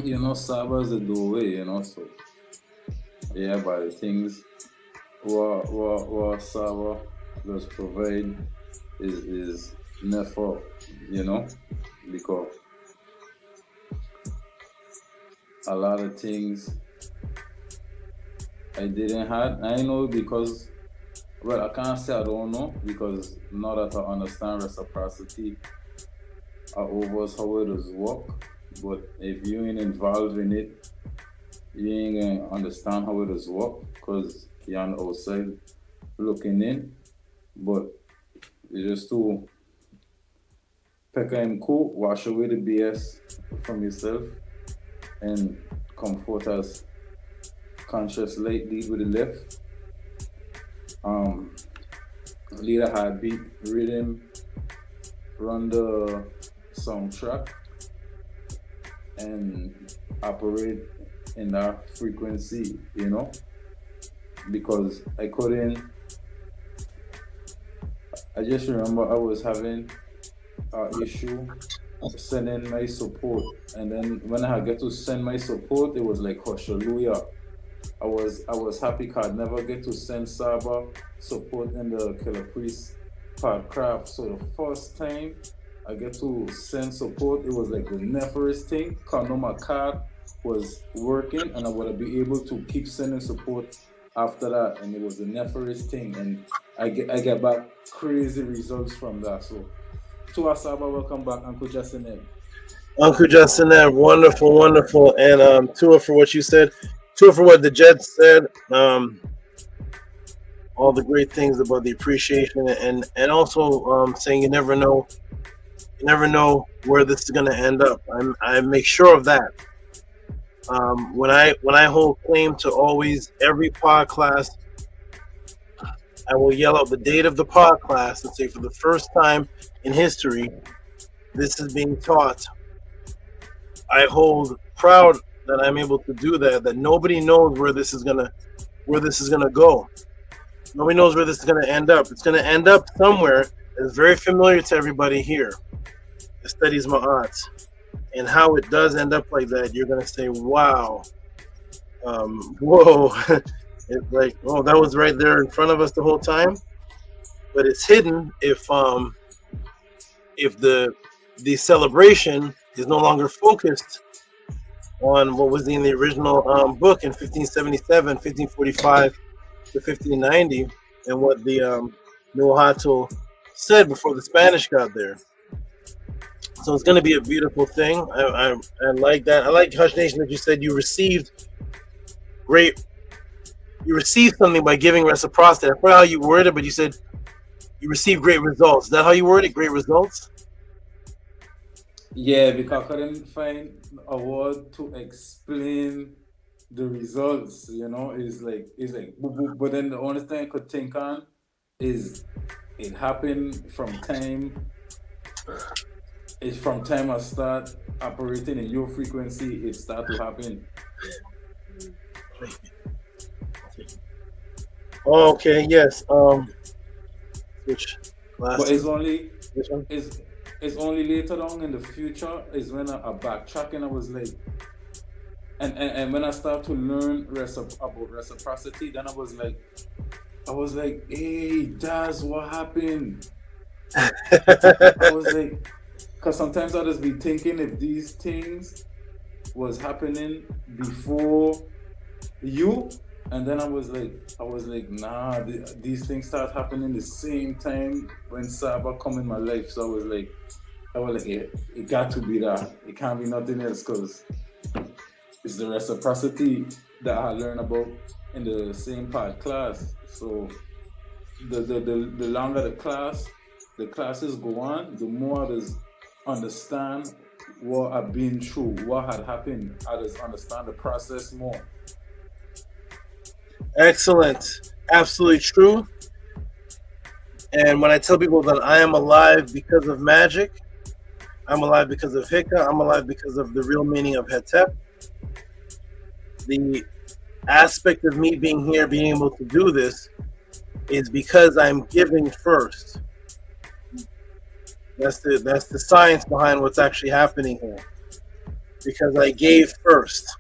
you know, Saba's a doorway, you know, so yeah, but the things what Saba does provide is never, you know, because a lot of things I didn't have. I know because, well, I can't say I don't know because now that I understand reciprocity, I always how it does work. But if you ain't involved in it, you ain't gonna understand how it does work because you're on the outside looking in. But it's just to pick and cool, wash away the BS from yourself and comfort us. Conscious light, lead with the left. Lead a heartbeat, rhythm, run the soundtrack, and operate in that frequency, you know? Because I just remember I was having an issue sending my support, and then when I get to send my support, it was like hallelujah. I was happy because I never get to send Saba support in the Killer Priest podcast. So the first time I get to send support, it was like the neverest thing because no my card was working and I would be able to keep sending support after that, and it was the neverest thing, and I get back crazy results from that. So to our Saba, welcome back, Uncle Justin. Uncle Justin, wonderful, wonderful, and Tua for what you said. Tua for what the Jets said. All the great things about the appreciation, and also saying you never know where this is going to end up. I make sure of that. When I hold claim to always every pod class, I will yell out the date of the pod class and say, for the first time in history, this is being taught. I hold proud that I'm able to do that. That nobody knows where this is gonna go. Nobody knows where this is gonna end up. It's gonna end up somewhere that's very familiar to everybody here that studies Ma'at. And how it does end up like that, you're gonna say, "Wow, whoa!" It's like, "Oh, that was right there in front of us the whole time," but it's hidden if the celebration is no longer focused on what was in the original book in 1577, 1545 to 1590, and what the Nuhato said before the Spanish got there. So it's going to be a beautiful thing. I like that. I like Hush Nation that you said you received something by giving reciprocity. I forgot how you worded it, but you said you received great results. Is that how you worded it? Great results? Yeah, because I couldn't find a word to explain the results, you know. It's like boop, boop. But then the only thing I could think on is it happened from time. It's from time I start operating in your frequency, it start to happen. Oh, okay, yes. Which last? But it's only it's only later on in the future is when I backtrack and I was like, and when I start to learn about reciprocity, then I was like, hey, that's what happened. I was like, because sometimes I just be thinking if these things was happening before you, and then I was like, nah, these things start happening the same time when Saba come in my life. So I was like, it got to be that. It can't be nothing else because it's the reciprocity that I learned about in the same part class. So the longer the classes go on, the more I just understand what I've been through, what had happened. I just understand the process more. Excellent. Absolutely true. And when I tell people that I am alive because of magic, I'm alive because of Hika, I'm alive because of the real meaning of Hetep. The aspect of me being here, being able to do this, is because I'm giving first. That's the science behind what's actually happening here. Because I gave first.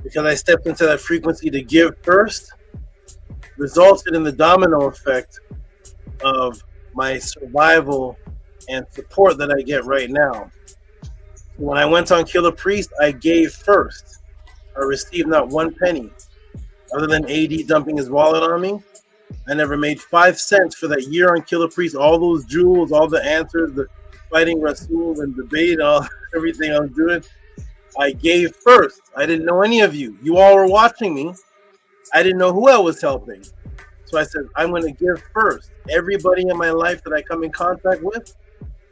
Because I stepped into that frequency to give first, resulted in the domino effect of my survival and support that I get right now. When I went on Killer Priest, I gave first. I received not one penny. Other than AD dumping his wallet on me, I never made 5 cents for that year on Killer Priest. All those jewels, all the answers, the fighting Rasul and debate, everything I was doing, I gave first. I didn't know any of you. You all were watching me. I didn't know who I was helping. So I said, I'm going to give first. Everybody in my life that I come in contact with,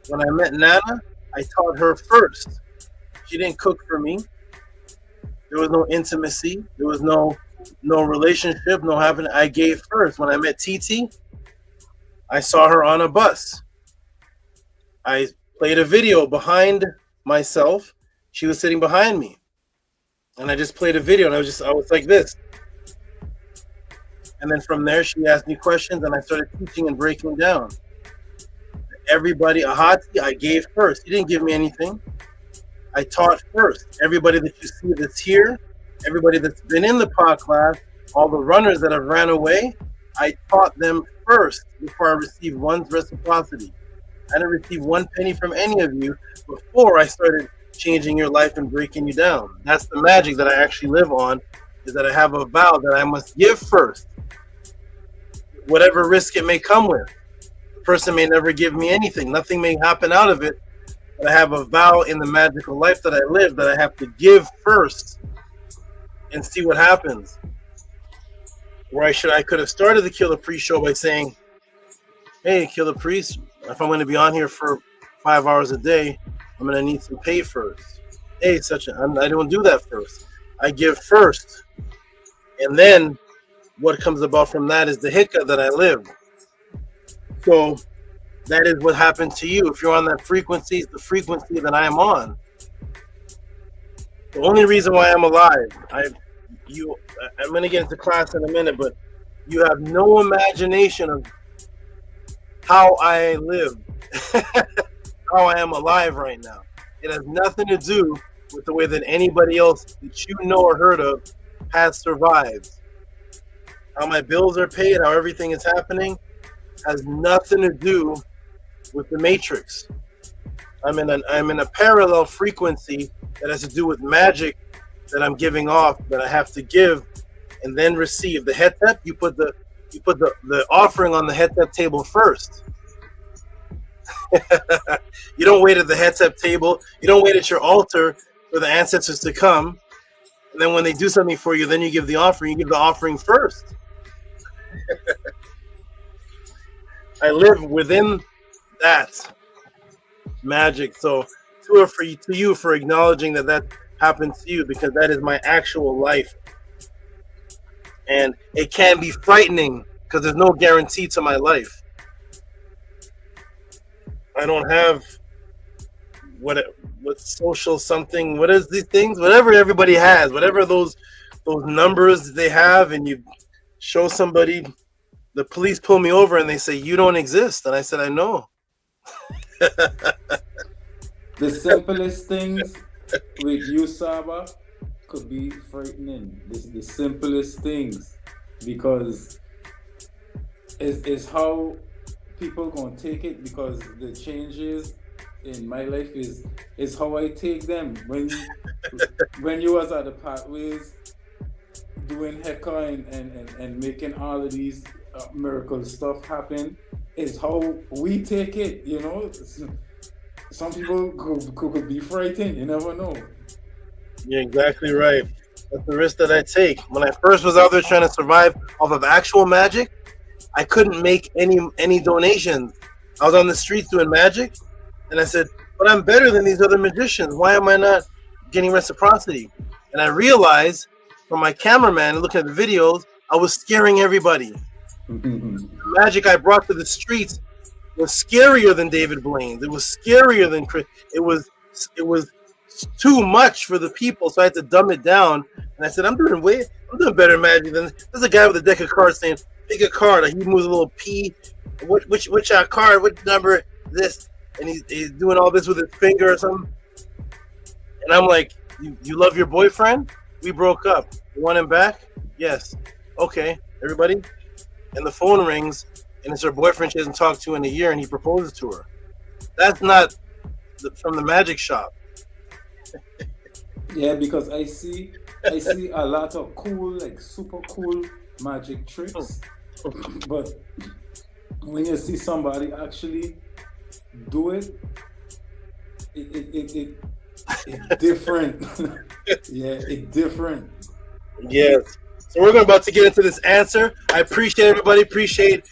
when I met Nana, I taught her first. She didn't cook for me. There was no intimacy. There was no relationship, no happening. I gave first. When I met TT, I saw her on a bus. I played a video behind myself. She was sitting behind me. And I just played a video and I was like this. And then from there, she asked me questions and I started teaching and breaking down. Everybody, Ahati, I gave first. He didn't give me anything. I taught first. Everybody that you see that's here, everybody that's been in the pod class, all the runners that have ran away, I taught them first before I received one's reciprocity. I didn't receive 1 penny from any of you before I started changing your life and breaking you down. That's the magic that I actually live on, is that I have a vow that I must give first. Whatever risk it may come with. The person may never give me anything. Nothing may happen out of it. But I have a vow in the magical life that I live that I have to give first and see what happens. Where I could have started the Killer Priest show by saying, hey, Killer Priest, if I'm going to be on here for 5 hours a day, I'm going to need some pay first. Hey, I don't do that first. I give first. And then what comes about from that is the hikka that I live. So that is what happened to you. If you're on that frequency, it's the frequency that I am on. The only reason why I'm alive, I'm going to get into class in a minute, but you have no imagination of how I live, how I am alive right now. It has nothing to do with the way that anybody else that you know or heard of has survived. How my bills are paid, how everything is happening, has nothing to do with the matrix. I'm in a parallel frequency that has to do with magic that I'm giving off, that I have to give and then receive. The hetep, you put the offering on the hetep table first. You don't wait at the hetep table. You don't wait at your altar for the ancestors to come. And then when they do something for you, then you give the offering. You give the offering first. I live within that magic. So to you for acknowledging that happened to you, because that is my actual life. And it can be frightening because there's no guarantee to my life. I don't have what social something, what is these things? Whatever everybody has, whatever those numbers they have, and you show somebody, the police pull me over and they say, you don't exist. And I said, I know. The simplest things with you, Saba, could be frightening. This is the simplest things, because it's how people gonna take it, because the changes in my life is how I take them. When you was at the pathways doing heka and making all of these miracle stuff happen, is how we take it, you know. Some people could be frightened, you never know. You're exactly right. That's the risk that I take. When I first was out there trying to survive off of actual magic, I couldn't make any donations. I was on the streets doing magic, and I said, but I'm better than these other magicians. Why am I not getting reciprocity? And I realized from my cameraman looking at the videos I was scaring everybody. The magic I brought to the streets was scarier than David Blaine's. It was scarier than Chris. It was too much for the people, so I had to dumb it down. And I said, I'm doing better magic than there's a guy with a deck of cards saying, pick a card. He moves a little P. Which card? Which number? This, and he's doing all this with his finger or something. And I'm like, you love your boyfriend? We broke up. You want him back? Yes. Okay, everybody. And the phone rings, and it's her boyfriend she hasn't talked to in a year, and he proposes to her. That's not from the magic shop. Yeah, because I see a lot of cool, like super cool magic tricks, but when you see somebody actually do it, it's different. Yeah, it's different. Yes. So we're about to get into this answer. I appreciate everybody. Appreciate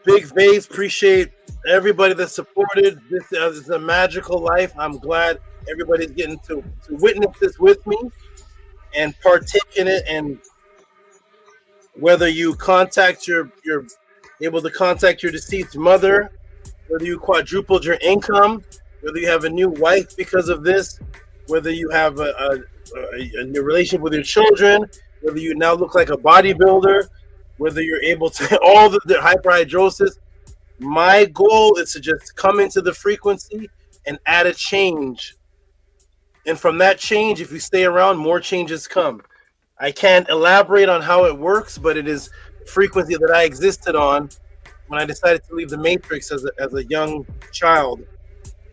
Big Vase. Appreciate everybody that supported this. This is a magical life. I'm glad everybody's getting to witness this with me and partake in it. And whether you contact you're able to contact your deceased mother, whether you quadrupled your income, whether you have a new wife because of this, whether you have a new relationship with your children, whether you now look like a bodybuilder, whether you're able to all the hyperhidrosis. My goal is to just come into the frequency and add a change. And from that change, if you stay around, more changes come. I can't elaborate on how it works, but it is the frequency that I existed on when I decided to leave the Matrix as a young child,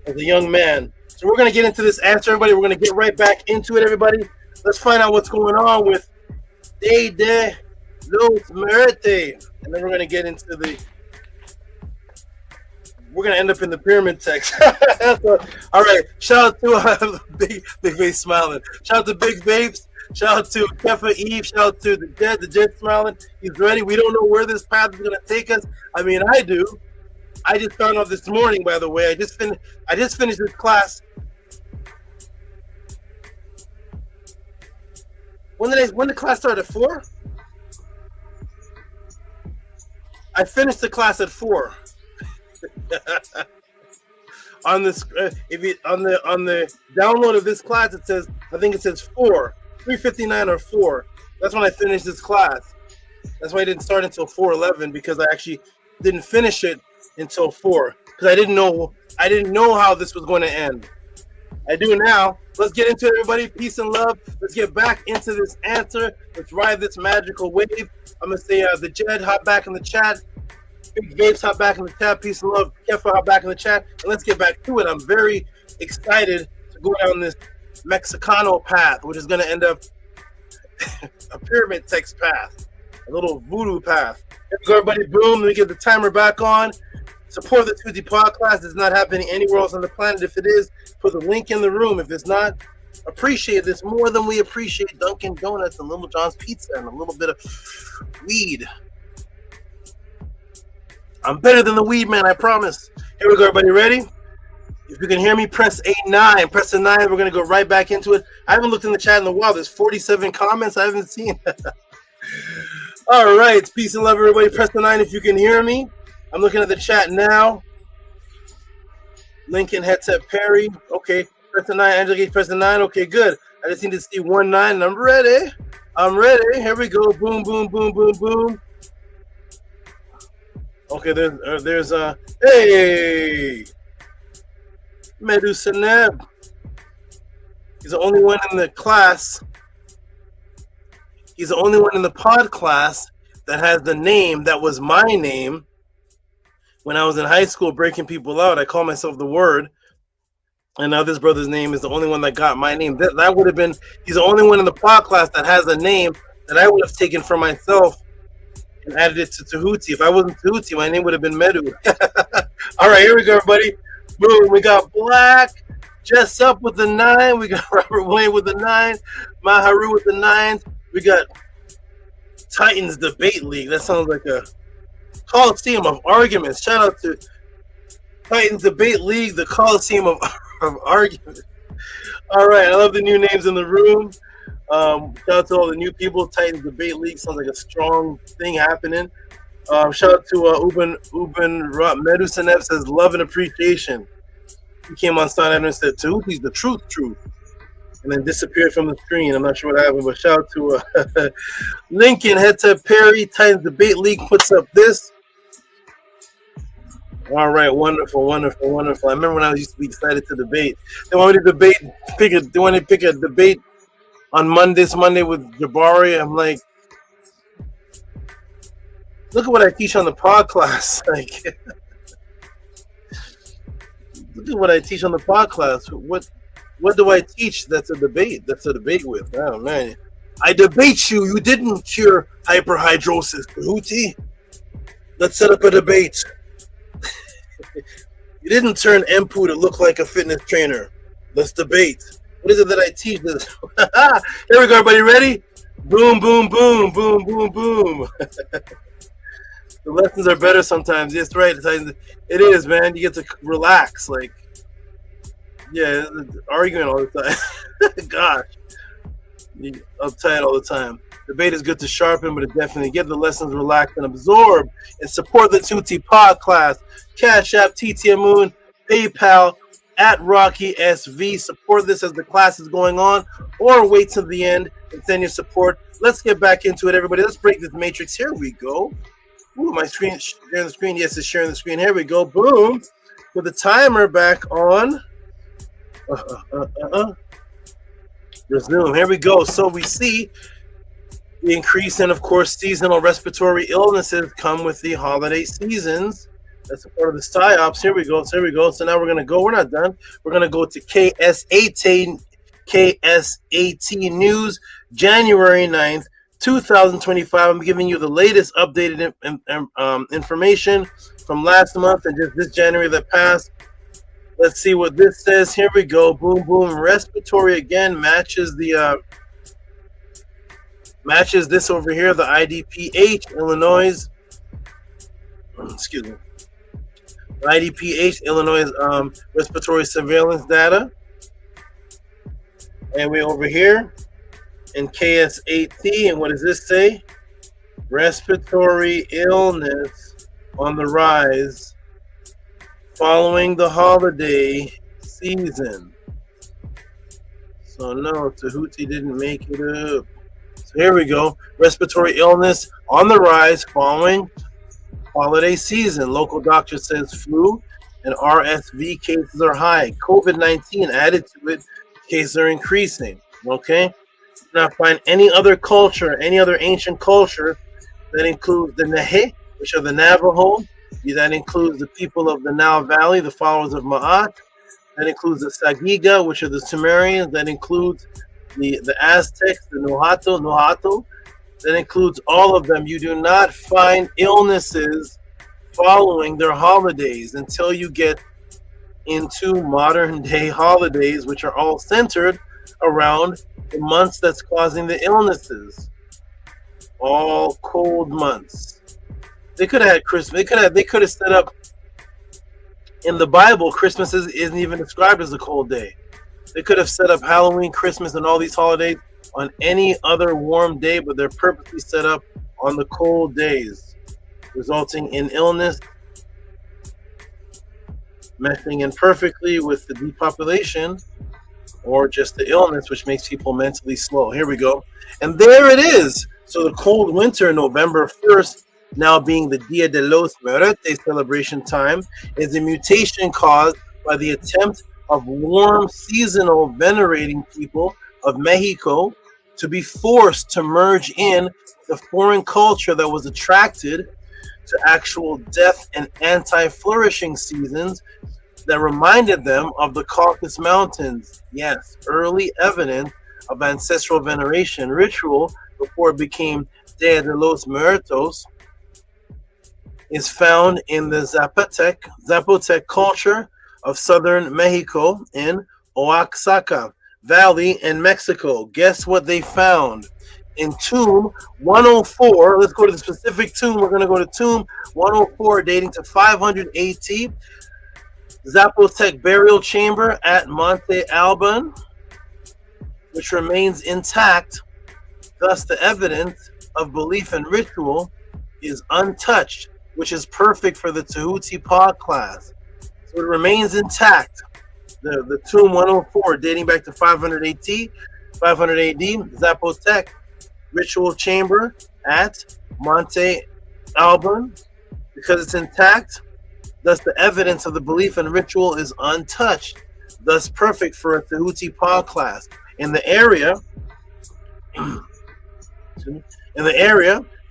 as a young man. So we're going to get into this answer, everybody. We're going to get right back into it, everybody. Let's find out what's going on with de los Muertos. And then we're going to get into we're going to end up in the pyramid text. So, all right. Shout out to Big Face smiling. Shout out to Big Vapes. Shout out to Kefa Eve. Shout out to the Jet smiling. He's ready. We don't know where this path is going to take us. I mean, I do. I just found out this morning, by the way. I just finished this class. When did class start? At 4? I finished the class at 4. On this, on the download of this class, it says, I think it says 4, 3:59 or 4. That's when I finished this class. That's why I didn't start until 4:11, because I actually didn't finish it until 4, because I didn't know how this was going to end. I do now. Let's get into it, everybody. Peace and love. Let's get back into this answer. Let's ride this magical wave. I'm gonna say the Jed, hop back in the chat. Big Vapes, hop back in the chat. Peace and love. Kefa, hop back in the chat. And let's get back to it. I'm very excited to go down this Mexicano path, which is gonna end up a pyramid text path, a little voodoo path. Here we go, everybody. Boom. Let me get the timer back on. Support the Tehuti podcast. It's not happening anywhere else on the planet. If it is, put the link in the room. If it's not, appreciate this more than we appreciate Dunkin' Donuts and Little John's Pizza and a little bit of weed. I'm better than the weed man, I promise. Here we go, everybody. Ready? If you can hear me, press A9. Press the 9. We're going to go right back into it. I haven't looked in the chat in a while. There's 47 comments I haven't seen. All right. Peace and love, everybody. Press the 9 if you can hear me. I'm looking at the chat now. Lincoln Headset Perry. Okay. Press the 9. Angela Gage, press the 9. Okay, good. I just need to see 1-9, and I'm ready. I'm ready. Here we go. Boom, boom, boom, boom, boom. Okay, there's hey, Medusa Neb. He's the only one in the class. He's the only one in the pod class that has the name that was my name when I was in high school breaking people out. I call myself the Word, and now this brother's name is the only one that got my name. That would have been. He's the only one in the pod class that has a name that I would have taken for myself and added it to Tehuti. If I wasn't Tehuti, my name would have been Medu. All right, here we go, everybody. Boom. We got Black, Jess Up with the 9. We got Robert Wayne with the 9. Maharu with the 9. We got Titans Debate League. That sounds like a Coliseum of arguments. Shout out to Titans Debate League, the Coliseum of arguments. All right, I love the new names in the room. Shout out to all the new people. Titans Debate League sounds like a strong thing happening. Shout out to Uben Medusanev says love and appreciation. He came on Stein and said Tehuti's the truth, and then disappeared from the screen. I'm not sure what happened, but shout out to Lincoln Headset Perry. Titans Debate League puts up this. All right, wonderful. I remember when I used to be excited to debate. They wanted to debate, pick a debate on this Monday with Jabari. I'm like, look at what I teach on the pod class. Like, look at what I teach on the pod class. What do I teach that's a debate? That's a debate with. Oh man, I debate you. You didn't cure hyperhidrosis, Tehuti. Let's set up a debate. You didn't turn Empu to look like a fitness trainer. Let's debate. What is it that I teach? This? Here we go, everybody. Ready? Boom, boom, boom, boom, boom, boom. The lessons are better sometimes. Yes, right. It is, man. You get to relax. Like, yeah, arguing all the time. Gosh. You're uptight all the time. Debate is good to sharpen, but it definitely get the lessons relaxed and absorb and support the Tehuti pod class. Cash App, TTM Moon, PayPal, at Rocky SV. Support this as the class is going on, or wait till the end and send your support. Let's get back into it, everybody. Let's break this matrix. Here we go. Ooh, my screen sharing the screen. Yes, it's sharing the screen. Here we go. Boom. With the timer back on. Resume. Here we go. So we see the increase in, of course, seasonal respiratory illnesses come with the holiday seasons. That's a part of the Psyops. Here we go. So now we're going to go. We're not done. We're going to go to KSAT News, January 9th, 2025. I'm giving you the latest updated information from last month and just this January that passed. Let's see what this says. Here we go. Boom, boom. Respiratory again matches this over here. The IDPH, Illinois. Excuse me. IDPH, Illinois respiratory surveillance data. And we over here in KSAT. And what does this say? Respiratory illness on the rise following the holiday season. So no, Tehuti didn't make it up. So here we go. Respiratory illness on the rise following holiday season. Local doctor says flu and RSV cases are high. COVID-19 added to it. Cases are increasing. Okay? Not find any other culture, any other ancient culture that includes the Nehe, which are the Navajo. That includes the people of the Nile Valley, the followers of Ma'at. That includes the Sagiga, which are the Sumerians. That includes the Aztecs, the Nohato. That includes all of them. You do not find illnesses following their holidays until you get into modern day holidays, which are all centered around the months that's causing the illnesses. All cold months. They could have had Christmas. They could have set up in the Bible. Christmas isn't even described as a cold day. They could have set up Halloween, Christmas, and all these holidays on any other warm day, but they're purposely set up on the cold days, resulting in illness, meshing in perfectly with the depopulation or just the illness, which makes people mentally slow. Here we go. And there it is. So the cold winter, November 1st, now being the Dia de los Muertos celebration time, is a mutation caused by the attempt of warm seasonal venerating people of Mexico to be forced to merge in the foreign culture that was attracted to actual death and anti-flourishing seasons that reminded them of the Caucasus Mountains. Yes, early evidence of ancestral veneration ritual before it became Dia de los Muertos is found in the Zapotec culture of southern Mexico in Oaxaca Valley in Mexico. Guess what they found? In tomb 104, let's go to the specific tomb. We're going to go to tomb 104 dating to 500 AT. Zapotec burial chamber at Monte Alban. which remains intact. Thus, the evidence of belief and ritual is untouched, which is perfect for the Tehuti pod class. So it remains intact. The tomb 104, dating back to 500 AD, Zapotec ritual chamber at Monte Alban, because it's intact. Thus, the evidence of the belief and ritual is untouched. Thus, perfect for a Tehuti pod class. In the area,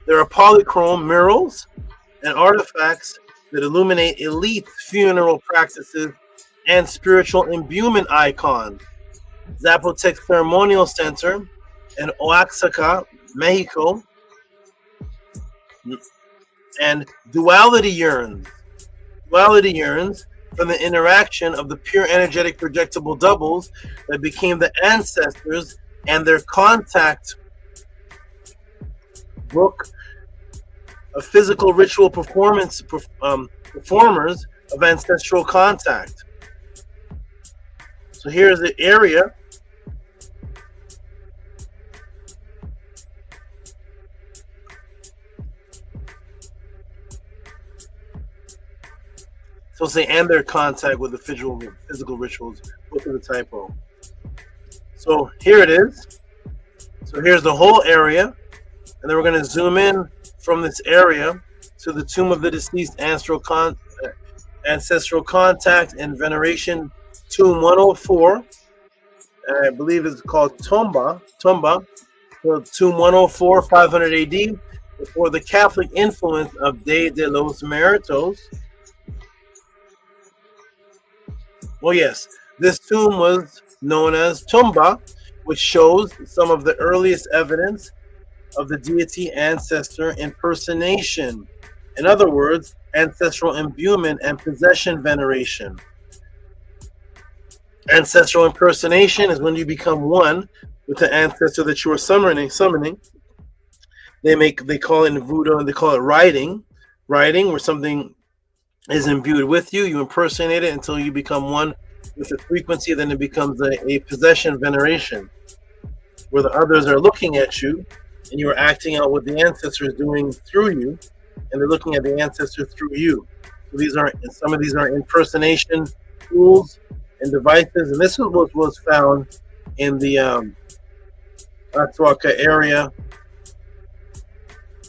there are polychrome murals and artifacts that illuminate elite funeral practices and spiritual imbuement icons. Zapotec Ceremonial Center in Oaxaca, Mexico, and duality urns from the interaction of the pure energetic projectable doubles that became the ancestors and their contact book of physical ritual performers of ancestral contact. So here's the area. So say, and their contact with the physical rituals. Look at the typo. So here it is. So here's the whole area. And then we're going to zoom in from this area to the tomb of the deceased ancestral contact and veneration, tomb 104. And I believe it's called Tomba. So tomb 104, 500 AD, before the Catholic influence of De los Muertos. Well, yes, this tomb was known as Tomba, which shows some of the earliest evidence of the deity ancestor impersonation. In other words, ancestral imbuement and possession veneration. Ancestral impersonation is when you become one with the ancestor that you are summoning. They call it in voodoo, and they call it writing, where something is imbued with you. You impersonate it until you become one with the frequency. Then it becomes a possession veneration, where the others are looking at you and you are acting out what the ancestor is doing through you, and they're looking at the ancestor through you. So some of these are impersonation tools and devices, and this was found in the Athuaca area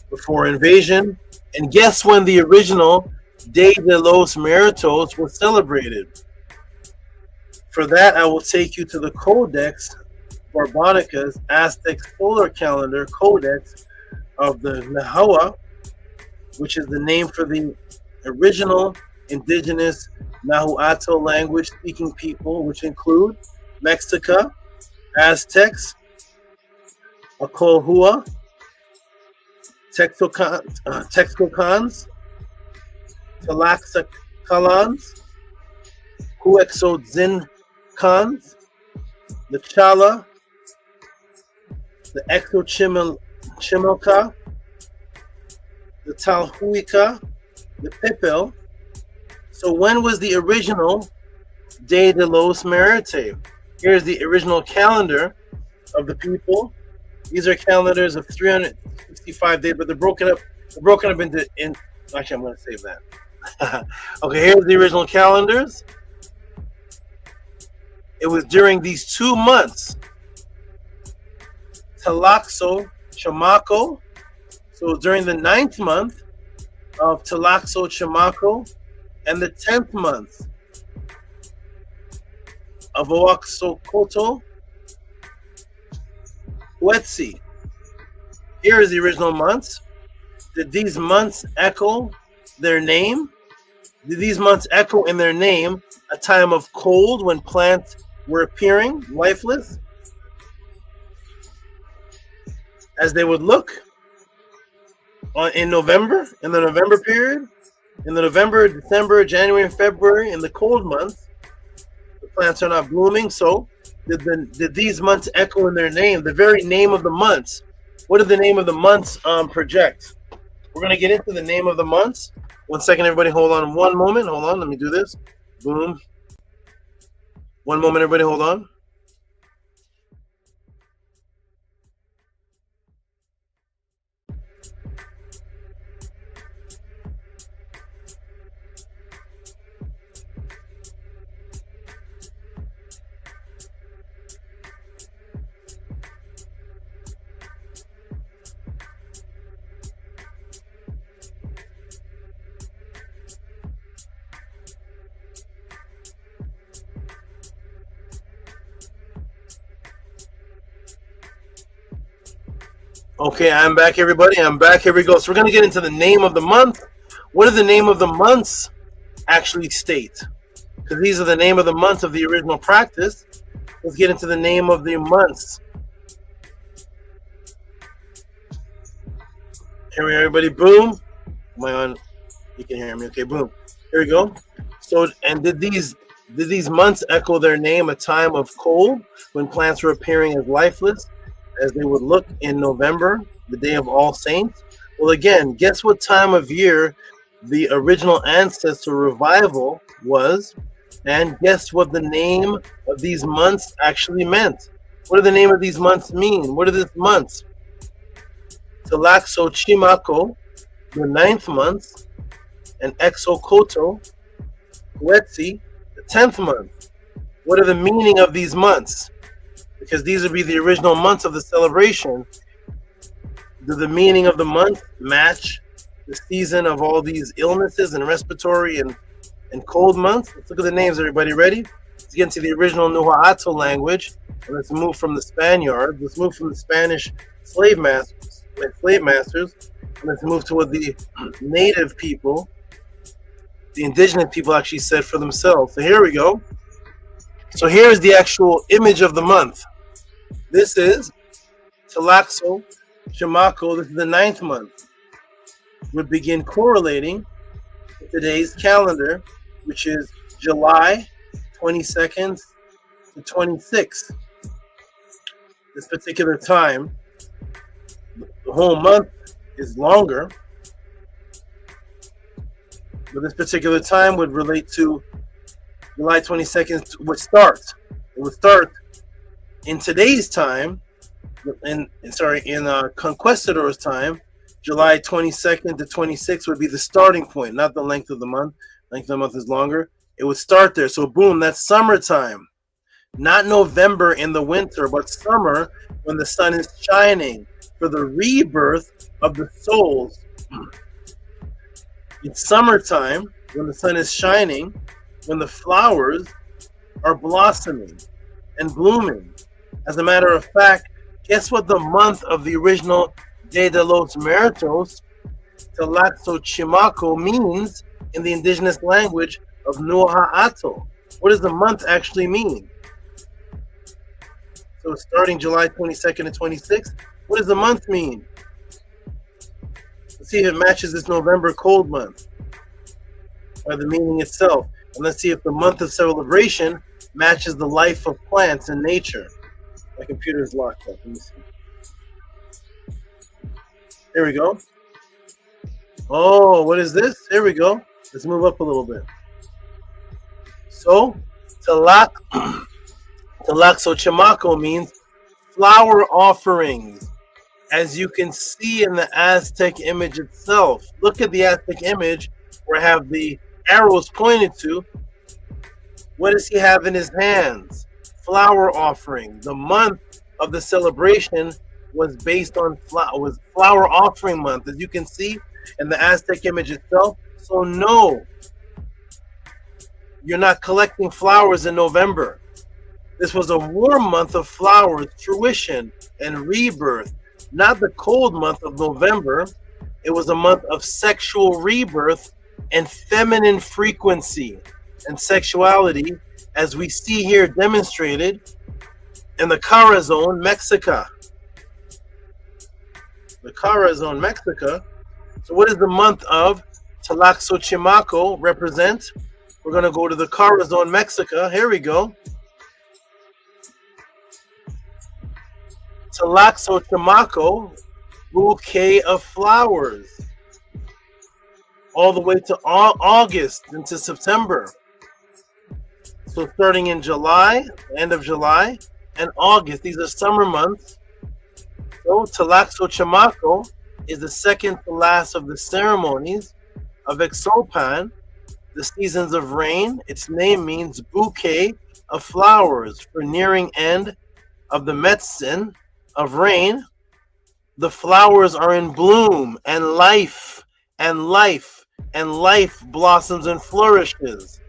before invasion. And guess when the original Day de los Muertos was celebrated? For that, I will take you to the Codex Barbonica's Aztec solar calendar codex of the Nahua, which is the name for the original indigenous Nahuatl language speaking people, which include Mexica, Aztecs, Acolhua, Texcocans, Tlaxcalans, Huexodzincans, the Chala, the Exochimilca, the Talhuica, the Pipil. So when was the original Day de los Muertos? Here's the original calendar of the people. These are calendars of 365 days, but they're broken up into. Actually, I'm going to save that. Okay, here's the original calendars. It was during these 2 months, Tlaxo Chamaco. So during the 9th month of Tlaxo Chamaco and the 10th month of Oaxocoto Huetzi. Here is the original months. Did these months echo their name? Did these months echo in their name a time of cold when plants were appearing lifeless? As they would look in November, in the November period, in the November, December, January, and February, in the cold months, the plants are not blooming. So did these months echo in their name, the very name of the months? What did the name of the months project? We're going to get into the name of the months. 1 second, everybody. Hold on one moment. Hold on. Let me do this. Boom. 1 moment, everybody. Hold on. Okay, I'm back, everybody. I'm back. Here we go. So we're going to get into the name of the month. What do the name of the months actually state? Because these are the name of the months of the original practice. Let's get into the name of the months. Here we are, everybody. Boom. Am I on? You can hear me. Okay, boom. Here we go. So, and did these months echo their name, a time of cold, when plants were appearing as lifeless, as they would look in November, the day of All Saints? Well, again, guess what time of year the original ancestor revival was, and guess what the name of these months actually meant. What do the name of these months mean? What are these months? Talaxo Chimako, the 9th month, and Exokoto, Huetzi, the 10th month. What are the meaning of these months? Because these would be the original months of the celebration. Do the meaning of the month match the season of all these illnesses and respiratory and cold months? Let's look at the names, everybody. Ready? Let's get into the original Nuha'ato language. And let's move from the Spaniards. Let's move from the Spanish slave masters. And let's move to what the native people, the indigenous people, actually said for themselves. So here we go. So here's the actual image of the month. This is Talaxo Chimako. This is the 9th month. Would begin correlating with today's calendar, which is July 22nd to 26th. This particular time, the whole month is longer, but this particular time would relate to July 22nd would start. It would start in today's time, in Conquistador's time. July 22nd to 26th would be the starting point, not the length of the month. Length of the month is longer. It would start there. So boom, that's summertime. Not November in the winter, but summer when the sun is shining for the rebirth of the souls. It's summertime when the sun is shining, when the flowers are blossoming and blooming. As a matter of fact, guess what the month of the original Dia de los Muertos, Talaxo Chimako, means in the indigenous language of Nuha'ato? What does the month actually mean? So starting July 22nd and 26th, what does the month mean? Let's see if it matches this November cold month by the meaning itself. And let's see if the month of celebration matches the life of plants in nature. My computer is locked up. Let me see. There we go. Oh, what is this? There we go. Let's move up a little bit. So, Talaxo Chimako means flower offerings. As you can see in the Aztec image itself. Look at the Aztec image where I have the arrows pointed to. What does he have in his hands? Flower offering. The month of the celebration was based on flower offering month, as you can see in the Aztec image itself. So no, you're not collecting flowers in November. This was a warm month of flowers, fruition, and rebirth. Not the cold month of November. It was a month of sexual rebirth and feminine frequency and sexuality, as we see here demonstrated in the Cara Zone, Mexico. The Cara Zone, Mexico. So what does the month of Talaxo Chimako represent? We're going to go to the Cara Zone, Mexico. Here we go. Talaxo Chimako, bouquet of flowers. All the way to August into September. So starting in July, end of July, and August, these are summer months. So Talaxo Chimako is the second to last of the ceremonies of Exopan, the seasons of rain. Its name means bouquet of flowers for nearing end of the Metzin of rain. The flowers are in bloom, and life blossoms and flourishes.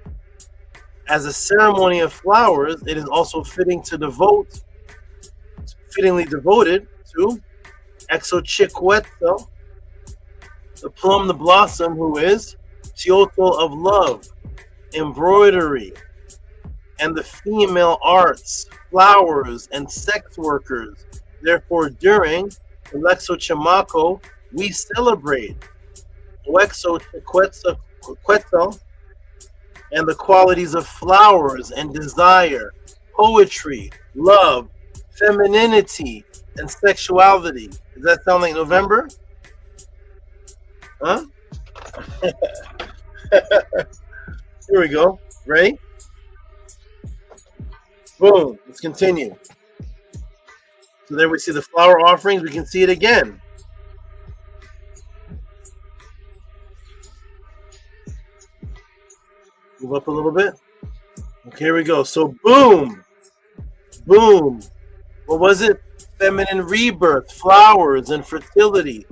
As a ceremony of flowers, it is also fittingly devoted to Exochiquetzel, the plum, the blossom, who is Teotl of love, embroidery, and the female arts, flowers, and sex workers. Therefore, during the Lexochamaco, we celebrate Quetzalcoatl and the qualities of flowers and desire, poetry, love, femininity, and sexuality. Does that sound like November? Huh? Here we go. Ready? Boom. Let's continue. So there we see the flower offerings. We can see it again. Move up a little bit. Okay, here we go. So boom. Boom. What was it? Feminine rebirth, flowers, and fertility.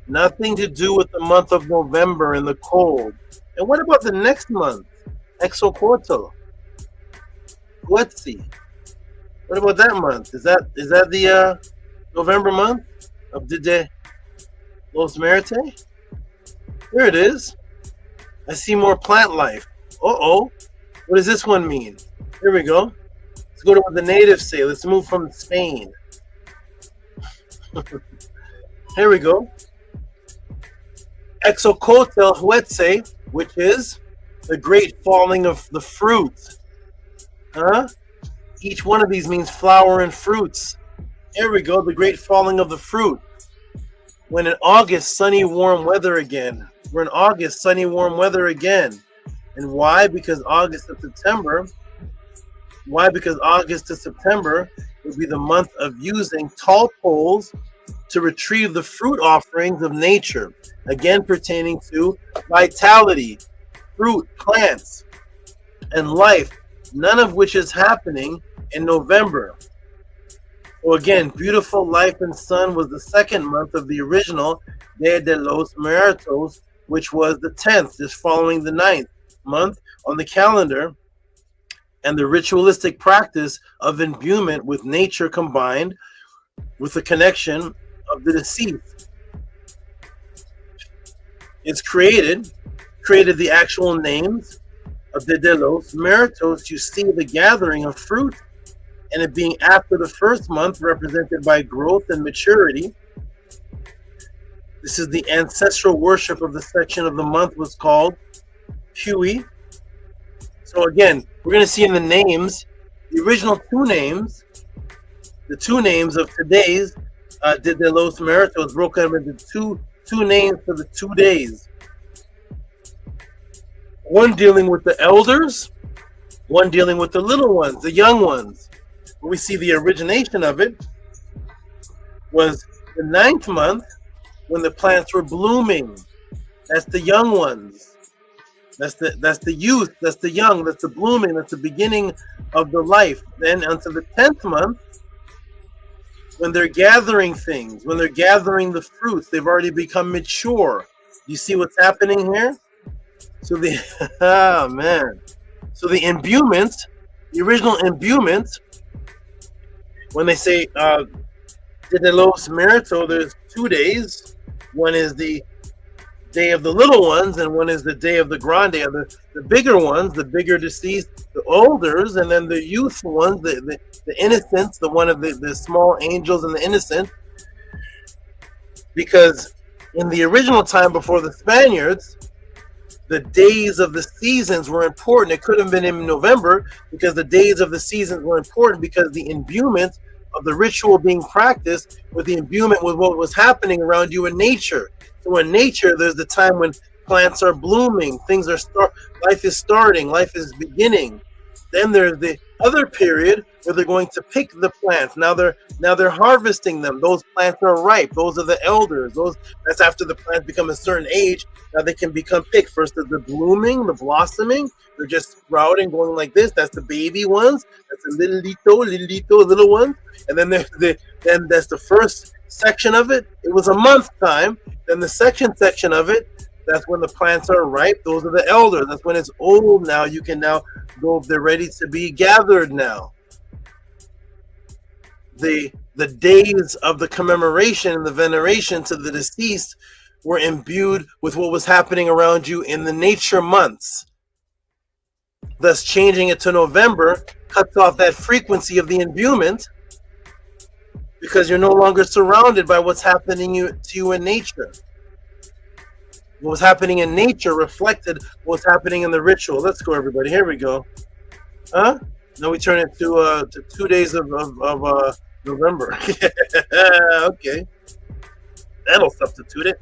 Nothing to do with the month of November and the cold. And what about the next month? Exoquotl. Huetzi. What about that month? Is that the November month of Dide Los Merite? Here it is. I see more plant life. Uh-oh. What does this one mean? Here we go. Let's go to what the natives say. Let's move from Spain. Here we go. Exocotel Huetze, which is the great falling of the fruit. Huh? Each one of these means flower and fruits. Here we go, the great falling of the fruit. When in August, sunny, warm weather again. We're in August, sunny, warm weather again. And why? Because August to September. Why? Because August to September would be the month of using tall poles to retrieve the fruit offerings of nature, again pertaining to vitality, fruit, plants, and life, none of which is happening in November. So again, beautiful life and sun was the second month of the original Dia de los Muertos, which was the 10th, just following the 9th month on the calendar, and the ritualistic practice of imbuement with nature combined with the connection of the deceased. It's created the actual names of the De los Muertos. You see the gathering of fruit, and it being after the first month, represented by growth and maturity. This is the ancestral worship of the section of the month was called Hui. So again, we're going to see in the names, the original two names, the two names of today's De los Muertos broke up into two names for the 2 days. One dealing with the elders, one dealing with the little ones, the young ones. Where we see the origination of it was the 9th month when the plants were blooming. That's the young ones. That's the youth. That's the young. That's the blooming. That's the beginning of the life. Then until the 10th month, when they're gathering things, when they're gathering the fruits, they've already become mature. You see what's happening here? So the So the imbuement, the original imbuement, when they say De los Muertos, there's 2 days. One is the day of the little ones, and one is the day of the grande, the bigger ones, the bigger deceased, the elders, and then the youthful ones, the innocents, the one of the small angels and the innocent. Because in the original time before the Spaniards, the days of the seasons were important. It could have been in November because the days of the seasons were important because the imbuement of the ritual being practiced with the imbuement with what was happening around you in nature. So in nature, there's the time when plants are blooming, things are life is starting, life is beginning. Then there's the other period where they're going to pick the plants. Now they're harvesting them. Those plants are ripe. Those are the elders. That's after the plants become a certain age. Now they can become picked. First, the blooming, the blossoming. They're just sprouting, going like this. That's the baby ones. That's the little ones. And then then that's the first section of it. It was a month time. Then the second section of it, that's when the plants are ripe. Those are the elders. That's when it's old now. You can now go, they're ready to be gathered now. The days of the commemoration and the veneration to the deceased were imbued with what was happening around you in the nature months. Thus, changing it to November cuts off that frequency of the imbuement, because you're no longer surrounded by what's happening to you in nature. What was happening in nature reflected what's happening in the ritual. Let's go, everybody. Here we go. Now we turn it to 2 days of November. Okay. That'll substitute it.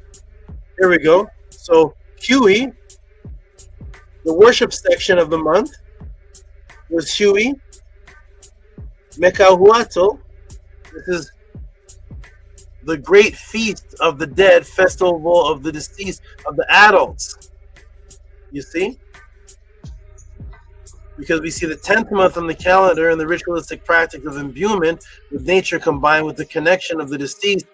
Here we go. So, Huey, the worship section of the month was Huey. Mekahuato. This is the great feast of the dead, festival of the deceased, of the adults. You see? Because we see the 10th month on the calendar and the ritualistic practice of imbuement with nature combined with the connection of the deceased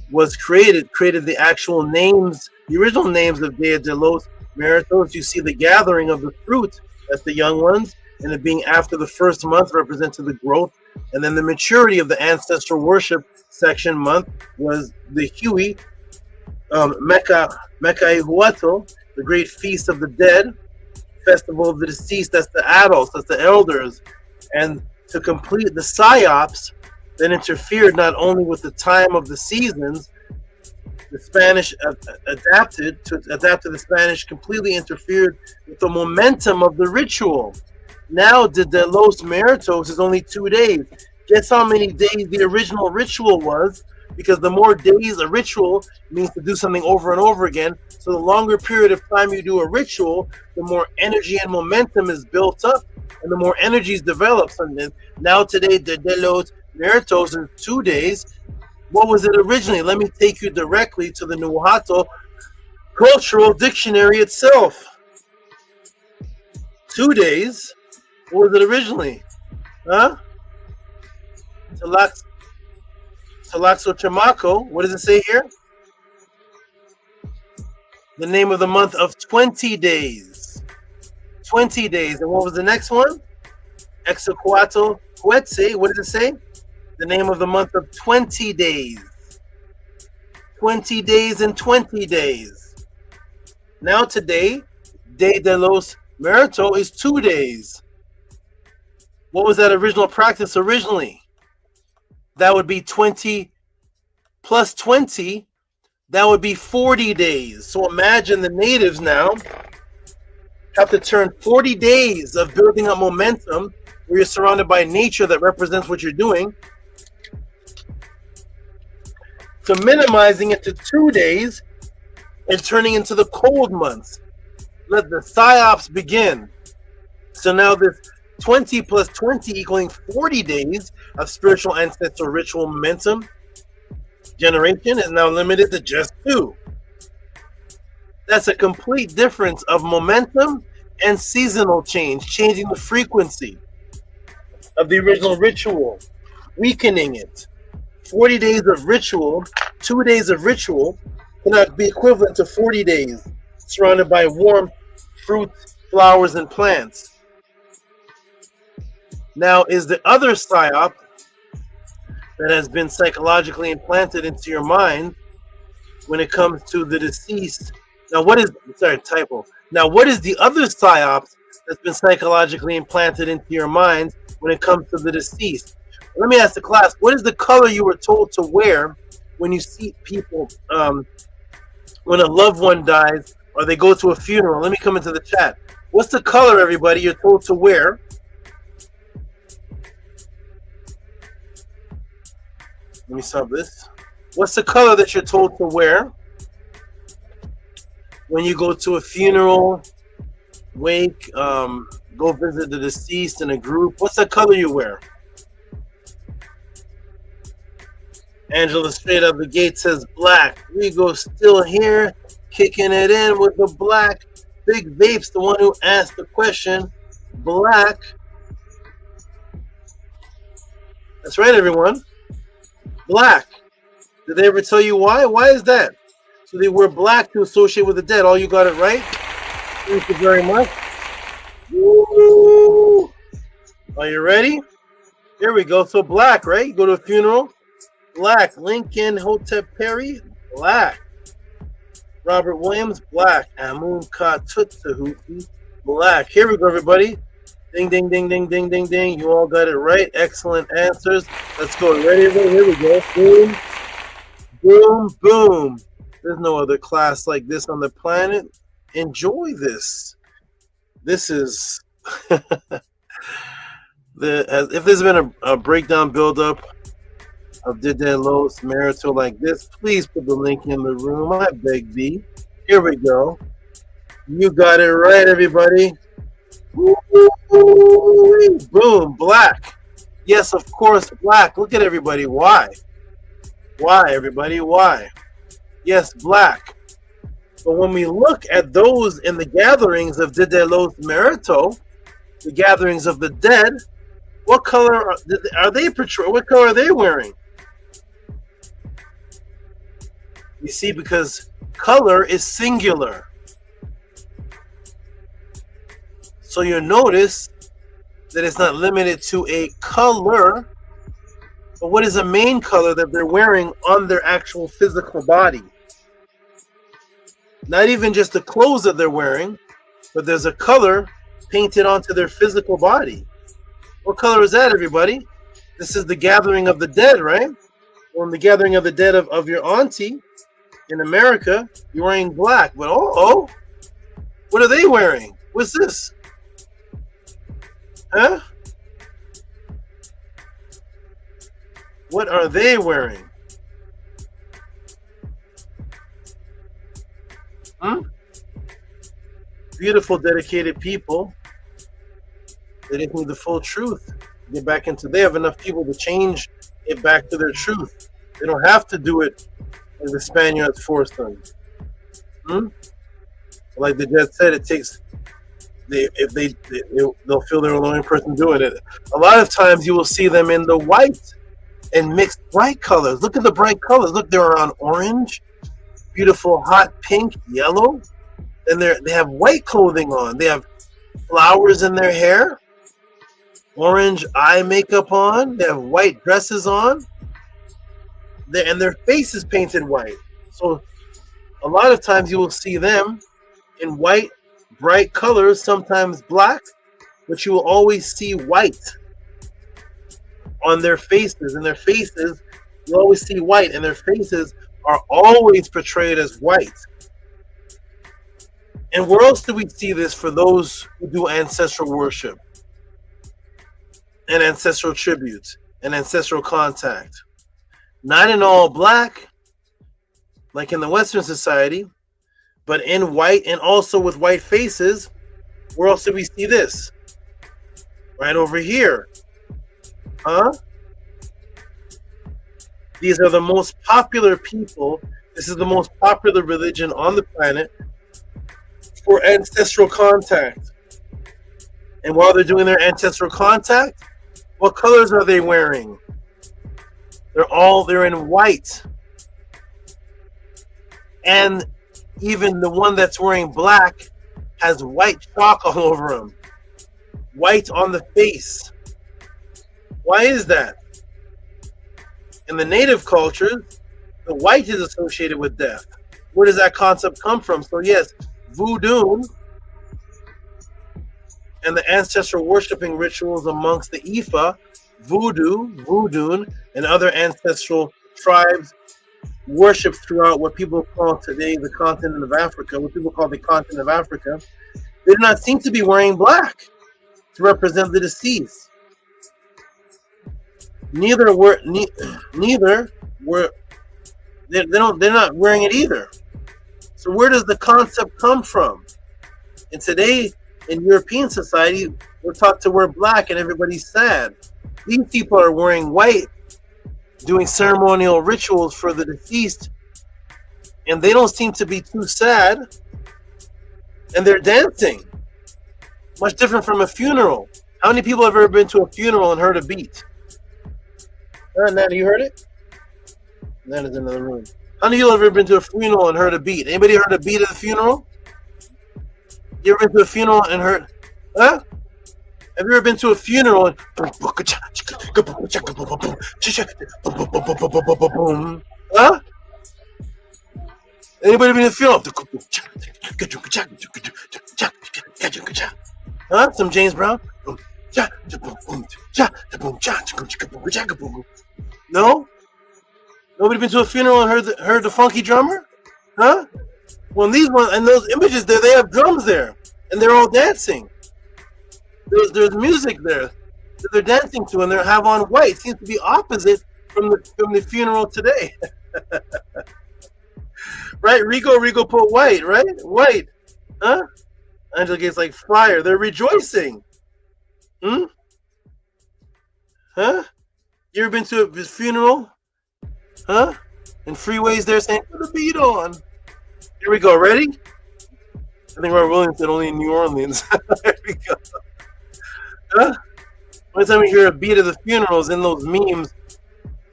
was created the actual names, the original names of Dia de los Muertos. You see the gathering of the fruit, that's the young ones, and it being after the first month represented the growth, and then the maturity of the ancestral worship section month was the Huey, Mekaihuato, the great feast of the dead, festival of the deceased, that's the adults, that's the elders. And to complete the Psyops, then interfered not only with the time of the seasons, the Spanish adapted to the Spanish, completely interfered with the momentum of the ritual. Now the De los Muertos is only 2 days. Guess how many days the original ritual was? Because the more days a ritual means to do something over and over again. So the longer period of time you do a ritual, the more energy and momentum is built up, and the more energy is developed. And then now today, the De los Muertos is 2 days. What was it originally? Let me take you directly to the Nuhato Cultural Dictionary itself. 2 days. What was it originally? Talaxo Chamaco. What does it say here? The name of the month of 20 days. 20 days. And what was the next one? Exequato Huetze. What does it say? The name of the month of 20 days. 20 days and 20 days. Now today, Day de los Muertos is 2 days. What was that original practice originally? That would be 20 plus 20. That would be 40 days. So imagine the natives now have to turn 40 days of building up momentum where you're surrounded by nature that represents what you're doing, to minimizing it to 2 days and turning into the cold months. Let the Psyops begin. So now this 20 plus 20 equaling 40 days of spiritual ancestral ritual momentum generation is now limited to just 2. That's a complete difference of momentum and seasonal change, changing the frequency of the original ritual, weakening it. 40 days of ritual, 2 days of ritual cannot be equivalent to 40 days surrounded by warm fruits, flowers, and plants. Now, is the other psyop that has been psychologically implanted into your mind when it comes to the deceased? Now, what is the other psyop that's been psychologically implanted into your mind when it comes to the deceased? Let me ask the class, what is the color you were told to wear when you see people, when a loved one dies or they go to a funeral? Let me come into the chat. What's the color, everybody, you're told to wear? Let me sub this. What's the color that you're told to wear when you go to a funeral, wake, go visit the deceased in a group, what's the color you wear? Angela straight out the gate says black. Rigo still here, kicking it in with the black. Big Vape's the one who asked the question. Black. That's right, everyone. Black. Did they ever tell you why? Why is that? So they wear black to associate with the dead. Oh, you got it right. Thank you very much. Woo! Are you ready? Here we go. So black, right? You go to a funeral. Black. Lincoln Hotep Perry. Black. Robert Williams. Black. Amun Katut Tehuti. Black. Here we go, everybody. Ding, ding, ding, ding, ding, ding, ding. You all got it right. Excellent answers. Let's go. Ready? Here we go. Boom. Boom, boom. There's no other class like this on the planet. Enjoy this. This is if there's been a breakdown build-up of Didelos Marital like this, please put the link in the room. I beg thee. Here we go. You got it right, everybody. Woo-hoo-hoo. Boom, black. Yes, of course, black. Look at everybody. Why? Why, everybody? Why? Yes, black. But when we look at those in the gatherings of Didelos Merito, the gatherings of the dead, what color are they portraying? What color are they wearing? You see, because color is singular. So you'll notice that it's not limited to a color, but what is the main color that they're wearing on their actual physical body? Not even just the clothes that they're wearing, but there's a color painted onto their physical body. What color is that, everybody? This is the gathering of the dead, right? Well, in the gathering of the dead of your auntie in America, you're wearing black. But oh, what are they wearing? What's this? Huh? What are they wearing? Huh? Beautiful, dedicated people. They didn't need the full truth. Get back into. They have enough people to change it back to their truth. They don't have to do it as the Spaniards forced them. Like the Jet said, it takes. They'll feel they're the only person doing it. A lot of times you will see them in the white and mixed bright colors. Look at the bright colors. Look, they're on orange, beautiful hot pink, yellow, and they have white clothing on. They have flowers in their hair, orange eye makeup on. They have white dresses on, and their face is painted white. So a lot of times you will see them in white, bright colors, sometimes black, but you will always see white on their faces. And their faces, you always see white, and their faces are always portrayed as white. And where else do we see this for those who do ancestral worship and ancestral tributes and ancestral contact? Not in all black, like in the Western society, but in white and also with white faces. Where else do we see this? Right over here. Huh? These are the most popular people. This is the most popular religion on the planet for ancestral contact. And while they're doing their ancestral contact, what colors are they wearing? They're in white. And even the one that's wearing black has white chalk all over him. White on the face. Why is that? In the native cultures, the white is associated with death. Where does that concept come from? So yes, voodoo and the ancestral worshiping rituals amongst the Ifa, voodoo, and other ancestral tribes worship throughout what people call today the continent of Africa, what people call the continent of Africa. They do not seem to be wearing black to represent the deceased. They're not wearing it either. So where does the concept come from? And today in European society, we're taught to wear black and everybody's sad. These people are wearing white, doing ceremonial rituals for the deceased, and they don't seem to be too sad, and they're dancing. Much different from a funeral. How many people have ever been to a funeral and heard a beat? Nana, you heard it? Nana's in the room. How many of you have ever been to a funeral and heard a beat? Anybody heard a beat at a funeral? You ever been to a funeral and heard? Huh? Have you ever been to a funeral and? Huh? Anybody been to a funeral? Huh? Some James Brown? No? Nobody been to a funeral and heard the funky drummer? Huh? Well, these ones and those images there, they have drums there, and they're all dancing. There's music there that they're dancing to, and they have on white. It seems to be opposite from the funeral today. Right? Rigo put white, right? White. Huh? Angela Gates like fire. They're rejoicing. Huh? You ever been to a funeral? Huh? And Freeway's there saying, put the beat on. Here we go. Ready? I think Robert Williams said only in New Orleans. There we go. Huh? Every time we hear a beat of the funerals in those memes,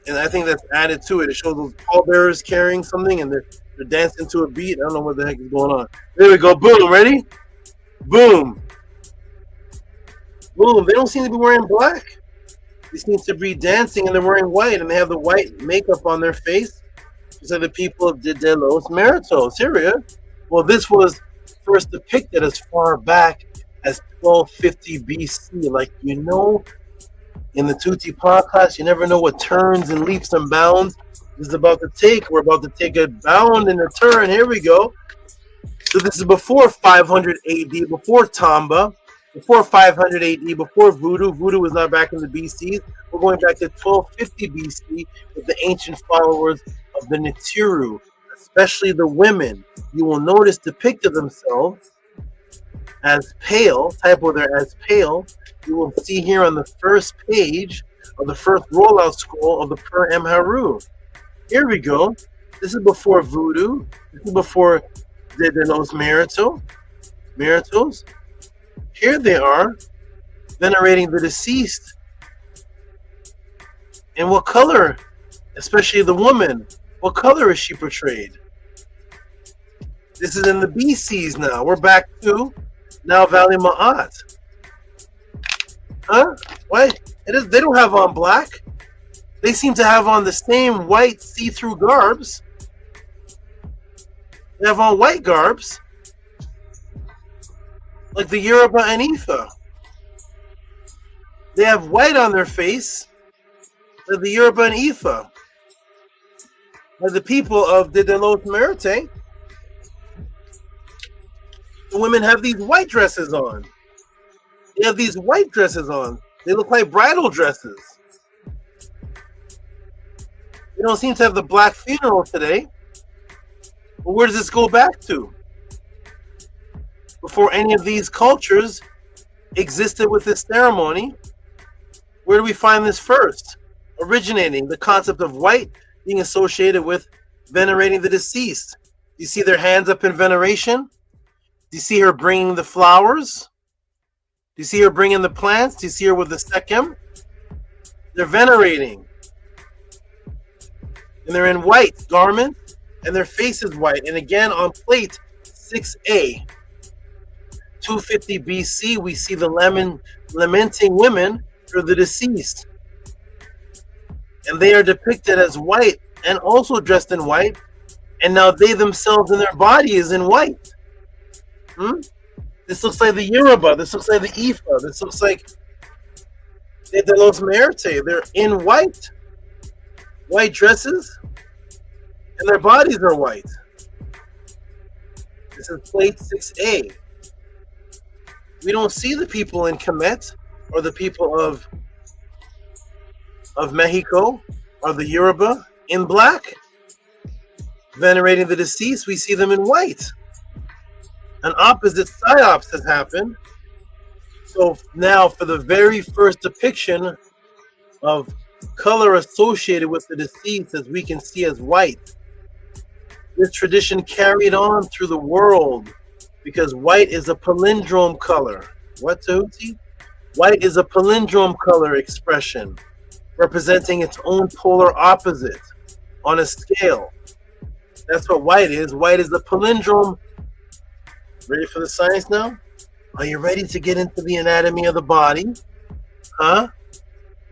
and I think that's added to it. It shows those pallbearers carrying something, and they're dancing to a beat. I don't know what the heck is going on. There we go. Boom. Ready? Boom. Boom. They don't seem to be wearing black. They seem to be dancing, and they're wearing white, and they have the white makeup on their face. These are the people of De los Muertos. Syria. Well, this was first depicted as far back as 1250 BC. Like, in the Tehuti podcast, you never know what turns and leaps and bounds is about to take. We're about to take a bound and a turn. Here we go. So this is before 500 AD, before Tamba, before 500 AD, before Voodoo. Voodoo was not back in the BCs. We're going back to 1250 BC with the ancient followers of the Nitiru, especially the women. You will notice depicted themselves as pale, typo there as pale. You will see here on the first page of the first rollout scroll of the Per M Haru. Here we go. This is before Voodoo. This is before De los Muertos. Here they are, venerating the deceased. And what color, especially the woman, what color is she portrayed? This is in the BCs now. We're back to now Valley Ma'at. Huh? Why? They don't have on black. They seem to have on the same white see-through garbs. They have on white garbs. Like the Yoruba and Ifa. They have white on their face. Like the Yoruba and Ifa. Like the people of the De los Muertos. The women have these white dresses on. They have these white dresses on. They look like bridal dresses. They don't seem to have the black funeral today. But where does this go back to? Before any of these cultures existed with this ceremony, where do we find this first? Originating, the concept of white being associated with venerating the deceased. Do you see their hands up in veneration? Do you see her bringing the flowers? Do you see her bringing the plants? Do you see her with the sekem? They're venerating. And they're in white garments, and their face is white. And again, on plate 6A, 250 BC, we see the lamenting women for the deceased. And they are depicted as white and also dressed in white. And now they themselves and their body is in white. This looks like the Yoruba. This looks like the Ifa. This looks like De los Muertos. They're in white. White dresses. And their bodies are white. This is plate 6A. We don't see the people in Kemet or the people of Mexico or the Yoruba in black. Venerating the deceased, we see them in white. An opposite Psyops has happened, So now for the very first depiction of color associated with the deceased, as we can see as white, this tradition carried on through the world because white is a palindrome color. What, Tehuti? White is a palindrome color expression representing its own polar opposite on a scale. That's what white is. White is the palindrome. Ready for the science now? Are you ready to get into the anatomy of the body? Huh?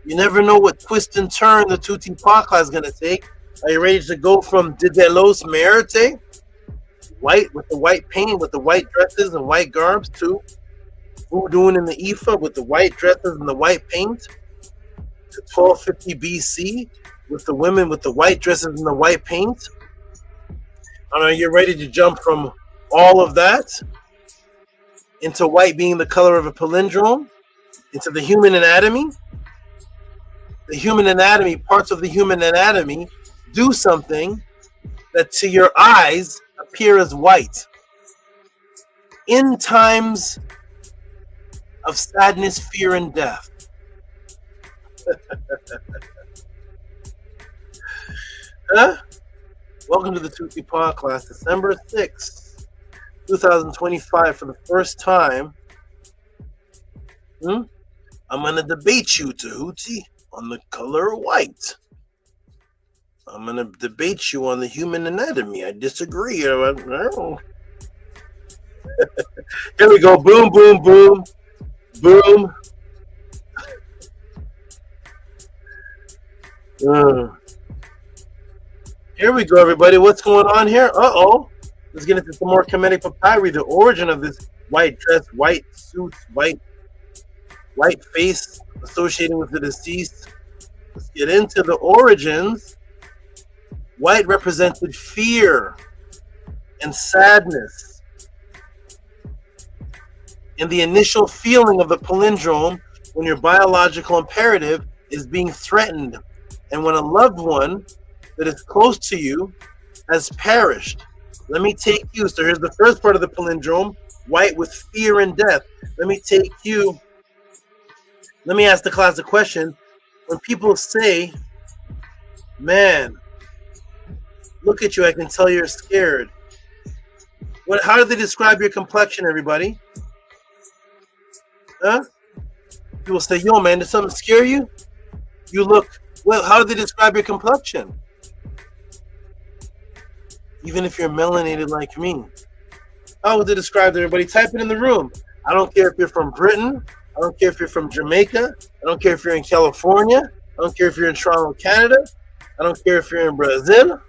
You never know what twist and turn the Tutti Pacla is going to take. Are you ready to go from Didelos Muertos, white with the white paint, with the white dresses and white garbs, to voodooing in the Ifa with the white dresses and the white paint, to 1250 BC with the women with the white dresses and the white paint? And are you ready to jump from all of that into white being the color of a palindrome, into the human anatomy? The human anatomy, parts of the human anatomy do something that to your eyes appear as white. In times of sadness, fear, and death. Huh? Welcome to the Tutti Pod class, December 6th, 2025. For the first time, I'm going to debate you, Tehuti, on the color white. I'm going to debate you on the human anatomy. I disagree. I don't. Here we go. Boom, boom, boom. Boom. Here we go, everybody. What's going on here? Uh-oh. Let's get into some more Kemetic papyri. The origin of this white dress, white suits, white face associated with the deceased. Let's get into the origins. White represented fear and sadness. And the initial feeling of the palindrome when your biological imperative is being threatened and when a loved one that is close to you has perished. Let me take you. So here's the first part of the palindrome, white with fear and death. Let me ask the class a question. When people say, man, look at you, I can tell you're scared. How do they describe your complexion, everybody? Huh? People say, yo, man, did something scare you? You look, well, how do they describe your complexion? Even if you're melanated like me. How would they describe everybody? Type it in the room. I don't care if you're from Britain. I don't care if you're from Jamaica. I don't care if you're in California. I don't care if you're in Toronto, Canada. I don't care if you're in Brazil.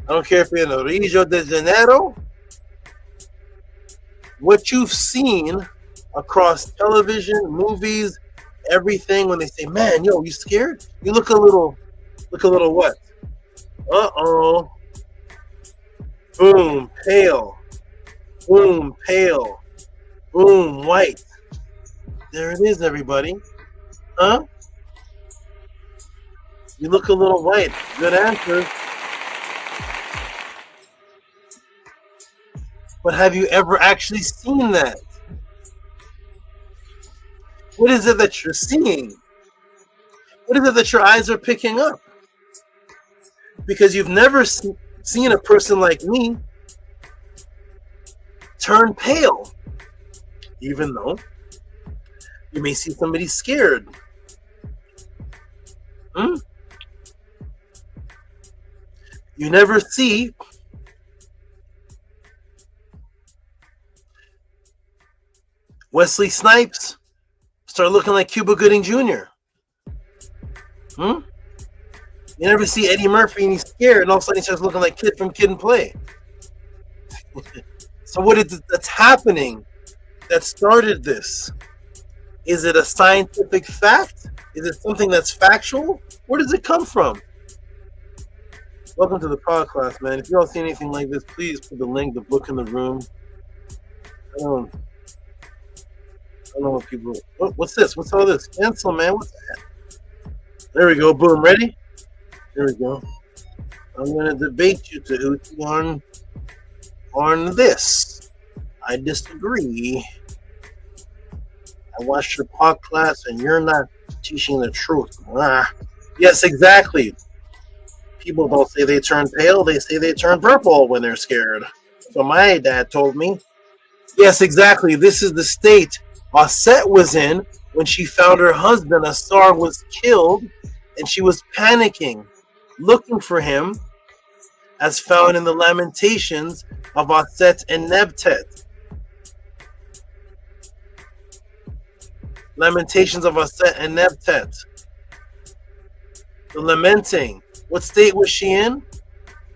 I don't care if you're in Rio de Janeiro. What you've seen across television, movies, everything, when they say, man, yo, you scared? You look a little what? Uh-oh. Boom, pale. Boom, pale. Boom, white. There it is, everybody. Huh? You look a little white. Good answer. But have you ever actually seen that? What is it that you're seeing? What is it that your eyes are picking up? Because you've never seen a person like me turn pale, even though you may see somebody scared. You never see Wesley Snipes start looking like Cuba Gooding Jr. You never see Eddie Murphy and he's scared and all of a sudden he starts looking like Kid from Kid and Play. So what is it that's happening that started this? Is it a scientific fact? Is it something that's factual? Where does it come from? Welcome to the podcast, man. If you all see anything like this, please put the link, the book in the room. I don't know what people... What's this? What's all this? Cancel, man. What's that? There we go. Boom. Ready? Here we go. I'm going to debate you, Tehuti, on this. I disagree. I watched your pod class and you're not teaching the truth. Ah. Yes, exactly. People don't say they turn pale, they say they turn purple when they're scared. So my dad told me. Yes, exactly. This is the state Aset was in when she found her husband Asar was killed, and she was panicking, looking for him, as found in the Lamentations of Aset and Nebtet. Lamentations of Aset and Nebtet. The lamenting. What state was she in?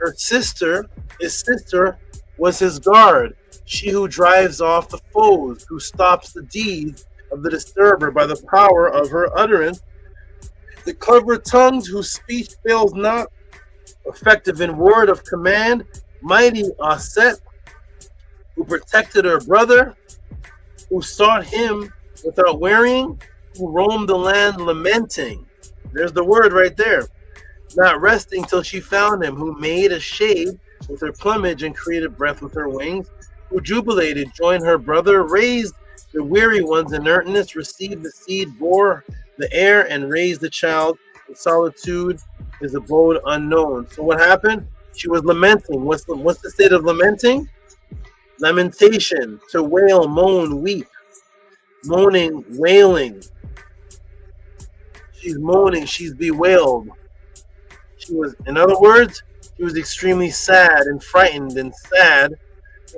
Her sister, his sister, was his guard. She who drives off the foes, who stops the deeds of the disturber by the power of her utterance. The clever tongues whose speech fails not, effective in word of command, mighty Aset, who protected her brother, who sought him without wearying, who roamed the land lamenting. There's the word right there. Not resting till she found him, who made a shade with her plumage and created breath with her wings, who jubilated, joined her brother, raised the weary one's inertness, received the seed, bore the air, and raised the child. In solitude, his abode unknown. So what happened? She was lamenting. What's the state of lamenting? Lamentation, to wail, moan, weep. Moaning, wailing. She's moaning, she's bewailed. She was, in other words, she was extremely sad and frightened and sad.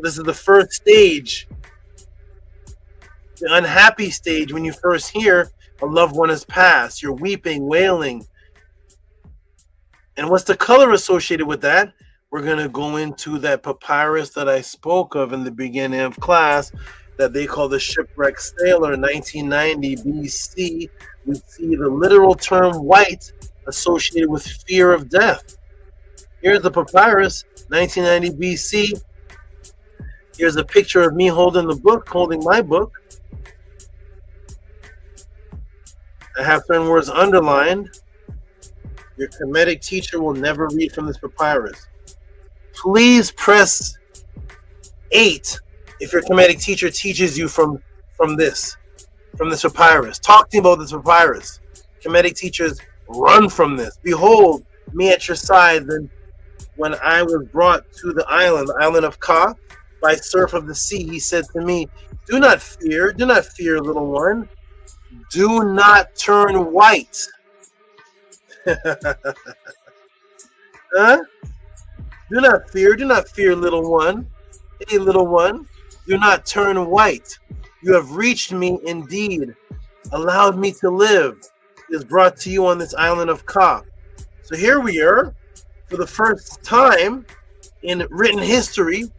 This is the first stage, the unhappy stage, when you first hear a loved one has passed. You're weeping, wailing. And what's the color associated with that? We're going to go into that papyrus that I spoke of in the beginning of class that they call the Shipwrecked Sailor, 1990 BC. We see the literal term white associated with fear of death. Here's the papyrus, 1990 BC. Here's a picture of me holding the book, holding my book. I have certain words underlined. Your Kemetic teacher will never read from this papyrus. Please press 8 if your Kemetic teacher teaches you from this papyrus. Talk to me about this papyrus. Kemetic teachers, run from this. Behold me at your side. Then when I was brought to the island of Ka, by surf of the sea, he said to me, do not fear, little one. Do not turn white. Huh? Do not fear, little one. Hey, little one, do not turn white. You have reached me indeed, allowed me to live. It is brought to you on this island of Ka. So here we are, for the first time in written history,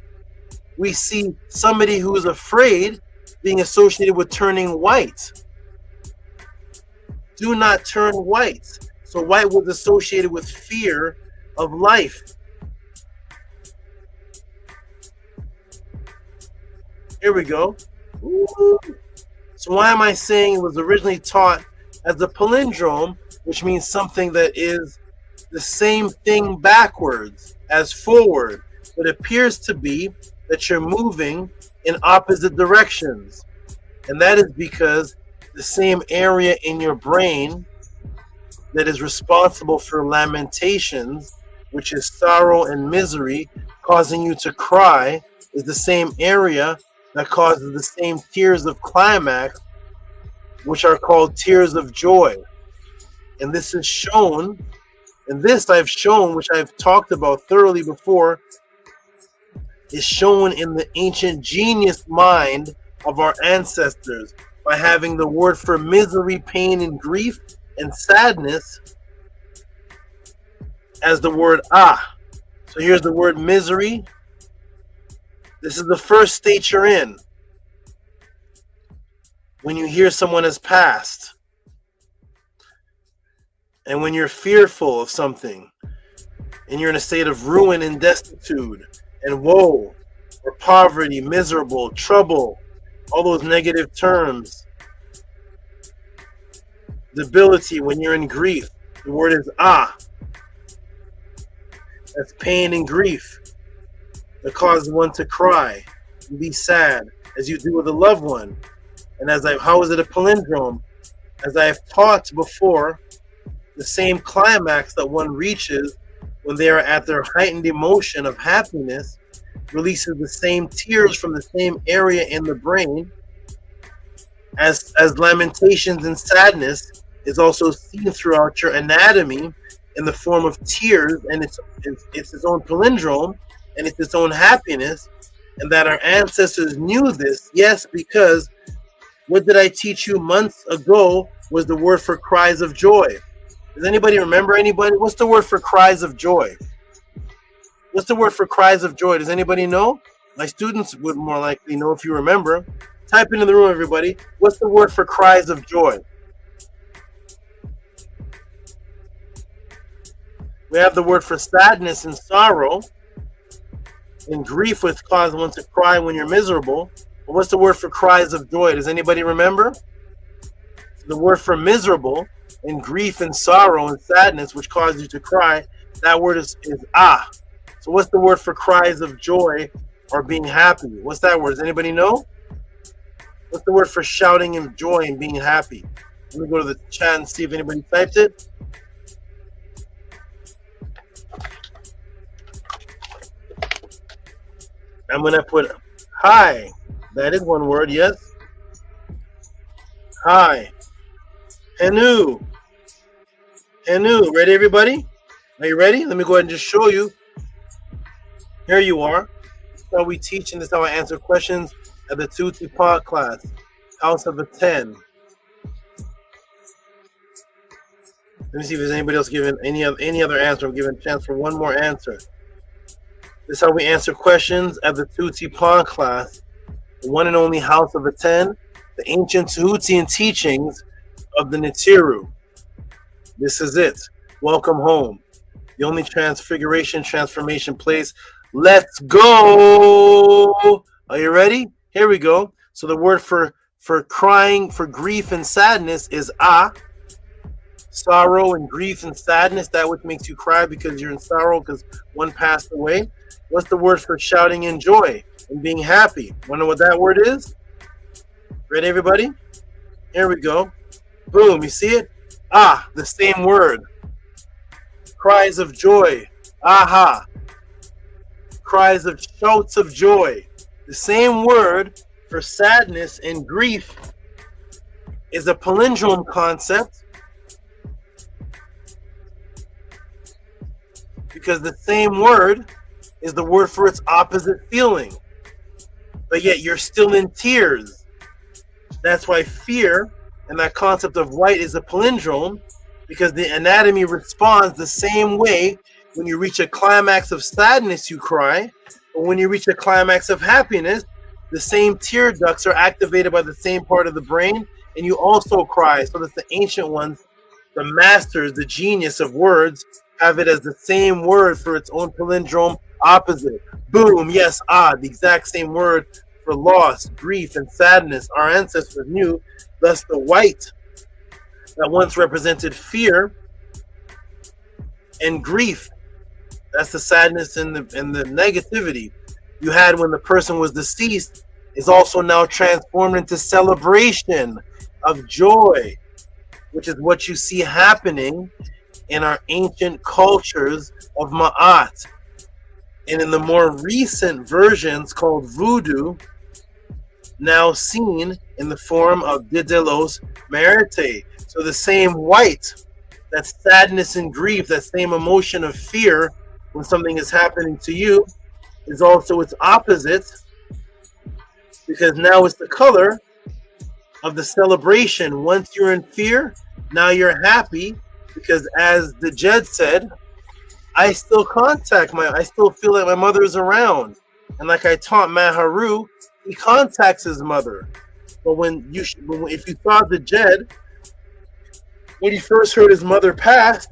we see somebody who is afraid being associated with turning white. Do not turn white. So white was associated with fear of life. Here we go. Ooh. So why am I saying it was originally taught as a palindrome, which means something that is the same thing backwards as forward, but appears to be that you're moving in opposite directions. And that is because the same area in your brain that is responsible for lamentations, which is sorrow and misery, causing you to cry, is the same area that causes the same tears of climax, which are called tears of joy. And this is shown, and this I've shown, which I've talked about thoroughly before, is shown in the ancient genius mind of our ancestors by having the word for misery, pain, and grief and sadness as the word ah. So here's the word misery. This is the first state you're in when you hear someone has passed, and when you're fearful of something, and you're in a state of ruin and destitute and woe, or poverty, miserable, trouble, all those negative terms. Debility, when you're in grief, the word is ah. That's pain and grief that causes one to cry and be sad, as you do with a loved one. And how is it a palindrome? As I have taught before, the same climax that one reaches when they are at their heightened emotion of happiness releases the same tears from the same area in the brain as lamentations and sadness is also seen throughout your anatomy in the form of tears, and it's its own palindrome, and it's its own happiness, and that our ancestors knew this. Yes, because what did I teach you months ago was the word for cries of joy. Does anybody remember anybody? What's the word for cries of joy? What's the word for cries of joy? Does anybody know? My students would more likely know if you remember. Type into the room, everybody. What's the word for cries of joy? We have the word for sadness and sorrow and grief, which causes one to cry when you're miserable. But what's the word for cries of joy? Does anybody remember? The word for miserable and grief and sorrow and sadness, which causes you to cry, that word is ah. So what's the word for cries of joy or being happy? What's that word? Does anybody know? What's the word for shouting and joy and being happy? Let me go to the chat and see if anybody typed it. I'm going to put hi. That is one word, yes. Hi. Henu. Henu. Ready, everybody? Are you ready? Let me go ahead and just show you. Here you are. This is how we teach, and this is how I answer questions at the Tehuti Pod class. House of the 10. Let me see if there's anybody else giving any other answer. I'm giving a chance for one more answer. This is how we answer questions at the Tehuti Pod class. The one and only House of the 10. The ancient Tehutian teachings of the Nitiru. This is it. Welcome home. The only transformation place. Let's go. Are you ready? Here we go. So the word for crying, for grief and sadness is ah. Sorrow and grief and sadness, that which makes you cry because you're in sorrow because one passed away. What's the word for shouting and joy and being happy? Want to know what that word is? Ready, everybody? Here we go. Boom, you see it? Ah, the same word. Cries of joy. Aha. Cries of shouts of joy. The same word for sadness and grief is a palindrome concept, because the same word is the word for its opposite feeling. But yet you're still in tears. That's why fear and that concept of white is a palindrome, because the anatomy responds the same way. When you reach a climax of sadness, you cry. But when you reach a climax of happiness, the same tear ducts are activated by the same part of the brain, and you also cry. So that the ancient ones, the masters, the genius of words, have it as the same word for its own palindrome opposite. Boom, yes, ah, the exact same word for loss, grief, and sadness. Our ancestors knew. Thus the white that once represented fear and grief, that's the sadness and the negativity you had when the person was deceased, is also now transformed into celebration of joy, which is what you see happening in our ancient cultures of Ma'at. And in the more recent versions called voodoo, now seen in the form of Didelos Merite. So the same white, that sadness and grief, that same emotion of fear when something is happening to you, is also its opposite, because now it's the color of the celebration. Once you're in fear, now you're happy, because as the Jed said, I still I still feel like my mother is around. And like I taught Maharu, he contacts his mother. But if you saw the Jed, when he first heard his mother passed,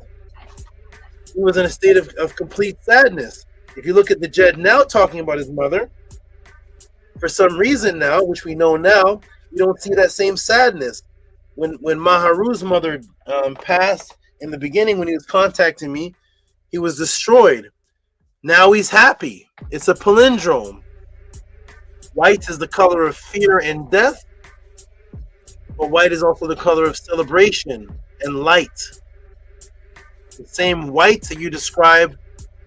he was in a state of complete sadness. If you look at the Jed now talking about his mother, for some reason now, which we know now, you don't see that same sadness. When Maharu's mother passed, in the beginning when he was contacting me, he was destroyed. Now he's happy. It's a palindrome. White is the color of fear and death. but white is also the color of celebration and light. The same white that you describe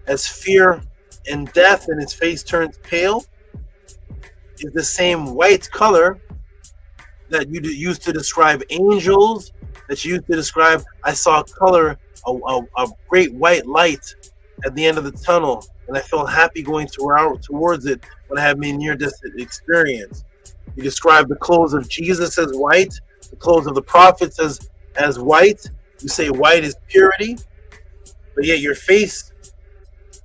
as fear and death and his face turns pale is the same white color that you used to describe angels, that you used to describe, I saw a color, a great white light at the end of the tunnel, and I felt happy going towards it when I had my near-death experience. You describe the clothes of Jesus as white, the clothes of the prophets as white. You say white is purity, but yet your face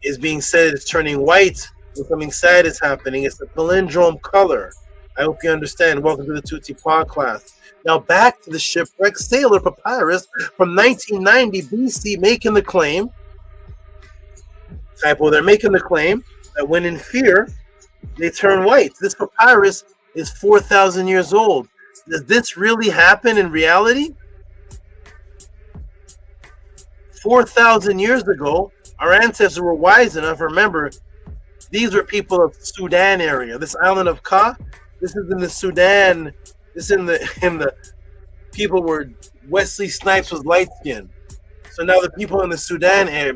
is being said it's turning white when something sad is happening. It's a palindrome color. I hope you understand. Welcome to the Tehuti podcast. Now back to the shipwrecked sailor papyrus from 1990 BC making the claim, typo, they're making the claim that when in fear, they turn white. This papyrus is 4,000 years old. Does this really happen in reality? 4,000 years ago, our ancestors were wise enough. Remember, these were people of Sudan area. This island of Ka, this is in the Sudan. This in the people where Wesley Snipes was light skinned. So now the people in the Sudan area,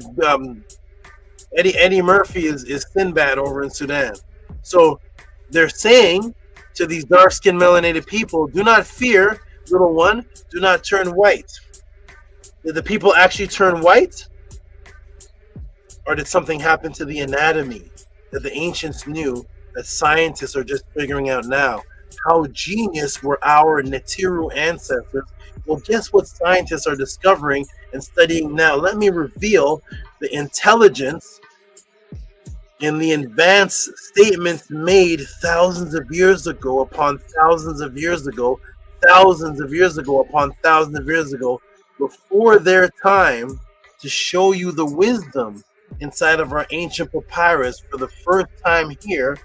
Eddie Murphy is Sinbad over in Sudan. So they're saying to these dark skinned melanated people, do not fear, little one, do not turn white. Did the people actually turn white? Or did something happen to the anatomy that the ancients knew that scientists are just figuring out now? How genius were our Netiru ancestors? Well, guess what scientists are discovering and studying now? Let me reveal the intelligence in the advanced statements made thousands of years ago upon thousands of years ago, thousands of years ago upon thousands of years ago, before their time, to show you the wisdom inside of our ancient papyrus for the first time here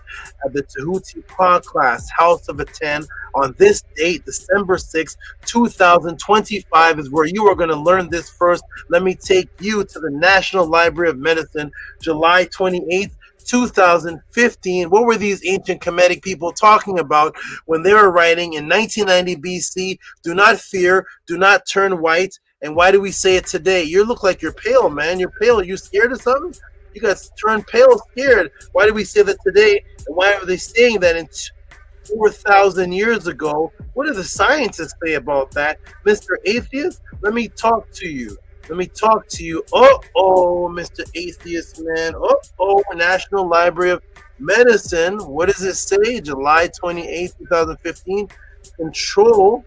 at the Tehuti podcast, HOUSEOFATTON, on this date, December 6, 2025, is where you are going to learn this first. Let me take you to the National Library of Medicine, July 28th, 2015. What were these ancient Kemetic people talking about when they were writing in 1990 BC, do not fear, do not turn white? And why do we say it today? You look like you're pale, man. You're pale. Are you scared of something? You guys turn pale, scared. Why do we say that today? And why are they saying that in 4,000 years ago? What do the scientists say about that? Mr. Atheist, let me talk to you. Let me talk to you. Uh-oh, Mr. Atheist, man. Uh-oh, National Library of Medicine. What does it say? July 28, 2015. Control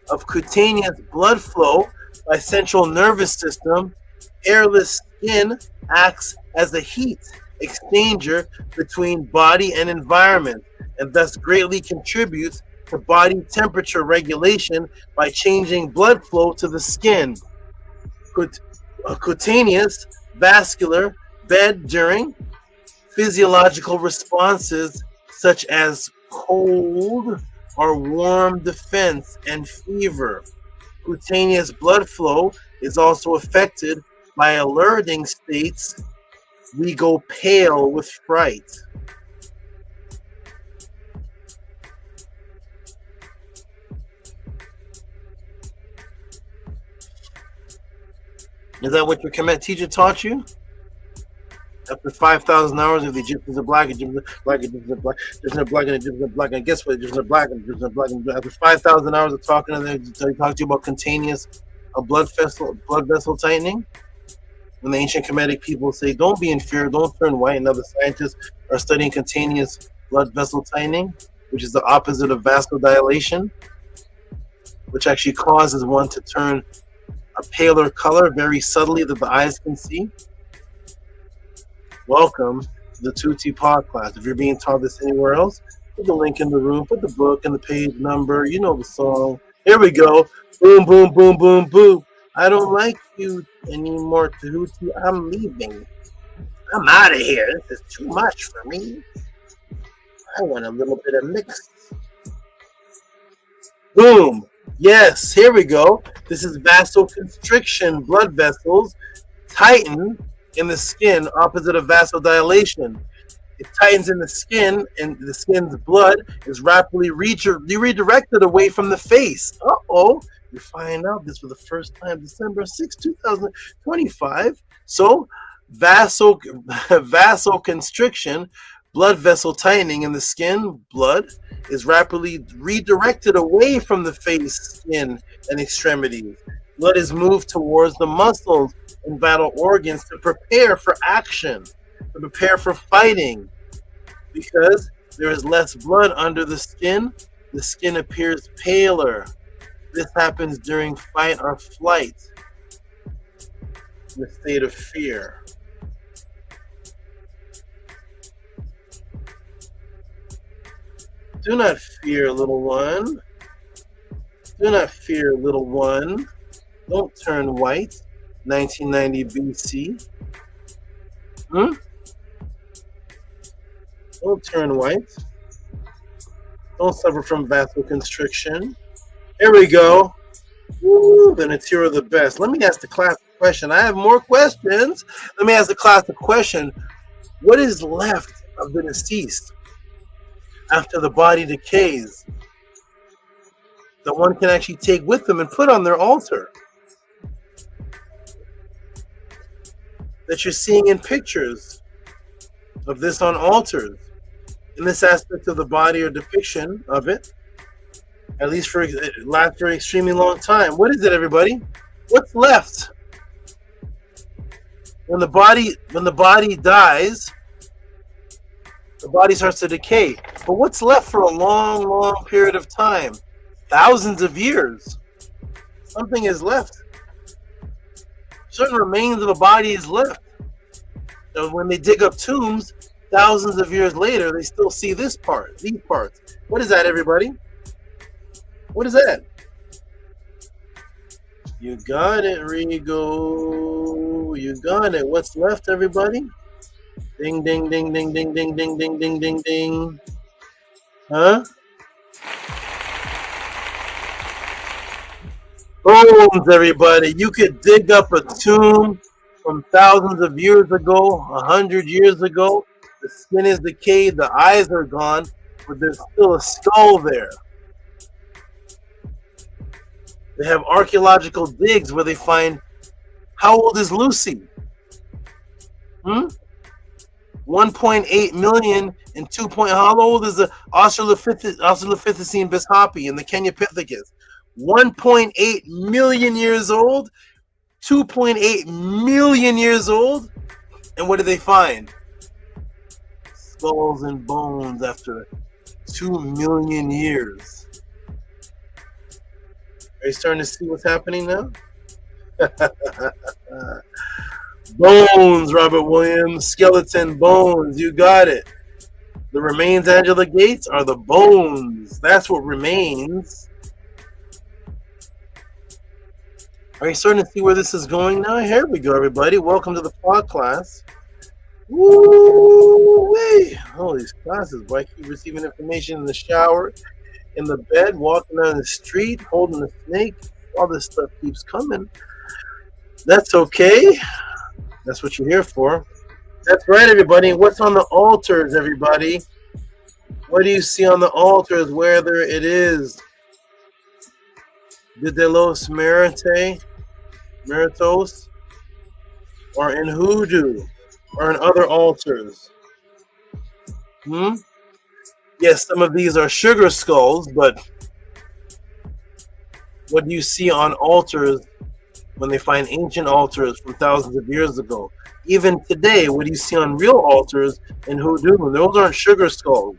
of cutaneous blood flow by central nervous system. Hairless skin acts as a heat exchanger between body and environment, and thus greatly contributes to body temperature regulation by changing blood flow to the skin. Cutaneous vascular bed during physiological responses such as cold or warm defense and fever. Cutaneous blood flow is also affected by alerting states. We go pale with fright. Is that what your Kemet teacher taught you? After 5,000 hours, if the Egyptians are black, Egyptians are black, Egyptians are black, Egyptians are black, and Egyptians are black, and guess what? Egyptians are black, and Egyptians are black. And after 5,000 hours of talking to them, they talk to you about cutaneous blood vessel tightening. When the ancient Kemetic people say, don't be in fear, don't turn white, and other scientists are studying cutaneous blood vessel tightening, which is the opposite of vasodilation, which actually causes one to turn a paler color very subtly that the eyes can see. Welcome to the Tehuti podcast. If you're being taught this anywhere else, put the link in the room, put the book and the page number. You know the song. Here we go. Boom, boom, boom, boom, boom. I don't like you anymore, Tehuti. I'm leaving. I'm out of here. This is too much for me. I want a little bit of mix. Boom. Yes, here we go. This is vasoconstriction. Blood vessels tighten in the skin, opposite of vasodilation. It tightens in the skin, and the skin's blood is rapidly redirected away from the face. Uh-oh. You find out this for the first time December 6, 2025. So, vasoconstriction, blood vessel tightening in the skin, blood is rapidly redirected away from the face, skin, and extremities. Blood is moved towards the muscles and vital organs to prepare for action, to prepare for fighting. Because there is less blood under the skin appears paler. This happens during fight or flight, in the state of fear. Do not fear, little one. Do not fear, little one. Don't turn white. 1990 BC. Don't turn white. Don't suffer from vasoconstriction. Here we go. Woo, the Natira the best. Let me ask the class a question. I have more questions. Let me ask the class a question. What is left of the deceased after the body decays that one can actually take with them and put on their altar? That you're seeing in pictures of this on altars. In this aspect of the body or depiction of it, at least for it lasts for an extremely long time. What is it, everybody? What's left? When the body dies, the body starts to decay. But what's left for a long, long period of time? Thousands of years. Something is left. Certain remains of a body is left. So when they dig up tombs, thousands of years later, they still see this part, these parts. What is that, everybody? What is that? You got it, Rigo. You got it. What's left, everybody? Ding, ding, ding, ding, ding, ding, ding, ding, ding, ding, ding. Huh? Bones, everybody. You could dig up a tomb from thousands of years ago, 100 years ago. The skin is decayed, the eyes are gone, but there's still a skull there. They have archaeological digs where they find, how old is Lucy? 1.8 million and 2. How old is the Australopithecine bishopi and the Kenyapithecus? 1.8 million years old, 2.8 million years old, and what did they find? Skulls and bones after 2 million years. Are you starting to see what's happening now? Bones, Robert Williams. Skeleton bones. You got it. The remains, Angela Gates, are the bones. That's what remains. Are you starting to see where this is going now? Here we go, everybody. Welcome to the pod class. Woo-wee. Oh, these classes, boy. I keep receiving information in the shower, in the bed, walking down the street, holding a snake. All this stuff keeps coming. That's okay. That's what you're here for. That's right, everybody. What's on the altars, everybody? What do you see on the altars, whether it is the Delos Muertos, or in hoodoo, or in other altars? Yes, some of these are sugar skulls, but what do you see on altars when they find ancient altars from thousands of years ago? Even today, what do you see on real altars in hoodoo? Those aren't sugar skulls.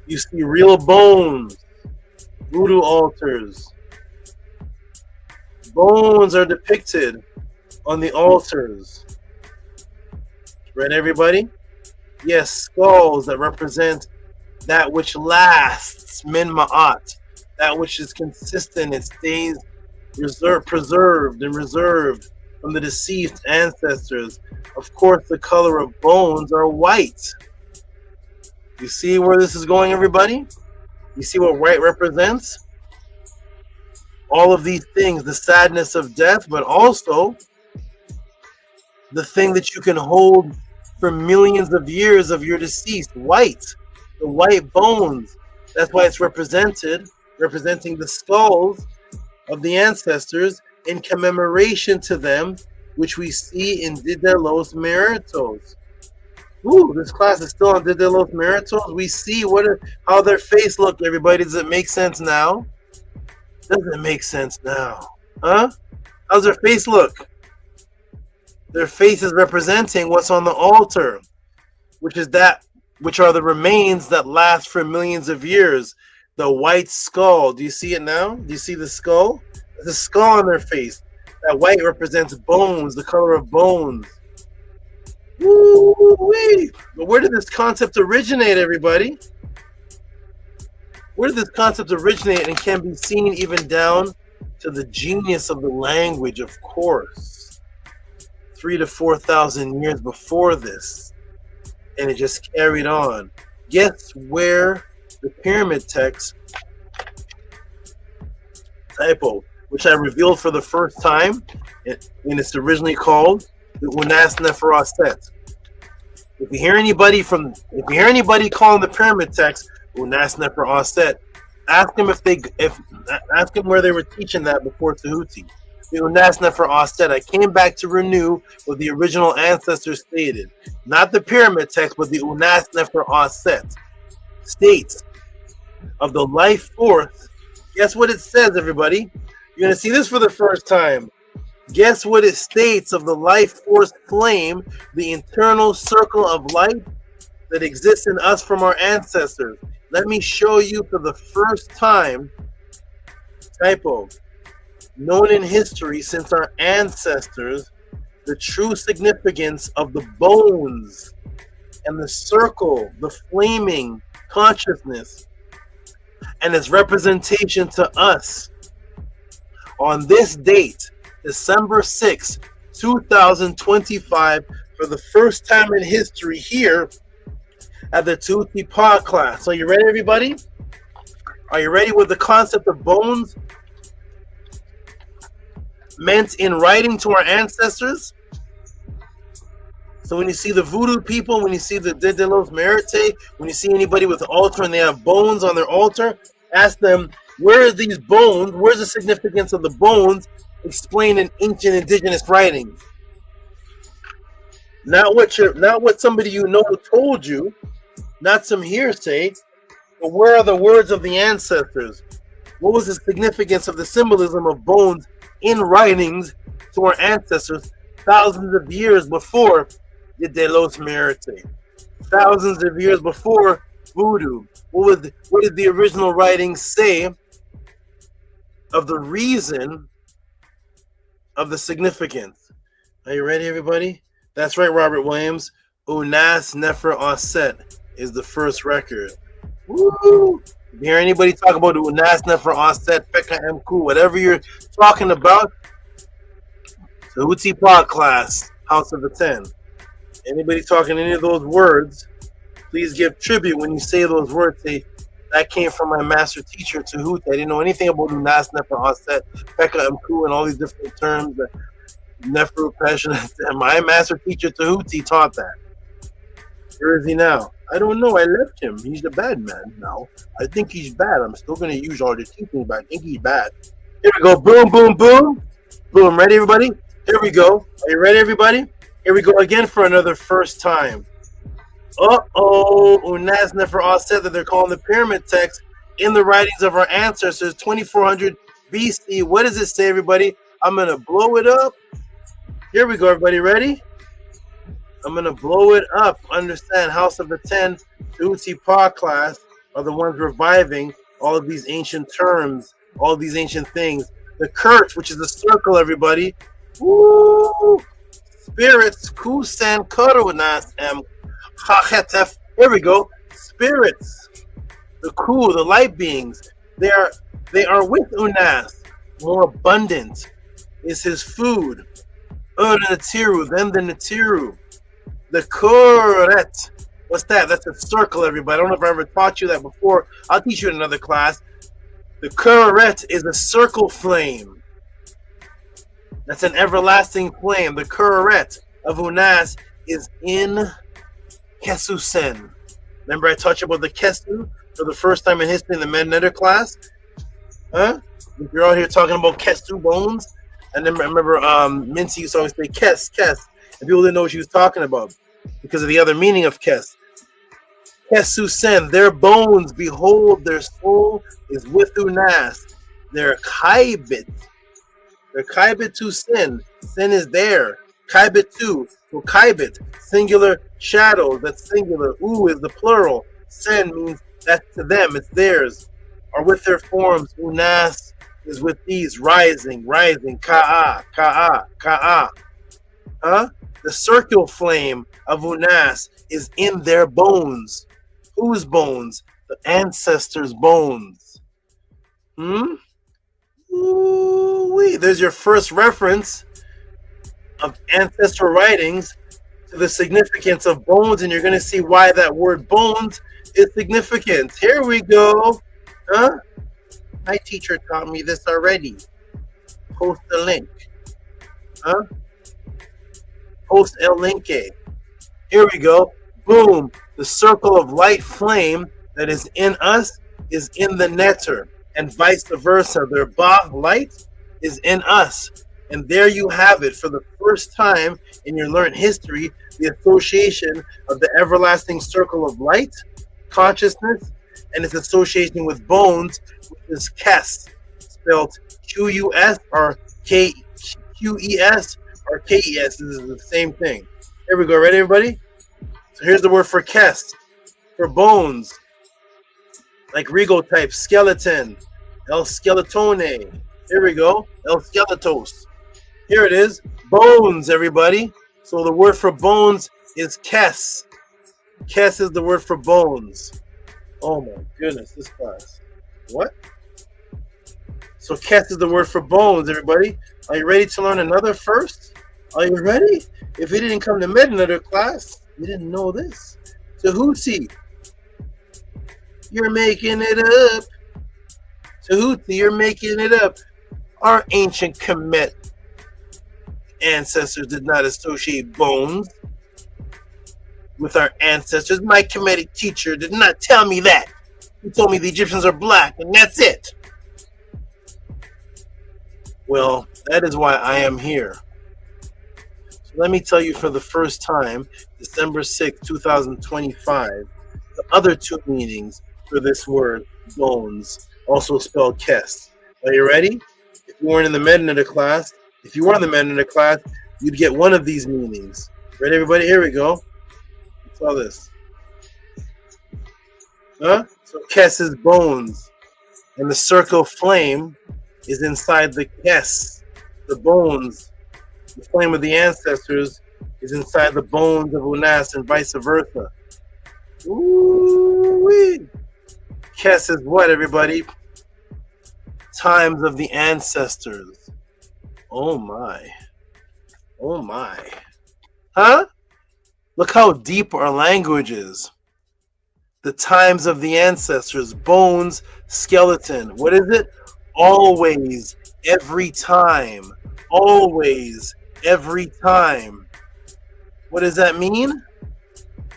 You see real bones, voodoo altars. Bones are depicted on the altars. Right, everybody? Yes, skulls that represent that which lasts, min ma'at, that which is consistent, it stays preserved from the deceased ancestors. Of course, the color of bones are white. You see where this is going, everybody? You see what white represents? All of these things, the sadness of death, but also the thing that you can hold for millions of years of your deceased. White, the white bones. That's why it's representing the skulls of the ancestors in commemoration to them, which we see in Dia de los Muertos. Ooh, this class is still on Dia de los Muertos. We see how their face look, everybody. Does it make sense now? Does it make sense now? Huh? How's their face look? Their face is representing what's on the altar, which are the remains that last for millions of years. The white skull. Do you see it now? Do you see the skull? There's a skull on their face. That white represents bones, the color of bones. Woo-wee. But where did this concept originate, everybody? Where did this concept originate, and can be seen even down to the genius of the language, of course. 3,000 to 4,000 years before this. And it just carried on. Guess where the pyramid text typo, which I revealed for the first time, and it's originally called the Unas Neferoset. If you hear anybody calling the pyramid text Unas Neferoset, ask them ask them where they were teaching that before Tehuti. The Unas Neferoset. I came back to renew what the original ancestors stated, not the pyramid text, but the Unas Neferoset states of the life force. Guess what it says, everybody? You're gonna see this for the first time. Guess what it states of the life force flame, the internal circle of light that exists in us from our ancestors. Let me show you for the first time, typo, known in history since our ancestors, the true significance of the bones and the circle, the flaming consciousness, and its representation to us on this date, December 6, 2025, for the first time in history here at the Tehuti Pod class. So you ready, everybody? Are you ready with the concept of bones meant in writing to our ancestors? So when you see the voodoo people, when you see the Dia de los Muertos, when you see anybody with an altar and they have bones on their altar, ask them, where are these bones? Where's the significance of the bones explained in ancient indigenous writings? Not what somebody you know told you, not some hearsay, but where are the words of the ancestors? What was the significance of the symbolism of bones in writings to our ancestors thousands of years before the De los Muertos, thousands of years before voodoo? What did the original writings say of the reason of the significance? Are you ready, everybody? That's right, Robert Williams. Unas Neferoset is the first record. Woo! If you hear anybody talk about Unas Neferoset, Pekka Mku, whatever you're talking about, Tehuti Pod class, House of the 10. Anybody talking any of those words, please give tribute when you say those words. Say, that came from my master teacher, Tehuti. I didn't know anything about Unas Neferoset, Pekka Mku, and all these different terms that Neferu Passion. My master teacher, Tehuti, taught that. Where is he now? I don't know. I left him. He's a bad man now. I think he's bad. I'm still going to use all the teachings, but I think he's bad. Here we go. Boom, boom, boom. Boom. Ready, everybody? Here we go. Are you ready, everybody? Here we go again for another first time. Unas Neferoset, that they're calling the pyramid text in the writings of our ancestors, 2400 BC. What does it say, everybody? I'm going to blow it up. Here we go, everybody. Ready? I'm going to blow it up. Understand, House of the 10, Tehuti Pod class are the ones reviving all of these ancient terms, all of these ancient things. The Kurt, which is the circle, everybody. Woo! Spirits, Kusan Karunas, Chachetef. Here we go. Spirits, the Ku, the light beings. They are with Unas. More abundant is his food. The Natiru, then the Natiru. The Kuret. What's that? That's a circle, everybody. I don't know if I ever taught you that before. I'll teach you in another class. The Kuret is a circle flame. That's an everlasting flame. The Kuret of Unas is in Kesu Sen. Remember I taught you about the Kesu for the first time in history in the Mednetter class? Huh? If you're out here talking about Kesu bones, and then remember Mincy used to always say Kes, and people didn't know what she was talking about because of the other meaning of Kes. Kesu Sen, their bones, behold, their soul is with Unas. Their Kaibit. Their Kaibit to Sin. Sin is there. Kaibit to. So Kaibit, singular shadow, that's singular. U is the plural. Sen means that's to them, it's theirs. Are with their forms. Unas is with these, rising. Ka'a. Huh? The circle flame of Unas is in their bones. Whose bones? The ancestors' bones. Ooh-wee. There's your first reference of ancestral writings to the significance of bones, and you're going to see why that word bones is significant. Here we go. Huh? My teacher taught me this already. Post the link. Huh? Post el linke. Here we go. Boom. The circle of light flame that is in us is in the netter, and vice versa. Their Ba light is in us. And there you have it, for the first time in your learned history, the association of the everlasting circle of light, consciousness, and its association with bones, which is Kes, spelled Q-U-S or Q-E-S or K-E-S. This is the same thing. Here we go. Ready, everybody? So here's the word for Kes, for bones, like regotype, skeleton, El Skeletone. Here we go. El Skeletos. Here it is. Bones, everybody. So the word for bones is Kes. Kes is the word for bones. Oh my goodness, this class. What? So Kes is the word for bones, everybody. Are you ready to learn another first? Are you ready? If you didn't come to Mednetter class, you didn't know this. Tehuti. You're making it up. Tehuti, you're making it up. Our ancient Kemet ancestors did not associate bones with our ancestors. My Kemetic teacher did not tell me that. He told me the Egyptians are black, and that's it. Well, that is why I am here. So let me tell you for the first time, December 6, 2025, the other two meanings for this word, bones, also spelled Kes. Are you ready? If you weren't in the Mednetter class, you'd get one of these meanings. Ready, everybody? Here we go. What's all this? Huh? So Kes is bones, and the circle flame is inside the Kes, the bones. The flame of the ancestors is inside the bones of Unas, and vice versa. Ooh-wee. Kes is what, everybody? Times of the ancestors. Oh my. Oh my. Huh? Look how deep our language is. The times of the ancestors. Bones, skeleton. What is it? Always, every time. Always, every time. What does that mean?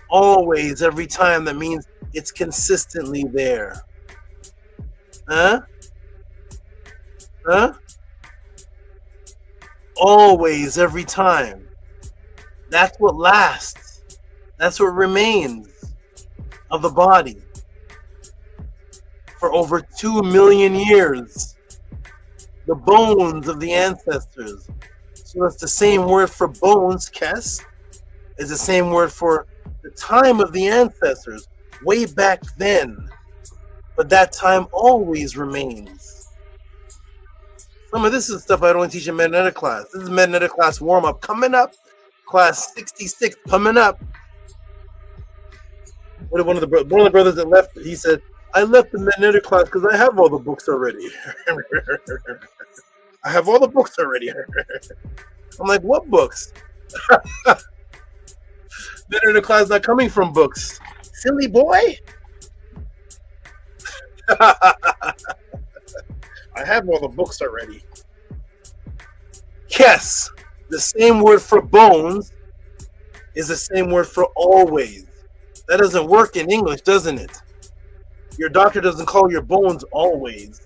Always, every time. That means it's consistently there. Huh? Huh? Always, every time. That's what lasts. That's what remains of the body for over 2 million years. The bones of the ancestors. So it's the same word for bones, Kes, is the same word for the time of the ancestors, way back then. But that time always remains. Some of this is stuff I don't teach in Mednetter class. This is Mednetter class warm-up coming up. Class 66 coming up. One of the brothers that left, he said, I left the Mednetter class because I have all the books already. I have all the books already. I'm like, what books? Mednetter class not coming from books. Silly boy. I have all the books already. Kes, the same word for bones, is the same word for always. That doesn't work in English, doesn't it? Your doctor doesn't call your bones always.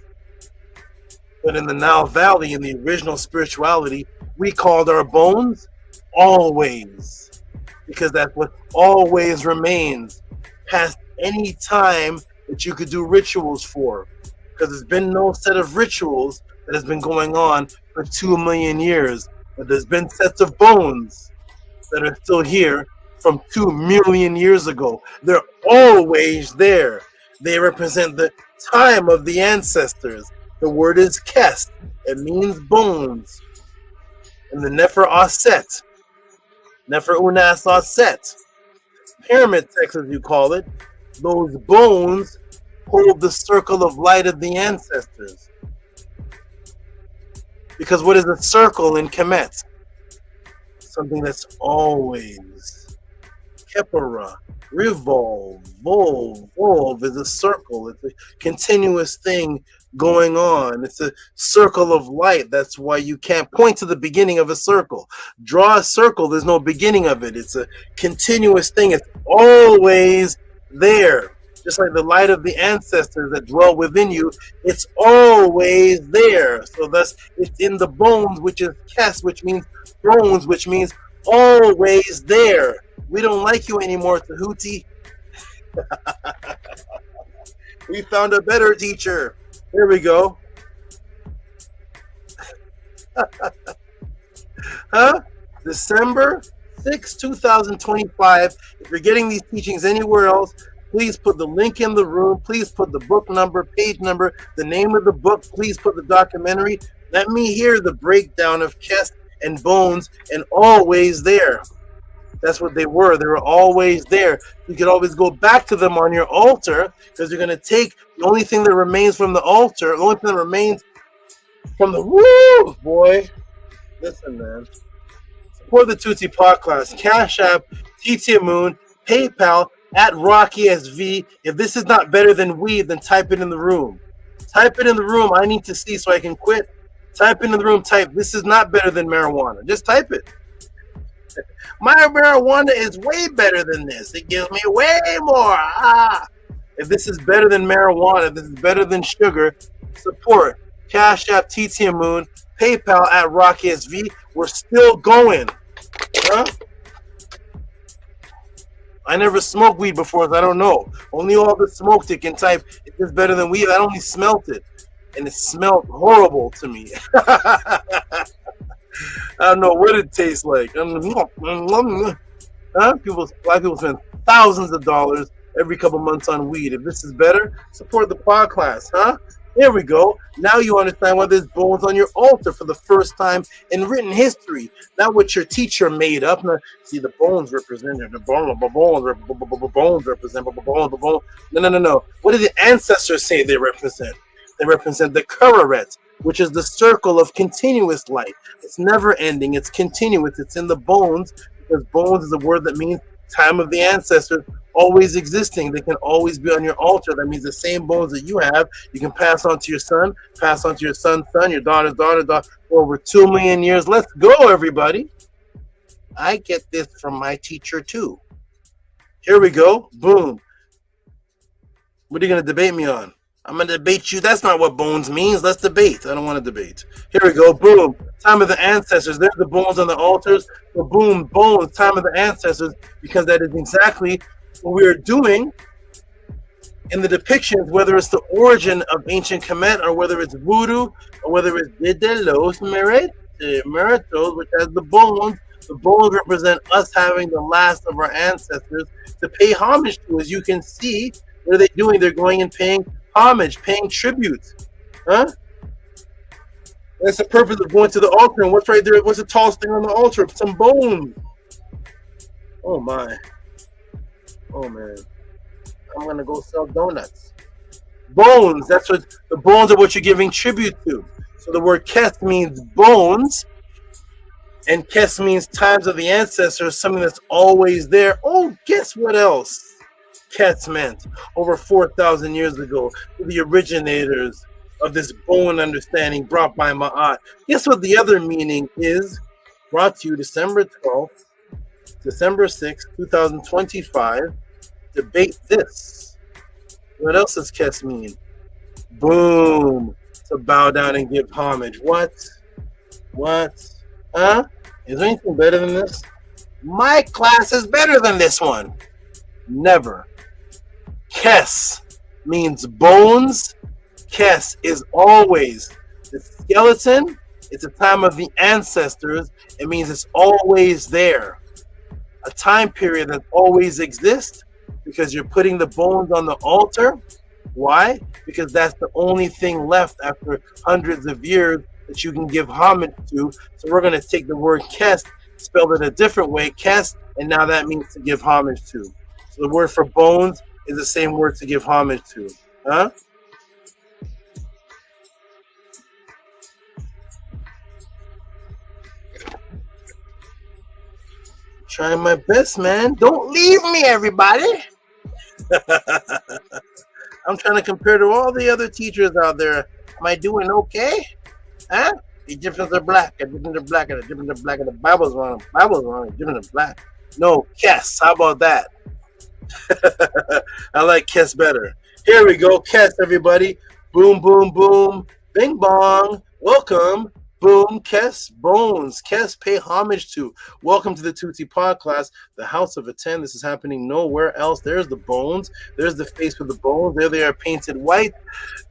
But in the Nile Valley, in the original spirituality, we called our bones always. Because that's what always remains past any time that you could do rituals for. Because there's been no set of rituals that has been going on for 2 million years. But there's been sets of bones that are still here from 2 million years ago. They're always there. They represent the time of the ancestors. The word is kest. It means bones. And the Nefer Aset, Nefer Unas Aset, pyramid text as you call it, those bones hold the circle of light of the ancestors. Because what is a circle in Kemet? Something that's always kepara, revolve, volve is a circle. It's a continuous thing going on. It's a circle of light. That's why you can't point to the beginning of a circle. Draw a circle, there's no beginning of it. It's a continuous thing. It's always there. Just like the light of the ancestors that dwell within you, it's always there. So thus, it's in the bones, which is kes, which means bones, which means always there. We don't like you anymore, Tehuti. We found a better teacher. Here we go. Huh? December 6, 2025. If you're getting these teachings anywhere else, please put the link in the room. Please put the book number, page number, the name of the book. Please put the documentary. Let me hear the breakdown of chest and bones and always there. That's what they were. They were always there. You could always go back to them on your altar because you're going to take the only thing that remains from the altar, the only thing that remains from the woo, boy. Listen, man. Support the Tutsi podcast. Cash App, TT Moon, PayPal, at Rocky SV. If this is not better than weed, then type it in the room. Type it in the room. I need to see so I can quit. Type into the room. Type, this is not better than marijuana. Just type it. My marijuana is way better than this. It gives me way more. If this is better than marijuana, if this is better than sugar, support. Cash App, TT Moon, PayPal at Rocky SV. We're still going. Huh? I never smoked weed before, so I don't know. Only all the smoked it can type, if it's better than weed. I only smelt it, and it smelled horrible to me. I don't know what it tastes like. Huh? Black people spend thousands of dollars every couple months on weed. If this is better, support the podcast, huh? There we go. Now you understand why there's bones on your altar for the first time in written history. Not what your teacher made up. Now, see, the bones represent the bones represent bones. No. What did the ancestors say they represent? They represent the Kuraret, which is the circle of continuous light. It's never ending. It's continuous. It's in the bones, because bones is a word that means time of the ancestors, always existing. They can always be on your altar. That means the same bones that you have, you can pass on to your son, pass on to your son's son, your daughter's daughter, for over 2 million years. Let's go, everybody. I get this from my teacher, too. Here we go. Boom. What are you going to debate me on? I'm going to debate you. That's not what bones means. Let's debate. I don't want to debate. Here we go. Boom. Time of the ancestors. There's the bones on the altars. So boom, bones, time of the ancestors, because that is exactly what we are doing in the depictions, whether it's the origin of ancient Kemet or whether it's voodoo or whether it's de los Muertos, which has the bones. The bones represent us having the last of our ancestors to pay homage to. As you can see, what are they doing? They're going and paying homage, paying tribute. Huh? That's the purpose of going to the altar. And what's right there? What's the tallest thing on the altar? Some bones. Oh my. Oh man. I'm gonna go sell donuts. Bones. That's what the bones are, what you're giving tribute to. So the word kes means bones, and kes means times of the ancestors, something that's always there. Oh, guess what else? Kes meant over 4,000 years ago, the originators of this bone understanding brought by Ma'at. Guess what the other meaning is? Brought to you December 12th, December 6th, 2025. debate this. What else does Kes mean? Boom. To bow down and give homage. What? Huh? Is there anything better than this? My class is better than this one. Never. Kes means bones. Kes is always the skeleton. It's a time of the ancestors. It means it's always there. A time period that always exists because you're putting the bones on the altar. Why? Because that's the only thing left after hundreds of years that you can give homage to. So we're going to take the word Kes, spell it a different way, Kes, and now that means to give homage to. So the word for bones is the same word to give homage to. Huh? Trying my best, man. Don't leave me, everybody. I'm trying to compare to all the other teachers out there. Am I doing okay? Huh? Egyptians are black. Egyptians are black. And Egyptians are black. And the Bible's wrong. The Bible's wrong. Egyptians are black. No, Kes. How about that? I like Kes better. Here we go. Kes, everybody. Boom, boom, boom. Bing bong. Welcome. Boom, Kes, bones. Kes, pay homage to. Welcome to the Tehuti podcast, the House of a 10. This is happening nowhere else. There's the bones. There's the face with the bones. There they are painted white.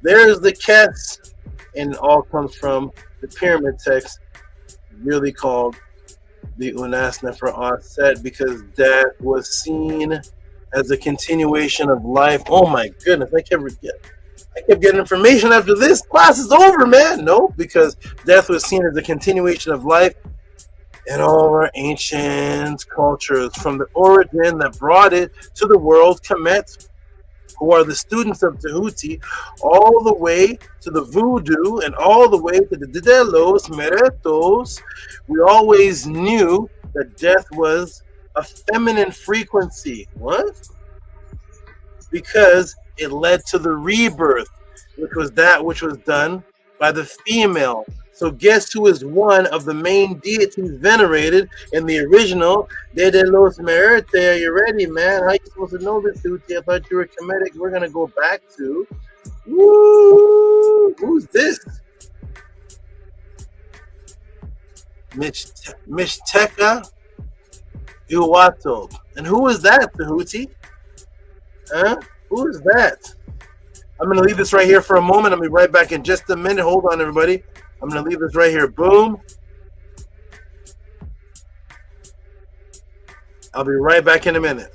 There's the Kes. And it all comes from the pyramid text, really called the Unas Nefer Set, because death was seen as a continuation of life. Oh my goodness, I kept getting information after this class is over, man. No, because death was seen as a continuation of life in all of our ancient cultures, from the origin that brought it to the world, Kemet, who are the students of Tehuti, all the way to the voodoo and all the way to the Delos, Muertos. We always knew that death was a feminine frequency. What? Because it led to the rebirth, which was that which was done by the female. So guess who is one of the main deities venerated in the original De los Muertos? Are you ready, man? How are you supposed to know this, Tehuti? I thought you were Kemetic. We're going to go back to... Woo! Who's this? Mishteka Uwato. And who is that, Tehuti? Huh? Who is that? I'm going to leave this right here for a moment. I'll be right back in just a minute. Hold on, everybody. I'm going to leave this right here. Boom. I'll be right back in a minute.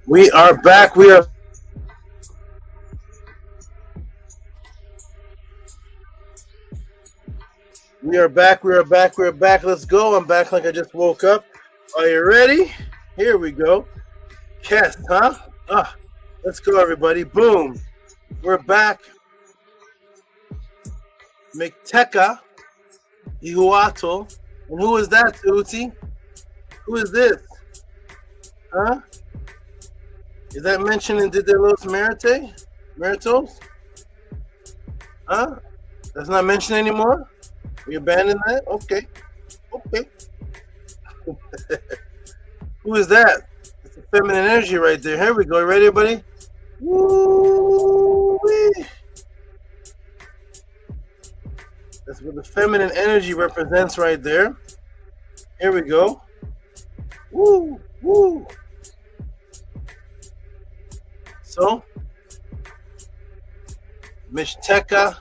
We are back. We are back. We are back. We are back. Let's go. I'm back like I just woke up. Are you ready? Here we go. Cast, huh? Let's go, everybody. Boom. We're back. Tehuti. And who is that, Tehuti? Who is this? Huh? Is that mentioned in Did de los Muertos? Huh? That's not mentioned anymore? We abandoned that? Okay. Who is that? It's a feminine energy right there. Here we go. You ready, everybody? Woo-wee. That's what the feminine energy represents right there. Here we go. Woo, woo. So, Mishteka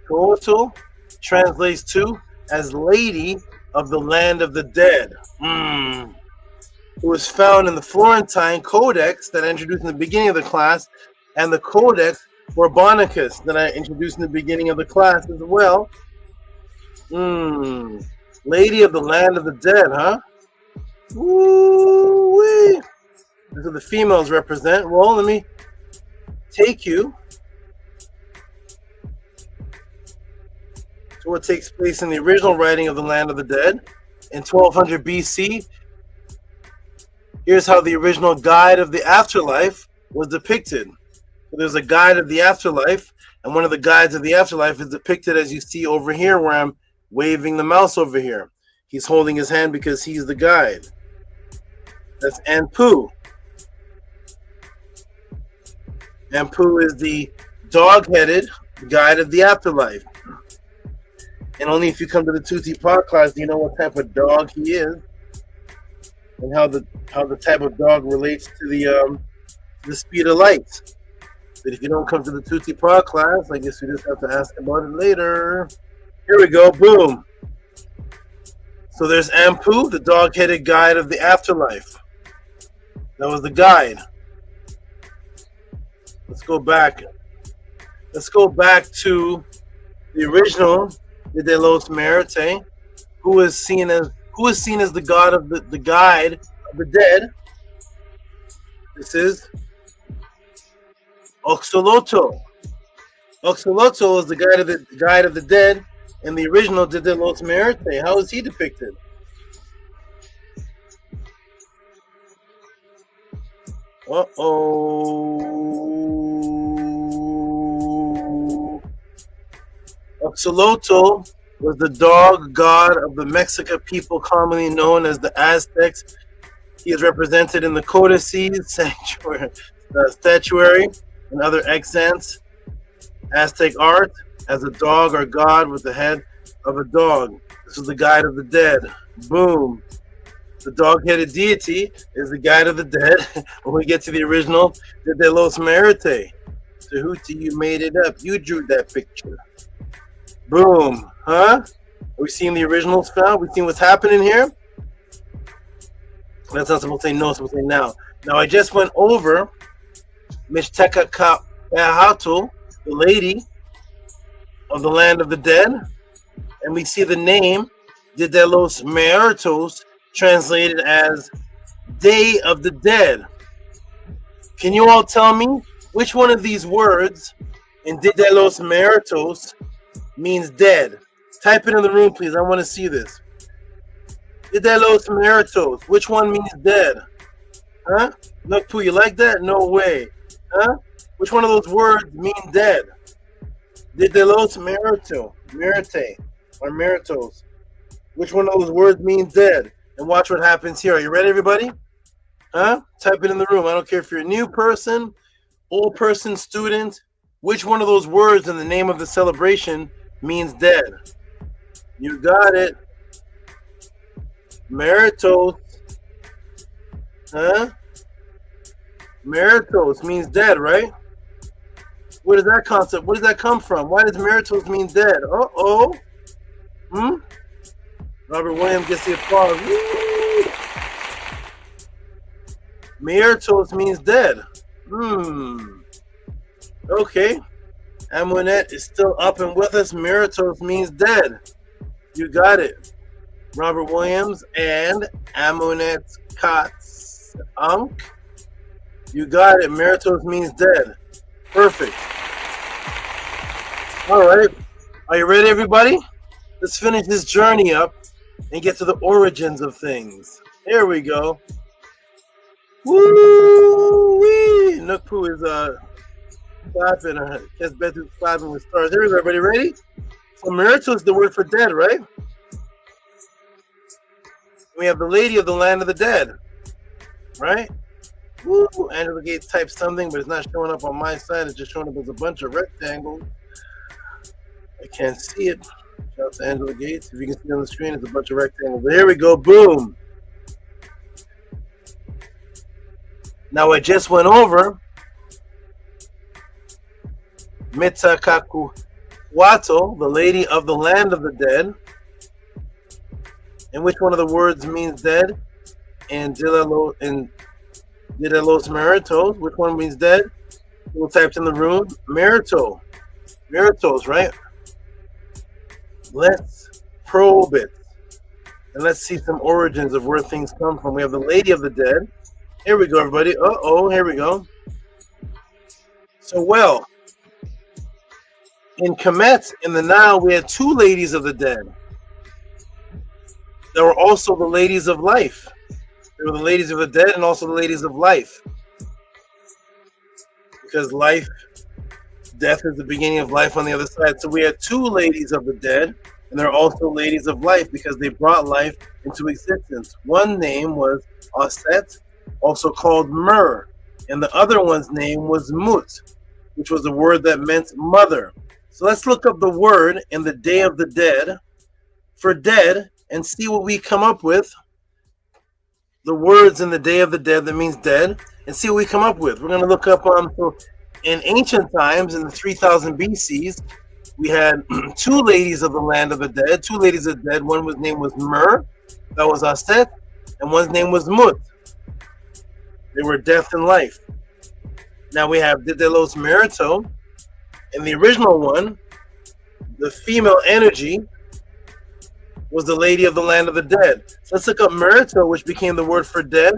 Tehuti translates to as Lady of the Land of the Dead. It was found in the Florentine Codex that I introduced in the beginning of the class, and the Codex Borbonicus that I introduced in the beginning of the class as well. Lady of the Land of the Dead, huh? Woo-wee. That's what the females represent. Well, let me take you to what takes place in the original writing of the Land of the Dead in 1200 BC. Here's how the original guide of the afterlife was depicted. So there's a guide of the afterlife, and one of the guides of the afterlife is depicted as you see over here where I'm waving the mouse over here. He's holding his hand because he's the guide. That's Anpu. Anpu is the dog-headed guide of the afterlife. And only if you come to the Tehuti pod class do you know what type of dog he is, and how the type of dog relates to the speed of light. But if you don't come to the Tehuti pod class, I guess you just have to ask about it later. Here we go. Boom. So there's Anpu, the dog-headed guide of the afterlife. That was the guide. Let's go back. Let's go back to the original Did de los Muertos, who is seen as the god of the guide of the dead. This is Oxolotl. Oxolotl is the guide of the dead in the original Did de los Muertos. How is he depicted? Oxolotl was the dog god of the Mexica people commonly known as the Aztecs. He is represented in the codices, statuary, and other accents, Aztec art, as a dog or god with the head of a dog. This is the guide of the dead. Boom. The dog-headed deity is the guide of the dead. When we get to the original, Did de los Muertos. Tehuti, you made it up. You drew that picture. Boom. Huh? Are we seeing the originals now? We seeing what's happening here? That's not supposed to say no, it's supposed to say now. Now, I just went over Mishteka Tehuti, the lady of the Land of the Dead, and we see the name Did de los Muertos translated as Day of the Dead. Can you all tell me which one of these words in Did de los Muertos means dead? Type it in the room, please. I want to see this. Did de los Muertos. Which one means dead? Huh? Look, Pooh, you like that? No way. Huh? Which one of those words mean dead? Did de los Muertos. Muerte. Or Muertos. Which one of those words means dead? And watch what happens here. Are you ready, everybody? Huh? Type it in the room. I don't care if you're a new person, old person, student. Which one of those words in the name of the celebration means dead? You got it. Muertos. Huh? Muertos means dead, right? What is that concept? Where does that come from? Why does Muertos mean dead? Uh-oh. Robert Williams gets the applause. Woo! Muertos means dead. Okay. Amunet is still up and with us. Muertos means dead. You got it. Robert Williams and Amunet Katz Unk. You got it. Muertos means dead. Perfect. All right. Are you ready, everybody? Let's finish this journey up and get to the origins of things. Here we go. Woo-wee! Nukpu is clapping. Kesbetu clapping with stars. Here we go. Everybody ready? So Muertos is the word for dead, right? We have the lady of the land of the dead, right? Woo! Angela Gates typed something, but it's not showing up on my side. It's just showing up as a bunch of rectangles. I can't see it. Shout out to Angela Gates. If you can see on the screen, it's a bunch of rectangles. There we go. Boom. Now I just went over Mitsakaku Wato, the lady of the land of the dead. And which one of the words means dead? And Dilelos Muertos. Which one means dead? People typed in the room. Muerto. Muertos, right? Let's probe it. And let's see some origins of where things come from. We have the lady of the dead. Here we go, everybody. Here we go. So, well, in Kemet, in the Nile, we had two ladies of the dead. There were also the ladies of life. There were the ladies of the dead and also the ladies of life. Because death is the beginning of life on the other side. So we had two ladies of the dead, and there are also ladies of life because they brought life into existence. One name was Aset, also called Mur, and the other one's name was Mut, which was a word that meant mother. So let's look up the word in the Day of the Dead for dead and see what we come up with. The words in the Day of the Dead that means dead, and see what we come up with. We're going to look up so in ancient times, in the 3000 BCs, we had two ladies of the land of the dead, two ladies of the dead. One name was Mur, that was Aset, and one's name was Mut. They were death and life. Now we have Didelos Merito. In the original one, the female energy was the lady of the land of the dead. So let's look up Merito, which became the word for dead,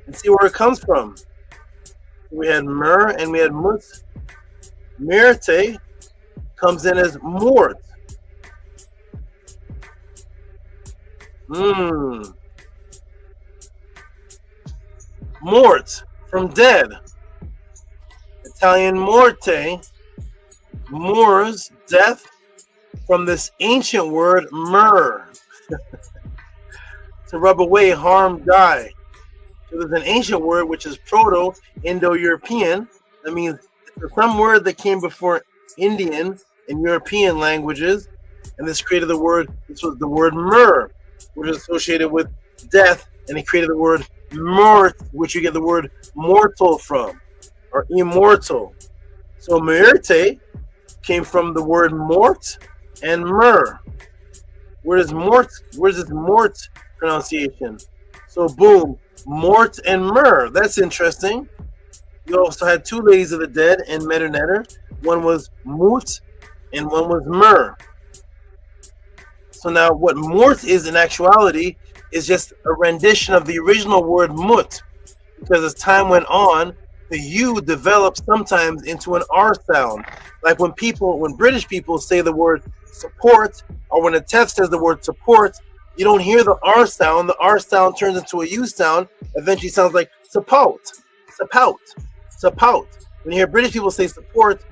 and see where it comes from. We had Mur and we had Mut. Merte comes in as mort. Mort, from dead. Italian morte, Moors, death, from this ancient word mur. To rub away, harm, die. So there's an ancient word which is Proto-Indo-European. That means it's some word that came before Indian and European languages, and this created the word. This was the word mur, which is associated with death, and it created the word mort, which you get the word mortal from, or immortal. So muerte came from the word mort and mur. Where's this mort pronunciation? So boom, mort and mur. That's interesting. You also had two ladies of the dead in Medunetter. One was mut and one was mur. So now what mort is in actuality is just a rendition of the original word mut, because as time went on, the U developed sometimes into an R sound. Like when British people say the word support, or when a Tef says the word support, you don't hear the R sound. The R sound turns into a U sound, eventually sounds like support, support, support. When you hear British people say support,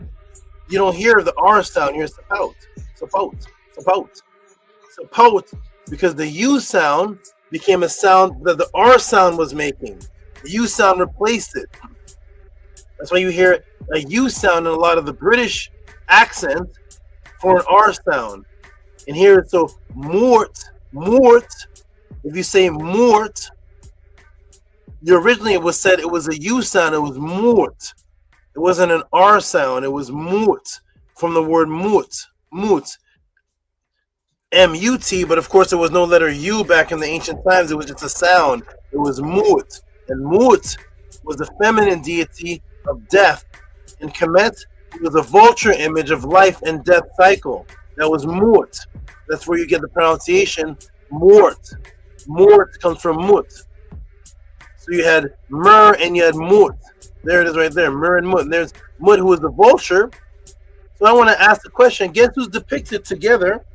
you don't hear the R sound, you hear support, support, support, support, because the U sound became a sound that the R sound was making. The U sound replaced it. That's why you hear a U sound in a lot of the British accent for an R sound. And here it's so mort. If you say mort, originally it was said it was a U sound, it was mort. It wasn't an R sound, it was mort, from the word mut, M-U-T, but of course there was no letter U back in the ancient times, it was just a sound. It was mut. And mut was the feminine deity of death, and Kemet was a vulture image of life and death cycle. That was Mut. That's where you get the pronunciation Mort. Mort comes from Mut. So you had Mer and you had Mut. There it is right there, Mer and Mut. And there's Mut, who is the vulture. So I want to ask the question, guess who's depicted together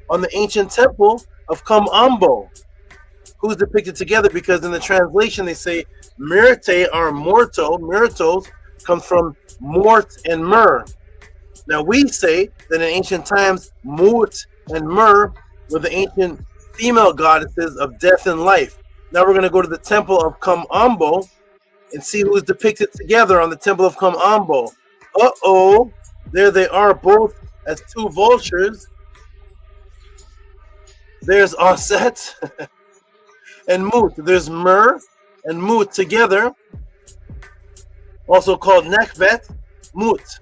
on the ancient temple of Kamambo? Who's depicted together? Because in the translation they say Muerte are morto. Muertos comes from Mort and Mer. Now we say that in ancient times, Mut and Mer were the ancient female goddesses of death and life. Now we're going to go to the temple of Kamambo and see who's depicted together on the temple of Kamambo. Uh-oh, there they are, both as two vultures. There's Aset and Mut. There's Mer and Mut together, also called Nekbet, Mut.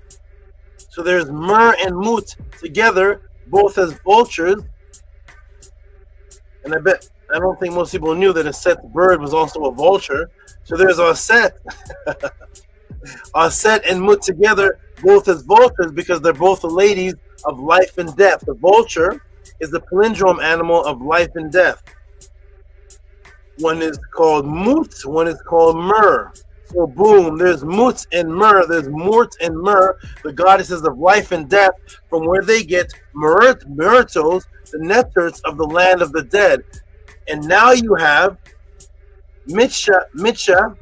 So there's Mer and Mut together, both as vultures. And I don't think most people knew that Aset's bird was also a vulture. So there's Aset. Aset and Mut together, both as vultures, because they're both the ladies of life and death. The vulture is the palindrome animal of life and death. One is called Mut, one is called Mer. So boom, there's Mut and Mer, there's Mort and Mer, the goddesses of life and death, from where they get Muertos, the nectars of the land of the dead. And now you have Micha Tehuti,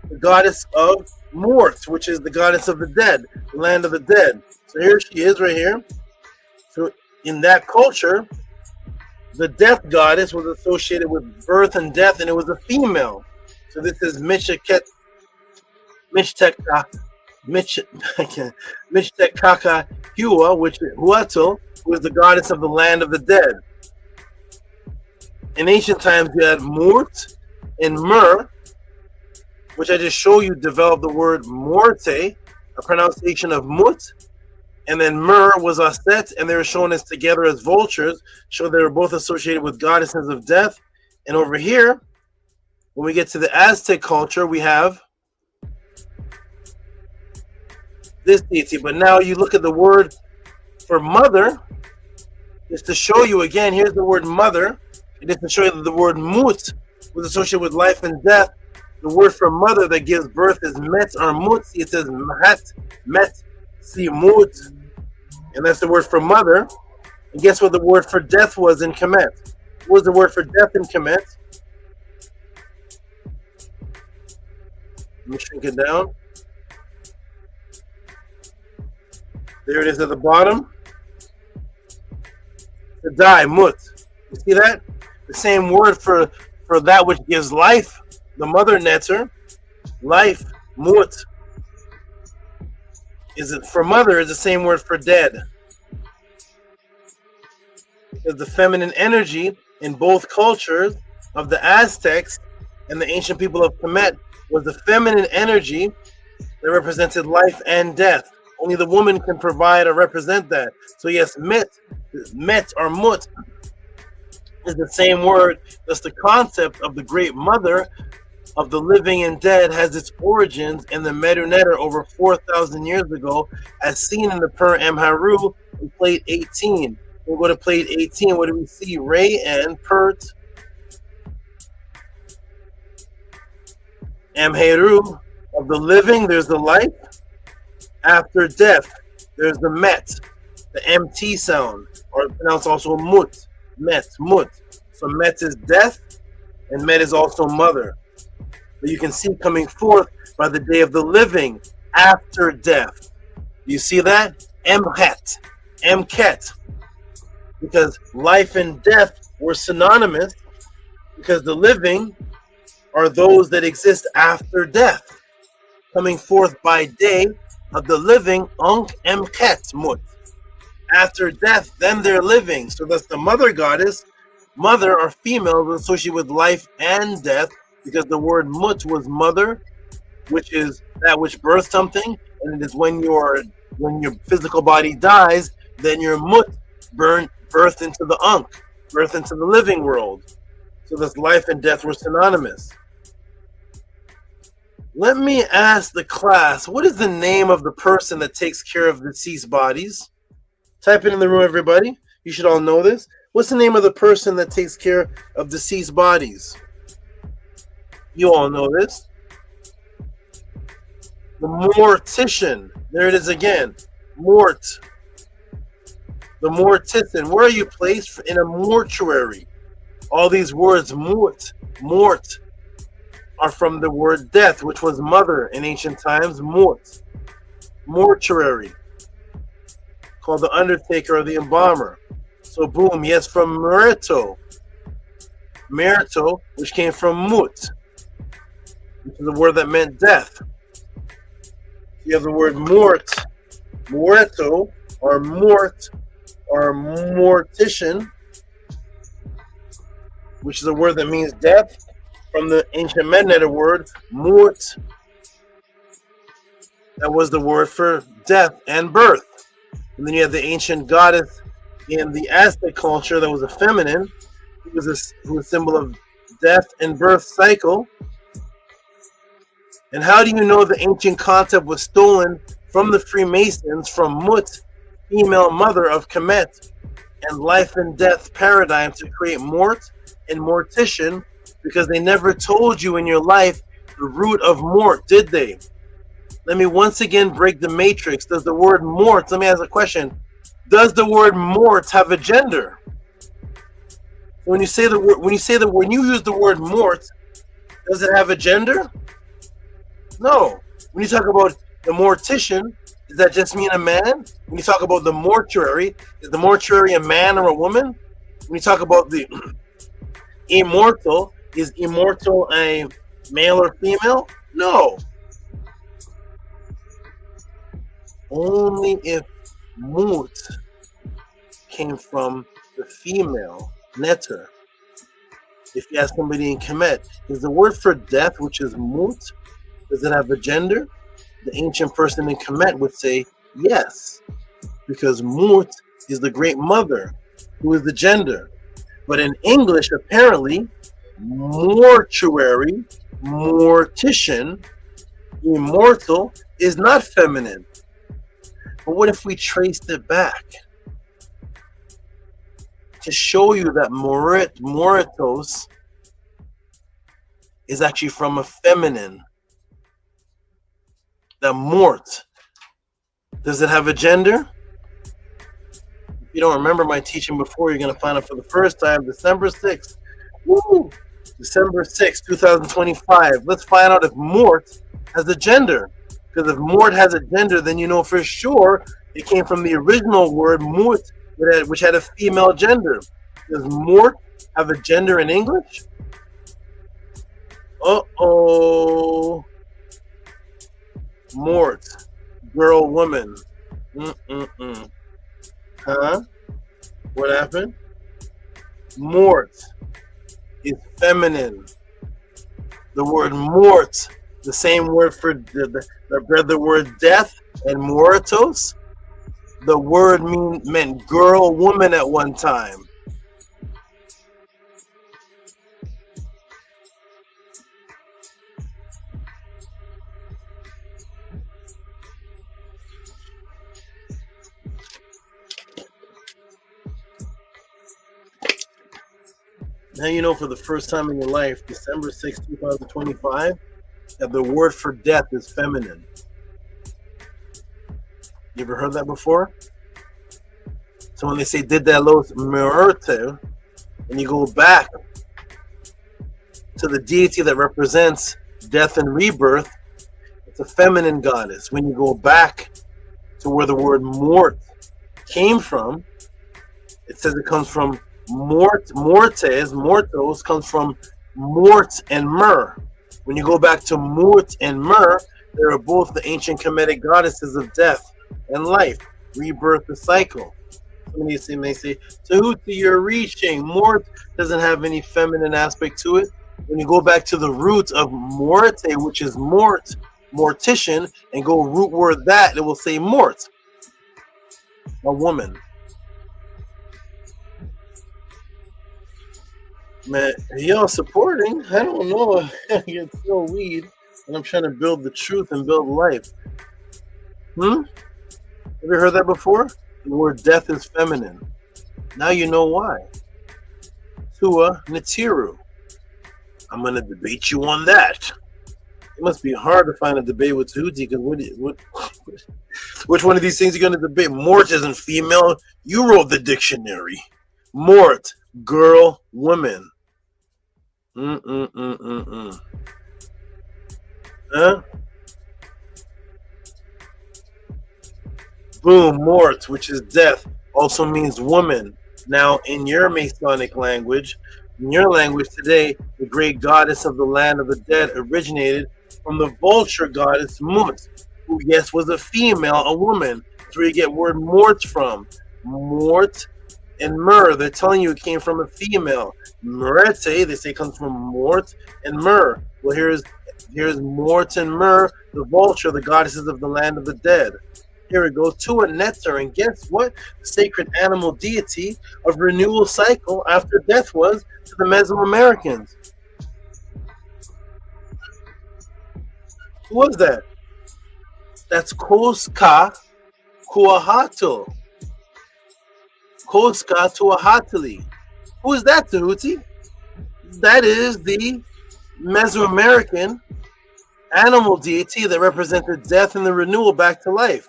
the goddess of Mort, which is the goddess of the dead, the land of the dead. So here she is right here. So in that culture, the death goddess was associated with birth and death, and it was a female. So this is Michtekaka Hua, which is Huato, who is the goddess of the land of the dead. In ancient times, you had Mort and Mer, which I just show you developed the word Morte, a pronunciation of Mut. And then Mer was Aset, and they were shown as together as vultures, so they were both associated with goddesses of death. And over here, when we get to the Aztec culture, we have this deity. But now you look at the word for mother, just to show you again, here's the word mother, and just to show you that the word Mut was associated with life and death. The word for mother that gives birth is Met or Mut. It says Met, see Mut, and that's the word for mother. And guess what the word for death was in Kemet? What was the word for death in Kemet? Let me shrink it down. There it is at the bottom. To die, Mut. You see that? The same word for that which gives life, the mother netter, life, Mut. Is it for mother is the same word for dead. Because the feminine energy in both cultures of the Aztecs and the ancient people of Kemet was the feminine energy that represented life and death. Only the woman can provide or represent that. So yes, Met or Mut is the same word. That's the concept of the great mother of the living and dead has its origins in the Medu Neter over 4,000 years ago, as seen in the Per Amharu in plate 18. We'll go to plate 18. What do we see? Ray and Pert Amharu of the living, there's the life. After death, there's the Met, the MT sound, or pronounced also Mut, Met, Mut. So Met is death, and Met is also mother. But you can see coming forth by the day of the living after death. You see that? Mhet, Mket. Because life and death were synonymous, because the living are those that exist after death. Coming forth by day of the living, Ankh Mket Mut. After death, then they're living. So that's the mother goddess. Mother or female is associated with life and death, because the word Mut was mother, which is that which births something, and it is when your physical body dies, then your Mut birthed into the Ankh, birthed into the living world. So this life and death were synonymous. Let me ask the class, what is the name of the person that takes care of deceased bodies? Type it in the room, everybody. You should all know this. What's the name of the person that takes care of deceased bodies? You all know this. The mortician. There it is again. Mort. The mortician. Where are you placed? In a mortuary. All these words, mort, are from the word death, which was mother in ancient times. Mort. Mortuary. Called the undertaker or the embalmer. So boom, yes, from Muerto. Muerto, which came from mut, which is a word that meant death. You have the word mort, muerto, or mort, or mortician, which is a word that means death, from the ancient Mennonite word mort. That was the word for death and birth. And then you have the ancient goddess in the Aztec culture that was a feminine, who was a symbol of death and birth cycle. And how do you know the ancient concept was stolen from the Freemasons from Mut, female mother of Kemet, and life and death paradigm to create Mort and Mortician? Because they never told you in your life the root of Mort, did they? Let me once again break the matrix. Does the word Mort, let me ask a question. Does the word Mort have a gender? When you say the word, when you use the word Mort, does it have a gender? No. When you talk about the mortician, does that just mean a man? When you talk about the mortuary, is the mortuary a man or a woman? When you talk about the immortal, is immortal a male or female? No. Only if mut came from the female, neter. If you ask somebody in Kemet, is the word for death, which is mut, does it have a gender? The ancient person in Kemet would say yes, because mut is the great mother, who is the gender. But in English, apparently, mortuary, mortician, immortal is not feminine. But what if we traced it back to show you that Muertos is actually from a feminine? The mort, does it have a gender? If you don't remember my teaching before, you're going to find out for the first time, December 6th. Woo! December 6th, 2025. Let's find out if mort has a gender. Because if mort has a gender, then you know for sure it came from the original word mort, which had a female gender. Does mort have a gender in English? Uh-oh. Mort, girl, woman. Huh? What happened? Mort is feminine. The word mort, the same word for the word death and muertos. The word meant girl, woman at one time. Now you know for the first time in your life, December 6, 2025, that the word for death is feminine. You ever heard that before? So when they say did that los muertos, and you go back to the deity that represents death and rebirth, it's a feminine goddess. When you go back to where the word mort came from, it says it comes from mortos comes from mort and myrrh. When you go back to mort and myrrh, they are both the ancient Kemetic goddesses of death and life, rebirth, the cycle. Somebody may say, Tehuti, you're reaching. Mort doesn't have any feminine aspect to it. When you go back to the root of morte, which is mort, mortician, and go root word that, it will say mort, a woman. Man, y'all supporting? I don't know. It's so weird. And I'm trying to build the truth and build life. Have you heard that before? The word death is feminine. Now you know why. Tua Natiru. I'm going to debate you on that. It must be hard to find a debate with Tehuti, because which one of these things are you going to debate? Mort isn't female. You wrote the dictionary. Mort, girl, woman. Huh? Boom, Mort, which is death, also means woman. Now, in your Masonic language, in your language today, the great goddess of the land of the dead originated from the vulture goddess Mut, who, yes, was a female, a woman. That's where you get word Mort from. Mort and Myrrh, they're telling you it came from a female. Murete, they say, comes from Mort and Myrrh. Well, here's Mort and Myrrh, the vulture, the goddesses of the land of the dead. Here we go, to a Netzer, and guess what? The sacred animal deity of renewal cycle after death was to the Mesoamericans. Who was that? That's Koska Kuahatl. Koska Tuahatli. Who is that, Tehuti? That is the Mesoamerican animal deity that represented death and the renewal back to life.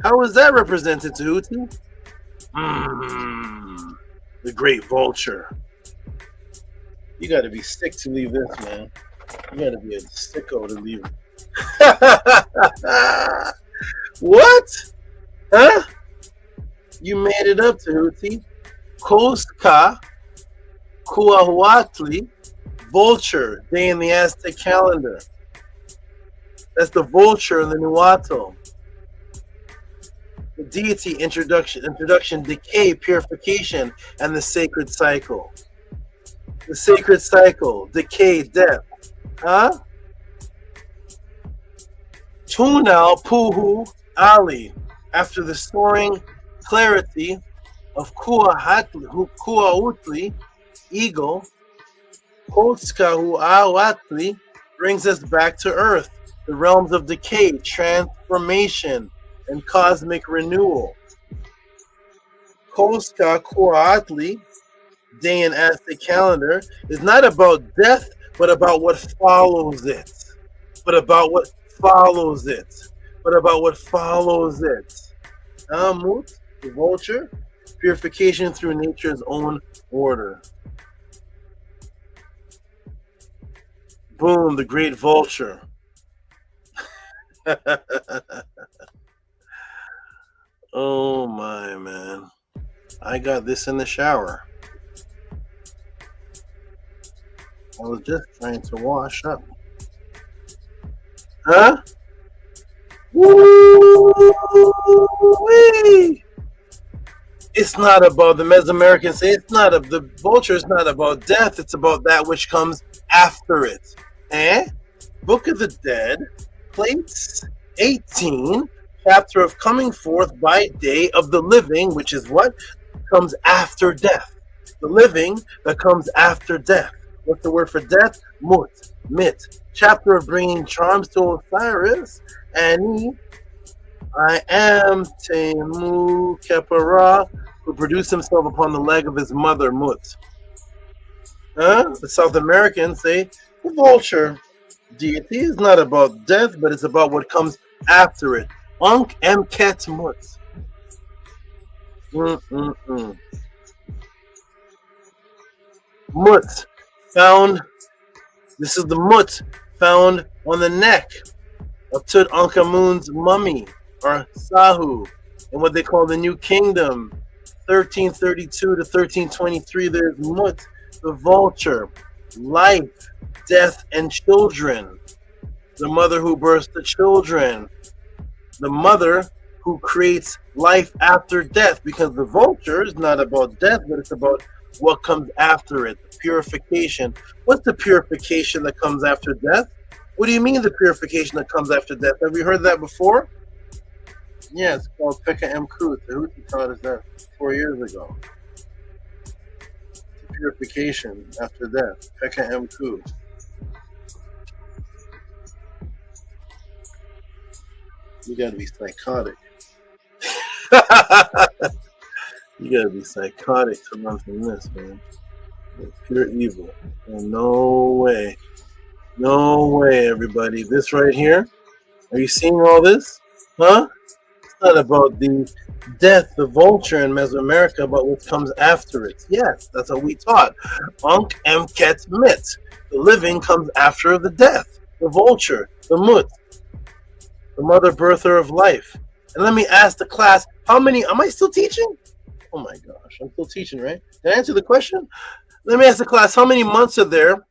How is that represented, Tehuti? The great vulture. You got to be sick to leave this, man. You got to be a sicko to leave. What? Huh? You made it up, Tehuti. Koska Kuahuatli, vulture, day in the Aztec calendar. That's the vulture in the Nuato. The deity, introduction, decay, purification, and the sacred cycle. The sacred cycle, decay, death. Huh? Tunal Puhu Ali, after the soaring clarity of Kuautli, eagle, Koskahuawatli, brings us back to earth, the realms of decay, transformation, and cosmic renewal. Koska Kuaatli, day in Aztec calendar, is not about death, but about what follows it. But about what follows it. But about what follows it. Amut, the vulture, purification through nature's own order. Boom, the great vulture. Oh my, man. I got this in the shower. I was just trying to wash up. Huh? Woo-wee! It's not about the Mesoamericans say the vulture is not about death, it's about that which comes after it. Book of the Dead, plates 18, chapter of coming forth by day of the living, which is what comes after death. The living that comes after death. What's the word for death? Mut, mit. Chapter of bringing charms to Osiris. And I am Temu Kepara, who produced himself upon the leg of his mother, Mut. The South Americans say the vulture deity is not about death, but it's about what comes after it. Unk Mket Mut. Mut found. This is the Mut found on the neck of Tutankhamun's mummy, or Sahu, in what they call the New Kingdom, 1332 to 1323. There's Mut, the vulture, life, death, and children. The mother who births the children. The mother who creates life after death, because the vulture is not about death, but it's about what comes after it, the purification. What's the purification that comes after death? What do you mean the purification that comes after death? Have you heard that before? Yeah, it's called Pekka Mku. Tehuti taught us that 4 years ago. The purification after death. Pekka Mku. You gotta be psychotic. You gotta be psychotic to run from this, man. It's pure evil. And no way. No way, everybody. This right here, are you seeing all this? Huh? It's not about the death, the vulture in Mesoamerica, but what comes after it. Yes, that's what we taught. Ankh Emket Mit. The living comes after the death. The vulture, the Mut, the mother birther of life. And let me ask the class, how many, am I still teaching? Oh my gosh, I'm still teaching, right? Did I answer the question? Let me ask the class, how many months are there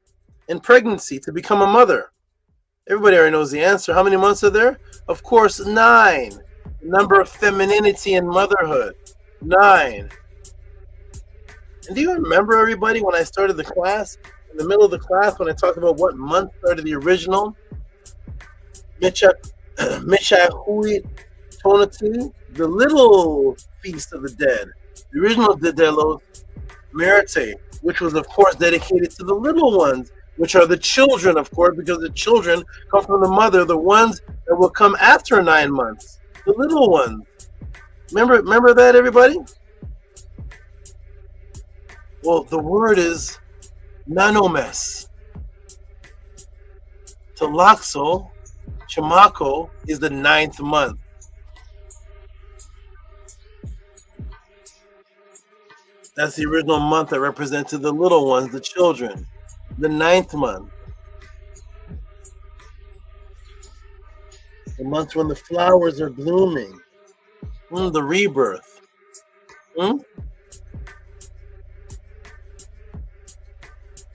in pregnancy to become a mother? Everybody already knows the answer. How many months are there? Of course, 9. The number of femininity and motherhood. 9. And do you remember, everybody, when I started the class, in the middle of the class, when I talked about what month started the original? Michahui Tonati, the little feast of the dead. The original Dedelos Merite, which was, of course, dedicated to the little ones, which are the children, of course, because the children come from the mother, the ones that will come after 9 months, the little ones. Remember that, everybody? Well, the word is nanomes. Talaxo, Chamako, is the 9th month. That's the original month that represented the little ones, the children. The 9th month. The month when the flowers are blooming. The rebirth.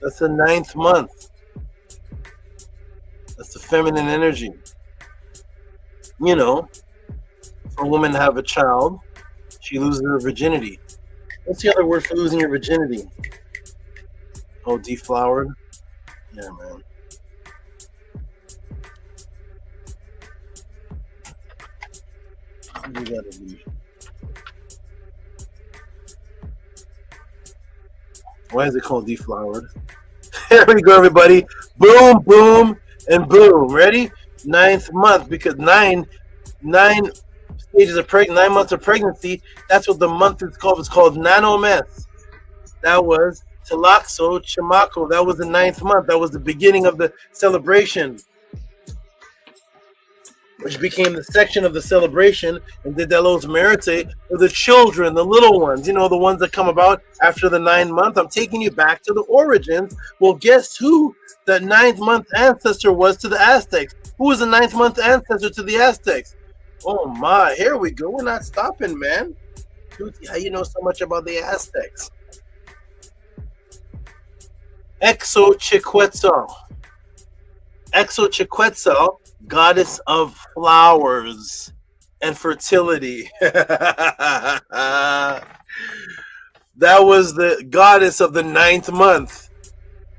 That's the 9th month. That's the feminine energy. You know, for a woman to have a child, she loses her virginity. What's the other word for losing your virginity? Oh, deflowered? Yeah, man. You gotta be. Why is it called deflowered? There we go, everybody. Boom, boom, and boom. Ready? 9th month, because nine stages of 9 months of pregnancy. That's what the month is called. It's called nanomes. That was Talaxo Chamako. That was the 9th month. That was the beginning of the celebration, which became the section of the celebration in Dedelos Merite for the children, the little ones, you know, the ones that come about after the 9th month. I'm taking you back to the origins. Well, guess who the 9th month ancestor was to the Aztecs? Who was the 9th month ancestor to the Aztecs? Oh my, here we go. We're not stopping, man. Tehuti, how you know so much about the Aztecs? Exochiquetzal. Exochiquetzal, goddess of flowers and fertility. That was the goddess of the 9th month.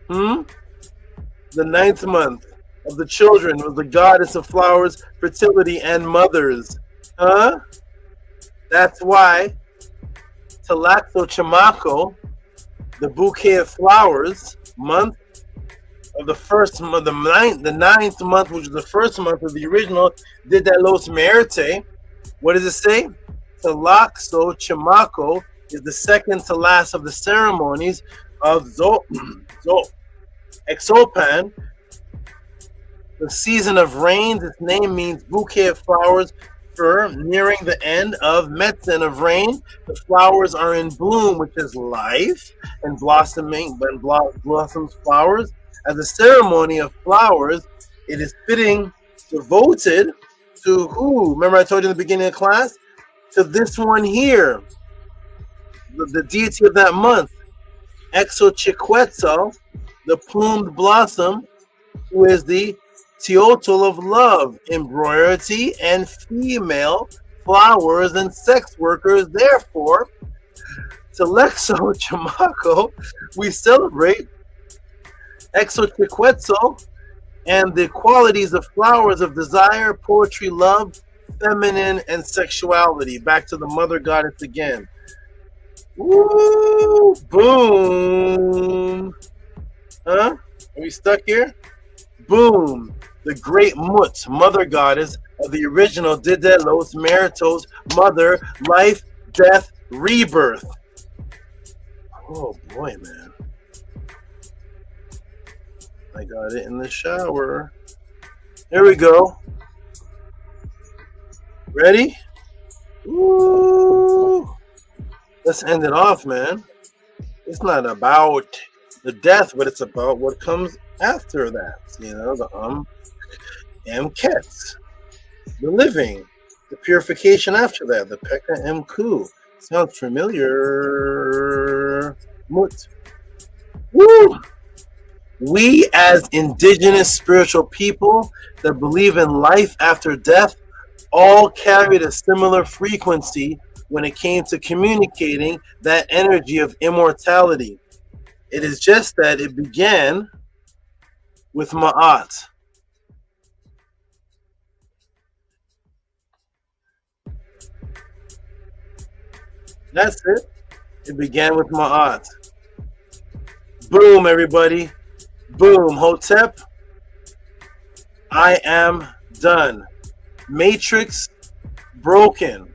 The 9th month of the children was the goddess of flowers, fertility, and mothers. That's why Talaxo Chamako, the bouquet of flowers month of the first month, the 9th month, which is the first month of the original Dedelos Merite. What does it say? Talaxo Chamako is the second to last of the ceremonies of Exopan, the season of rains. Its name means bouquet of flowers, for nearing the end of Metzen of rain. The flowers are in bloom, which is life, and blossoming, but blossoms flowers. As a ceremony of flowers, it is fitting, devoted to who? Remember I told you in the beginning of class? To this one here, the deity of that month, Exochiquetzal, the plumed blossom, who is the Teotl of love, embroidery, and female flowers and sex workers. Therefore, Talaxo Chamako, we celebrate Exochiquetzal and the qualities of flowers of desire, poetry, love, feminine, and sexuality. Back to the mother goddess again. Woo! Boom! Are we stuck here? Boom! The great Mut, mother goddess, of the original Dide Los Muertos, Mother, Life, Death, Rebirth. Oh boy, man. I got it in the shower. Here we go. Ready? Ooh. Let's end it off, man. It's not about the death, but it's about what comes after that. You know, the Kets, the living, the purification after that, the Pekka Mku. Sounds familiar. Mut. Woo! We, as indigenous spiritual people that believe in life after death, all carried a similar frequency when it came to communicating that energy of immortality. It is just that it began with Ma'at. That's it. It began with Ma'at. Boom, everybody. Boom, Hotep. I am done. Matrix broken.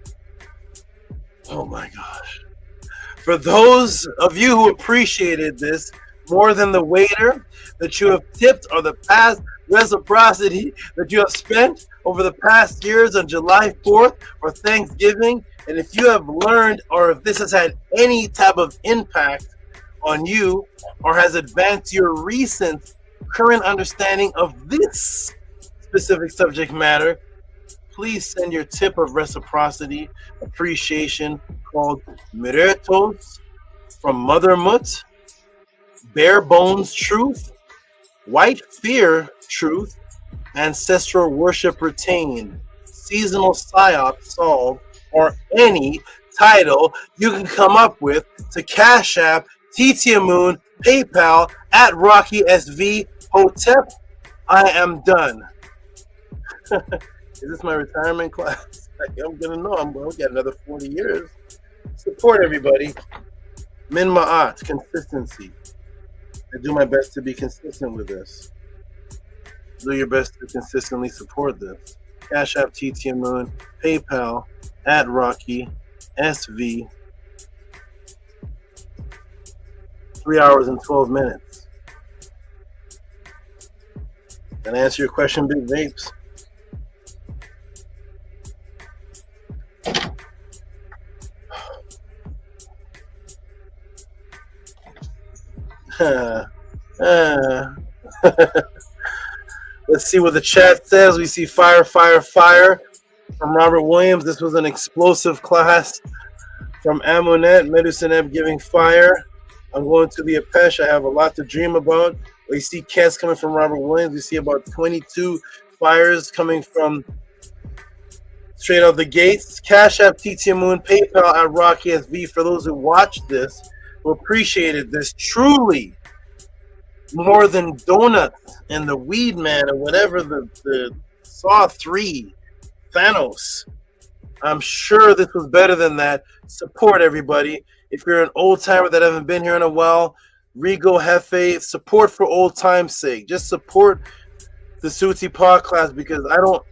Oh my gosh. For those of you who appreciated this more than the waiter that you have tipped or the past reciprocity that you have spent over the past years on July 4th or Thanksgiving, and if you have learned or if this has had any type of impact on you or has advanced your recent current understanding of this specific subject matter, please send your tip of reciprocity, appreciation called Muertos from Mother Mut, Bare Bones Truth, White Fear Truth, Ancestral Worship Retained, Seasonal Psyops Solved, or any title you can come up with to Cash App, Titia Moon, PayPal, at Rocky SV, Hotep. I am done. Is this my retirement class? I'm gonna know. I'm gonna get another 40 years. Support everybody. Min Ma'at, consistency. I do my best to be consistent with this. Do your best to consistently support this. Cash App, TT Moon, PayPal, at Rocky, SV. 3 hours and 12 minutes. Can I answer your question, Big Vapes? Let's see what the chat says. We see fire, fire, fire from Robert Williams. This was an explosive class from Amunet. Medusineb giving fire. I'm going to the Apesh. I have a lot to dream about. We see Kets coming from Robert Williams. We see about 22 fires coming from straight out the gates. Cash App, TT Moon, PayPal at Rocky SV. For those who watched this, who appreciated this truly more than donuts and the Weed Man or whatever the Saw 3 Thanos. I'm sure this was better than that. Support everybody. If you're an old timer that haven't been here in a while, Rigo Hefe, support for old time's sake. Just support the Suti podcast because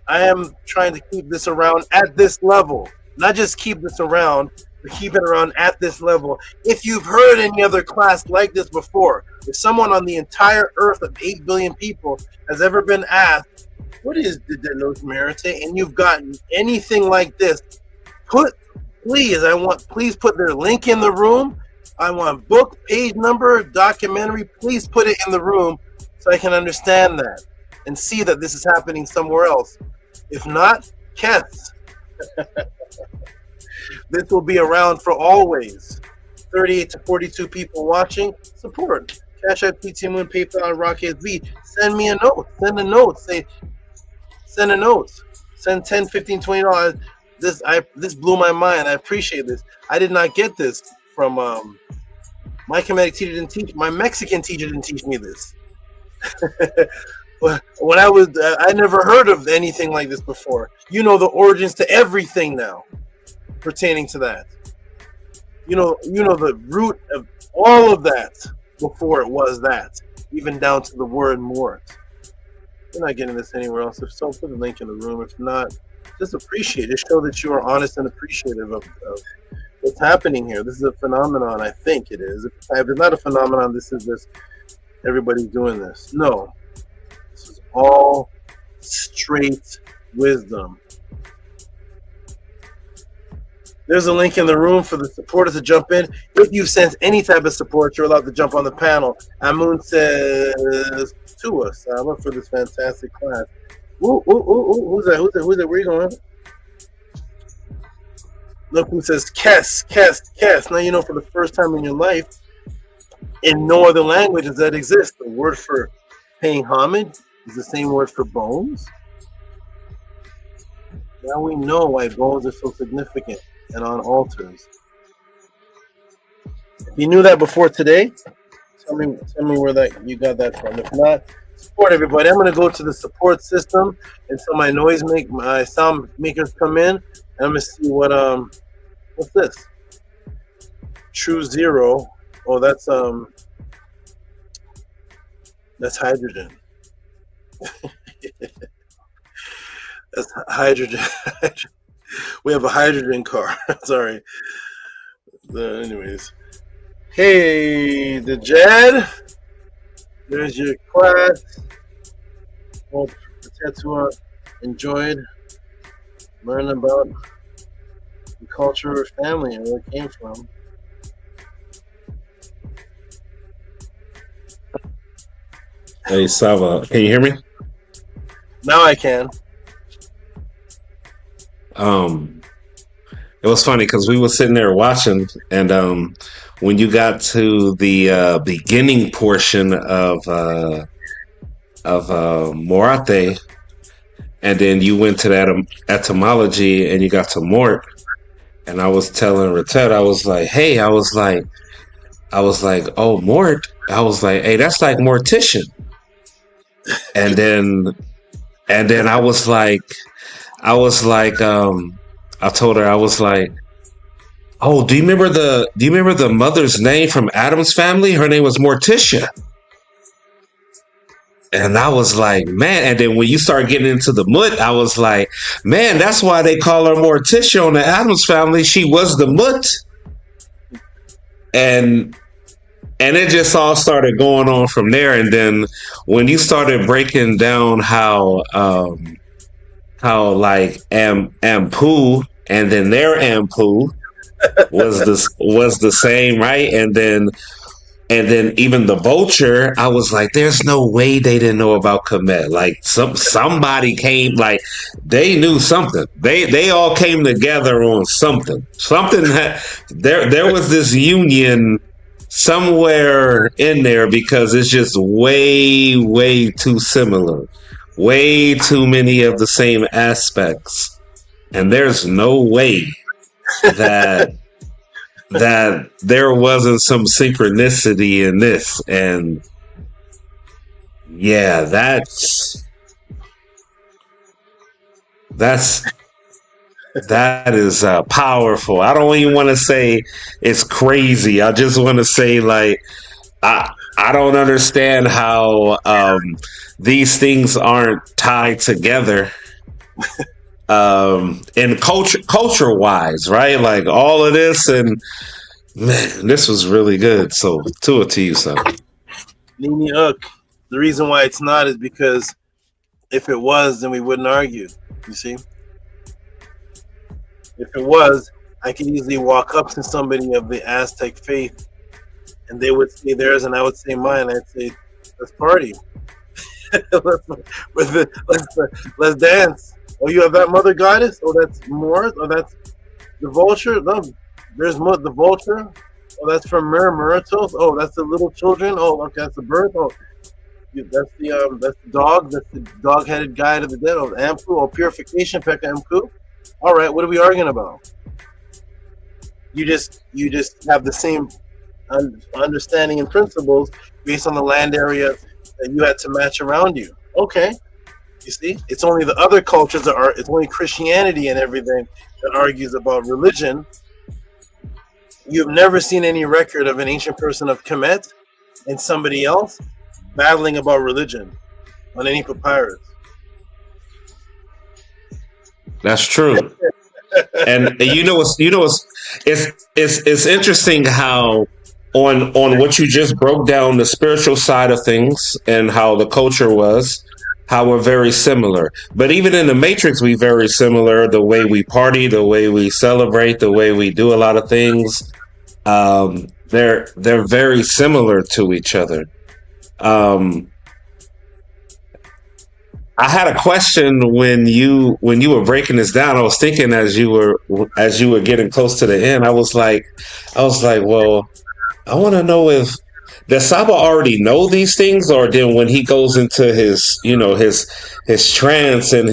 I am trying to keep this around at this level. Not just keep this around, but keep it around at this level. If you've heard any other class like this before, if someone on the entire earth of 8 billion people has ever been asked, what is the Delos Merite? And you've gotten anything like this, please put their link in the room. I want book, page number, documentary. Please put it in the room so I can understand that and see that this is happening somewhere else. If not, Kets. This will be around for always. 38 to 42 people watching. Support. Cash App, PT Moon, PayPal, Rocky SV. Send me a note. Send a note. Send a note. Send 10, 15, $20. This blew my mind. I appreciate this. I did not get this from my Kemetic teacher didn't teach. My Mexican teacher didn't teach me this. When I never heard of anything like this before. You know the origins to everything now pertaining to that. You know the root of all of that before it was that, even down to the word Mort. you're not getting this anywhere else, if so, put the link in the room. If not, just appreciate it. Show that you are honest and appreciative of what's happening here. This is a phenomenon. I think it is. If it's not a phenomenon, this is just everybody's doing this. No, this is all straight wisdom. There's a link in the room for the supporters to jump in. If you sense any type of support, you're allowed to jump on the panel. Amun says to us, Saba, for this fantastic class. Ooh, who's that? Who's that? Where are you going? Look who says Kes. Now you know for the first time in your life, in no other languages that exist, the word for paying homage is the same word for bones. Now we know why bones are so significant and on altars. If you knew that before today, tell me where that you got that from. If not, support everybody. I'm gonna go to the support system until my sound makers come in. And I'm gonna see what's this? True Zero. Oh, that's hydrogen. That's hydrogen. We have a hydrogen car. Sorry. Anyways. Hey, the Jad. There's your class. Hope the tattoo enjoyed. Learn about the culture of family and where it came from. Hey, Sava, can you hear me? Now I can. It was funny because we were sitting there watching, and when you got to the beginning portion of Morate, and then you went to that etymology, and you got to Mort, and I was telling Ratet, I was like, oh, Mort. I was like, hey, that's like mortician. And then I was like, I told her, I was like, oh, do you remember the mother's name from Adam's family? Her name was Morticia. And I was like, man. And then when you start getting into the mut, I was like, man, that's why they call her Morticia on the Adams family. She was the mut. And it just all started going on from there. And then when you started breaking down how like Ampu and then their Ampu was the same, right? And then even the vulture, I was like, there's no way they didn't know about Kemet. Like somebody came, like they knew something. They all came together on something. Something that there was this union somewhere in there because it's just way too similar. Way too many of the same aspects. And there's no way that there wasn't some synchronicity in this. And yeah, that is powerful. I don't even want to say it's crazy. I just want to say, like, I don't understand how these things aren't tied together in culture wise, right? Like all of this, and man, this was really good. So to you, son. Nini Uk. The reason why it's not is because if it was, then we wouldn't argue. You see? If it was, I could easily walk up to somebody of the Aztec faith and they would say theirs and I would say mine. I'd say, let's party. let's dance. Oh, you have that mother goddess? Oh, that's Mort? Oh, that's the vulture? No, there's the vulture. Oh, that's from Muertos. Oh, that's the little children. Oh, okay, that's the birth. Oh, that's the dog. That's the dog-headed guide of the dead. Oh, Ampu. Oh, purification. Pekka Amku. All right, what are we arguing about? You just have the same understanding and principles based on the land area that you had to match around you. Okay, you see, it's only the other cultures that are. It's only Christianity and everything that argues about religion. You've never seen any record of an ancient person of Kemet and somebody else battling about religion on any papyrus. That's true. And it's interesting how on what you just broke down, the spiritual side of things and how the culture was, how we're very similar. But even in the Matrix, we very similar. The way we party, the way we celebrate, the way we do a lot of things. They're very similar to each other. I had a question when you were breaking this down. I was thinking as you were getting close to the end, I was like, well, I want to know if does Saba already know these things, or then when he goes into his his trance and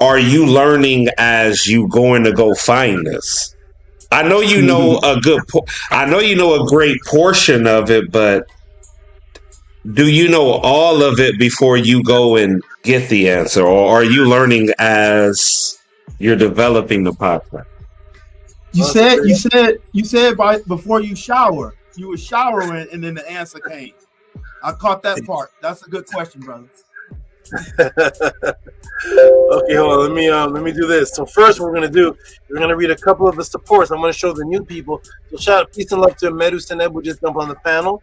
are you learning as you going to go find this? I know you know I know you know a great portion of it, but do you know all of it before you go and get the answer, or are you learning as you're developing the podcast? You said before you shower, you were showering and then the answer came. I caught that part. That's a good question, brother. Okay, hold on. Let me do this. So first, we're gonna read a couple of the supports. I'm gonna show the new people. So shout out, peace and love to Medu Seneb, who just jumped on the panel.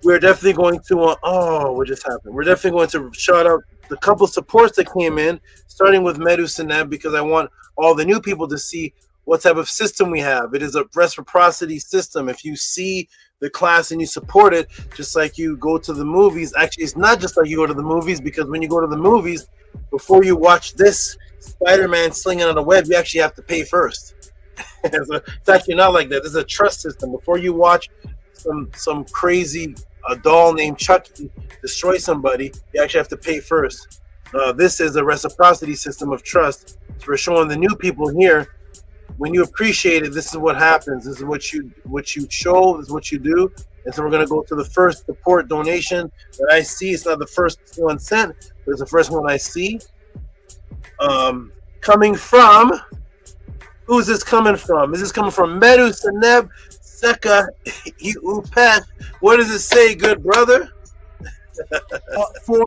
We're definitely going to what just happened? We're definitely going to shout out the couple supports that came in, starting with Medu Seneb, because I want all the new people to see what type of system we have. It is a reciprocity system. If you see the class and you support it, just like you go to the movies. Actually, it's not just like you go to the movies, because when you go to the movies, before you watch this Spider-Man slinging on a web, you actually have to pay first. It's actually not like that. There's a trust system. Before you watch some crazy doll named Chucky destroy somebody, you actually have to pay first. This is a reciprocity system of trust. So we're showing the new people here, when you appreciate it, this is what happens. This is what you show, this is what you do. And so we're going to go to the first support donation that I see. It's not the first one sent, but it's the first one I see. Coming from, who's this coming from? Is this coming from Medu Seneb Seka Upet? What does it say, good brother? For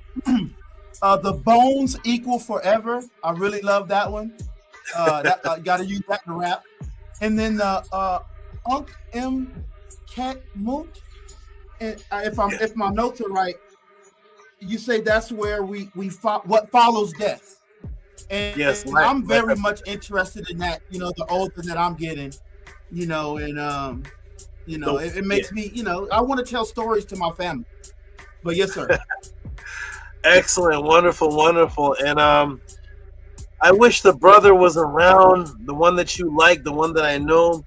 the bones equal forever. I really love that one. Got to use that in rap. And then Unk M Cat Moot. And if my notes are right, you say that's where we what follows death. And, yes, and I'm very much interested in that. The older that I'm getting, and it makes me, I want to tell stories to my family. But yes, sir. Excellent, wonderful, and I wish the brother was around, the one that you like, the one that I know,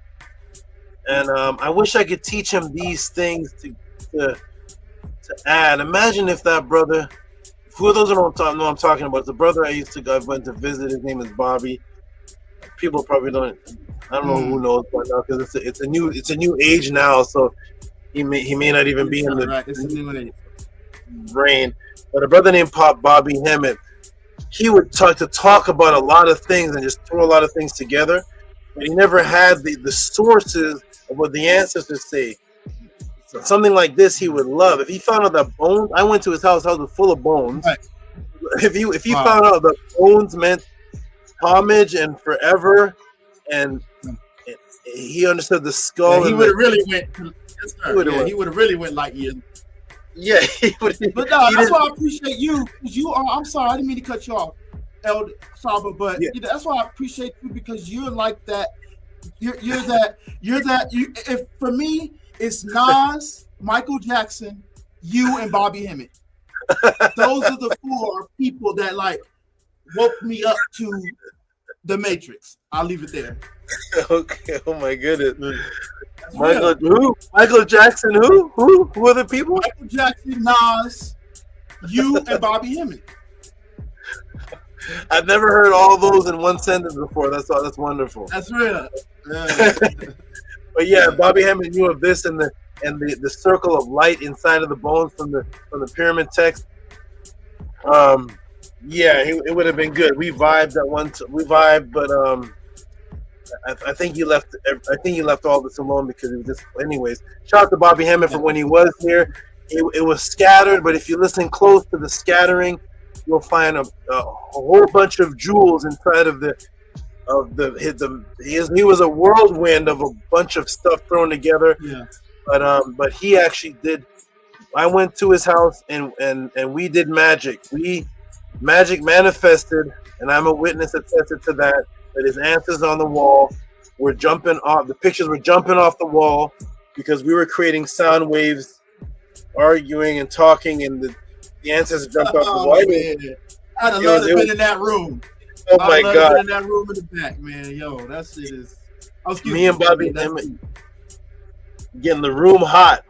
and I wish I could teach him these things to add. Imagine if that brother, for those who don't know what I'm talking about, the brother I went to visit, his name is Bobby. People probably don't. I don't know who knows by now, because it's a new age now, so he may not even be in the brain. But a brother named Bobby Kemet, he would talk about a lot of things and just throw a lot of things together, but he never had the sources of what the ancestors say. So something like this he would love. If he found out that bones, I went to his house was full of bones. Right. If he found out that bones meant homage and forever, and he understood the skull, he would have really went. Yes, sir. He would have really went light years. Yeah, he would. But no, that's why I appreciate you, because you are. I'm sorry, I didn't mean to cut you off, Elder Saba, but that's why I appreciate you, because you're like that. You're that. If for me, it's Nas, Michael Jackson, you, and Bobby Kemet. Those are the four people that woke me up to the Matrix. I'll leave it there. Okay. Oh my goodness. Michael Jackson, who? Who are the people? Michael Jackson, Nas, you, and Bobby Kemet. I've never heard all those in one sentence before. That's wonderful. That's real. But yeah, Bobby Kemet knew of this and the circle of light inside of the bones from the pyramid text. It would have been good. We vibed at once. But I think he left. I think he left all this alone because it was just. Anyways, shout out to Bobby Kemet for when he was here. It was scattered, but if you listen close to the scattering, you'll find a whole bunch of jewels inside of he was a whirlwind of a bunch of stuff thrown together. Yeah. But he actually did. I went to his house and we did magic. Magic manifested, and I'm a witness attested to that. That his answers on the wall were jumping off. The pictures were jumping off the wall because we were creating sound waves, arguing and talking, and the answers jumped off the wall. I'd have loved to have been in that room. Oh my God! In that room in the back, man. Yo, that shit is. Me and Bobby getting the room hot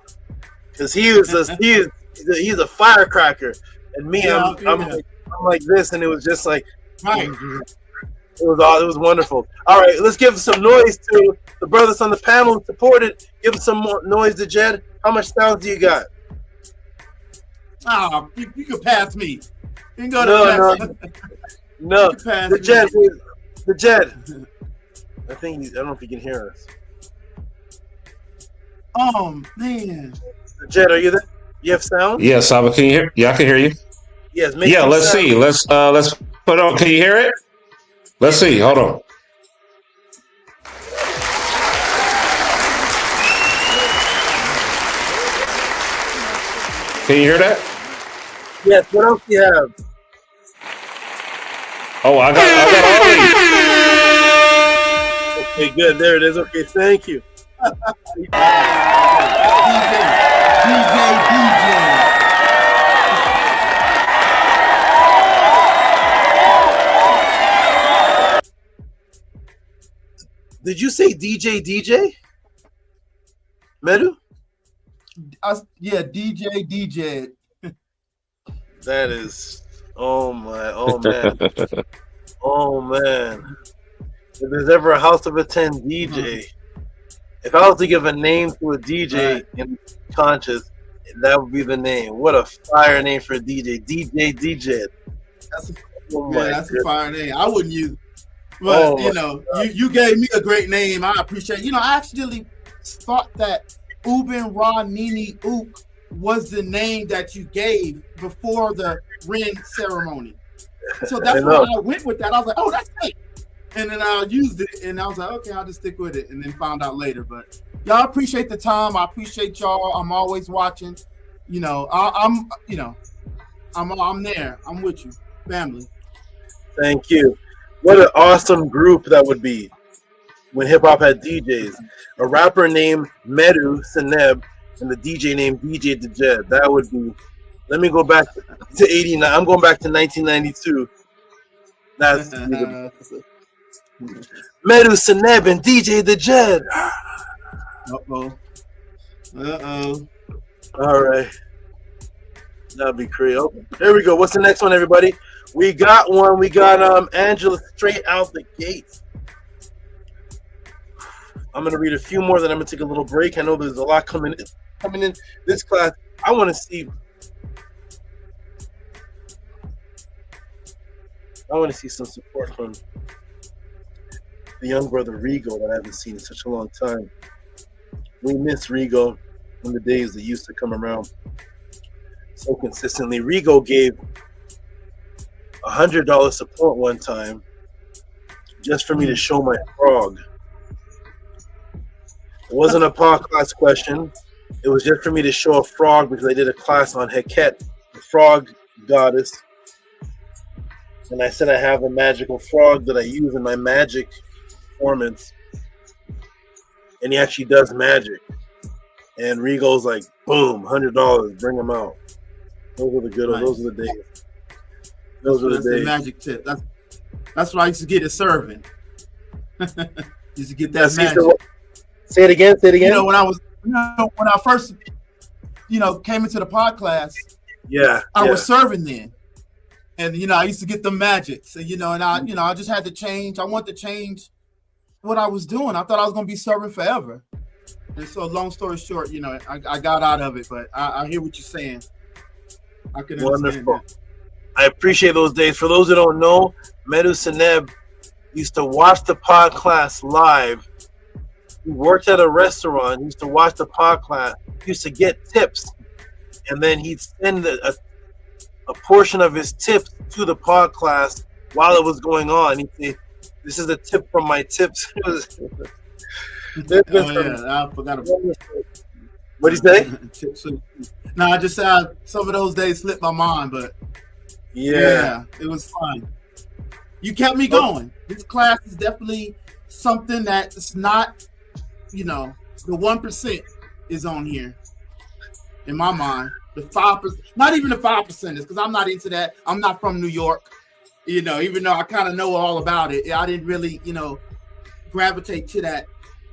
because he's a firecracker, and me, I'm like this, and it was just like, right. It was wonderful. All right, let's give some noise to the brothers on the panel who supported. Give some more noise to Jed. How much sounds do you got? Oh, you can pass me. You can go to no. The Jed. I don't know if you can hear us. Oh man. The Jed, are you there? You have sound? Yeah, Saba, can you hear? Yeah, I can hear you. Yes. Yeah, let's see. Let's put on. Can you hear it? Let's see. Hold on. Can you hear that? Yes. What else do you have? Oh, I got all these. Okay, good. There it is. Okay, thank you. DJ. Did you say DJ? Medu? Yeah, DJ. That is, oh man. Oh man. If there's ever a House of a 10 DJ, if I was to give a name to a DJ in conscious, that would be the name. What a fire name for a DJ. DJ. That's a fire name. I wouldn't use it. But you gave me a great name. I appreciate it. I actually thought that Ubin Ra Nini Ook was the name that you gave before the ring ceremony. So that's why I went with that. I was like, oh, that's it. And then I used it, and I was like, okay, I'll just stick with it, and then found out later. But y'all appreciate the time. I appreciate y'all. I'm always watching. I'm there. I'm with you, family. Thank you. What an awesome group that would be when hip hop had DJs. A rapper named Medu Seneb and the DJ named DJ Dejed. That would be. Let me go back to 89. I'm going back to 1992. That's Medu Seneb and DJ Dejed. All right. That'd be crazy. Oh, there we go. What's the next one, everybody? We got one. We got Angela straight out the gate. I'm gonna read a few more, then I'm gonna take a little break. I know there's a lot coming in this class. I want to see some support from the young brother Rigo that I haven't seen in such a long time. We miss Rigo in the days that used to come around so consistently. Rigo gave $100 support one time just for me to show my frog. It wasn't a podcast question. It was just for me to show a frog because I did a class on Heket, the frog goddess. And I said I have a magical frog that I use in my magic performance. And he actually does magic. And Rigo's like, boom, $100, bring him out. Those are the good ones. Those are the days. Those are the days. The magic tip. That's what I used to get at serving. Used to get that magic. Say it again. When I first, came into the pod class, I was serving then. And I used to get the magic. So, and I just had to change. I wanted to change what I was doing. I thought I was gonna be serving forever. And so long story short, I got out of it, but I hear what you're saying. I can understand that. I appreciate those days. For those who don't know, Medu Seneb used to watch the pod class live. He worked at a restaurant. He used to watch the pod class. He used to get tips, and then he'd send a portion of his tips to the pod class while it was going on. He said, "This is a tip from my tips." There's been I forgot about what do you say? No, I just said some of those days slipped my mind, but yeah, it was fun. You kept me going. This class is definitely something that it's not, the 1% is on here in my mind. The 5%, not even the 5%, is because I'm not into that. I'm not from New York, even though I kind of know all about it. I didn't really, gravitate to that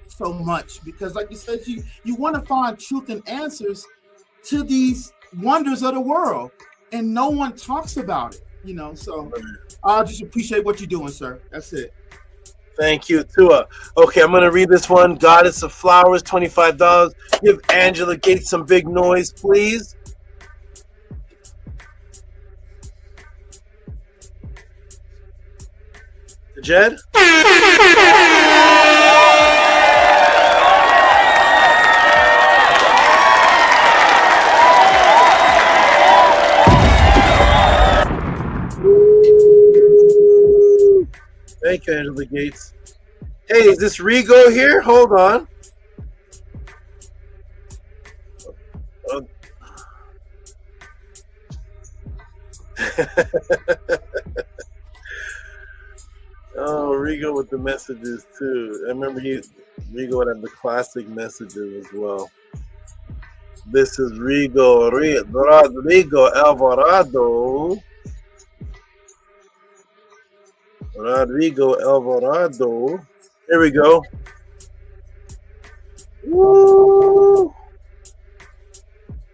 so much because, like you said, you want to find truth and answers to these wonders of the world, and no one talks about it. So I just appreciate what you're doing, sir. That's it. Thank you, Tua. Okay, I'm gonna read this one. Goddess of Flowers, $25. Give Angela Gates some big noise, please. Jed? Thank you, Angela Gates. Hey, is this Rigo here? Hold on. Oh, Rigo with the messages too. I remember Rigo would have the classic messages as well. This is Rodrigo Alvarado. Rodrigo Alvarado. Here we go. Woo!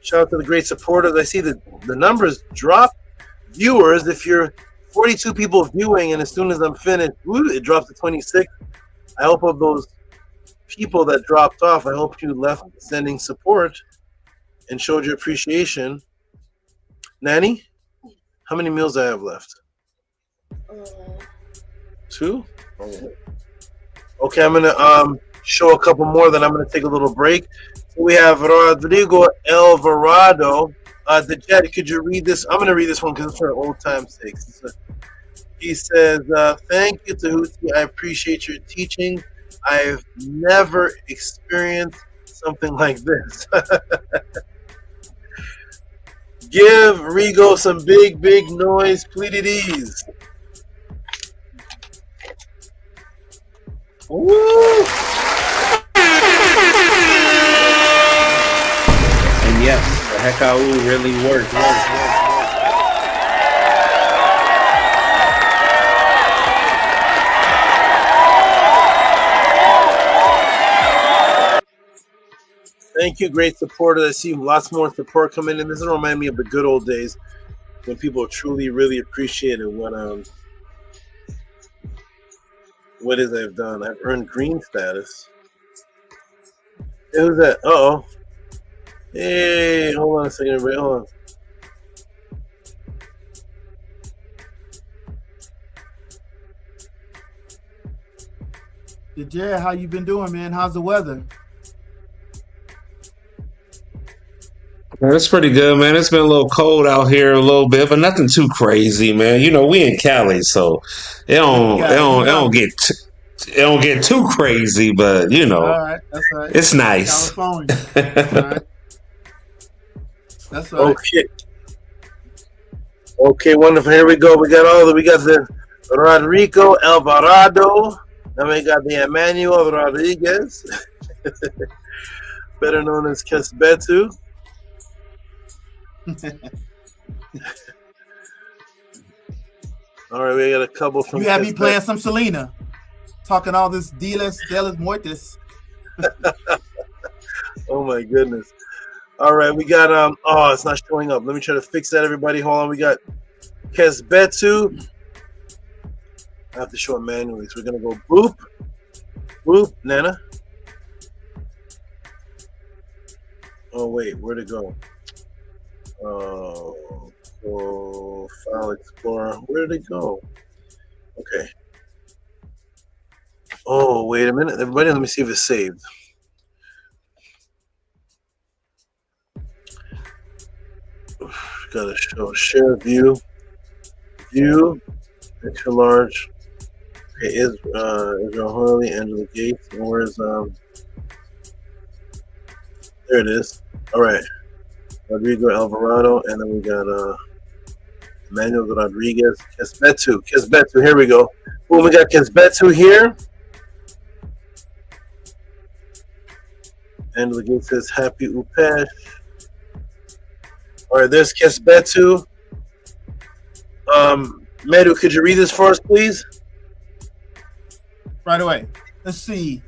Shout out to the great supporters. I see the numbers drop. Viewers, if you're 42 people viewing, and as soon as I'm finished, it drops to 26. I hope of those people that dropped off, I hope you left sending support and showed your appreciation. Nanny, how many meals I have left? 2? Okay, I'm gonna show a couple more, then I'm gonna take a little break. So we have Rodrigo Alvarado. The Jed, could you read this? I'm gonna read this one because it's for old time's sake. He says, "Thank you, Tehuti. I appreciate your teaching. I've never experienced something like this." Give Rigo some big, big noise, please. Woo! And yes, the Hekau really worked. Thank you, great supporters. I see lots more support coming in. This will remind me of the good old days when people truly, really appreciated what is I've done. I've earned green status. Hey, who's that? Uh-oh. Hey, hold on a second, everybody. Hold on. Jared, how you been doing, man? How's the weather? Man, it's pretty good, man. It's been a little cold out here a little bit, but nothing too crazy, man. We in Cali, so it don't get too crazy, but All right, that's right. it's nice. California. That's all right. That's right. Okay, wonderful. Here we go. We got the Rodrigo Alvarado. Then we got the Emmanuel Rodriguez, better known as Kesbetu. All right, we got a couple from. You had me playing some Selena, talking all this Diles Muertos. Oh my goodness! All right, we got Oh, it's not showing up. Let me try to fix that. Everybody, hold on. We got Kesbetu. I have to show it manually, so we're gonna go boop, boop, Nana. Oh wait, where'd it go? Oh, File Explorer. Where did it go? Okay. Oh, wait a minute, everybody. Let me see if it's saved. Gotta show share view. View. Extra large. Okay, Israel Hurley, Angela Gates. And where's there it is. Alright. Rodrigo Alvarado, and then we got Emmanuel Rodriguez. Kesbetu. Here we go. Boom, we got Kesbetu here. Angela Gates says happy Upesh. Alright, there's Kesbetu. Medu, could you read this for us, please? Right away. Let's see.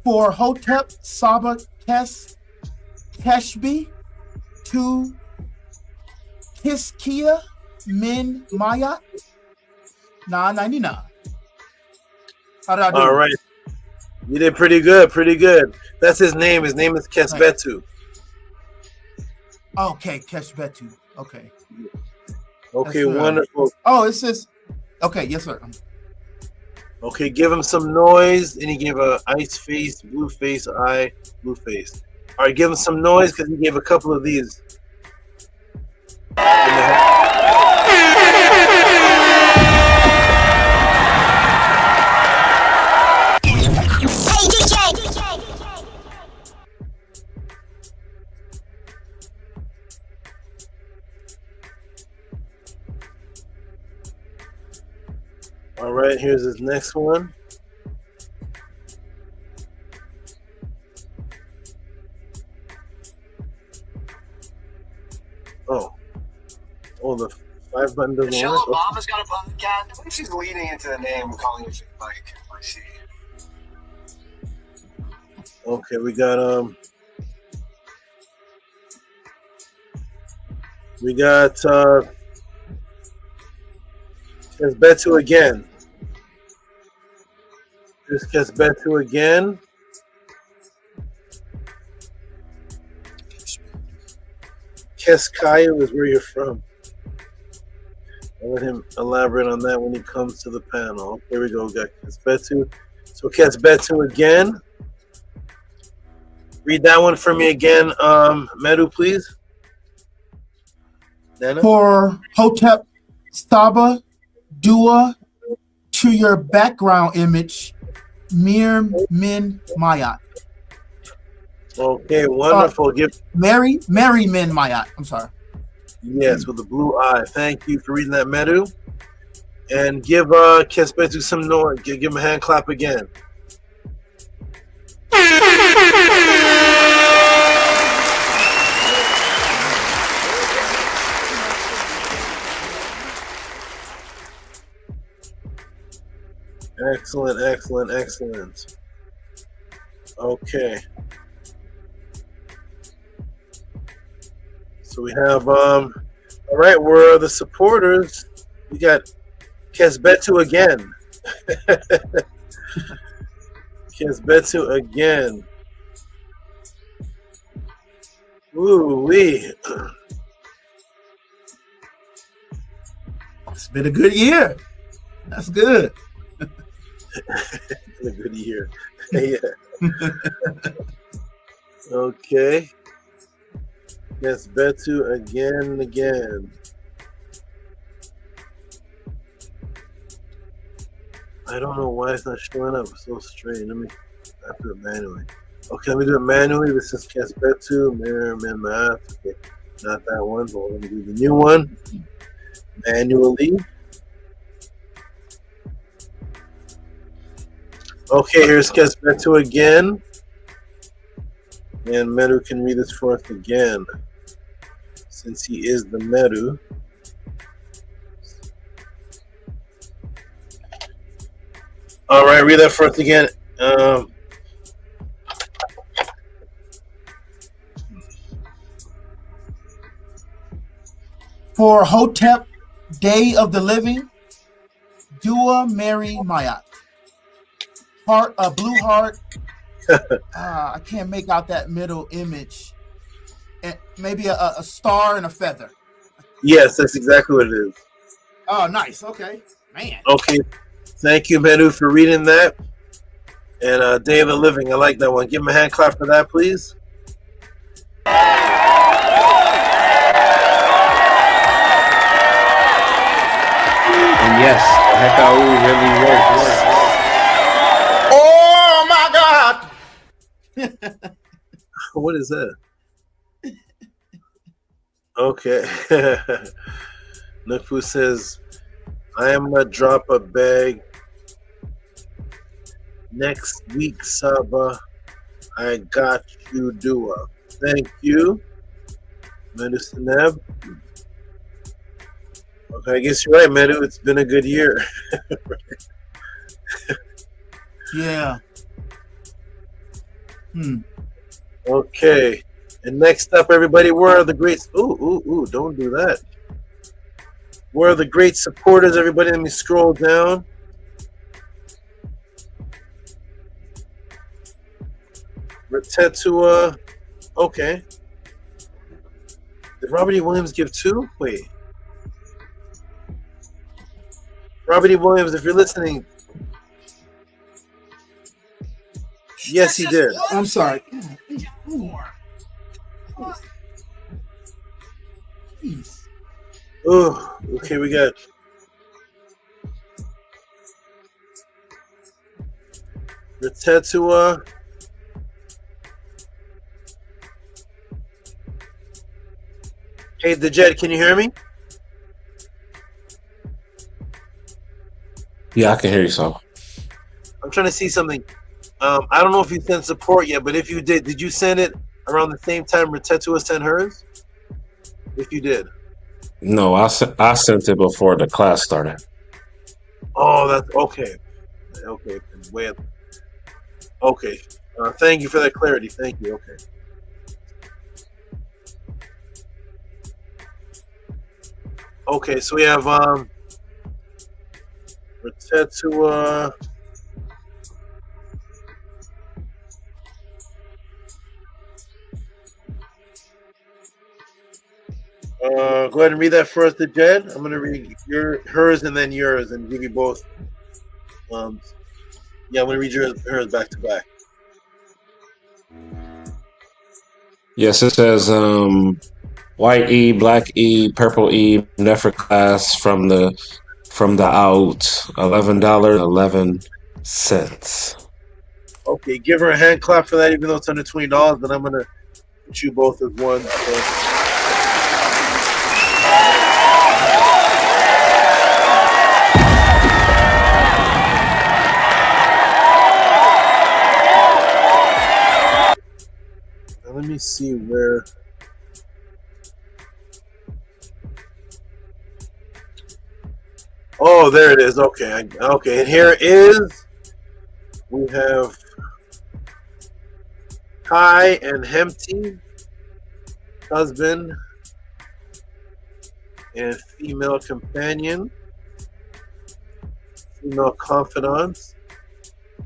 For Hotep Saba Keshbi to Kiskia Min Maya 999. How did I do? All right. You did pretty good. That's his name. His name is Kesbetu. Okay, Keshbetu. Okay. Okay, wonderful. Oh, it says, okay, yes, sir. Okay, give him some noise. And he gave a ice face, blue face, eye, blue face. All right, give him some noise because he gave a couple of these. All right, here's his next one. Oh, the 5 button doesn't Michelle work. Obama's got a podcast. I think she's leading into the name and calling it like I see. Okay, we got Kesbetu again. Here's Kesbetu again. Keskayu is where you're from. I'll let him elaborate on that when he comes to the panel. Here we go. We got Kesbetu. So Kesbetu again. Read that one for me again, Medu, please. Nana? For Hotep Saba Dua to your background image, Mir Min Mayat. Okay, wonderful. Mary Min Mayat. I'm sorry. Yes, with the blue eye. Thank you for reading that, Medu. And give Kesbetu some noise. Give him a hand clap again. Excellent. Okay. So we have all right, where are the supporters? We got Kesbetu again. Kesbetu again. Ooh-wee. It's been a good year. That's good. A good year. Yeah. Okay. Kesbetu again. I don't know why it's not showing up. It's so strange. Let me do it manually. Okay, let me do it manually. This is Kesbetu, Merriman Math. Okay, not that one, but we're going to do the new one manually. Okay, here's Kesbetu again. And Medu can read this for us again, since he is the Medu. All right, read that for us again. For Hotep, Day of the Living, Dua Mary Mayat. Heart, a blue heart. I can't make out that middle image. And maybe a star and a feather. Yes, that's exactly what it is. Oh, nice. Okay, man. Okay, thank you, Medu, for reading that. And Day of the Living, I like that one. Give him a hand clap for that, please. Hekau really works. Oh my God! What is that? Okay. Nukfu says, I am gonna drop a bag next week, Saba. I got you, Dua. Thank you, Medicine Neb. Okay, I guess you're right, Medu. It's been a good year. Yeah. Okay. And next up, everybody, where are the greats? Ooh, don't do that. Where are the great supporters, everybody? Let me scroll down. Retetua. Okay. Did Robert E. Williams give 2? Wait. Robert E. Williams, if you're listening. Yes, he did. I'm sorry. Oh, okay, we got Retetua. Hey, the Jet, can you hear me? Yeah, I can hear you, so. I'm trying to see something. I don't know if you sent support yet, but if you did you send it around the same time Retetua sent hers? If you did. No, I sent it before the class started. Oh, that's okay. Okay, wait. Okay. Thank you for that clarity. Thank you. Okay. Okay, so we have Retetua. Go ahead and read that for us, the Jed. I'm gonna read hers and then yours, and give you both. Yeah, I'm gonna read hers back to back. Yes, it says white E, black E, purple E, Nefer class from the out, $11.11. Okay, give her a hand clap for that, even though it's under $20. Then I'm gonna put you both as one. So. Let me see where. Oh, there it is. Okay, okay. And here is we have Kai and Hempty, husband and female companion, female confidants,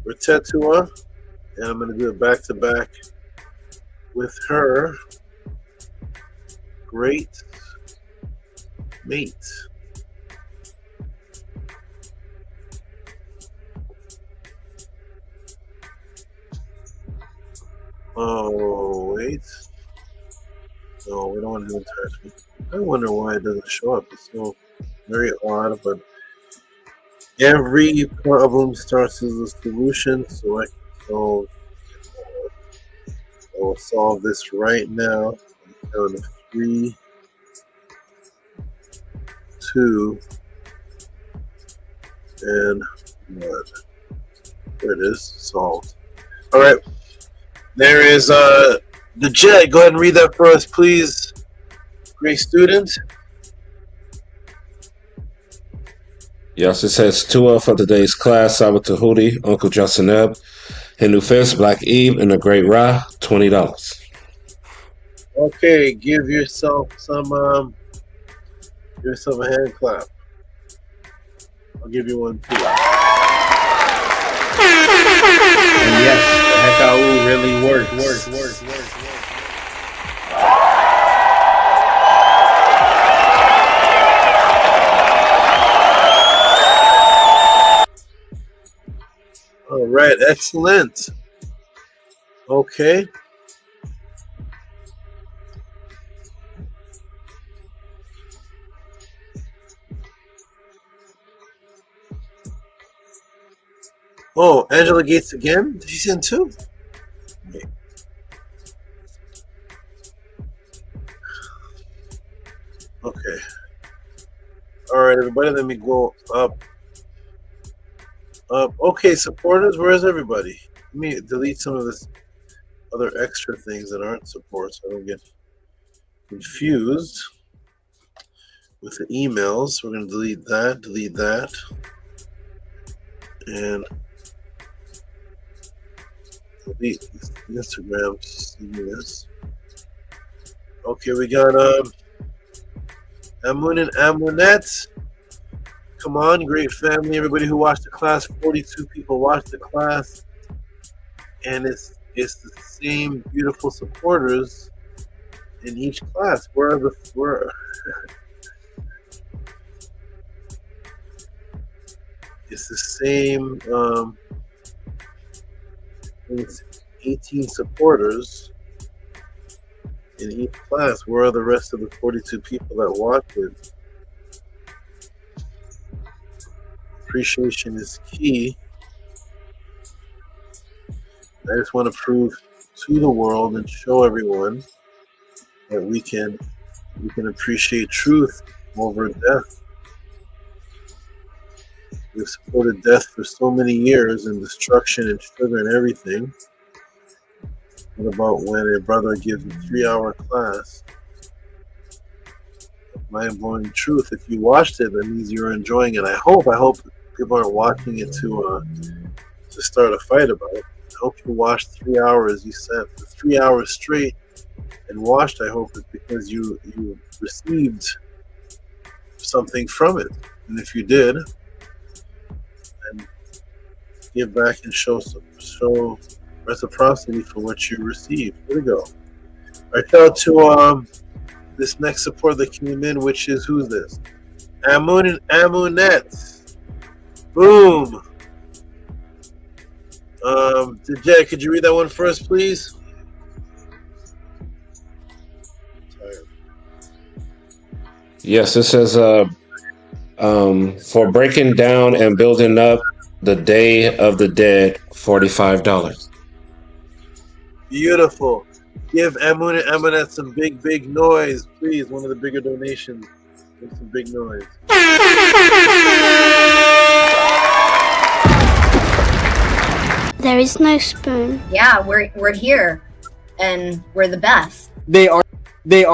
Retetua, and I'm going to do it back to back with her great mate. Oh, wait. No, we don't want to do attachment. I wonder why it doesn't show up. It's so very odd, but every problem starts as a solution, so I will solve this right now. On 3, 2, and 1. There it is, solved. All right. There is the Jet. Go ahead and read that for us, please. Great student. Yes, it says Tua for today's class, Saba Tehuti, Uncle Josineb, Hindu Fist, Black Eve, and the Great Ra, $20. Okay, give yourself a hand clap. I'll give you one too. And yes, the Hekau really works. All right, excellent. Okay. Oh, Angela Gates again? She's in too? Okay. Okay. All right, everybody, let me go up. Okay, supporters, where's everybody? Let me delete some of this other extra things that aren't support so I don't get confused with the emails. We're going to delete that, and delete Instagram. This. Okay, we got Amun and Amunette. Come on, great family. Everybody who watched the class, 42 people watched the class, and it's the same beautiful supporters in each class. It's the same. It's 18 supporters in each class. Where are the rest of the 42 people that watched it? Appreciation is key. I just want to prove to the world and show everyone that we can appreciate truth over death. We've supported death for so many years and destruction and sugar and everything. What about when a brother gives a 3-hour class? Mind-blowing truth. If you watched it, that means you're enjoying it. I hope people aren't watching it to start a fight about it. I hope you watched 3 hours. You sat for 3 hours straight and watched. I hope it's because you received something from it. And if you did, then give back and show reciprocity for what you received. Here we go. All right, shout out to this next support that came in, which is, who's this? Amun and Amunette. Boom. Jay, could you read that one first, please? Yes, it says for breaking down and building up the Day of the Dead, $45. Beautiful. Give Amun and Amunette some big noise, please. One of the bigger donations. Make some big noise. There is no spoon. Yeah, we're here, and we're the best. They are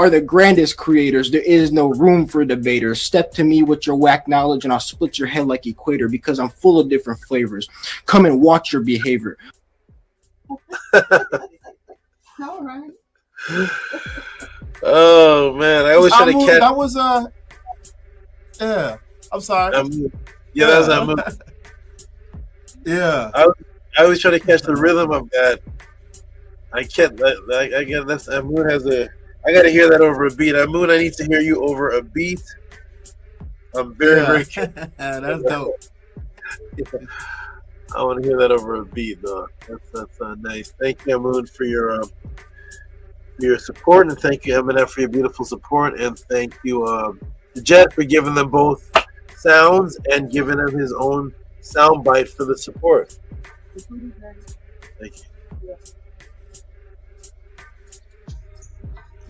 the grandest creators. There is no room for debaters. Step to me with your whack knowledge, and I'll split your head like equator because I'm full of different flavors. Come and watch your behavior. All right. Oh man, I always try to catch. That was yeah. I'm sorry. Yeah, that was Amun. Yeah. I always try to catch the rhythm of that. I can't. Again, that's Amun has a. I got to hear that over a beat. Amun, I need to hear you over a beat. I'm very. That's dope. I want to hear that over a beat, though. That's nice. Thank you, Amun, for your support, and thank you, Eminem, for your beautiful support, and thank you, Jet, for giving them both sounds and giving him his own sound bite for the support. Thank you.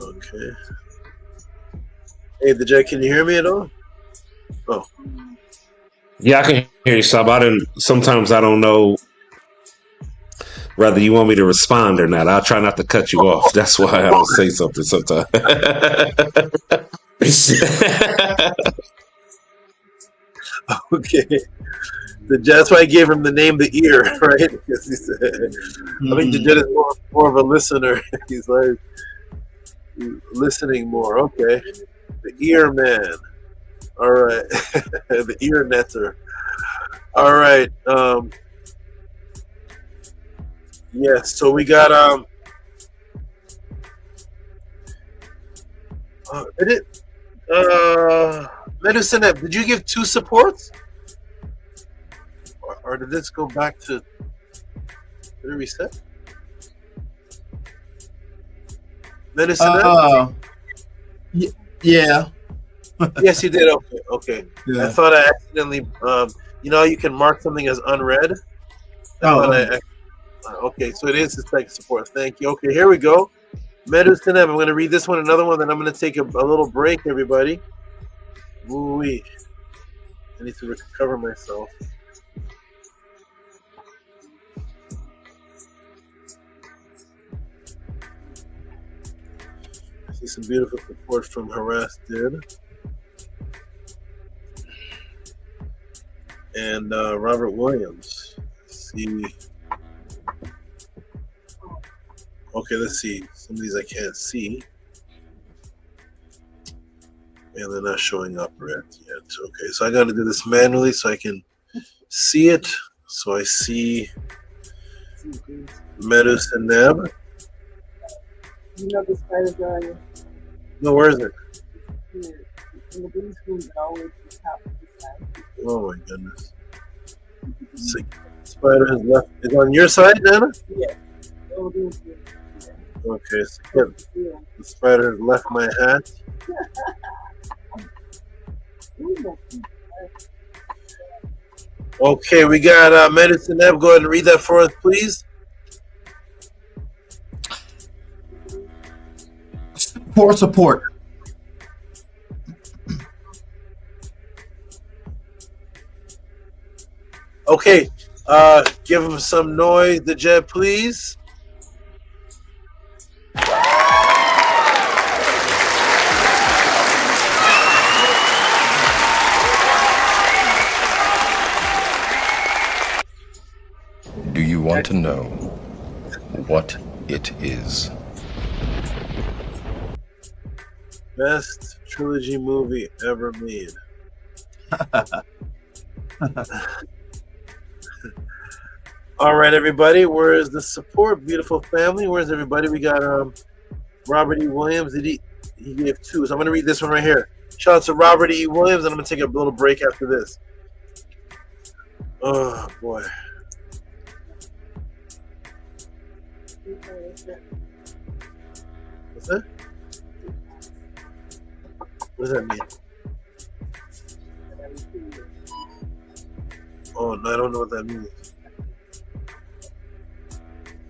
Okay. Hey, the Jet, can you hear me at all? Oh. Yeah, I can hear you, Sab. Sometimes I don't know whether you want me to respond or not. I'll try not to cut you off. That's why I don't say something sometimes. Okay. That's why I gave him the name The Ear, right? Because he said, I think the Jet is more of a listener. He's like listening more. Okay. The Ear Man. All right. The Ear Netter. All right. Yes, so we got Medicine, did you give 2 supports? Or did this go back to, did it reset? Medicine? Yeah. Yes, you did. Okay. Yeah. I thought I accidentally, you can mark something as unread. Okay, so it is the tech support. Thank you. Okay, here we go. Medicine M. I'm going to read this one, another one, then I'm going to take a little break, everybody. Ooh-wee. I need to recover myself. I see some beautiful support from Harass Did. And Robert Williams. Let's see. Okay, let's see. Some of these I can't see. And they're not showing up right yet. Okay, so I got to do this manually so I can see it. So I see Meadows and Neb. You know the spiders are on you. No, where is it? Here. In the green screen, but always the top of the side. Oh my goodness. So, spider has left. Is on your side, Nana? Yeah. Oh, green screen. Okay, so the spider has left my hat. Okay, we got Medicine Neb. Go ahead and read that for us, please. For support. Okay, give him some noise, the Jet, please. Do you want to know what it is? Best trilogy movie ever made. All right, everybody. Where is the support? Beautiful family. Where's everybody? We got Robert E. Williams. He gave 2. So I'm going to read this one right here. Shout out to Robert E. Williams, and I'm going to take a little break after this. Oh, boy. What's that? What does that mean? Oh, no, I don't know what that means.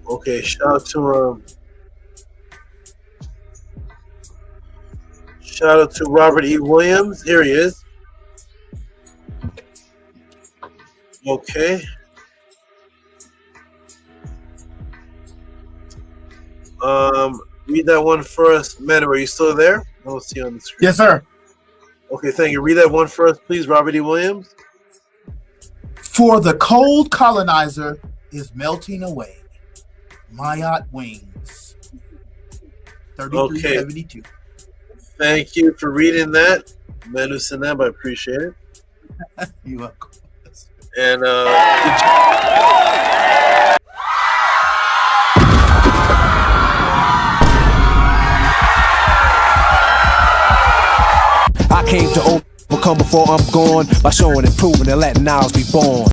Okay, shout out to Robert E. Williams. Here he is. Okay. Read that one for us. Manu, are you still there? I don't see on the screen. Yes, sir. Okay, thank you. Read that one for us, please, Robert E. Williams. For the cold colonizer is melting away. Mayat wings. 3372. Thank you for reading that. Manu Sineb, I appreciate it. You're welcome. And I came to overcome before I'm gone by showing and proving and letting ours be born.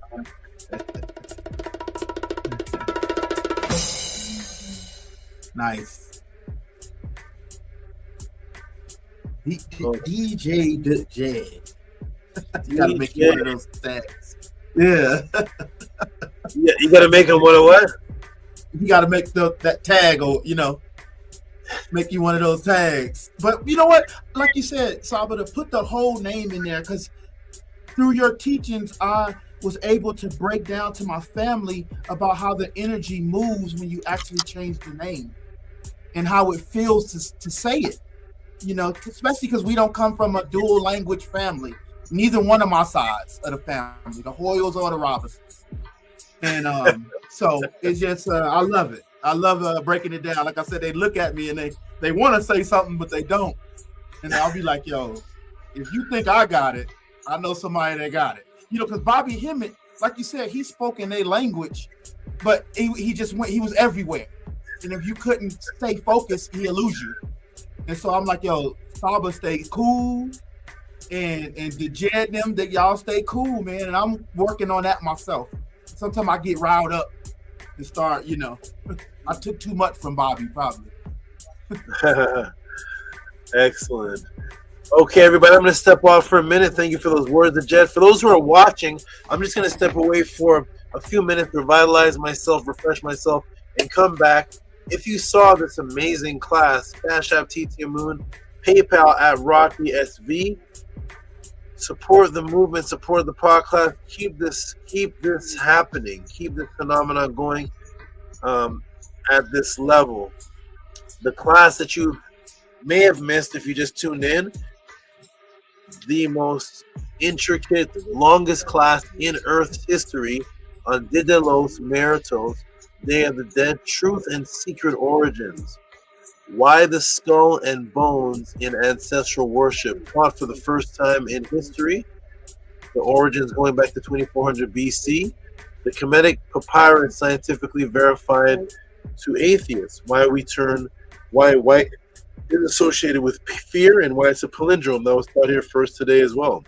Nice. DJ the J. You gotta make you one of those tags. Yeah. Yeah, you gotta make him one of what? You gotta make that tag, or make you one of those tags. But you know what? Like you said, Saba, to put the whole name in there, because through your teachings, I was able to break down to my family about how the energy moves when you actually change the name and how it feels to say it. Especially because we don't come from a dual language family. Neither one of my sides of the family, the Hoyles or the Robinsons. And so it's just, I love it. I love breaking it down. Like I said, they look at me and they want to say something, but they don't. And I'll be like, yo, if you think I got it, I know somebody that got it. Because Bobby Hemmett, like you said, he spoke in their language, but he just went, he was everywhere. And if you couldn't stay focused, he'll lose you. And so I'm like, yo, Saba, stay cool. And the Jed them, that y'all stay cool, man. And I'm working on that myself. Sometimes I get riled up and start, I took too much from Bobby, probably. Excellent. Okay, everybody, I'm going to step off for a minute. Thank you for those words of Jed. For those who are watching, I'm just going to step away for a few minutes, revitalize myself, refresh myself, and come back. If you saw this amazing class, Cash App TT Moon, PayPal at Rocky SV. Support the movement, support the podcast. Keep this happening. Keep this phenomenon going at this level. The class that you may have missed if you just tuned in, the most intricate, longest class in Earth's history on Dia de los Muertos, Day of the Dead, Truth and Secret Origins. Why the skull and bones in ancestral worship, taught for the first time in history. The origins going back to 2400 BC. The Kemetic papyrus scientifically verified to atheists. Why is associated with fear and why it's a palindrome that was taught here first today as well.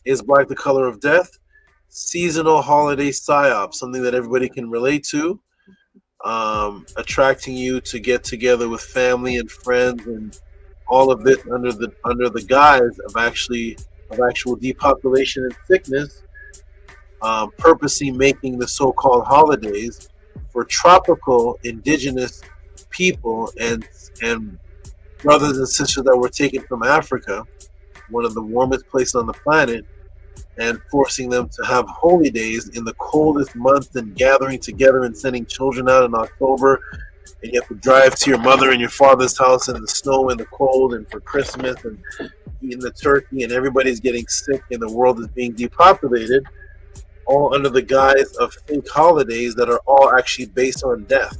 Is black the color of death? Seasonal holiday psyops, something that everybody can relate to. Attracting you to get together with family and friends, and all of this under the guise of actual depopulation and sickness, purposely making the so-called holidays for tropical indigenous people and brothers and sisters that were taken from Africa, one of the warmest places on the planet, and forcing them to have holy days in the coldest month and gathering together and sending children out in October. And you have to drive to your mother and your father's house in the snow and the cold and for Christmas and eating the turkey, and everybody's getting sick and the world is being depopulated, all under the guise of fake holidays that are all actually based on death.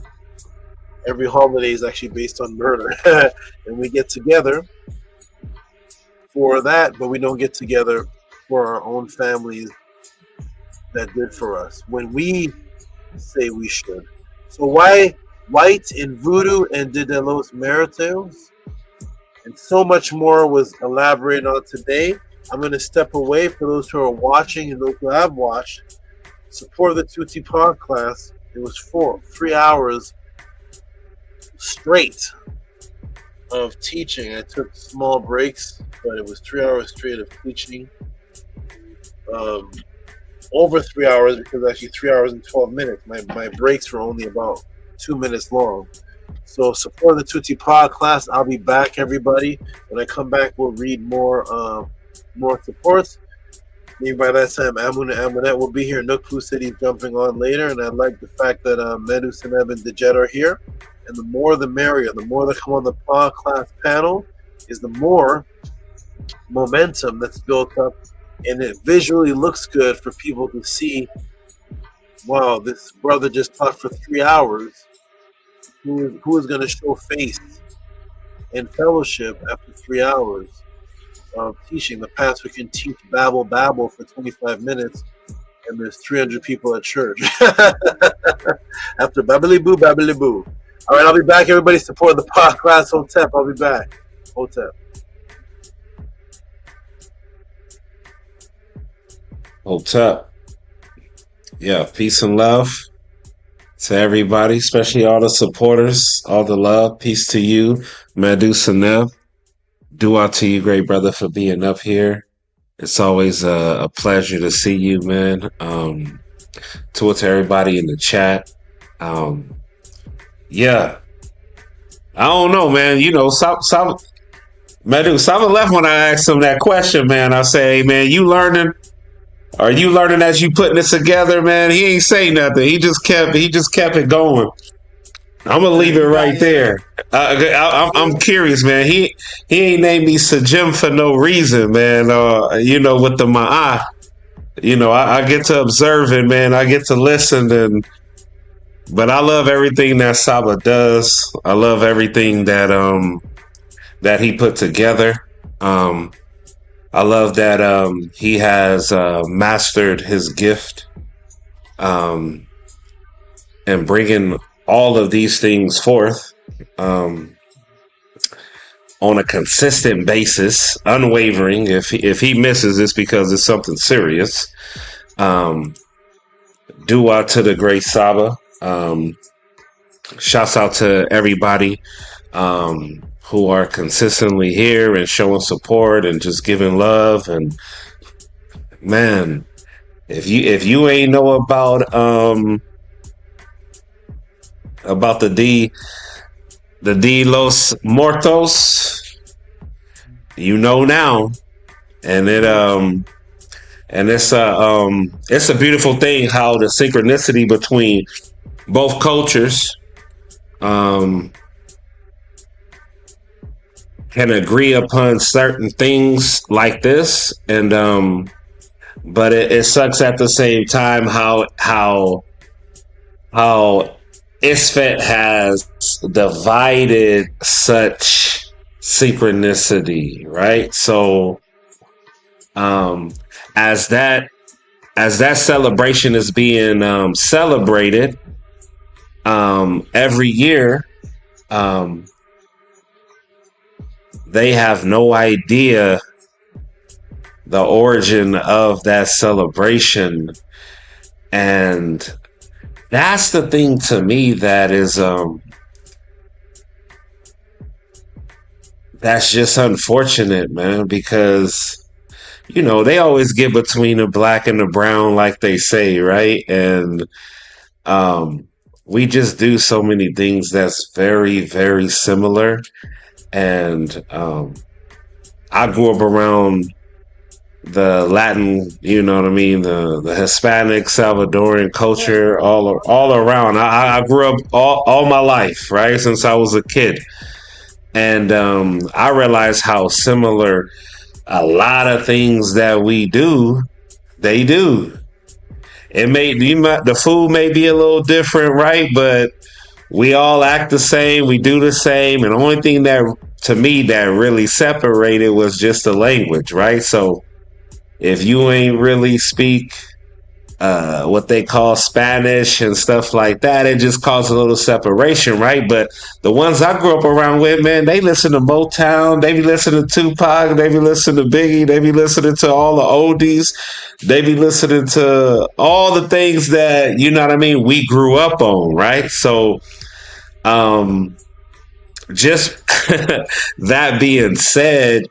Every holiday is actually based on murder. And we get together for that, but we don't get together for our own families that did for us when we say we should. So why white in voodoo and Dia de los Muertos? And so much more was elaborated on today. I'm going to step away for those who are watching and those who have watched. Support the Tehuti Pod class. It was 3 hours straight of teaching. I took small breaks, but it was 3 hours straight of teaching. Over 3 hours, because actually 3 hours and 12 minutes. My breaks were only about 2 minutes long. So support the Tehuti Pod class. I'll be back, everybody. When I come back, we'll read more supports. Maybe by that time, Amun and Amunet will be here. Nook City jumping on later, and I like the fact that Medu, Seneb, and Dejet are here. And the more the merrier. The more that come on the Pod class panel is the more momentum that's built up. And it visually looks good for people to see, wow, this brother just talked for 3 hours. Who is going to show face and fellowship after 3 hours of teaching? The pastor can teach babble for 25 minutes, and there's 300 people at church. After babbly boo. All right, I'll be back. Everybody support the podcast. Hotep, I'll be back. Hotep. Hotep. Yeah, peace and love to everybody, especially all the supporters, all the love. Peace to you, Medusa Nev. Dua to you, great brother, for being up here. It's always a pleasure to see you, man. To everybody in the chat. Yeah. I don't know, man. You know, Medu, Saba left when I asked him that question, man. I say, hey, man, are you learning as you putting this together, man? He ain't say nothing. He just kept it going. I'm gonna leave it right there. I'm curious, man. He ain't named me Sajim for no reason, man. You know, with the Ma'ah, you know, I get to observe it, man. I get to listen, but I love everything that Saba does. I love everything that he put together. I love that he has mastered his gift and bringing all of these things forth on a consistent basis, unwavering. If he misses, it's because it's something serious. Dua to the great Saba. Shouts out to everybody who are consistently here and showing support and just giving love. And man, if you ain't know about the D Los Muertos, you know now. And it's a beautiful thing how the synchronicity between both cultures can agree upon certain things like this, and but it sucks at the same time how ISFET has divided such synchronicity, right? So as that celebration is being celebrated every year, they have no idea the origin of that celebration. And that's the thing to me that is that's just unfortunate, man, because they always get between the black and the brown, like they say, right? And we just do so many things that's very, very similar. And I grew up around the Latin, you know what I mean, the Hispanic, Salvadoran culture all around. I grew up all my life, right, since I was a kid. And I realized how similar a lot of things that we do, they do. The food may be a little different, right? But we all act the same. We do the same. And the only thing that, to me, that really separated was just the language, right? So if you ain't really speak what they call Spanish and stuff like that, it just caused a little separation, right? But the ones I grew up around with, man, they listen to Motown, they be listening to Tupac, they be listening to Biggie, they be listening to all the oldies, they be listening to all the things that, you know what I mean, we grew up on, right? So just that being said,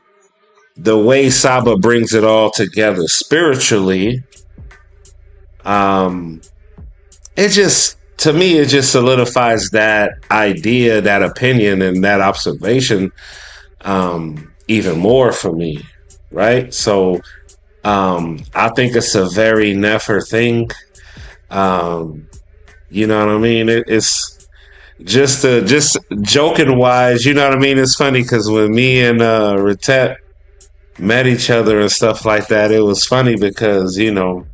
the way Saba brings it all together spiritually, it just, to me, it just solidifies that idea, that opinion, and that observation even more for me, right? So I think it's a very Nefer thing. You know what I mean? It's just joking wise, you know what I mean? It's funny because when me and Retet met each other and stuff like that, it was funny because, man,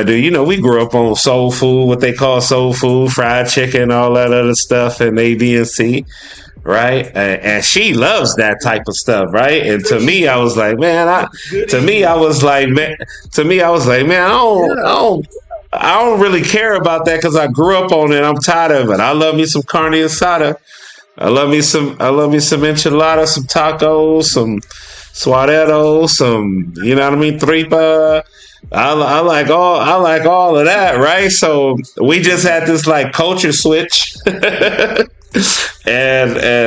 dude, we grew up on soul food, what they call soul food, fried chicken, all that other stuff, and A, B, and C, right? And she loves that type of stuff, right? And to me, I was like, man, I don't really care about that because I grew up on it. I'm tired of it. I love me some carne asada. I love me some enchiladas, some tacos, some suadero, some, you know what I mean, tripa. I like all of that, right? So we just had this like culture switch, and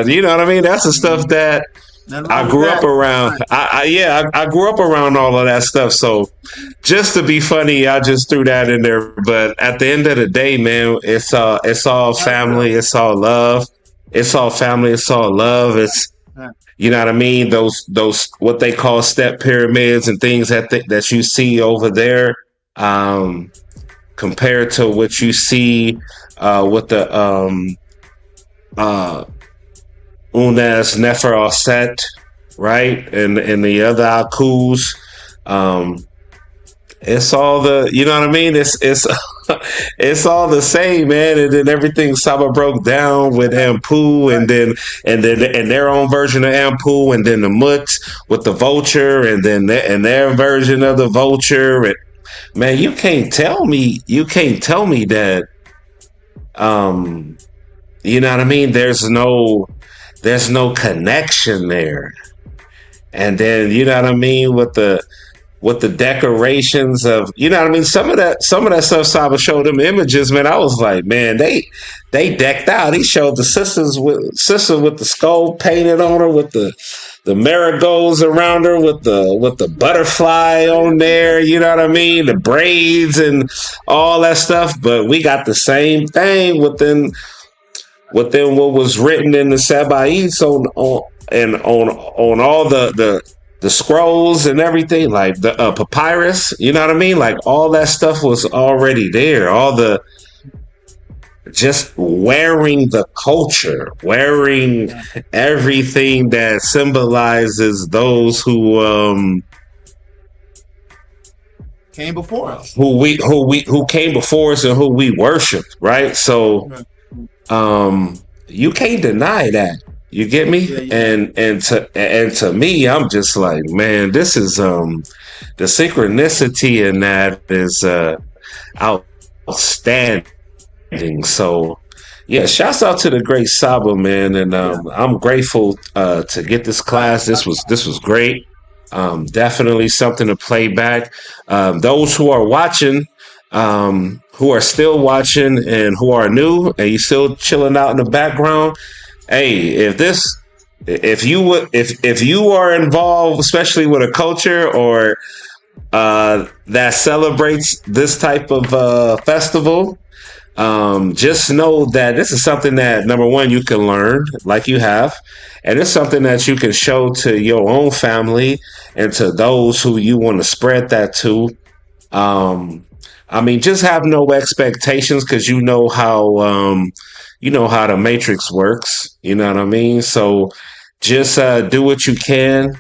you know what I mean. That's the stuff that I grew up around. I grew up around all of that stuff. So just to be funny, I just threw that in there. But at the end of the day, man, it's all family. It's all love. It's all family. It's all love. It's, you know what I mean? Those what they call step pyramids and things that you see over there, compared to what you see with the Unas Nefer Aset, right? And the other Akus. It's all the, you know what I mean? It's all the same, man. And then everything Saba broke down with Ampu, and their own version of Ampu, and then the Muts with the vulture, and then their version of the vulture. And man, you can't tell me that, you know what I mean? There's no connection there. And then, you know what I mean, with the with the decorations of, you know what I mean? Some of that stuff Saba showed them images, man. I was like, man, they decked out. He showed the sister with the skull painted on her, with the marigolds around her, with the butterfly on there, you know what I mean? The braids and all that stuff. But we got the same thing within what was written in the Sabaites on all the scrolls and everything, like the papyrus, you know what I mean? Like all that stuff was already there. All the just wearing the culture, wearing everything that symbolizes those who came before us, who came before us and who we worship, right? So you can't deny that. You get me? Yeah. And to me, I'm just like, man, this is the synchronicity in that is outstanding. So yeah, shouts out to the great Saba, man, and I'm grateful to get this class. This was great. Definitely something to play back. Those who are watching, who are still watching, and who are new, and you still chilling out in the background. Hey, if you are involved, especially with a culture or that celebrates this type of festival, just know that this is something that, number one, you can learn like you have, and it's something that you can show to your own family and to those who you want to spread that to. I mean, just have no expectations, because you know how the matrix works. You know what I mean? So just do what you can.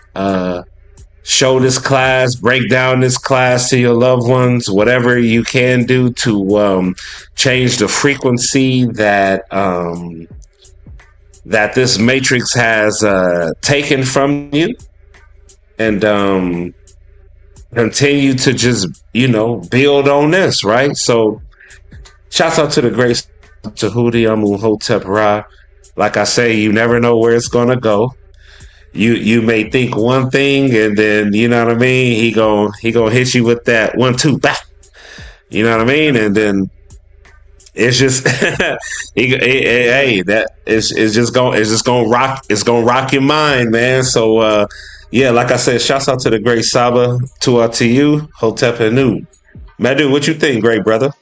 Show this class, break down this class to your loved ones, whatever you can do to change the frequency that this matrix has taken from you, and continue to just, build on this, right? So shouts out to the great Tehuti Amun Hotep Ra. Like I say, you never know where it's gonna go. You may think one thing, and then, you know what I mean, he gonna hit you with that 1-2 back. You know what I mean? And then it's just it's just gonna rock your mind, man. So yeah, like I said, shouts out to the great Saba, to you, Hotep Anu. Madu, what you think, great brother?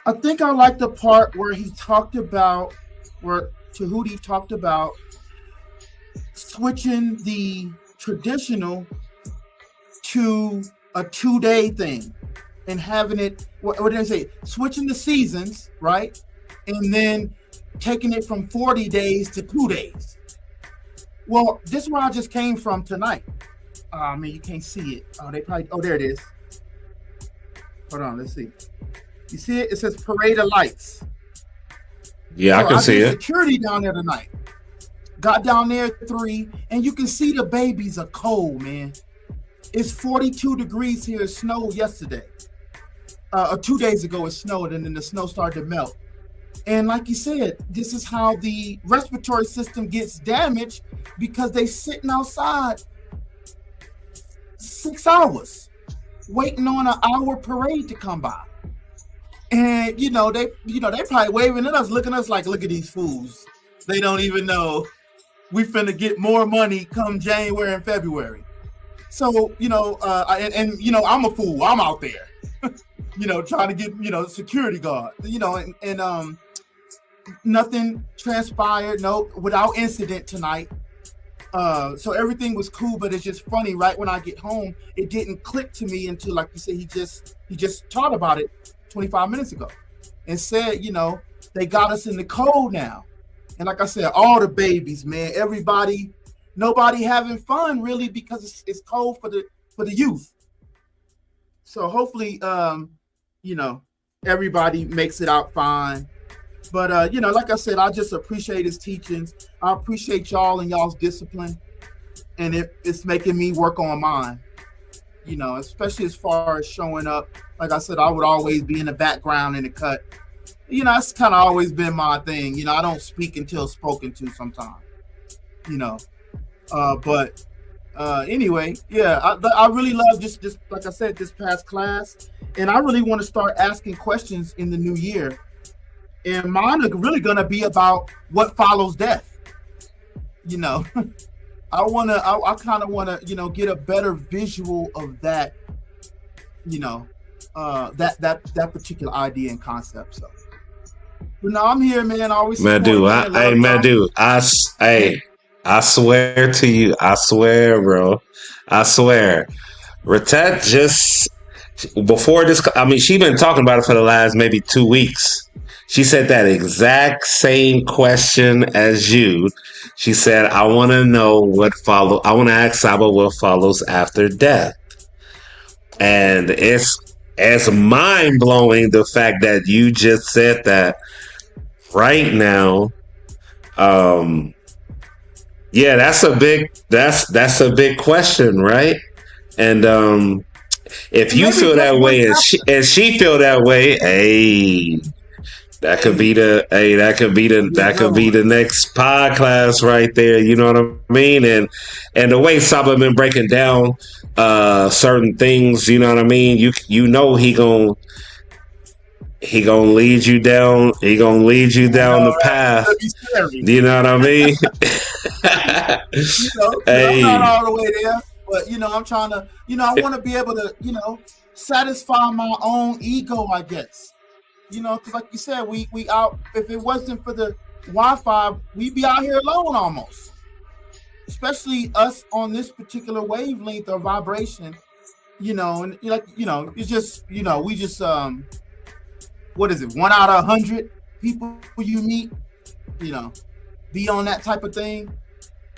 I think I like the part where Tehuti talked about switching the traditional to a 2-day thing and having it, what did I say? Switching the seasons, right? And then taking it from 40 days to 2 days. Well, this is where I just came from tonight. I mean, you can't see it. There it is. Hold on, let's see. You see it? It says Parade of Lights. Yeah, so I can see it. Security down there tonight. Got down there at 3, and you can see the babies are cold, man. It's 42 degrees here. It snowed yesterday. 2 days ago, it snowed, and then the snow started to melt. And like you said, this is how the respiratory system gets damaged, because they sitting outside 6 hours waiting on an hour parade to come by. And they probably waving at us, looking at us like, look at these fools. They don't even know we finna get more money come January and February. So, I'm a fool. I'm out there, trying to get, security guard, and nothing transpired, without incident tonight. So everything was cool, but it's just funny. Right when I get home, it didn't click to me until, like you said, he just taught about it 25 minutes ago and said, they got us in the cold now. And like I said, all the babies, man, everybody, nobody having fun really, because it's cold for the youth. So hopefully, everybody makes it out fine. But, like I said, I just appreciate his teachings. I appreciate y'all and y'all's discipline. And it's making me work on mine, especially as far as showing up. Like I said, I would always be in the background in the cut. That's kind of always been my thing. I don't speak until spoken to sometimes, but Anyway, yeah, I really love just like I said, this past class, and I really want to start asking questions in the new year. And mine are really gonna be about what follows death. You know, I kind of wanna, you know, get a better visual of that. You know, that particular idea and concept. So, but no, I'm here, man. I always Madu, I swear to you, I swear, bro, I swear. Ratet just before this, I mean, she's been talking about it for the last maybe 2 weeks. She said that exact same question as you. She said, "I want to know what follow. I want to ask Saba what follows after death." And it's mind blowing the fact that you just said that right now. Yeah, that's a big question, right? And if you feel that way and she feel that way, hey, that could be the next podcast right there. You know what I mean? And the way Saba been breaking down certain things, you know what I mean? You know he gonna lead you down. He gonna lead you down the path. You know what I mean? You know, hey. I'm not all the way there, but you know, I'm trying to. You know, I want to be able to, you know, satisfy my own ego, I guess. You know, because like you said, we out. If it wasn't for the Wi-Fi, we'd be out here alone almost. Especially us on this particular wavelength or vibration. You know, and like, you know, it's just, you know, we just what is it? 1 out of 100 people you meet, you know, be on that type of thing.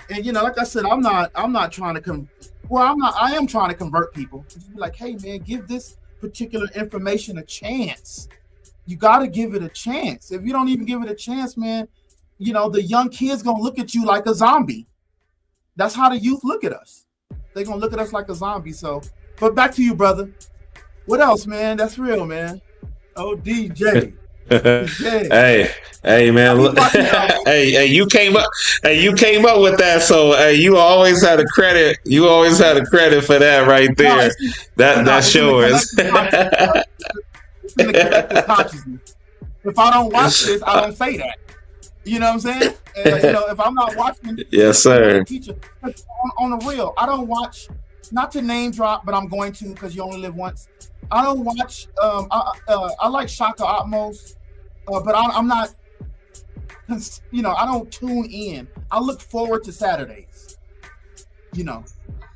And you know, like I said, I'm not trying to I am trying to convert people. Just be like, hey man, give this particular information a chance. You got to give it a chance. If you don't even give it a chance, man, you know, the young kids gonna look at you like a zombie. That's how the youth look at us. They're gonna look at us like a zombie. So, but back to you, brother. What else, man? That's real, man. Oh, DJ. Hey, man. Look, hey, you came up with that. So, you always had a credit. You always had a credit for that right there. That's yours. In the collective consciousness. If I don't watch this, I don't say that. You know what I'm saying? And, you know, if I'm not watching, yes, sir. Teacher, on the real, I don't watch. Not to name drop, but I'm going to because you only live once. I don't watch. I like Shaka Atmos, but I'm not. You know, I don't tune in. I look forward to Saturdays. You know,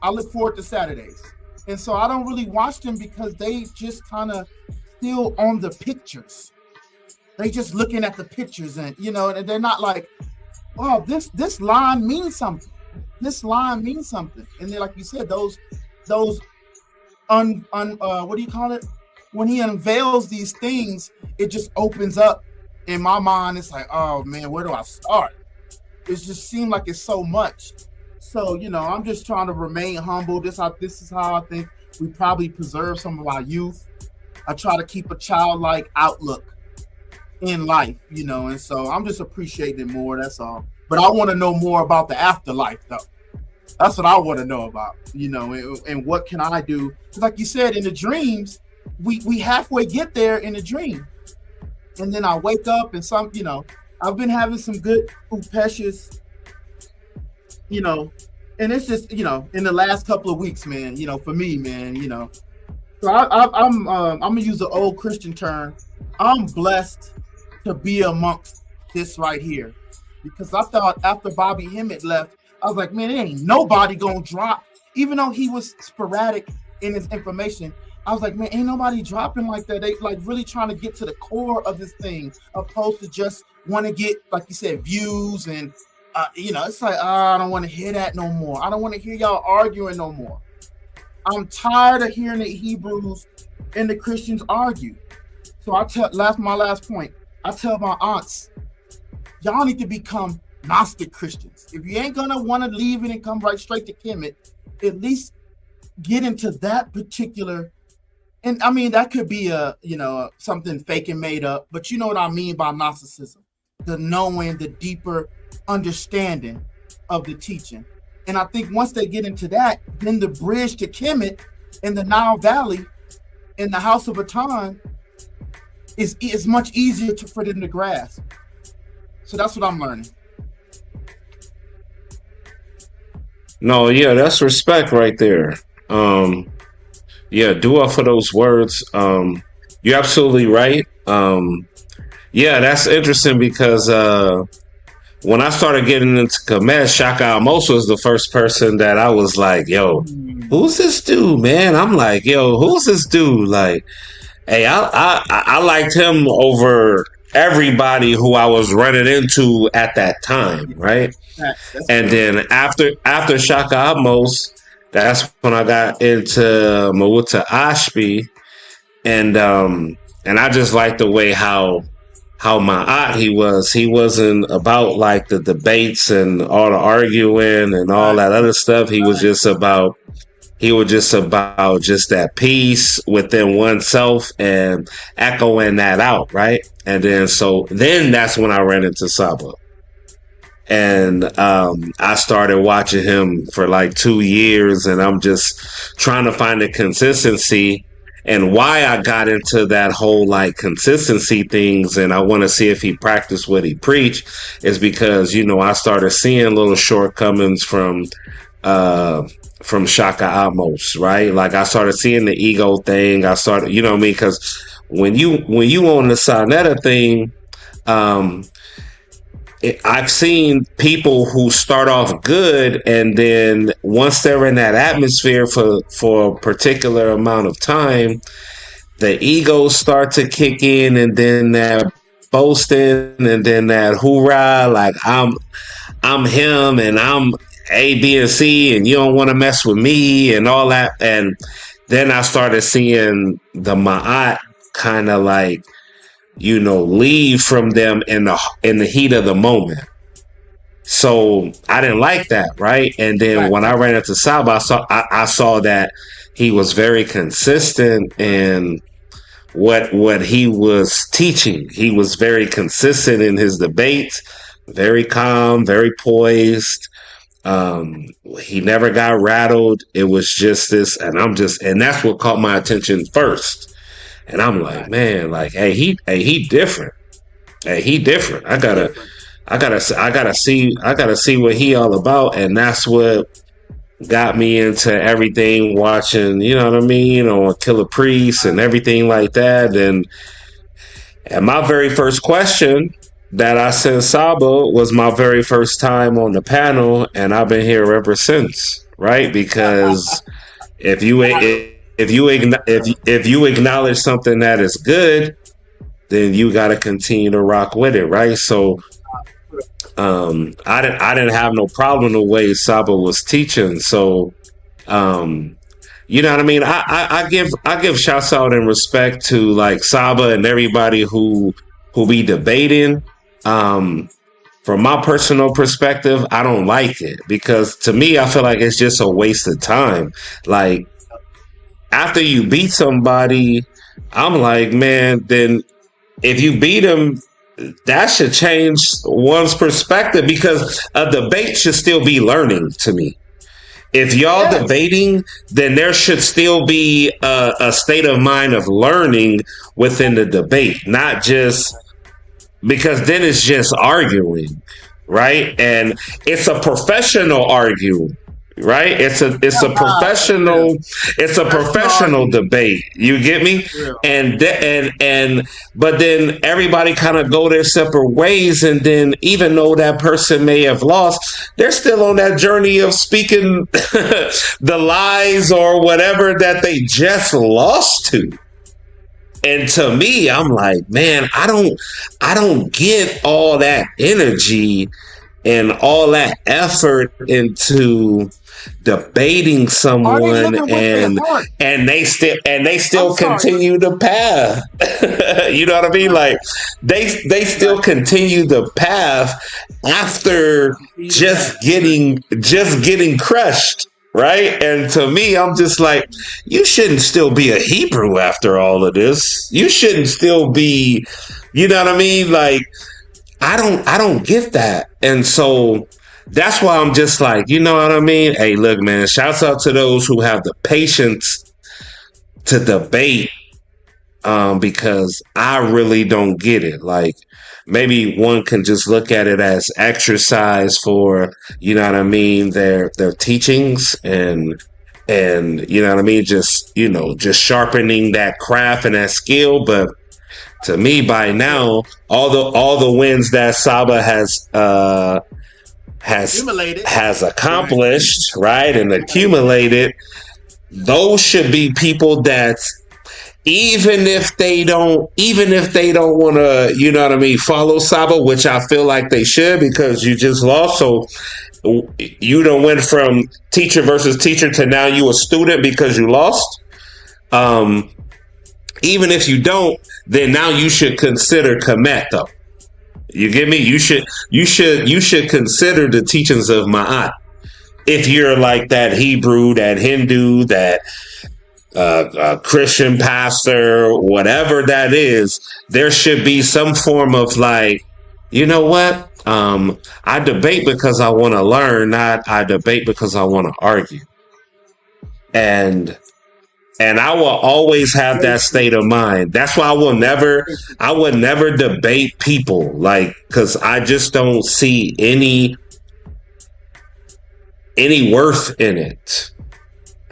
I look forward to Saturdays, and so I don't really watch them because they just kind of still on the pictures. They just looking at the pictures, and you know, and they're not like, oh, this line means something. This line means something, and then like you said, those what do you call it? When he unveils these things, it just opens up in my mind. It's like, oh man, where do I start? It just seems like it's so much. So you know, I'm just trying to remain humble. This is how I think we probably preserve some of our youth. I try to keep a childlike outlook in life, you know, and so I'm just appreciating it more. That's all. But I want to know more about the afterlife, though. That's what I want to know about, you know, and what can I do? Because like you said, in the dreams, we halfway get there in the dream. And then I wake up and you know, I've been having some good upeshas, you know, and it's just, you know, in the last couple of weeks, man, you know, for me, man, you know. So I'm gonna use an old Christian term. I'm blessed to be amongst this right here. Because I thought after Bobby Hemmett left, I was like, man, there ain't nobody gonna drop. Even though he was sporadic in his information, I was like, man, ain't nobody dropping like that. They like really trying to get to the core of this thing, opposed to just want to get, like you said, views and you know, it's like, I don't want to hear that no more. I don't want to hear y'all arguing no more. I'm tired of hearing the Hebrews and the Christians argue. So my last point. I tell my aunts, y'all need to become Gnostic Christians. If you ain't gonna want to leave it and come right straight to Kemet, at least get into that particular. And I mean, that could be a, you know, something fake and made up, but you know what I mean by Gnosticism, the knowing, the deeper understanding of the teaching. And I think once they get into that, then the bridge to Kemet in the Nile Valley in the House of Aton is much easier for them to grasp. So that's what I'm learning. No, yeah, that's respect right there. Yeah, dua for those words. You're absolutely right. Yeah, that's interesting because when I started getting into Kemet, Shaka Amos was the first person that I was like, yo, who's this dude, man? I'm like, yo, who's this dude? Like, hey, I liked him over everybody who I was running into at that time, right? And then after Shaka Amos, that's when I got into Mawuta Ashby, and I just liked the way how Ma'at he was. He wasn't about like the debates and all the arguing and all that other stuff. He was just about just that peace within oneself and echoing that out, right? And then that's when I ran into Saba. And I started watching him for like 2 years, and I'm just trying to find the consistency. And why I got into that whole like consistency things, and I want to see if he practiced what he preached, is because, you know, I started seeing little shortcomings from Shaka Amos, right? Like I started seeing the ego thing. I started, you know what I mean? Because when you on the Sarnetta thing, I've seen people who start off good, and then once they're in that atmosphere for a particular amount of time, the egos start to kick in, and then that boasting, and then that hoorah, like I'm him, and I'm A, B, and C, and you don't want to mess with me, and all that. And then I started seeing the Ma'at kind of like, you know, leave from them in the heat of the moment. So I didn't like that, right? And then when I ran into Saba, I saw that he was very consistent in what he was teaching. He was very consistent in his debates, very calm, very poised. He never got rattled. It was just this, and that's what caught my attention first. And I'm like, man, like, hey, he different. Hey, he different. I gotta see what he all about. And that's what got me into everything, watching, you know what I mean, you know, Killer Priest and everything like that. And my very first question that I sent Saba was my very first time on the panel, and I've been here ever since, right? Because if you acknowledge something that is good, then you got to continue to rock with it, right? So I didn't have no problem the way Saba was teaching. So you know what I mean? I give shouts out and respect to like Saba and everybody who be debating. From my personal perspective, I don't like it, because to me, I feel like it's just a waste of time. Like, after you beat somebody, I'm like, man, then if you beat them, that should change one's perspective, because a debate should still be learning to me. If y'all debating, then there should still be a state of mind of learning within the debate, not just because then it's just arguing, right? And it's a professional arguing. Right? It's a professional debate. You get me? But then everybody kind of go their separate ways, and then even though that person may have lost, they're still on that journey of speaking the lies or whatever that they just lost to. And to me, I'm like, man, I don't get all that energy and all that effort into debating someone, and they still continue the path. You know what I mean? Like they still continue the path after just getting crushed. Right? And to me, I'm just like, you shouldn't still be a Hebrew after all of this. You shouldn't still be, you know what I mean? Like, I don't get that. And so that's why I'm just like, you know what I mean? Hey, look, man, shouts out to those who have the patience to debate, because I really don't get it. Like, maybe one can just look at it as exercise for, you know what I mean, their teachings, and you know what I mean, just, you know, just sharpening that craft and that skill. But to me, by now, all the wins that Saba has accomplished, right, and accumulated, those should be people that, even if they don't want to, you know what I mean, follow Saba, which I feel like they should, because you just lost. So you don't went from teacher versus teacher to now you a student because you lost. Even if you don't, then now you should consider Kemet, though. You get me? You should consider the teachings of Ma'at. If you're like that Hebrew, that Hindu, that Christian pastor, whatever that is, there should be some form of like, you know what? I debate because I want to learn, not I debate because I want to argue. And I will always have that state of mind. That's why I would never debate people, like, because I just don't see any worth in it.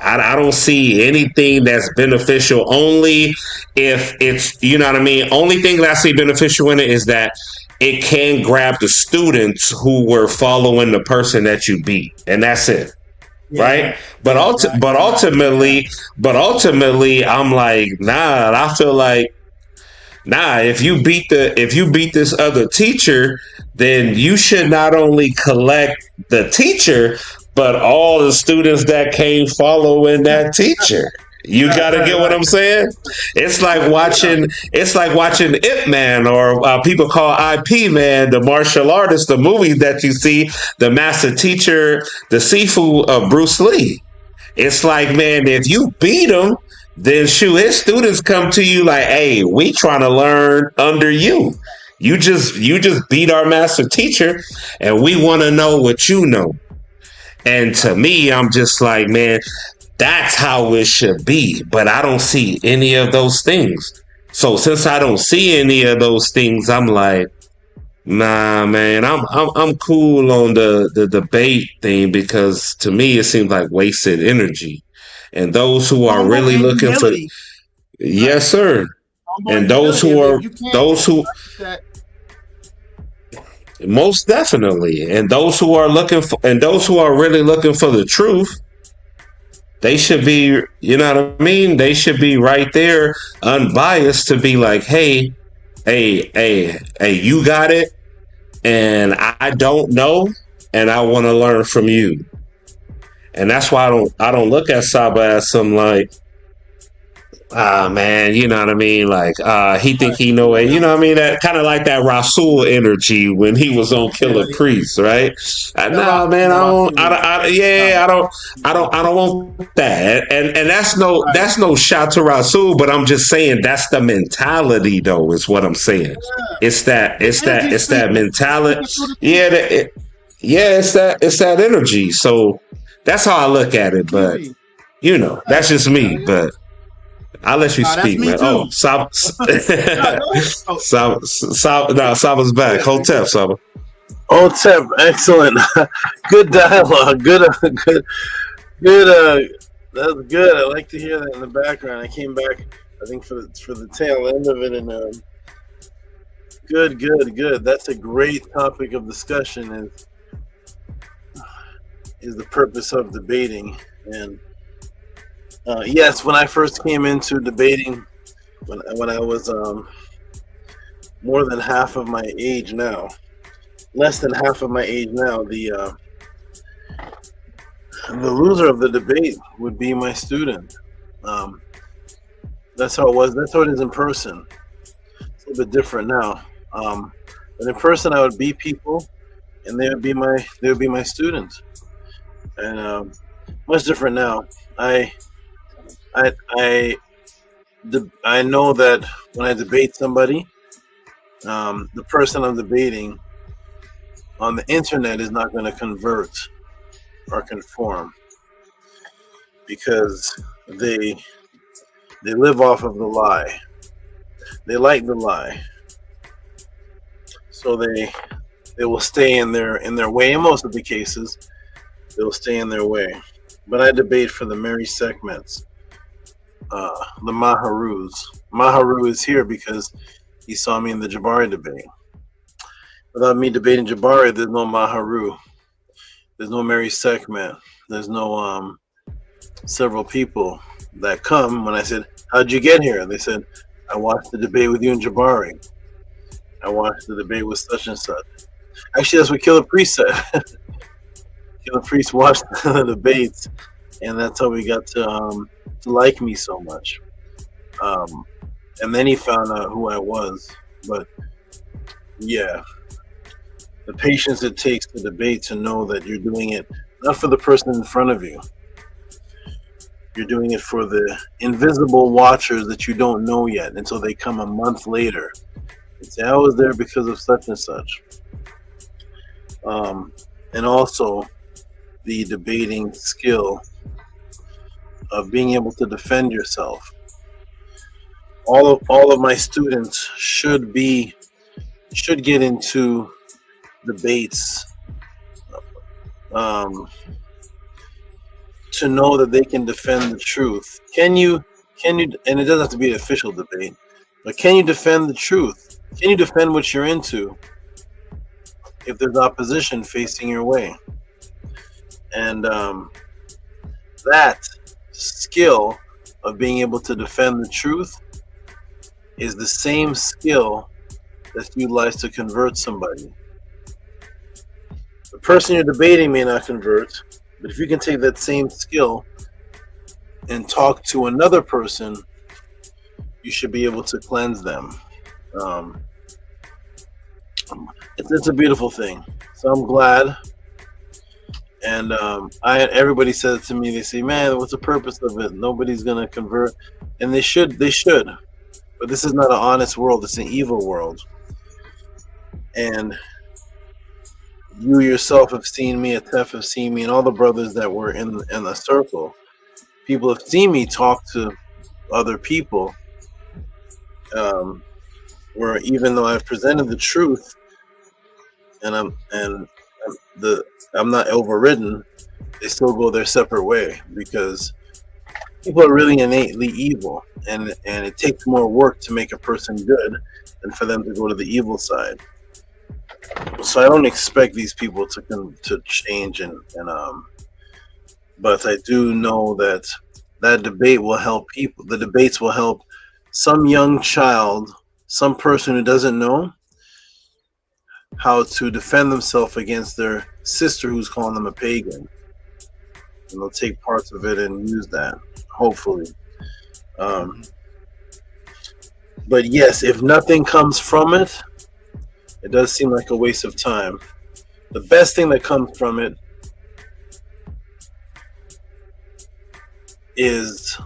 I don't see anything that's beneficial. Only if it's, you know what I mean? Only thing that I see beneficial in it is that it can grab the students who were following the person that you beat. And that's it. Yeah. Right? But ultimately, I'm like, nah, I feel like, nah, if you beat this other teacher, then you should not only collect the teacher, but all the students that came following that teacher. You gotta get what I'm saying? It's like watching Ip Man, or people call IP Man, the martial artist, the movie that you see, the master teacher, the Sifu of Bruce Lee. It's like, man, if you beat him, then shoot, his students come to you like, hey, we trying to learn under you. You just beat our master teacher, and we want to know what you know. And to me, I'm just like, man, that's how it should be. But I don't see any of those things. So since I don't see any of those things, I'm like, nah, man, I'm cool on the debate thing, because to me it seems like wasted energy. And those who are really looking for, yes, sir. And those who most definitely, and those who are really looking for the truth, they should be, you know what I mean? They should be right there, unbiased, to be like, hey, you got it, and I don't know, and I want to learn from you. And that's why I don't look at Saba as some like, man, you know what I mean? Like, he think he know it. You know what I mean? That kind of like that Rasul energy when he was on Killer Priest, right? Nah, man, I don't want that. And that's no shot to Rasul, but I'm just saying that's the mentality, though, is what I'm saying. It's that mentality. It's that energy. So that's how I look at it. But you know, that's just me. But I'll let you speak, man. Oh, Saba's back. Hotep, Saba. Hotep, excellent. Good dialogue. Good. That was good. I like to hear that in the background. I came back, I think, for the tail end of it, and good. That's a great topic of discussion. Is the purpose of debating. And yes, when I first came into debating, when I was more than half of my age now, less than half of my age now, the loser of the debate would be my student. That's how it was. That's how it is in person. It's a little bit different now. But in person, I would beat people, and they would be my students. And much different now. I know that when I debate somebody, the person I'm debating on the internet is not going to convert or conform, because they live off of the lie. They like the lie, so they will stay in their way. In most of the cases, they will stay in their way. But I debate for the Mary Sekhmets, the Maharus. Maharu is here because he saw me in the Jabari debate. Without me debating Jabari, there's no Maharu. There's no Mary Sekhmet. There's no several people that come when I said, "How'd you get here?" They said, "I watched the debate with you and Jabari. I watched the debate with such and such." Actually, that's what Killer Priest said. Killer Priest watched the debates, and that's how we got to like me so much. And then he found out who I was. But yeah, the patience it takes to debate, to know that you're doing it not for the person in front of you. You're doing it for the invisible watchers that you don't know yet until they come a month later and say, "I was there because of such and such." And also the debating skill of being able to defend yourself. All of my students should get into debates to know that they can defend the truth. Can you, and it doesn't have to be an official debate, but can you defend the truth? Can you defend what you're into if there's opposition facing your way? And that skill of being able to defend the truth is the same skill that's utilized to convert somebody. The person you're debating may not convert, but if you can take that same skill and talk to another person, you should be able to cleanse them. It's a beautiful thing. So I'm glad. And everybody says to me, they say, "Man, what's the purpose of it? Nobody's gonna convert," and they should. But this is not an honest world; it's an evil world. And you yourself have seen me, Atef have seen me, and all the brothers that were in the circle. People have seen me talk to other people, where even though I've presented the truth, and I'm not overridden, they still go their separate way, because people are really innately evil, and it takes more work to make a person good than for them to go to the evil side. So I don't expect these people to change, but I do know that debate will help people. The debates will help some young child, some person who doesn't know how to defend themselves against their sister who's calling them a pagan. And they'll take parts of it and use that, hopefully. But yes, if nothing comes from it, it does seem like a waste of time. The best thing that comes from it is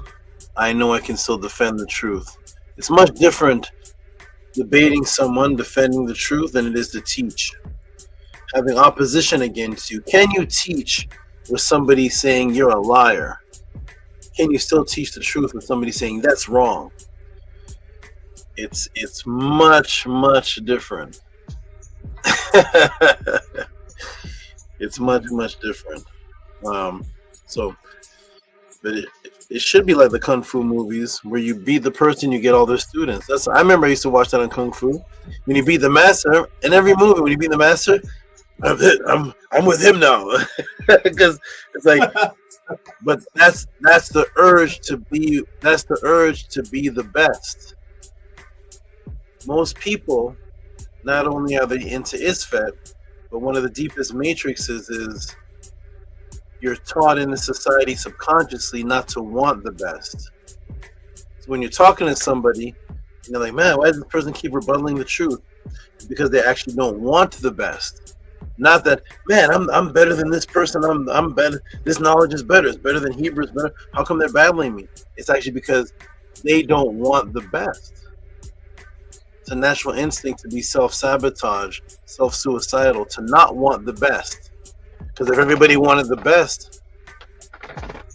I know I can still defend the truth. It's much different debating someone, defending the truth, than it is to teach. Having opposition against you. Can you teach with somebody saying you're a liar? Can you still teach the truth with somebody saying that's wrong? It's much, much different. It's much, much different. But it should be like the Kung Fu movies, where you beat the person, you get all their students. I remember I used to watch that on Kung Fu. When you beat the master, in every movie, when you beat the master, I'm with him now, because it's like. But that's the urge to be. That's the urge to be the best. Most people, not only are they into Isfet, but one of the deepest matrices is you're taught in the society subconsciously not to want the best. So when you're talking to somebody, you're like, "Man, why does this person keep rebuttaling the truth?" It's because they actually don't want the best. Not that, "Man, I'm better than this person. I'm better. This knowledge is better. It's better than Hebrew. It's better. How come they're battling me?" It's actually because they don't want the best. It's a natural instinct to be self-sabotage, self-suicidal, to not want the best. Because if everybody wanted the best,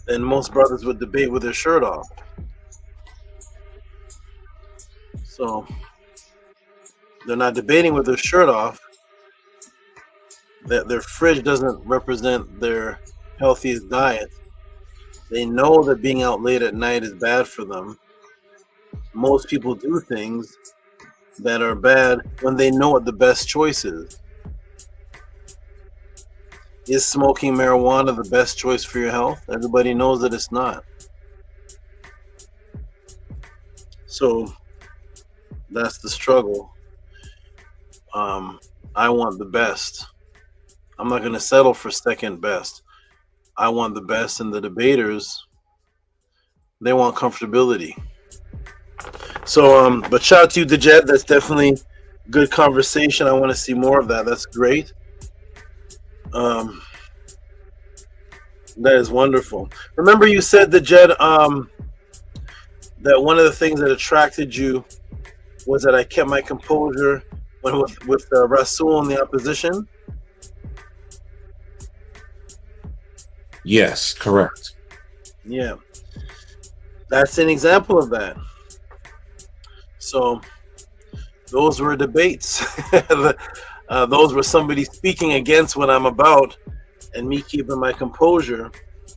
then most brothers would debate with their shirt off. So they're not debating with their shirt off. That their fridge doesn't represent their healthiest diet. They know that being out late at night is bad for them. Most people do things that are bad when they know what the best choice is. Is smoking marijuana the best choice for your health? Everybody knows that it's not. So that's the struggle. I want the best. I'm not going to settle for second best. I want the best, and the debaters, they want comfortability. So, but shout out to you, Dejet. That's definitely good conversation. I want to see more of that. That's great. That is wonderful. Remember, you said, Dejet, that one of the things that attracted you was that I kept my composure when with Rasul in the opposition. Yes, correct. Yeah, that's an example of that. So those were debates. Those were somebody speaking against what I'm about and me keeping my composure,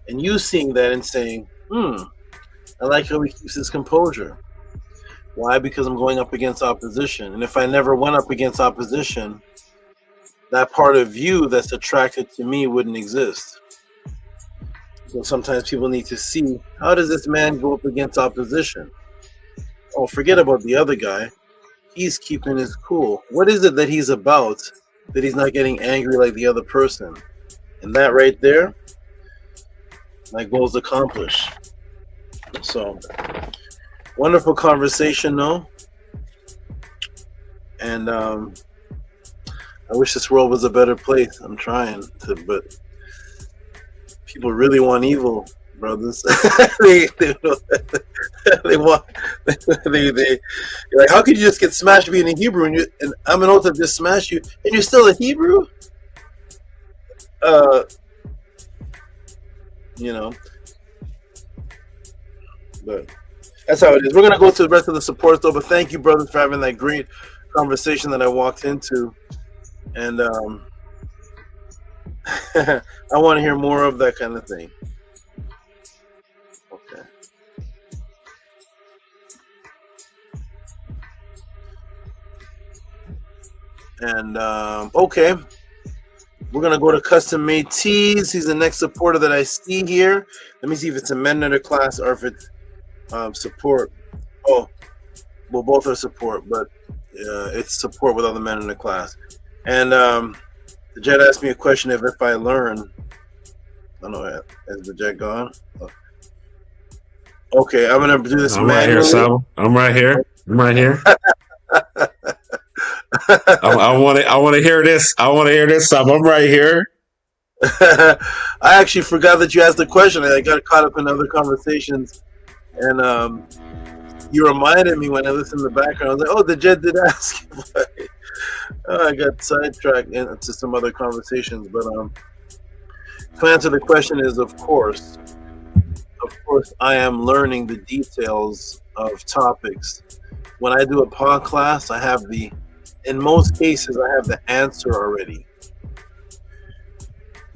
and you seeing that and saying, I like how he keeps his composure. Why? Because I'm going up against opposition. And if I never went up against opposition, that part of you that's attracted to me wouldn't exist. So sometimes people need to see, how does this man go up against opposition? Oh, forget about the other guy. He's keeping his cool. What is it that he's about that he's not getting angry like the other person? And that right there, my goal's accomplished. So, wonderful conversation, though. And I wish this world was a better place. I'm trying to, but people really want evil, brothers. they want you're like, how could you just get smashed being a Hebrew and I'm an oath to just smash you and you're still a Hebrew? You know, but that's how it is. We're gonna go to the rest of the supports though, but thank you, brothers, for having that great conversation that I walked into, and I want to hear more of that kind of thing. Okay. And okay, we're gonna go to Custom Made Tees. He's the next supporter that I see here. Let me see if it's a men under class or if it's support. Oh, well, both are support, but it's support with other men in the class. And the Jet asked me a question if I learn. I don't know, has the Jet gone? Okay, I'm gonna do this. I'm right here, Sal. I'm right here. I want to hear this. Sal. I'm right here. I actually forgot that you asked the question. I got caught up in other conversations, and you reminded me when I listened in the background. I was like, "Oh, the Jet did ask." I got sidetracked into some other conversations, but to answer the question is, of course, I am learning the details of topics. When I do a pod class, in most cases, I have the answer already.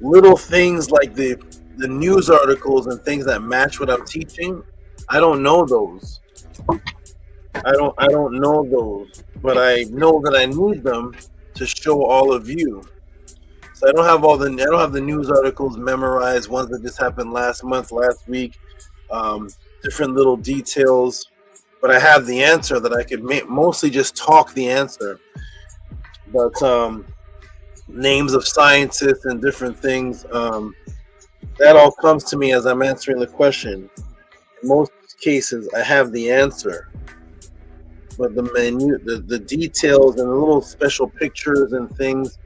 Little things like the news articles and things that match what I'm teaching, I don't know those. I don't know those, but I know that I need them to show all of you. So I don't have the news articles memorized, ones that just happened last month, last week, different little details, but I have the answer that I could mostly just talk the answer. But names of scientists and different things, that all comes to me as I'm answering the question. In most cases, I have the answer. But the menu, the details and the little special pictures and things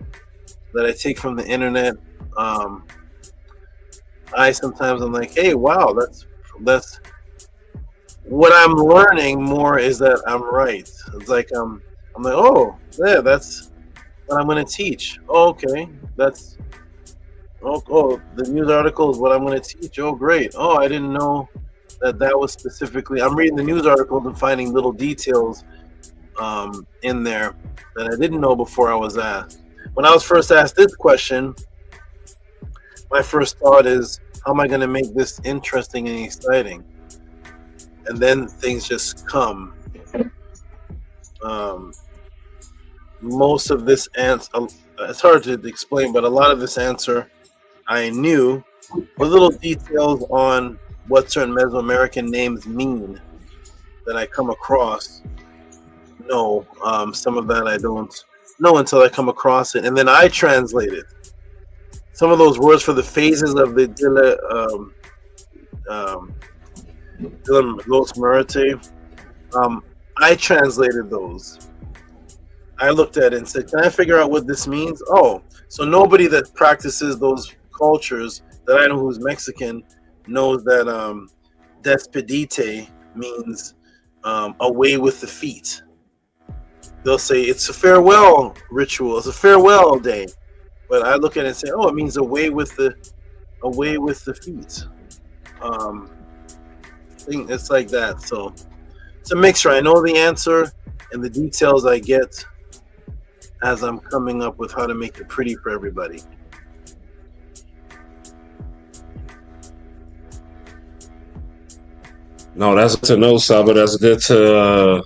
that I take from the internet, I'm like, hey, wow, that's what I'm learning more is that I'm right. It's like I'm like, oh, yeah, that's what I'm going to teach. Oh, okay, that's the news article is what I'm going to teach. Oh, great. Oh, I didn't know that was specifically. I'm reading the news articles and finding little details in there that I didn't know before I was asked. When I was first asked this question, my first thought is, how am I going to make this interesting and exciting? And then things just come. Most of this answer, it's hard to explain, but a lot of this answer I knew, with little details on what certain Mesoamerican names mean that I come across. No, some of that I don't know until I come across it, and then I translate it. Some of those words for the phases of the Los Muertos, I translated those. I looked at it and said, can I figure out what this means? Oh, so nobody that practices those cultures that I know who's Mexican knows that despedite means away with the feet. They'll say it's a farewell ritual, it's a farewell day. But I look at it and say, oh, it means away with the feet. It's like that. So it's a mixture. I know the answer and the details I get as I'm coming up with how to make it pretty for everybody. No, that's good to know, Saba. That's good to.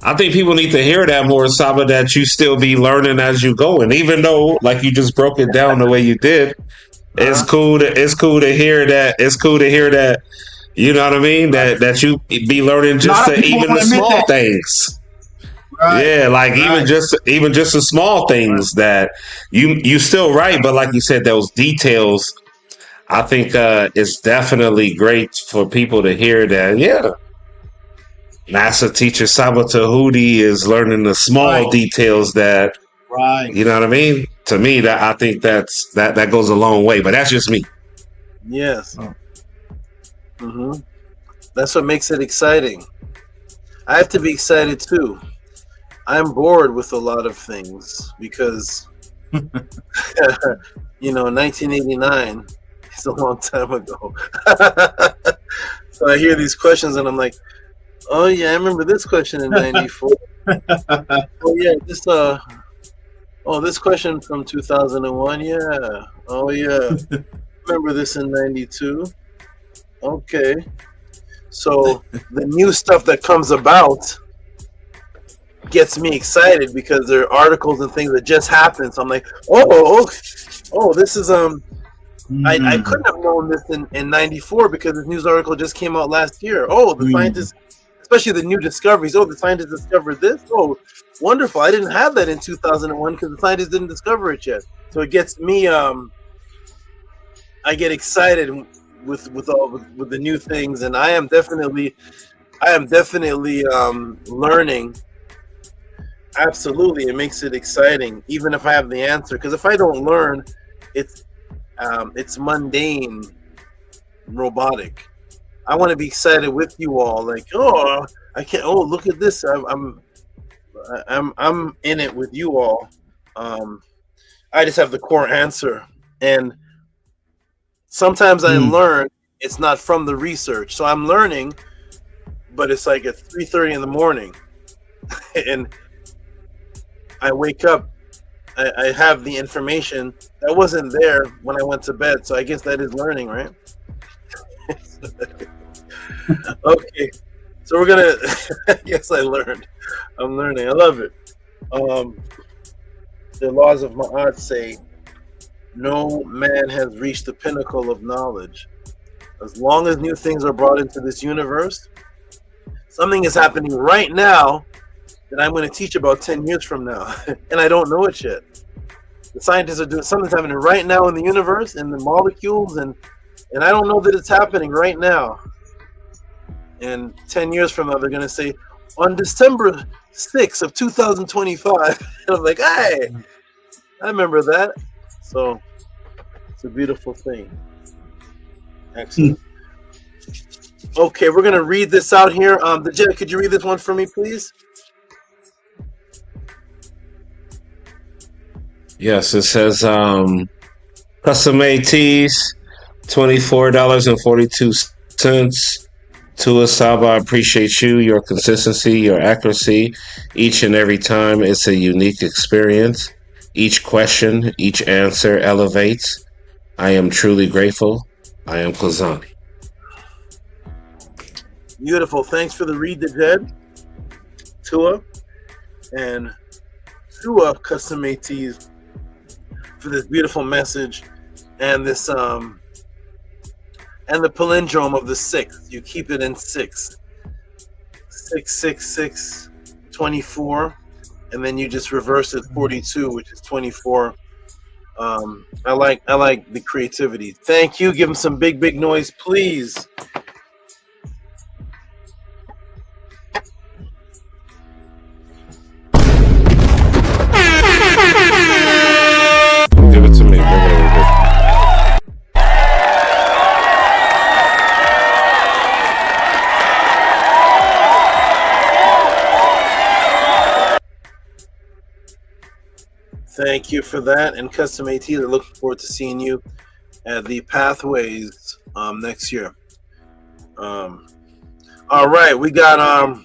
I think people need to hear that more, Saba. That you still be learning as you go, and even though, like you just broke it down the way you did, it's cool to hear that. It's cool to hear that. You know what I mean? That you be learning just even the small things. Right. Yeah, like even just the small things that you still right, but like you said, those details. I think it's definitely great for people to hear that. Yeah, NASA teacher Saba Tehuti is learning the small details that. Right. You know what I mean? To me, that I think that goes a long way. But that's just me. Yes. Mm-hmm. That's what makes it exciting. I have to be excited too. I'm bored with a lot of things because, 1989 is a long time ago. So I hear these questions and I'm like, oh yeah, I remember this question in '94. Oh yeah, this question from 2001. Yeah. Oh yeah, remember this in '92. Okay. So the new stuff that comes about gets me excited because there are articles and things that just happened. So I'm like, this is I couldn't have known this in '94 because this news article just came out last year. Oh, the scientists, especially the new discoveries. Oh, the scientists discovered this. Oh, wonderful! I didn't have that in 2001 because the scientists didn't discover it yet. So it gets me. I get excited with the new things, and I am definitely learning. Absolutely, it makes it exciting, even if I have the answer. Because if I don't learn, it's mundane, robotic. I want to be excited with you all. Like, I can't. Oh, look at this. I'm in it with you all. I just have the core answer, and sometimes I learn. It's not from the research, so I'm learning, but it's like at 3:30 in the morning, and I wake up. I have the information that wasn't there when I went to bed, so I guess that is learning, right? Okay, so we're gonna. Yes, I learned. I'm learning. I love it. The laws of Ma'at say, no man has reached the pinnacle of knowledge. As long as new things are brought into this universe, something is happening right now that I'm going to teach about 10 years from now, and I don't know it yet. The scientists are doing something's happening right now in the universe, in the molecules, and I don't know that it's happening right now. And 10 years from now, they're going to say, on December 6th of 2025, and I'm like, hey, I remember that. So it's a beautiful thing. Excellent. Okay, we're going to read this out here. Jen, could you read this one for me, please? Yes, it says custom made tees, $24.42. Tua Saba, I appreciate you, your consistency, your accuracy. Each and every time, it's a unique experience. Each question, each answer elevates. I am truly grateful. I am Klazani. Beautiful. Thanks for the read the dead, Tua, and Tua Custom Made Tees for this beautiful message and this and the palindrome of the 6. You keep it in 6. 666 24, and then you just reverse it 42, which is 24. I like the creativity. Thank you. Give him some big noise, please. Give it to me. Thank you for that. And Custom AT, they're looking forward to seeing you at the Pathways next year. All right, we got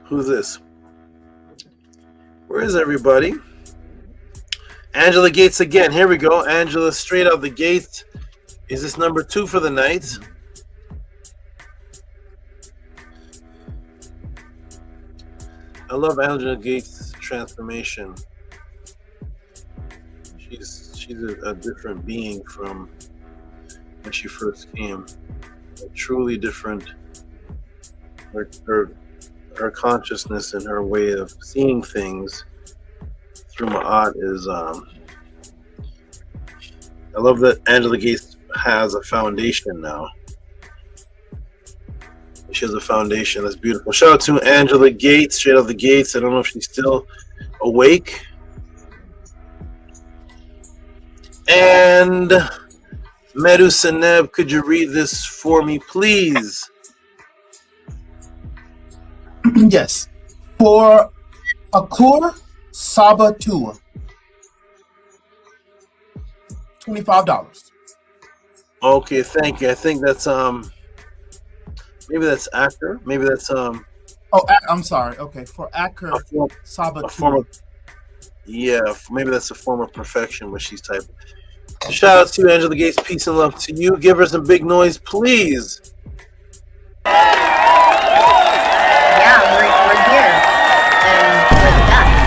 who's this? Where is everybody? Angela Gates again. Here we go. Angela straight out the gate. Is this number 2 for the night? I love Angela Gates' transformation. She's a different being from when she first came. A truly different. Her consciousness and her way of seeing things through Ma'at is I love that Angela Gates has a foundation now. She has a foundation that's beautiful. Shout out to Angela Gates, straight out the gates. I don't know if she's still awake. And Medu Seneb, could you read this for me, please? Yes. For Akur Saba Tua. $25. Okay, thank you. I think that's maybe that's actor. Maybe that's Oh, I'm sorry. Okay, for Akur Saba Tua. Yeah, maybe that's a form of perfection what she's typing. Shout out to Angela Gates. Peace and love to you. Give her some big noise, please. Yeah, we're here. And we're the best.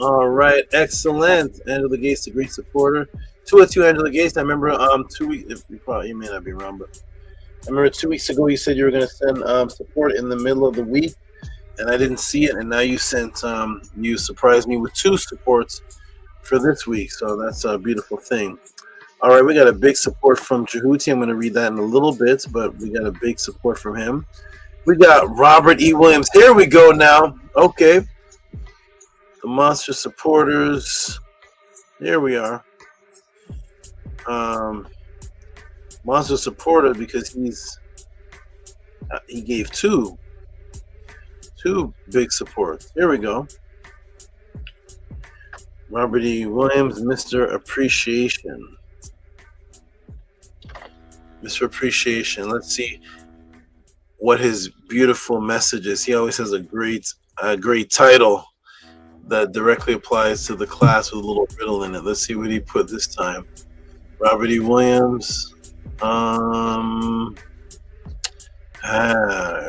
All right, excellent. Angela Gates, a great supporter. 202 Angela Gates. I remember 2 weeks. You may not be wrong, but I remember 2 weeks ago you said you were going to send support in the middle of the week, and I didn't see it. And now you sent you surprised me with 2 supports for this week, so that's a beautiful thing. All right, we got a big support from Tehuti. I'm going to read that in a little bit, but we got a big support from him. We got Robert E. Williams. Here we go now. Okay. The monster supporters. Here we are. Monster supporter because he gave two big supports. Here we go. Robert E. Williams, Mr. Appreciation. Mr. Appreciation. Let's see what his beautiful message is. He always has a great title that directly applies to the class with a little riddle in it. Let's see what he put this time. Robert E. Williams. I'll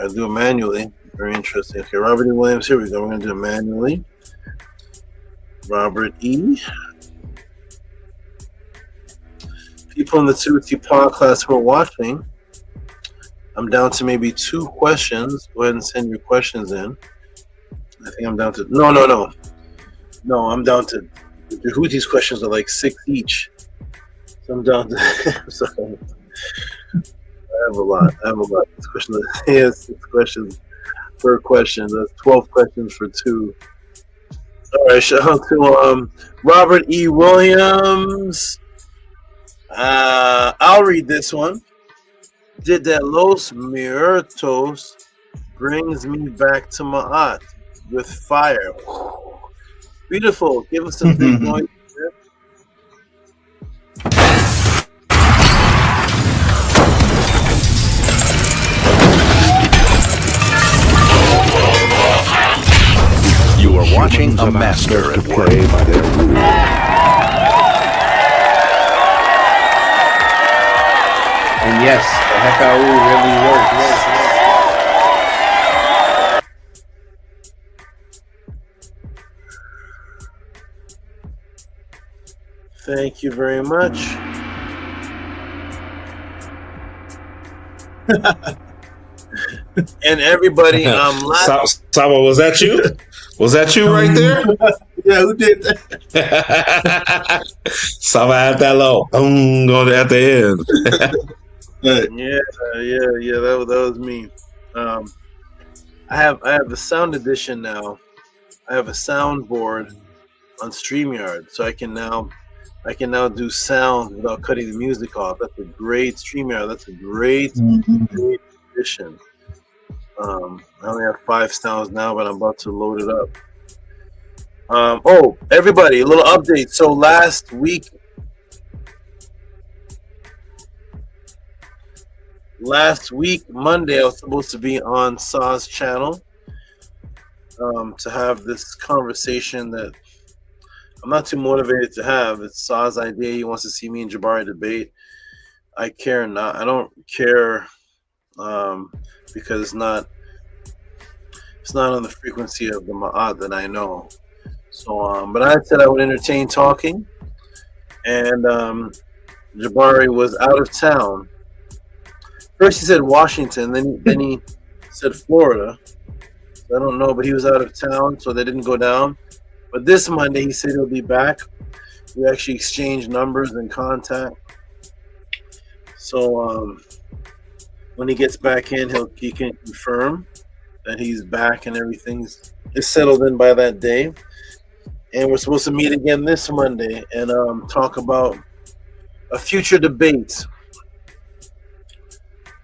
do it manually. Very interesting. Okay, Robert E. Williams. Here we go. We're going to do it manually. Robert E. People in the Tehuti podcast who are watching, I'm down to maybe 2 questions. Go ahead and send your questions in. I think I'm down to no. I'm down to the Tehuti's questions are like 6 each. So I'm down to sorry. I have a lot. This question has 6 questions per question. That's 12 questions for 2. All right, shout out to Robert E. Williams. I'll read this one. did that Los Muertos brings me back to Ma'at with fire. Beautiful. Give us some big noise. You are watching a master at work. by their rules. And yes, the Hekau really works. Thank you very much. And everybody, Saba, was that you? Was that you right there? Yeah, who did that? Saba had that low going at the end. Yeah, that was me. I have the sound edition now. I have a soundboard on StreamYard, so I can now do sound without cutting the music off. That's a great StreamYard. That's a great edition. I only have 5 sounds now, but I'm about to load it up. Everybody, a little update. So last week, Monday, I was supposed to be on Saw's channel to have this conversation that I'm not too motivated to have. It's Saw's idea. He wants to see me and Jabari debate. I don't care because it's not on the frequency of the Ma'at that I know. So, but I said I would entertain talking, and Jabari was out of town. First he said Washington, then he said Florida. I don't know, but he was out of town, so they didn't go down. But this Monday he said he'll be back. We actually exchanged numbers and contact. So when he gets back in, he can confirm that he's back and everything is settled in by that day. And we're supposed to meet again this Monday and talk about a future debate.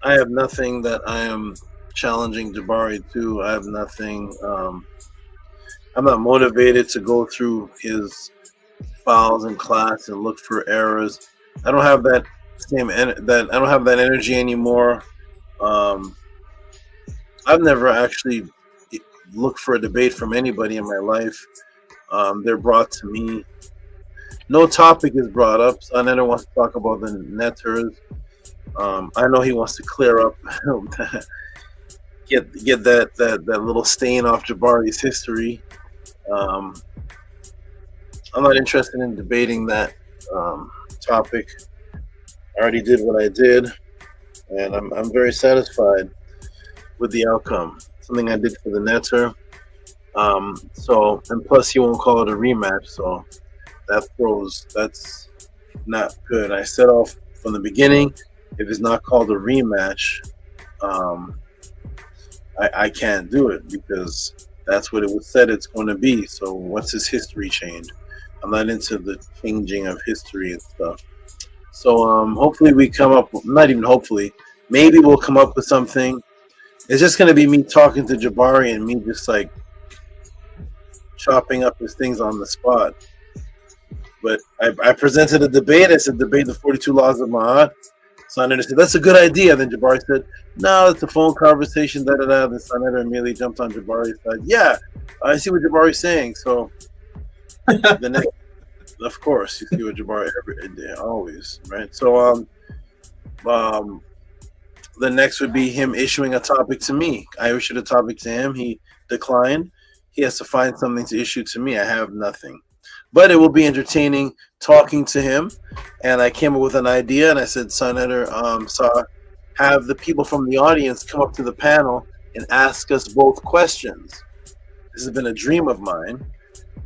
I have nothing that I am challenging Jabari to. I have nothing. I'm not motivated to go through his files in class and look for errors. I don't have that I don't have that energy anymore. I've never actually looked for a debate from anybody in my life. They're brought to me. No topic is brought up. Sonetter wants to talk about the netters. I know he wants to clear up, get that little stain off Jabari's history. I'm not interested in debating that topic. I already did what I did, and I'm very satisfied with the outcome. Something I did for the netter. And plus he won't call it a rematch, so that's not good. I said off from the beginning, if it's not called a rematch, I can't do it because that's what it was said it's going to be. So what's his history change? I'm not into the changing of history and stuff. So hopefully we come up, not even hopefully, maybe we'll come up with something. It's just going to be me talking to Jabari and me just like chopping up his things on the spot. But I presented a debate. I said, debate the 42 laws of Ma'at. Sonetter said, that's a good idea. Then Jabari said, no, it's a phone conversation, da-da-da. Then Sonetter immediately jumped on Jabari's side. Yeah, I see what Jabari's saying. So the next, of course, you see what Jabari every day, always, right? So the next would be him issuing a topic to me. I issued a topic to him. He declined. He has to find something to issue to me. I have nothing. But it will be entertaining talking to him. And I came up with an idea, and I said, Sonetter, have the people from the audience come up to the panel and ask us both questions. This has been a dream of mine.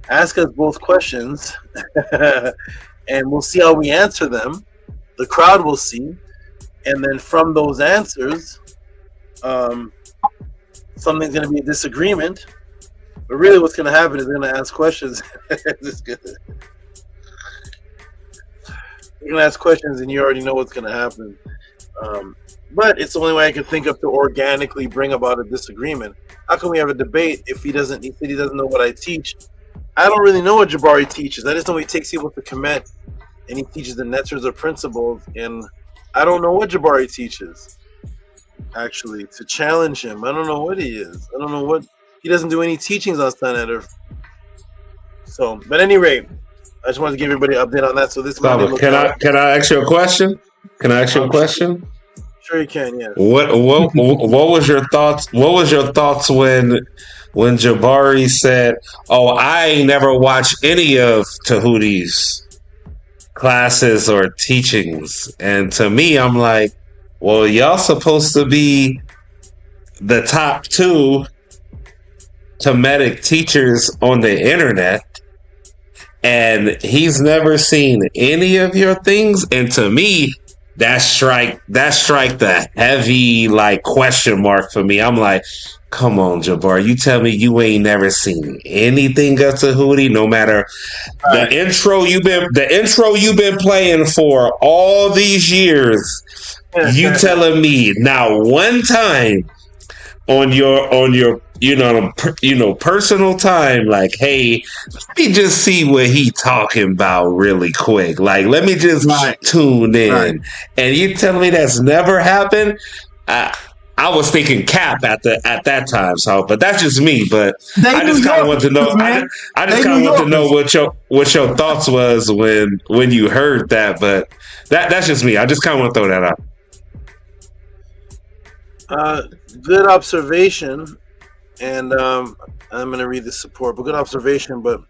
Ask us both questions, and we'll see how we answer them. The crowd will see. And then from those answers, something's going to be a disagreement. But really what's going to happen is they're going to ask questions. They're going to ask questions, and you already know what's going to happen. But it's the only way I can think of to organically bring about a disagreement. How can we have a debate if he said he doesn't know what I teach? I don't really know what Jabari teaches. I just know he takes people to Kemet and he teaches the Netters of principles. And I don't know what Jabari teaches, actually, to challenge him. I don't know what he is. I don't know what. He doesn't do any teachings on Sun Eder. So, but at any rate, I just wanted to give everybody an update on that. So this Monday, Can I ask you a question? Can I ask you a question? Sure you can, yes. What was your thoughts? What was your thoughts when Jabari said, "Oh, I ain't never watched any of Tehuti's classes or teachings," and to me, I'm like, "Well, y'all supposed to be the top 2 Kemetic teachers on the internet." And he's never seen any of your things, and to me, that strike the heavy like question mark for me. I'm like, come on, Jabbar, you tell me you ain't never seen anything of Tehuti, no matter the intro you've been playing for all these years. You telling me now one time on your personal time, like, hey, let me just see what he talking about really quick. Like, let me just tune in. And you telling me that's never happened? I was thinking cap at that time. So, but that's just me. But I just kind of want to know. I just kind of want to know what your thoughts was when you heard that. But that's just me. I just kind of want to throw that out. Good observation. And I'm going to read the support, but good observation. But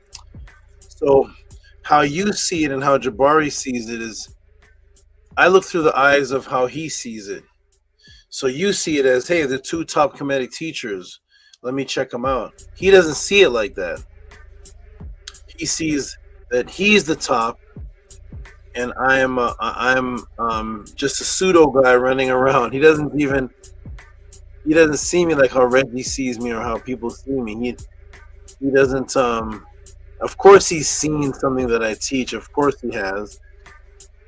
so how you see it and how Jabari sees it is, I look through the eyes of how he sees it. So you see it as, hey, the 2 top Kemetic teachers. Let me check them out. He doesn't see it like that. He sees that he's the top, and I'm just a pseudo guy running around. He doesn't see me like how Reggie sees me or how people see me. He doesn't. Of course, he's seen something that I teach. Of course, he has.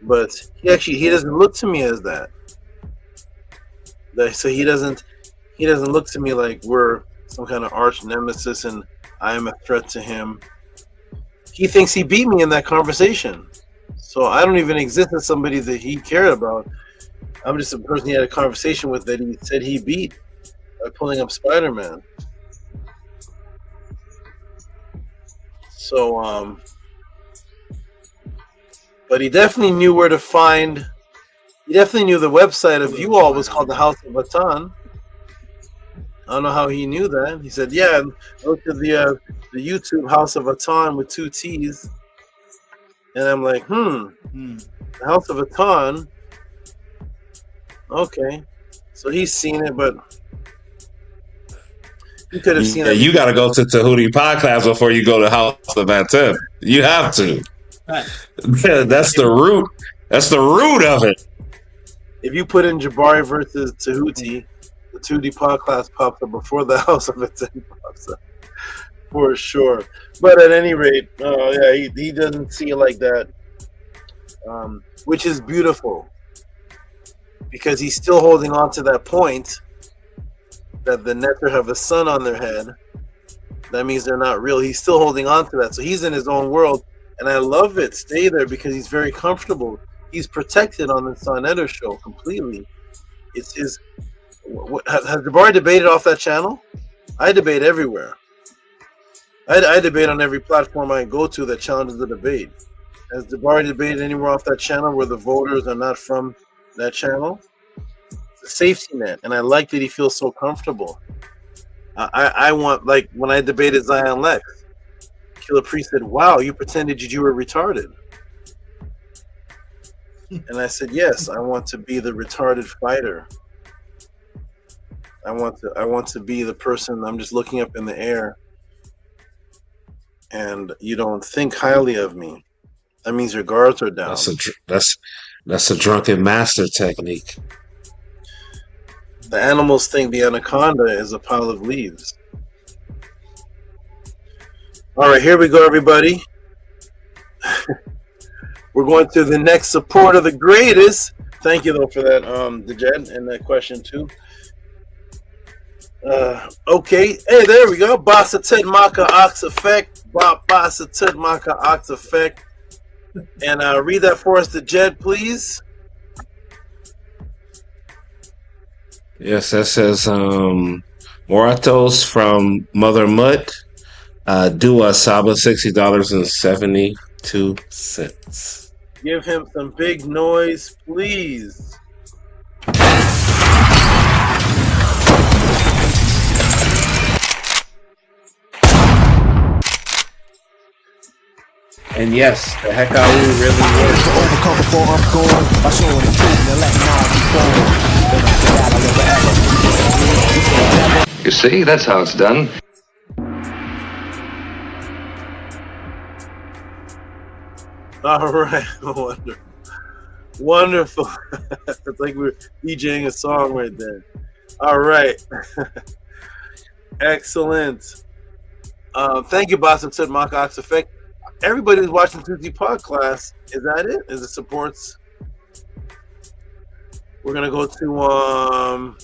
But he doesn't look to me as that. So he doesn't look to me like we're some kind of arch nemesis and I am a threat to him. He thinks he beat me in that conversation. So I don't even exist as somebody that he cared about. I'm just a person he had a conversation with that he said he beat by pulling up Spider-Man. So, but he definitely knew where to find. He definitely knew the website of you all was called the HOUSEOFATTON. I don't know how he knew that. He said, "Yeah, look at the YouTube HOUSEOFATTON with 2 T's." And I'm like, the HOUSEOFATTON. Okay, so he's seen it, but you could have seen it. You got to go to Tehuti podcast before you go to HOUSEOFATTON. You have to. That's the root. That's the root of it. If you put in Jabari versus Tehuti, the Tehuti podcast pops up before the HOUSEOFATTON pops up, for sure. But at any rate, he doesn't see it like that, which is beautiful, because he's still holding on to that point that the Netter have a sun on their head. That means they're not real. He's still holding on to that. So he's in his own world, and I love it. Stay there because he's very comfortable. He's protected on the Sun Eder show completely. It's his. Has Jabari debated off that channel? I debate everywhere. I debate on every platform I go to that challenges the debate. Has Jabari debated anywhere off that channel where the voters are not from that channel? It's a safety net, and I like that he feels so comfortable. I want, like, when I debated Zion Lex, Killer Priest said, "Wow, you pretended you were retarded." And I said, "Yes, I want to be the retarded fighter. I want to be the person. I'm just looking up in the air, and you don't think highly of me. That means your guards are down." That's a drunken master technique. The animals think the anaconda is a pile of leaves. All right, here we go, everybody. We're going to the next support of the greatest. Thank you though for that, Dejed, and that question too. Okay, hey, there we go. Basa Ted Maka Ox Effect. Basa Ted Maka Ox Effect. And read that for us, Dejed, please. Yes, that says Muertos from Mother Mutt. Do a Saba $60.72. Give him some big noise, please. And yes, the Hekau really works. To overcome before I'm gone, by showing the truth and letting all be born. Then after that, I'll never ever. You see, that's how it's done. All right, wonderful. It's like we're DJing a song right there. All right, excellent. Thank you, Boston said Mock Ox Effect. Everybody who's watching Tutti Pod class, is that it? Is it supports? We're gonna go to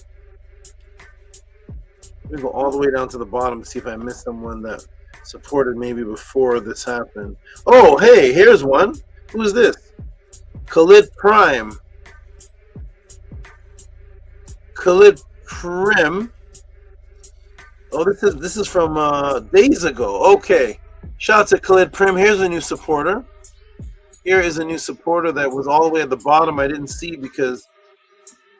we go all the way down to the bottom to see if I missed someone that supported maybe before this happened. Oh, hey, here's one. Who is this? Khalid Prime. Khalid Prim. Oh, this is from days ago. Okay. Shout out to Khalid Prim. Here's a new supporter. Here is a new supporter that was all the way at the bottom. I didn't see because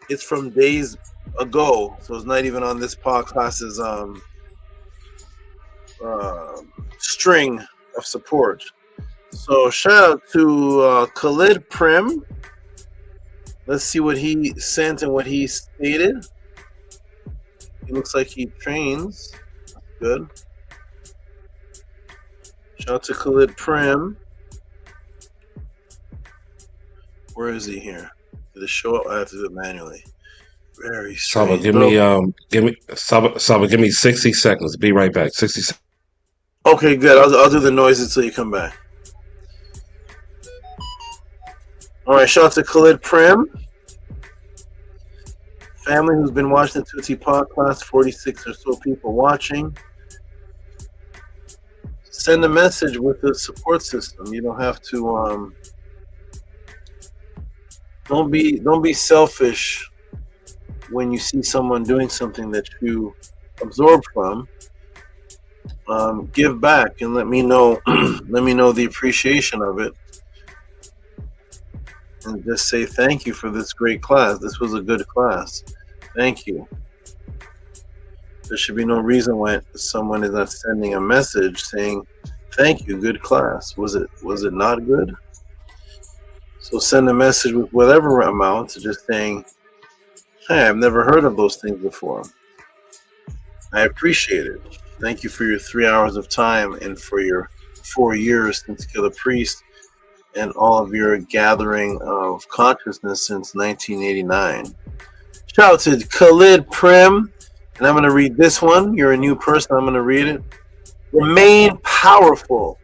it's from days ago. So it's not even on this podcast's string of support. So shout out to Khalid Prim. Let's see what he sent and what he stated. He looks like he trains. Good. Shout out to Khalid Prim. Where is he here? Did it show up? I have to do it manually. Very strange. Saba, give me 60 seconds. Be right back. 60 seconds. Okay, good. I'll do the noise until you come back. All right, shout out to Khalid Prim. Family who's been watching the Tutti Pod class, 46 or so people watching. Send a message with the support system. You don't have to don't be selfish when you see someone doing something that you absorb from. Give back and let me know the appreciation of it. And just say thank you for this great class. This was a good class. Thank you. There should be no reason why someone is not sending a message saying thank you, good class. Was it not good? So send a message with whatever amount, just saying, hey, I've never heard of those things before. I appreciate it. Thank you for your 3 hours of time and for your 4 years since Killer Priest and all of your gathering of consciousness since 1989. Shout out to Khalid Prim. And I'm going to read this one. You're a new person. I'm going to read it. Remain powerful.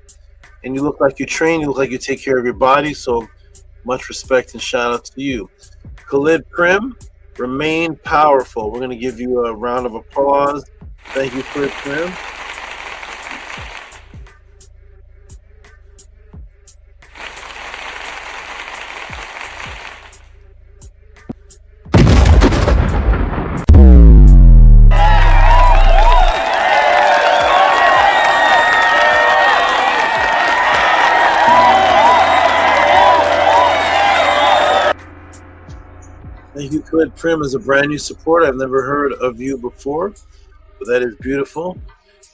And you look like you train. You look like you take care of your body. So much respect and shout out to you. Khalid Prim, remain powerful. We're going to give you a round of applause. Thank you, Khalid Prim. Thank you, Khalid Prim, as a brand new support. I've never heard of you before, but that is beautiful.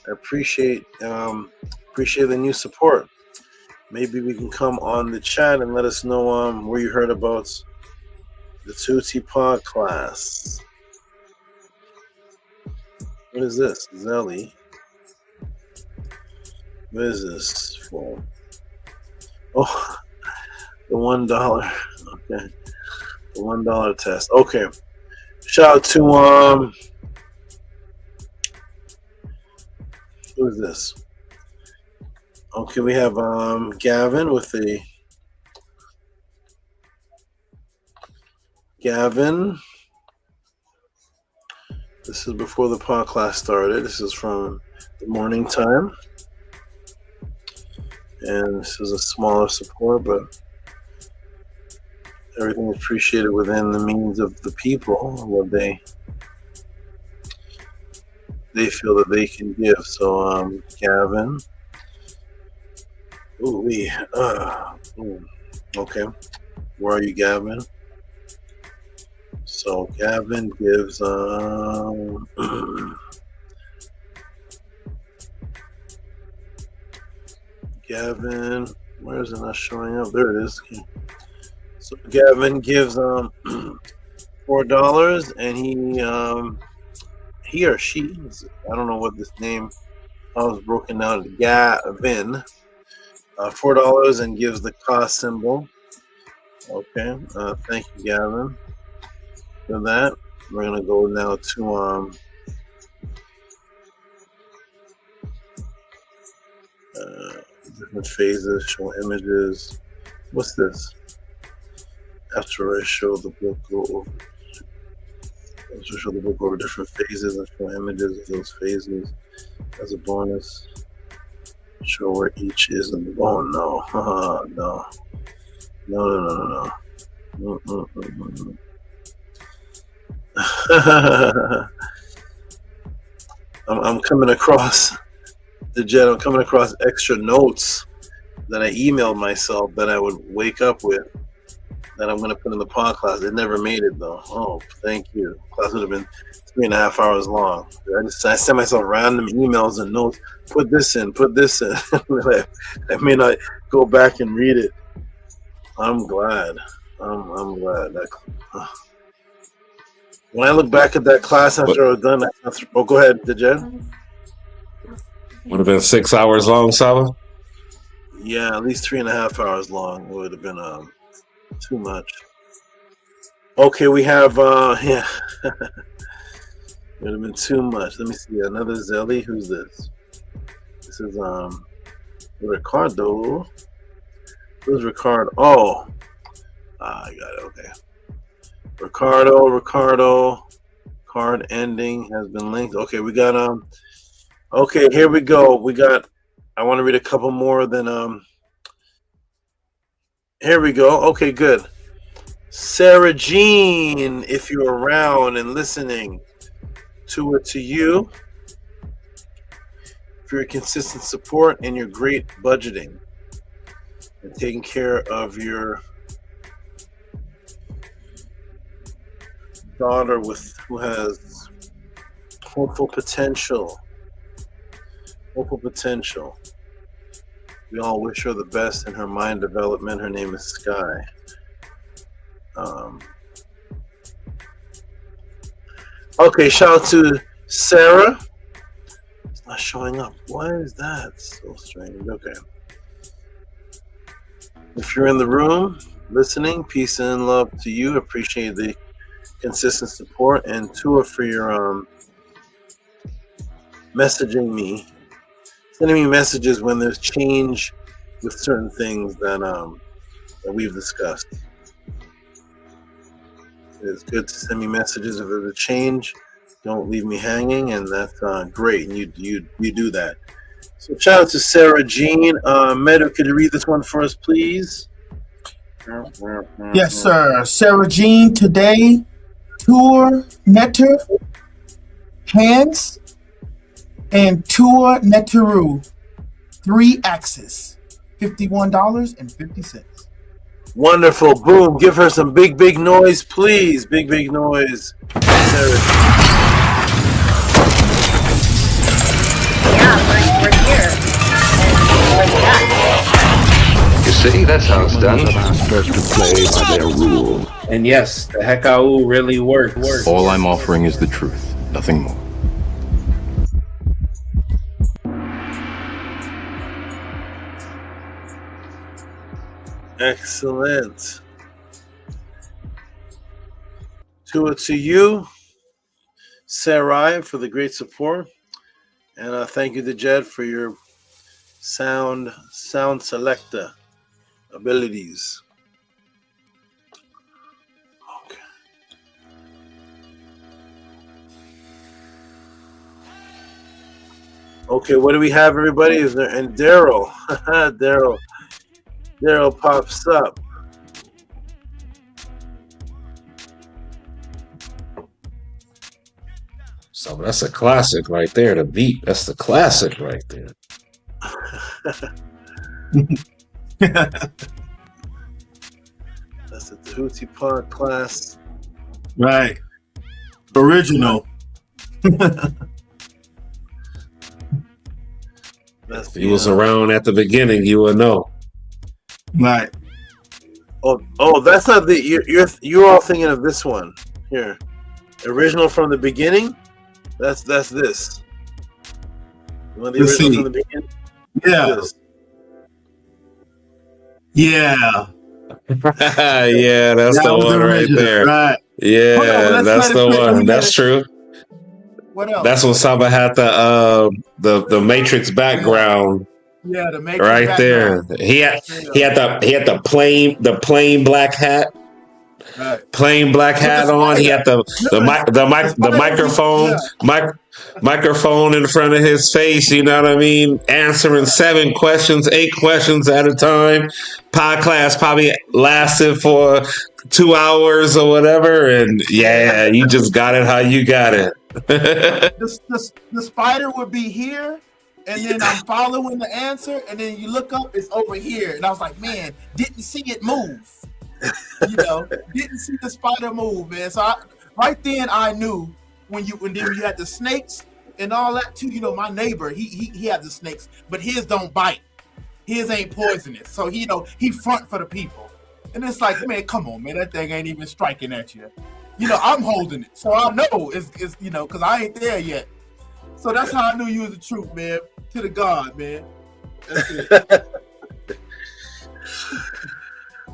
I appreciate the new support. Maybe we can come on the chat and let us know where you heard about the Tutti Pod class. What is this? Zelly. What is this for? Oh, the $1. Okay. The $1 test. Okay. Shout out to who is this? Okay, we have Gavin with the Gavin. This is before the pod class started. This is from the morning time. And this is a smaller support, but everything is appreciated within the means of the people, what they feel that they can give. So, Gavin. Okay. Where are you, Gavin? So Gavin gives Gavin, where is it not showing up? There it is. So Gavin gives $4, and he or she, I don't know what this name was broken down to, Gavin, $4 and gives the cost symbol. Okay, thank you, Gavin, for that. We're gonna go now to different phases, show images. What's this? After I show the book over different phases and show images of those phases as a bonus. Show where each is in the bone. No. I'm coming across I'm coming across extra notes that I emailed myself that I would wake up with that I'm going to put in the pod class. It never made it though. Oh, thank you. Class would have been 3.5 hours long. I sent myself random emails and notes. Put this in. I may not go back and read it. I'm glad. I'm glad. When I look back at that class after I was done, go ahead, Jed. Would have been 6 hours long, Saba? Yeah, at least 3.5 hours long. It would have been too much. Okay, we have it would have been too much. Let me see. Another Zelly. Who's this? This is Ricardo. Who's Ricardo? Oh, I got it. Okay. Ricardo. Card ending has been linked. Okay, we got okay, here we go. I want to read a couple more than here we go. Okay, good. Sarah Jean, if you're around and listening, to you for your consistent support and your great budgeting and taking care of your daughter who has hopeful potential. We all wish her the best in her mind development. Her name is Sky. Okay, shout out to Sarah. It's not showing up. Why is that so strange? Okay. If you're in the room listening, peace and love to you. Appreciate the consistent support, and Tua for your messaging me, sending me messages when there's change with certain things that we've discussed. It's good to send me messages if there's a change. Don't leave me hanging, and that's great. And you do that. So shout out to Sarah Jean. Meadow, could you read this one for us, please? Yes, sir. Sarah Jean today. Tour Netter hands and Tour Netteru 3 axis, $51.50. Wonderful. Boom. Give her some big noise, please. Big noise. Sarah. Yeah, we're here. And what you got? You see, that's how it's done. Masters to play by their rule. And yes, the Hekau really works. All I'm offering is the truth, nothing more. Excellent. To you, Sarai, for the great support. And thank you to Jed for your sound selector abilities. Okay. Okay, what do we have, everybody? Is there and Daryl? Daryl pops up. So that's a classic right there. The beat. That's the classic right there. That's the Tehuti Pod class. Right. Original. If he was around at the beginning, you would know. Right. Oh, that's not the you're all thinking of this one here. Original from the beginning. That's this. One of the originals from the beginning. Yeah. Yeah. Yeah, that's the one right there. Right. Yeah, that's the one. That's true. What else? That's when Saba had the Matrix background. Yeah, the Matrix right background. there. He had the plain black hat. Right. Plain black hat on. He had the microphone in front of his face. You know what I mean? Answering 8 questions at a time. Podcast probably lasted for 2 hours or whatever. And yeah, you just got it how you got it. The spider would be here, and then I'm following the answer, and then you look up, it's over here, and I was like, man, didn't see it move. Didn't see the spider move, man. So right then I knew when then you had the snakes and all that too. My neighbor, he had the snakes, but his don't bite. His ain't poisonous. So he front for the people. And it's like, man, come on, man, that thing ain't even striking at you. I'm holding it. So I know it's because I ain't there yet. So that's how I knew you was the truth, man. To the God, man. That's it.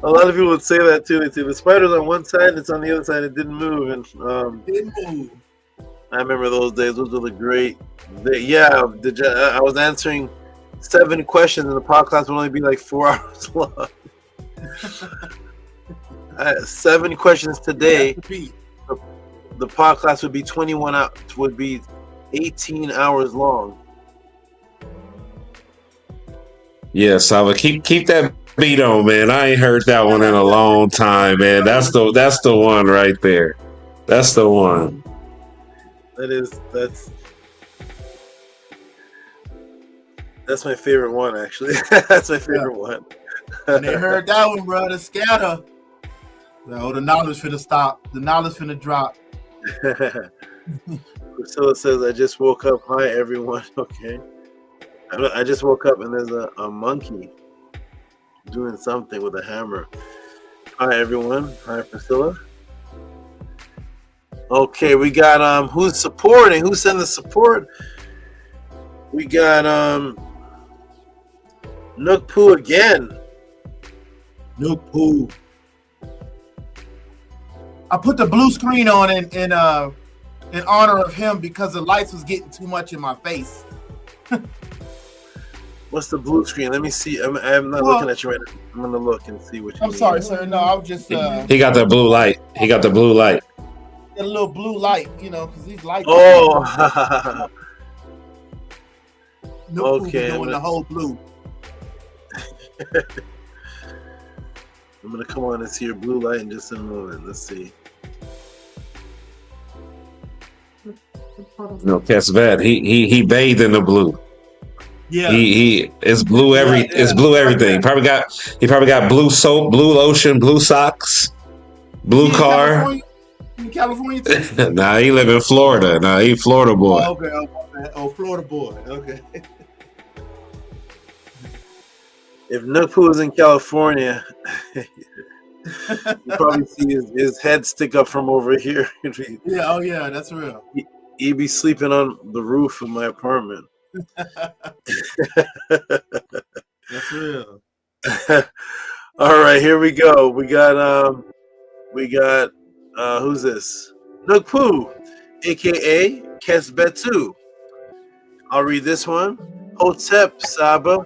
A lot of people would say that too. They say the spider's on one side, it's on the other side. It didn't move, and didn't move. I remember those days. Those were the great. I was answering 7 questions, and the podcast would only be like 4 hours long. 7 questions today. The podcast would be 21 hours. Would be 18 hours long. Yeah, Saba, keep that beat on, man. I ain't heard that one in a long time, man. That's the one right there. That's the one. That's my favorite one, actually. That's my favorite one. When they heard that one, bro, the scatter. The knowledge finna stop. The knowledge finna drop. Priscilla says, I just woke up. Hi, everyone. Okay. I just woke up and there's a monkey doing something with a hammer. Hi, everyone. Hi, Priscilla. Okay, we got who's supporting? Who sent the support? We got Nook Poo again. Nook Poo. I put the blue screen on in honor of him because the lights was getting too much in my face. What's the blue screen? Let me see. I'm not looking at you right now. I'm gonna look and see what you mean. Sorry, sir. No, I was just he got the blue light. He got the blue light. A little blue light, because these lights. Oh. Okay. Doing the whole blue. I'm gonna come on and see your blue light in just a moment. Let's see. No, Casvet. He bathed in the blue. Yeah. He it's blue it's blue everything. He probably got blue soap, blue lotion, blue socks, blue car. In California too? Nah, he live in Florida. Nah, he Florida boy. Oh, okay. Oh, Florida boy. Okay. If Nook Poo was in California, you probably see his head stick up from over here. Yeah, oh yeah, that's real. He'd be sleeping on the roof of my apartment. That's real. All right, here we go. We got who's this? Nook Poo, aka Kesbetu. I'll read this one. Hotep Saba,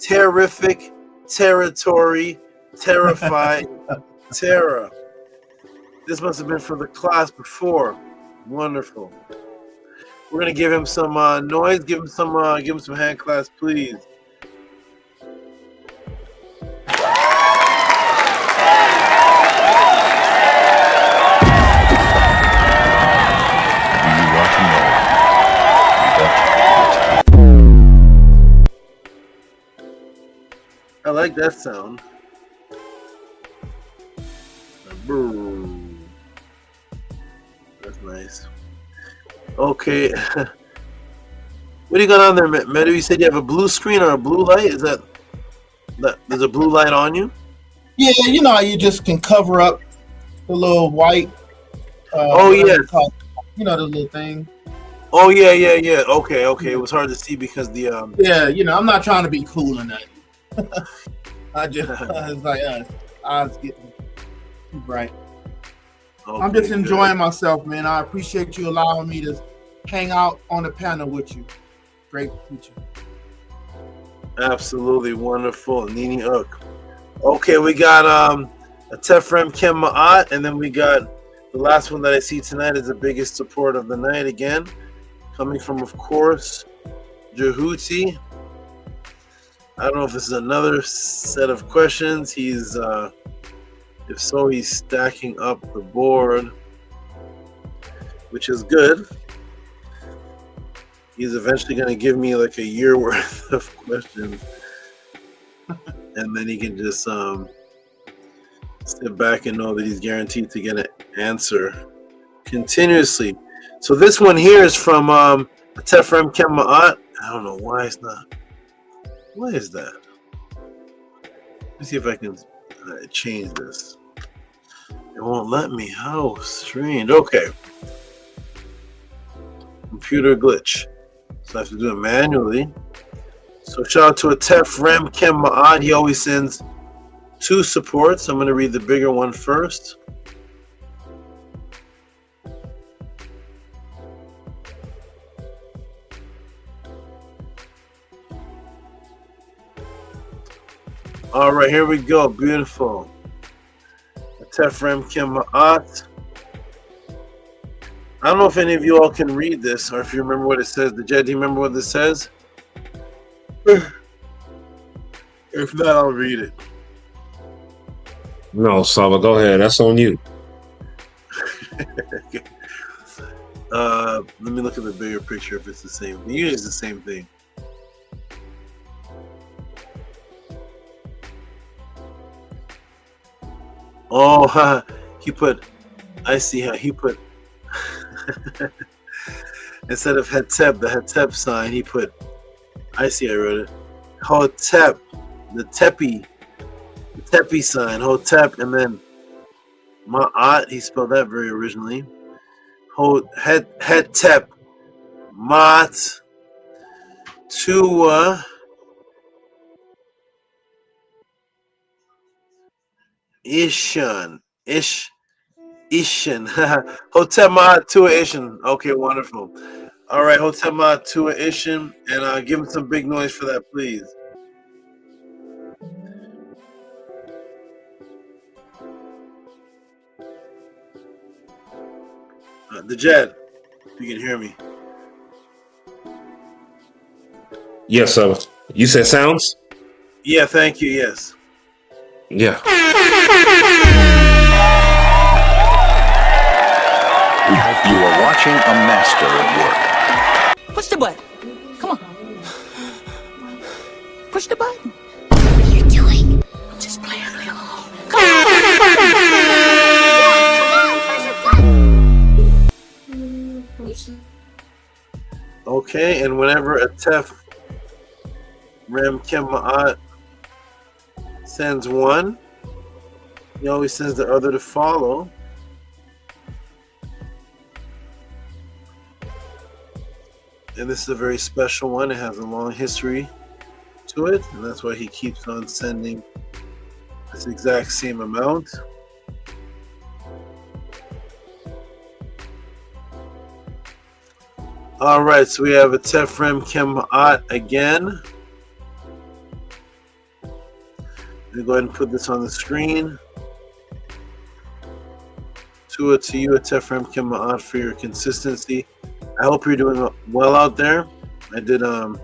terrific, territory, terrified, terror. This must have been for the class before. Wonderful. We're gonna give him some noise. Give him some hand claps, please. I like that sound. Boom. That's nice. Okay. What do you got on there, Meadow? You said you have a blue screen or a blue light? Is that there's a blue light on you? Yeah, you know how you just can cover up the little white. Oh yes. You know the little thing. Oh yeah. Okay. It was hard to see because the Yeah, you know, I'm not trying to be cool or nothing. I just it's like I was getting too bright. Okay, I'm just enjoying myself, man. I appreciate you allowing me to hang out on the panel with you. Great teacher. Absolutely wonderful, Nini Ook. Okay, we got a Tefrem Kem Ma'at, and then we got the last one that I see tonight is the biggest support of the night again, coming from, of course, Tehuti. I don't know if this is another set of questions. He's, if so, he's stacking up the board, which is good. He's eventually going to give me like a year worth of questions, and then he can just sit back and know that he's guaranteed to get an answer continuously. So this one here is from Tefrem Kem Ma'at. I don't know why it's not. What is that? Let me see if I can change this. It won't let me. How strange. Okay. Computer glitch. So I have to do it manually. So shout out to a Tefrem Kem Ma'at. He always sends 2 supports. I'm going to read the bigger one first. All right, here we go. Beautiful. Tefrem Kem Ma'at. I don't know if any of you all can read this or if you remember what it says. The Jed, do you remember what this says? If not, I'll read it. No, Saba, go ahead. That's on you. Okay. Let me look at the bigger picture if it's the same. Usually it's the same thing. Oh, he put, I see how he put, instead of Hetep, the Hetep sign, he put, I see, I wrote it, Hotep, the Tepi sign, Hotep, and then Ma'at, he spelled that very originally, Hetep, Ma'at, Tua, Ishan. Hotep Ma'at Tua Ishan. Okay, wonderful. All right, Hotep Ma'at Tua Ishan, and give him some big noise for that, please. The Jed, if you can hear me. Yes, Saba. You said sounds? Yeah, thank you. Yes. Yeah. You are watching a master at work. Push the button. Come on. Push the button. What are you doing? I'm just playing along. Come on. Okay, and whenever a Tefrem Kem Ma'at sends one, he always sends the other to follow. And this is a very special one. It has a long history to it, and that's why he keeps on sending this exact same amount. All right, so we have a Tefrem Kem Ma'at again. Let me go ahead and put this on the screen. To you, a Tefrem Kem Ma'at, for your consistency I hope you're doing well out there. I did. For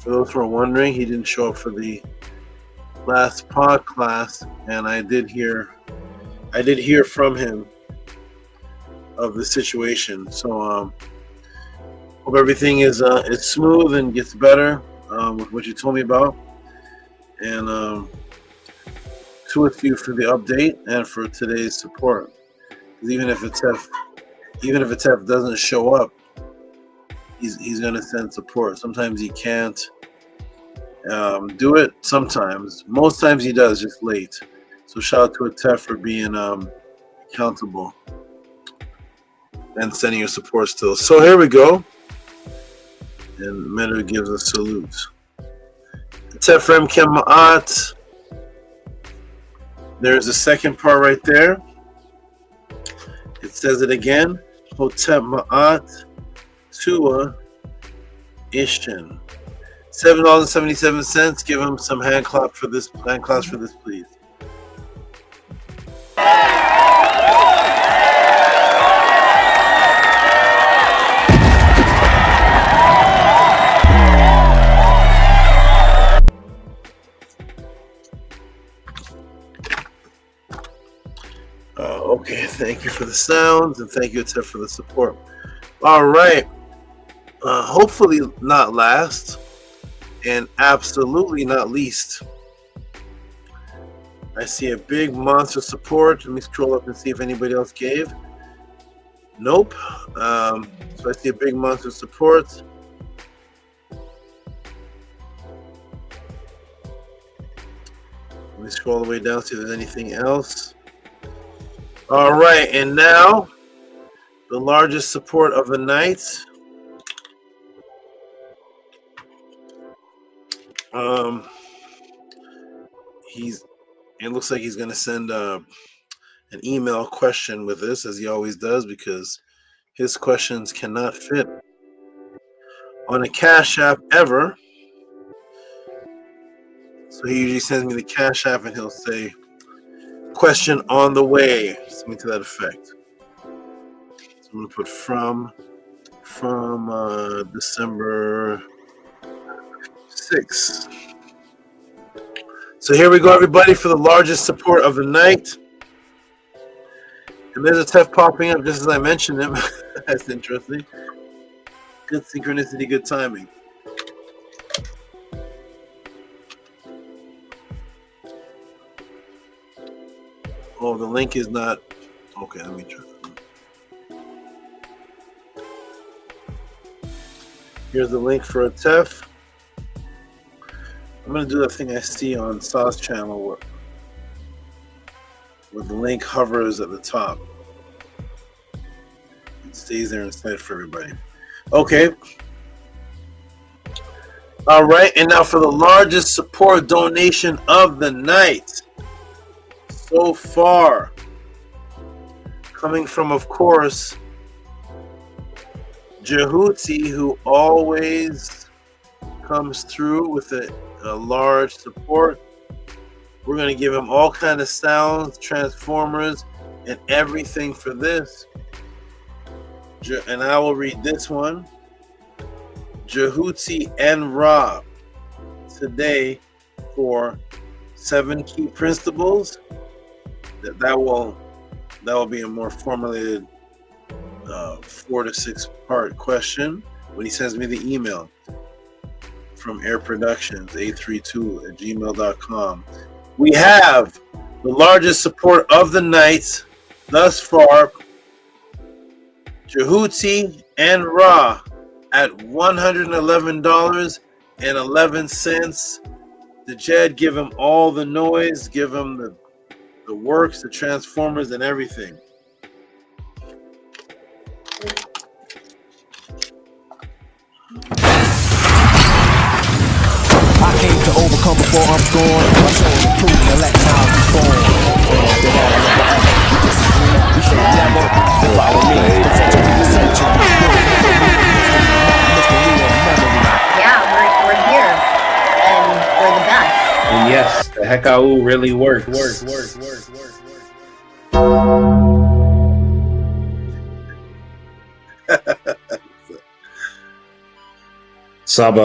those who are wondering, he didn't show up for the last pod class, and I did hear from him of the situation. So hope everything is smooth and gets better with what you told me about. And with you for the update and for today's support. Even if it's F doesn't show up, he's gonna send support. Sometimes he can't do it. Sometimes, most times he does, just late. So shout out to Atef for being accountable and sending your support still. So here we go. And Medu gives a salute. Atef Rem Kem Ma'at. There's a second part right there. It says it again. Hotep Ma'at Tua Ishtin. $7.77. Give him some hand claps for this, please. Okay, thank you for the sounds and thank you, Atef, for the support. All right. Hopefully not last and absolutely not least. I see a big monster support. Let me scroll up and see if anybody else gave. Nope. So I see a big monster support. Let me scroll all the way down, see if there's anything else. All right, and now the largest support of the night. It looks like he's going to send an email question with this, as he always does, because his questions cannot fit on a Cash App ever. So he usually sends me the Cash App and he'll say, question on the way, something to that effect. So I'm going to put from December 6th. So here we go, everybody, for the largest support of the night. And there's a Tef popping up just as I mentioned him. That's interesting. Good synchronicity, good timing. Oh, the link is not... Okay, let me try. Here's the link for a Tef. I'm going to do the thing I see on Sauce channel where the link hovers at the top. It stays there instead for everybody. Okay. All right, and now for the largest support donation of the night so far, coming from, of course, Tehuti, who always comes through with a large support. We're going to give him all kind of sounds, transformers, and everything for this. And I will read this one. Tehuti and Ra today for 7 key principles. That will be a more formulated 4 to 6 part question when he sends me the email from Air Productions 832@gmail.com. We have the largest support of the night thus far. Tehuti and Ra at $111.11. The Jed, give him all the noise, give him the works, the transformers, and everything. I came to overcome before I'm gone. My soul is proven and let time be born. You should never follow me. Yeah, we're here. And we're the best. And yes, the HOUSEOFATTON really works. Saba,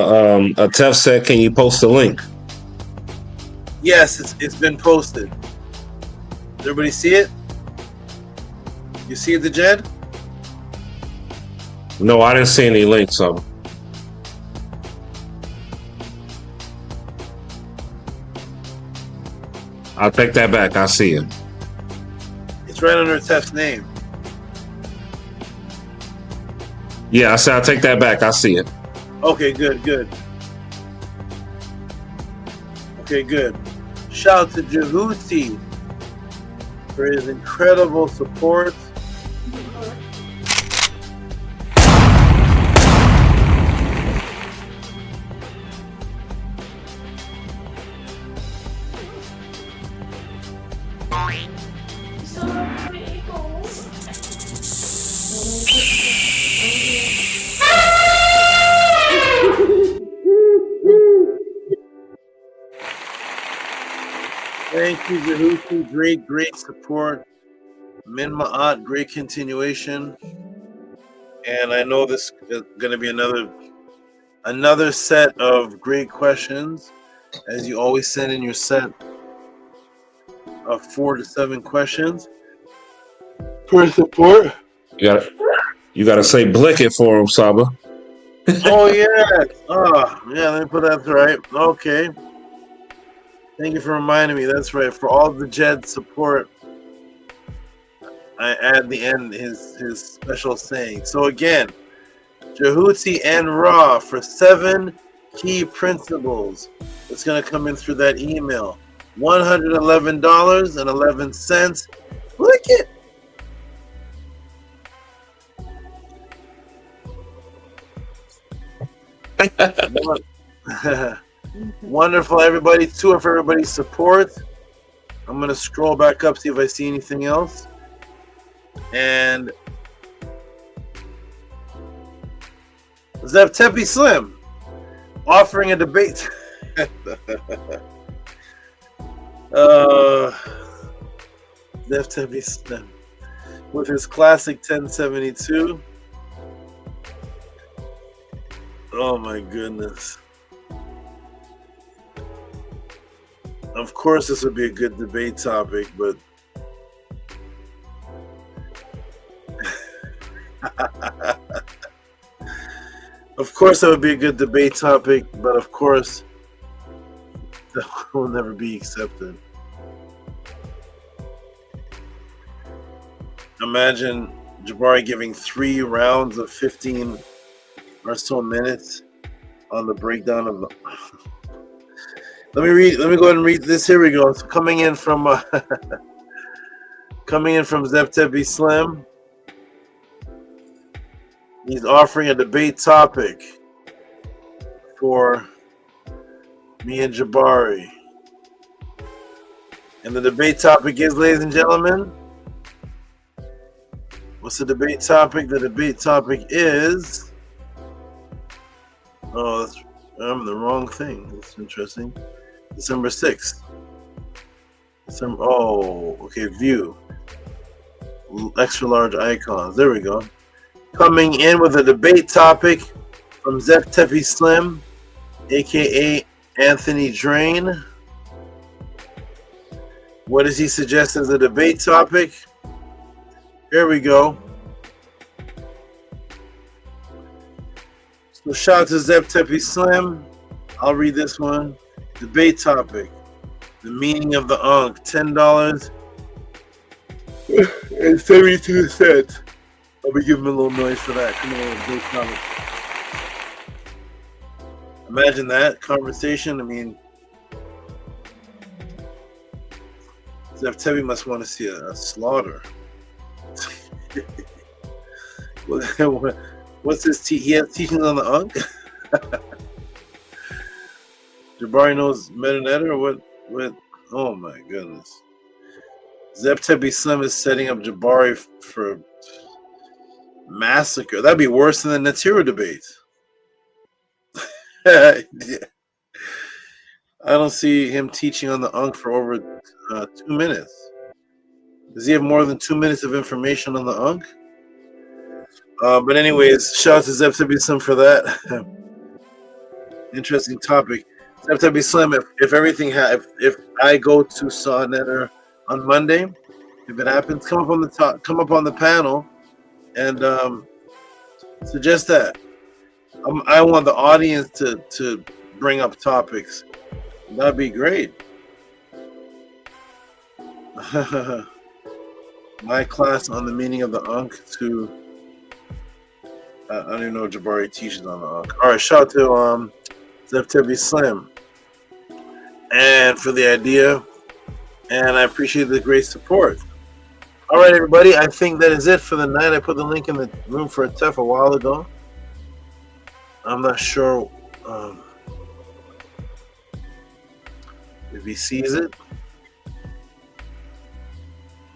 Tef said, can you post the link? Yes, it's been posted. Does everybody see it? You see it, the Jed? No, I didn't see any links, Saba. I'll take that back. I see it. It's right under Tef's name. Yeah, I said I'll take that back. I see it. Okay, good. Okay, good. Shout out to Tehuti for his incredible support. Thank you, Tehuti. Great support. Min Ma'at, great continuation. And I know this is going to be another set of great questions, as you always send in your set of 4 to 7 questions for support. You gotta say blick it for him, Saba. Oh yeah. Let me put that right. Okay. Thank you for reminding me. That's right. For all the Jed support, I add the end his special saying. So again, Tehuti and Ra for 7 key principles. It's gonna come in through that email. $111.11. Click it. Wonderful, everybody. 2 for everybody's support. I'm gonna scroll back up, see if I see anything else. And Zeptepi Slim offering a debate. Zeptepi Slim with his classic 1072. Oh my goodness. Of course this would be a good debate topic, but of course that would be a good debate topic, but of course that will never be accepted. Imagine Jabari giving 3 rounds of 15 or so minutes on the breakdown of the. Let me go ahead and read this. Here we go. It's coming in from Zeptepi Slim. He's offering a debate topic for me and Jabari. And the debate topic is, ladies and gentlemen, what's the debate topic? The debate topic is. Oh, I'm the wrong thing. That's interesting. December 6th. Okay, view. Extra large icons. There we go. Coming in with a debate topic from Zeptepi Slim, aka Anthony Drain. What does he suggest as a debate topic? Here we go. So shout out to Zeptepi Slim. I'll read this one. Debate topic. The meaning of the Ankh. $10.72. I'll be giving him a little noise for that. Come on, debate topic. Imagine that conversation. I mean, Zeptepi must want to see a slaughter. What's his he has teachings on the Ankh? Jabari knows Metanet or what? Oh my goodness. Zeptepi Slim is setting up Jabari for massacre. That'd be worse than the Natira debate. I don't see him teaching on the Ankh for over 2 minutes. Does he have more than 2 minutes of information on the Ankh? But anyways, shout out to Zeptepi Slim for that. Interesting topic. September Slim. If everything if I go to Saw Netter on Monday, if it happens, come up on the panel, and suggest that. I want the audience to bring up topics. That'd be great. My class on the meaning of the Ankh to. I don't even know what Jabari teaches on the Ankh. All right, shout out to September Slim, and for the idea, and I appreciate the great support. All right, everybody, I think that is it for the night. I put the link in the room for a TEF a while ago. I'm not sure if he sees it.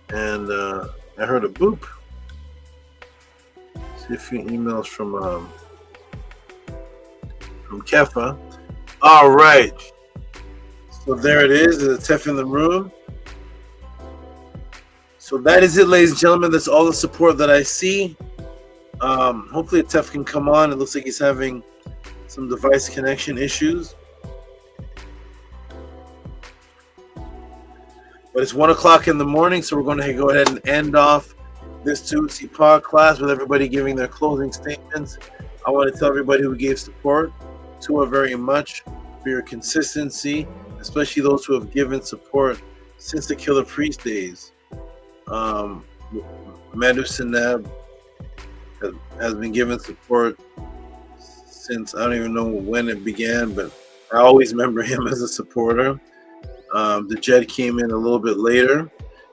And I heard a boop. See a few emails from Kefa. All right. So there it is. There's a TEF in the room. So that is it, ladies and gentlemen. That's all the support that I see. Hopefully TEF can come on. It looks like he's having some device connection issues. But it's 1 o'clock in the morning, so we're going to go ahead and end off this Tehuti Pod class with everybody giving their closing statements. I want to tell everybody who gave support, Tua, very much for your consistency, especially those who have given support since the Killer Priest days. Madu Sinab has been giving support since I don't even know when it began, but I always remember him as a supporter. The Jed came in a little bit later,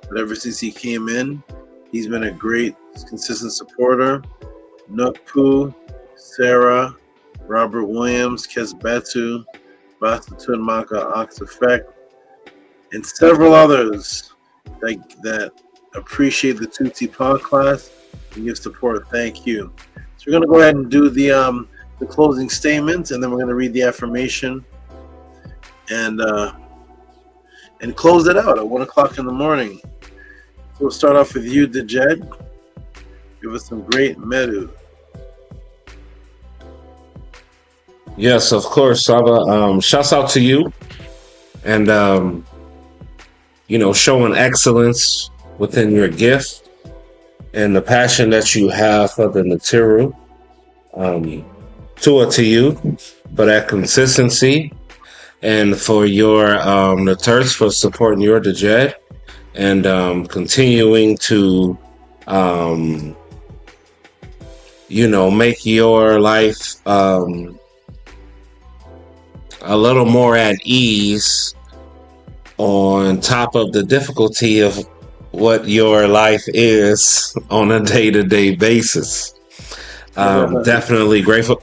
but ever since he came in, he's been a great, consistent supporter. Nook Poo, Sarah, Robert Williams, Kesbetu, Bastatun Maka, Ox Effect, and several others that appreciate the Tehuti Pod class and give support. Thank you. So we're going to go ahead and do the closing statements, and then we're going to read the affirmation and close it out at 1 o'clock in the morning. So we'll start off with you, Dejed. Give us some great Medu. Yes, of course, Saba. Shouts out to you, and showing excellence within your gift and the passion that you have for the Natiru. Tua to you for that consistency, and for your the Turks for supporting your Dejed, and continuing to make your life a little more at ease on top of the difficulty of what your life is on a day-to-day basis. Definitely grateful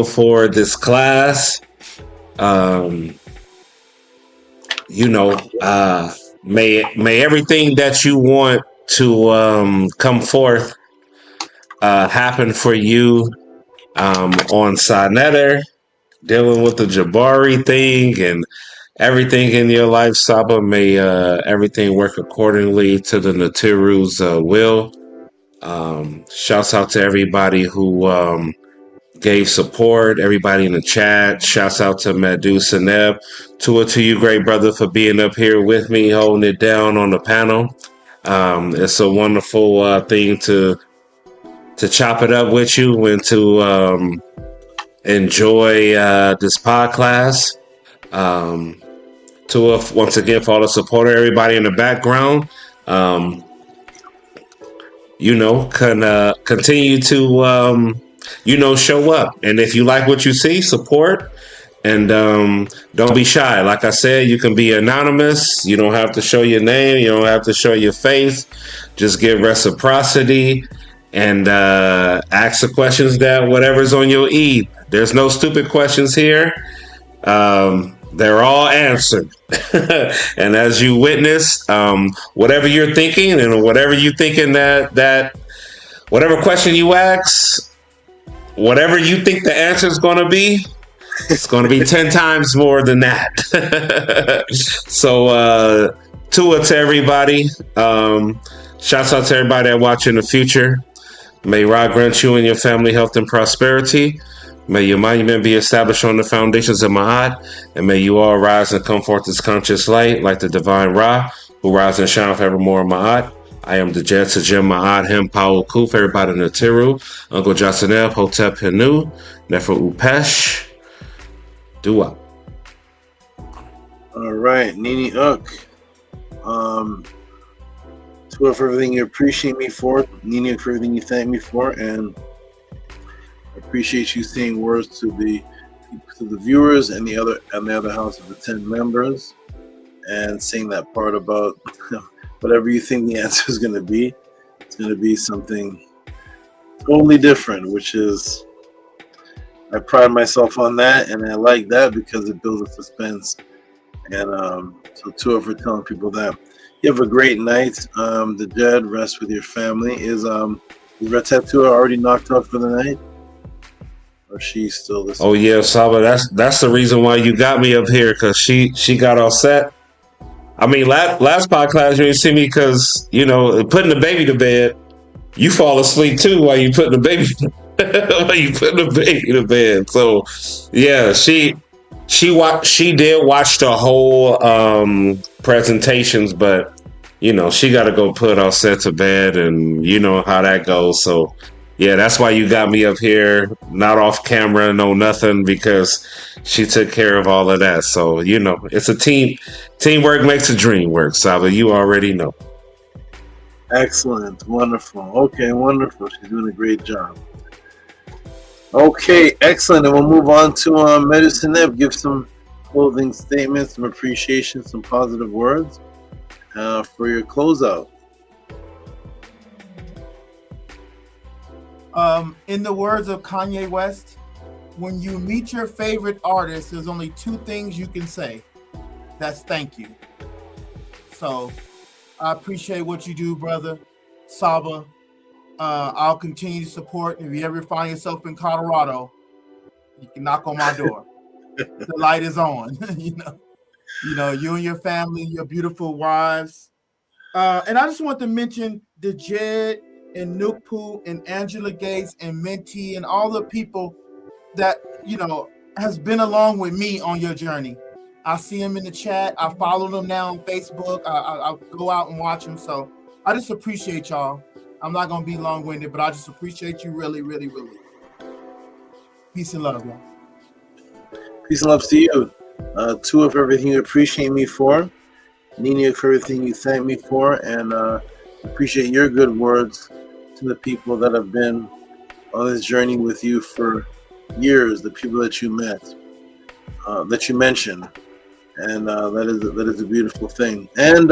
for this class. May everything that you want to come forth happen for you on Sanetter, dealing with the Jabari thing and everything in your life, Saba. May everything work accordingly to the Natiru's will. Shouts out to everybody who gave support, everybody in the chat. Shouts out to Madu Seneb. Tua to you, great brother, for being up here with me, holding it down on the panel. It's a wonderful thing to chop it up with you and to enjoy this podcast. Tua, once again, for all the support, everybody in the background. Continue to, show up. And if you like what you see, support. And don't be shy. Like I said, you can be anonymous. You don't have to show your name. You don't have to show your face. Just give reciprocity and ask the questions that whatever's on your Eid. There's no stupid questions here. They're all answered. And as you witnessed, whatever you're thinking and whatever you're thinking that whatever question you ask, whatever you think the answer is going to be, it's going to be 10 times more than that. So, Tua to everybody. Shouts out to everybody that watch in the future. May Ra grant you and your family health and prosperity. May your monument be established on the foundations of Ma'at, and may you all rise and come forth as conscious light, like the divine Ra, who rise and shine forevermore in Ma'at. I am the Jet Sajim Ma'at Hem Paul Kuf, everybody in the Tiru, Uncle Jasanel, Hotep Henu, Nefer Upesh, Dua. All right, Nini Uk. To for everything you appreciate me for, Nini, for everything you thank me for, and I appreciate you saying words to the viewers and the other House of the 10 members, and saying that part about whatever you think the answer is going to be. It's going to be something totally different, which is, I pride myself on that, and I like that because it builds a suspense. And so Tua for telling people that. You have a great night. The Jed, rest with your family. Is Retetua already knocked out for the night? Or she's still listening? Oh yeah, Saba, that's the reason why you got me up here, because she got all set. I mean, last podcast you didn't see me because, you know, putting the baby to bed, you fall asleep too while you putting the baby to bed. So yeah, she did watch the whole presentations, but you know, she got to go put all set to bed, and you know how that goes. So yeah, that's why you got me up here, not off camera, no nothing, because she took care of all of that. So, you know, it's a teamwork makes a dream work, Saba. You already know. Excellent. Wonderful. Okay, wonderful. She's doing a great job. Okay, excellent. And we'll move on to Medicine Ebb. Give some closing statements, some appreciation, some positive words for your closeout. In the words of Kanye West, when you meet your favorite artist, there's only two things you can say. That's thank you. So I appreciate what you do, brother. Saba, I'll continue to support. If you ever find yourself in Colorado, you can knock on my door. The light is on. you know, you and your family, your beautiful wives. And I just want to mention the Jed and Nukpu and Angela Gates and Minty and all the people that, you know, has been along with me on your journey. I see them in the chat. I follow them now on Facebook. I go out and watch them. So I just appreciate y'all. I'm not going to be long-winded, but I just appreciate you really, really, really. Peace and love, y'all. Peace and love to you. Tua for everything you appreciate me for. Nina for everything you thank me for. And appreciate your good words to the people that have been on this journey with you for years, the people that you met, that you mentioned. And that is a beautiful thing. And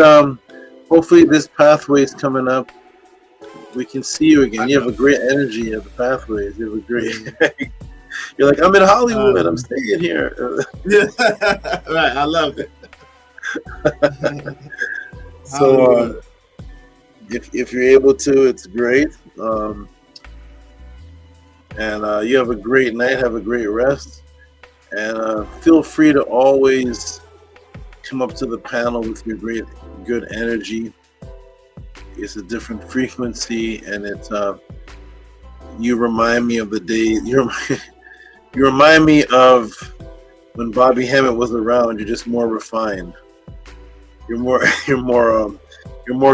hopefully this pathway is coming up. We can see you again. You have a great energy at the pathways. You have a great... You're like, I'm in Hollywood. I'm staying here. Yeah, right. I love it. So if you're able to, it's great. And you have a great night. Have a great rest. And feel free to always come up to the panel with your great, good energy. It's a different frequency, and it's you remind me of the day. You remind me of when Bobby Hemmett was around. You're just more refined. You're more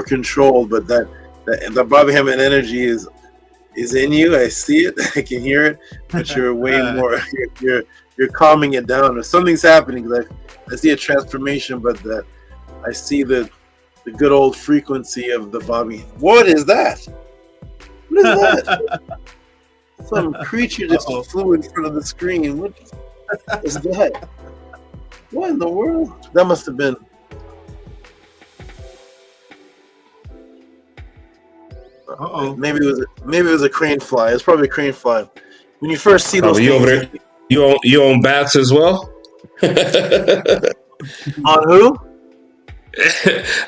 controlled. But that Bobby Hemmett energy is in you. I see it. I can hear it. But you're way more. You're calming it down. Or something's happening. I see a transformation, but that I see the good old frequency of the Bobby. What is that? What is that? Some creature just flew in front of the screen. What is that? What in the world? That must have been. Maybe it was a crane fly. It's probably a crane fly. When you first see those you things, over there, you own bats as well? On who?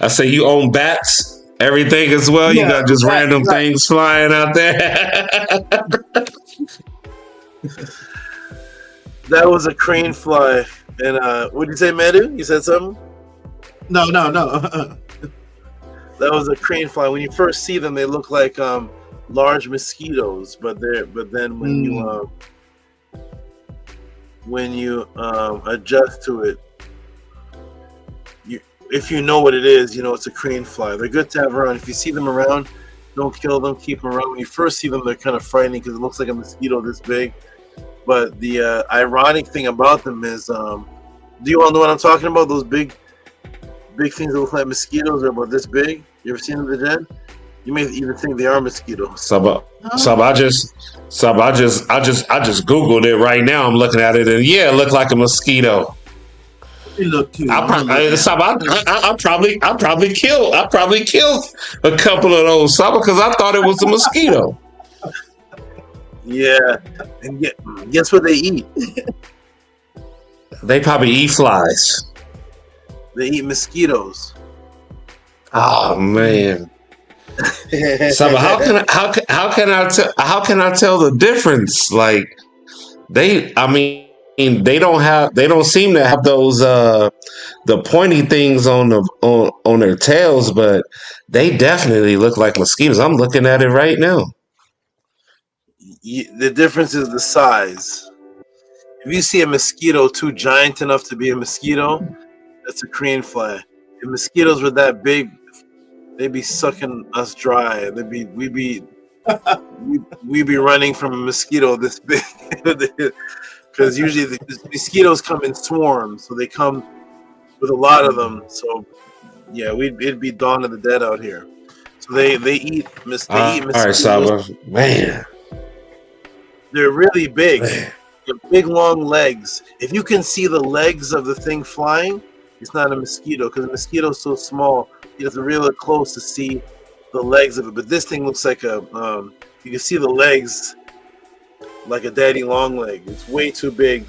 I say you own bats, everything as well. Yeah, you got just random things flying out there. That was a crane fly. And what did you say, Medu? You said something? No. That was a crane fly. When you first see them, they look like large mosquitoes. But then when when you adjust to it, if you know what it is, you know it's a crane fly. They're good to have around. If you see them around, don't kill them. Keep them around. When you first see them, they're kind of frightening because it looks like a mosquito this big. But the ironic thing about them is, do you all know what I'm talking about? Those big things that look like mosquitoes are about this big. You ever seen them, the Jen? You may even think they are mosquitoes. I just Googled it right now. I'm looking at it, and yeah, it looked like a mosquito. You look too. I probably killed a couple of those because I thought it was a mosquito. Yeah, and guess what they eat? They probably eat flies. They eat mosquitoes. Oh man. So how can I tell the difference? Like they don't seem to have those the pointy things on their tails, but they definitely look like mosquitoes. I'm looking at it right now. The difference is the size. If you see a mosquito too giant enough to be a mosquito, that's a crane fly. If mosquitoes were that big, they'd be sucking us dry. We'd be running from a mosquito this big. Because usually the mosquitoes come in swarms, so they come with a lot of them. So yeah, it'd be dawn of the dead out here. So they eat mosquitoes. All right, Saba, man. They're really big. They're big, long legs. If you can see the legs of the thing flying, it's not a mosquito because the mosquito's so small. You have to really look close to see the legs of it. But this thing looks like you can see the legs like a daddy long leg. It's way too big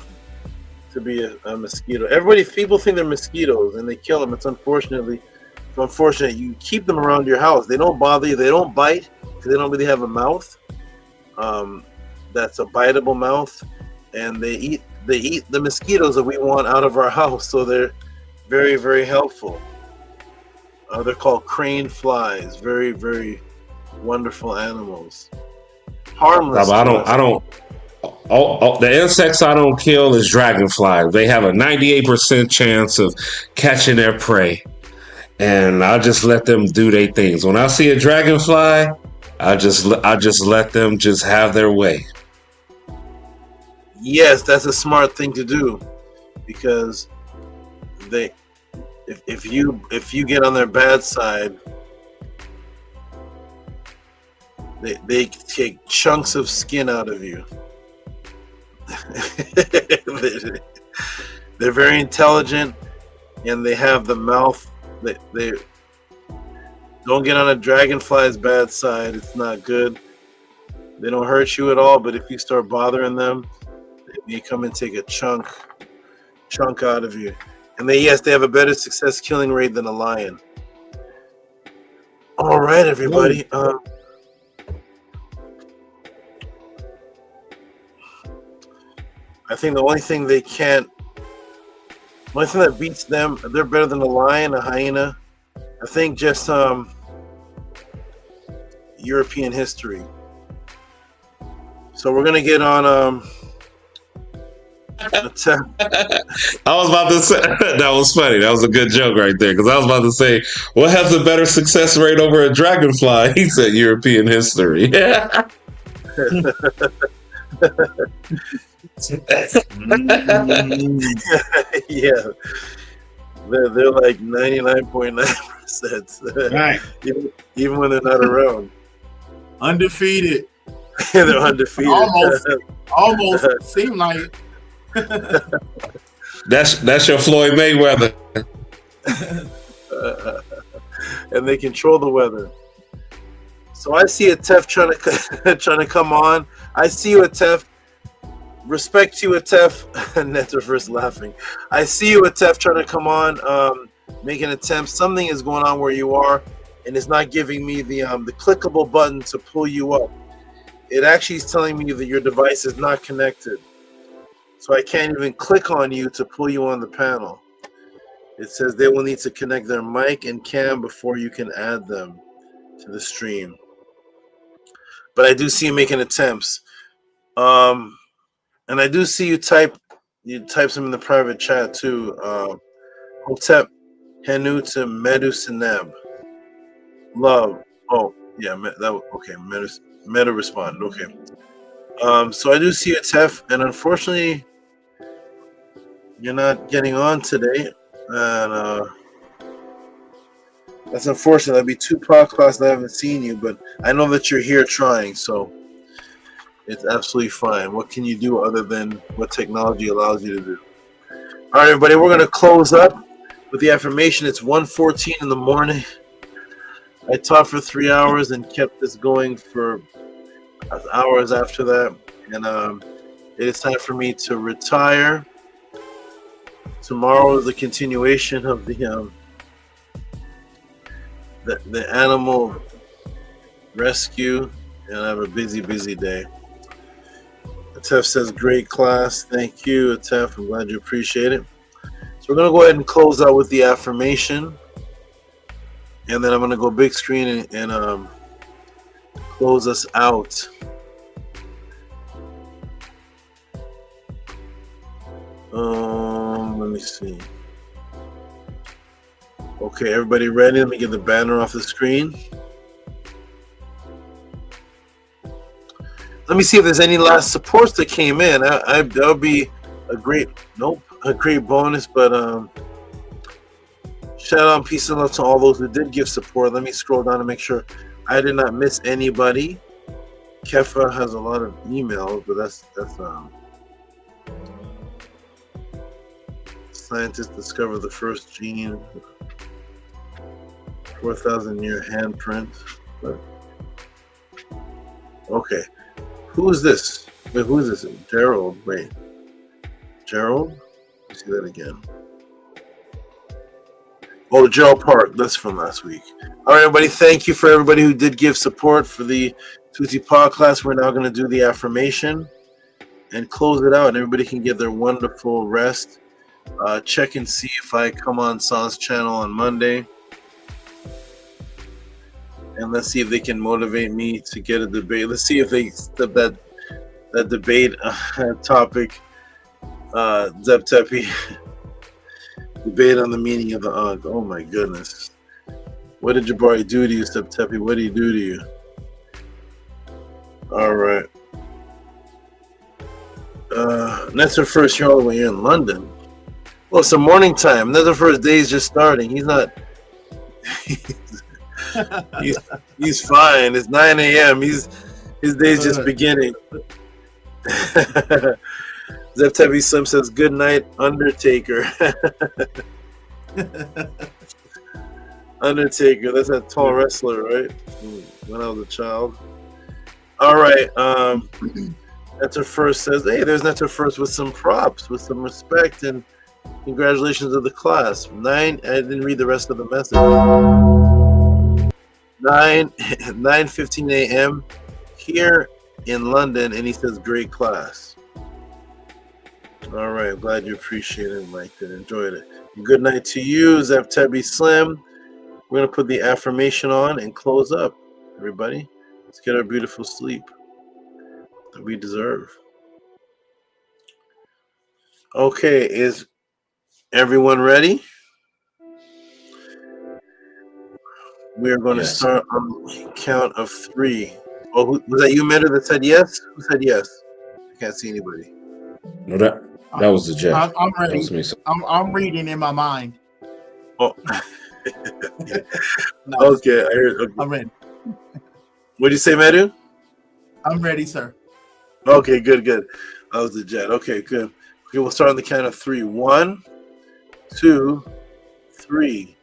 to be a mosquito. People think they're mosquitoes and they kill them. It's unfortunate. You keep them around your house. They don't bother you. They don't bite because they don't really have a mouth. That's a biteable mouth, and they eat the mosquitoes that we want out of our house. So they're very, very helpful. They're called crane flies. Very, very wonderful animals. Harmless. I don't. The insects I don't kill is dragonflies. They have a 98% chance of catching their prey, and I just let them do their things. When I see a dragonfly, I just let them just have their way. Yes, that's a smart thing to do, because if you get on their bad side, they take chunks of skin out of you. They're very intelligent, and they have the mouth. They don't get on a dragonfly's bad side. It's not good. They don't hurt you at all, but if you start bothering them, they come and take a chunk out of you. And they have a better success killing rate than a lion. All right, everybody. I think the only thing that beats them, they're better than a lion, a hyena. I think just European history. So we're gonna get on I was about to say that was funny. That was a good joke right there, because I was about to say, what has a better success rate over a dragonfly? He said European history. Yeah. Yeah, they're like 99.9%. Right. Even when they're not around. Undefeated. They're undefeated. Almost seem like it. That's your Floyd Mayweather. And they control the weather. So I see a Tef trying to come on. I see you, Atef. Respect to you, Atef. Netterverse laughing. I see you, Atef, trying to come on, make an attempt. Something is going on where you are, and it's not giving me the clickable button to pull you up. It actually is telling me that your device is not connected. So I can't even click on you to pull you on the panel. It says they will need to connect their mic and cam before you can add them to the stream. But I do see you making attempts. And I do see you type You type some in the private chat too. Hotep Henu to Medusineb. Love. Oh, yeah, okay. Meta responded. Okay. So I do see a Tef, and unfortunately, you're not getting on today, and that's unfortunate. That'd be 2 podcasts that I haven't seen you, but I know that you're here trying, so it's absolutely fine. What can you do other than what technology allows you to do? All right, everybody, we're going to close up with the affirmation. It's 1:14 in the morning. I taught for 3 hours and kept this going for hours after that, and it is time for me to retire. Tomorrow is a continuation of the animal rescue, and I have a busy day. Atef says, great class. Thank you, Atef. I'm glad you appreciate it. So we're going to go ahead and close out with the affirmation. And then I'm going to go big screen and close us out. Let me see. Okay, everybody ready? Let me get the banner off the screen. Let me see if there's any last supports that came in. That would be a great bonus. But shout out, peace and love to all those who did give support. Let me scroll down to make sure I did not miss anybody. Kefa has a lot of emails, but that's scientists discover the first gene. 4,000-year handprint. But, okay. Who is this? Wait, who is this? Gerald. Wait. Gerald? Let's see that again. Oh, Gerald Park. That's from last week. All right, everybody. Thank you for everybody who did give support for the Tehuti podcast. We're now going to do the affirmation and close it out, and everybody can get their wonderful rest. Check and see if I come on San's channel on Monday. And let's see if they can motivate me to get a debate. Let's see if they step that debate topic. Zep Tepi. Debate on the meaning of the Ankh. Oh my goodness. What did Jabari do to you, Zep Tepi? What did he do to you? All right. Netzer first, you're all the way here in London. Well, it's the morning time. Netzer first day is just starting. He's not. He's fine. It's 9 a.m. His day's just beginning. Zep Tepi Slim says, good night, Undertaker. Undertaker, that's that tall wrestler, right? When I was a child. All right. Netzer First says, hey, there's Netzer First with some props, with some respect, and congratulations to the class. I didn't read the rest of the message. 9:15 a.m. here in London, and he says, great class. All right, I'm glad you appreciated it, liked it, enjoyed it. Good night to you, Zep Tebi Slim. We're going to put the affirmation on and close up, everybody. Let's get our beautiful sleep that we deserve. Okay, is everyone ready? We are going to start on the count of 3. Oh, was that you, Meta, that said yes? Who said yes? I can't see anybody. No, that was the Jeff. I'm ready. That was me. I'm reading in my mind. Oh. Okay, I heard. Okay. I'm ready. What did you say, Medu? I'm ready, sir. Okay, good. That was the Jet. Okay, good. Okay, we'll start on the count of 3. 1, 2, 3.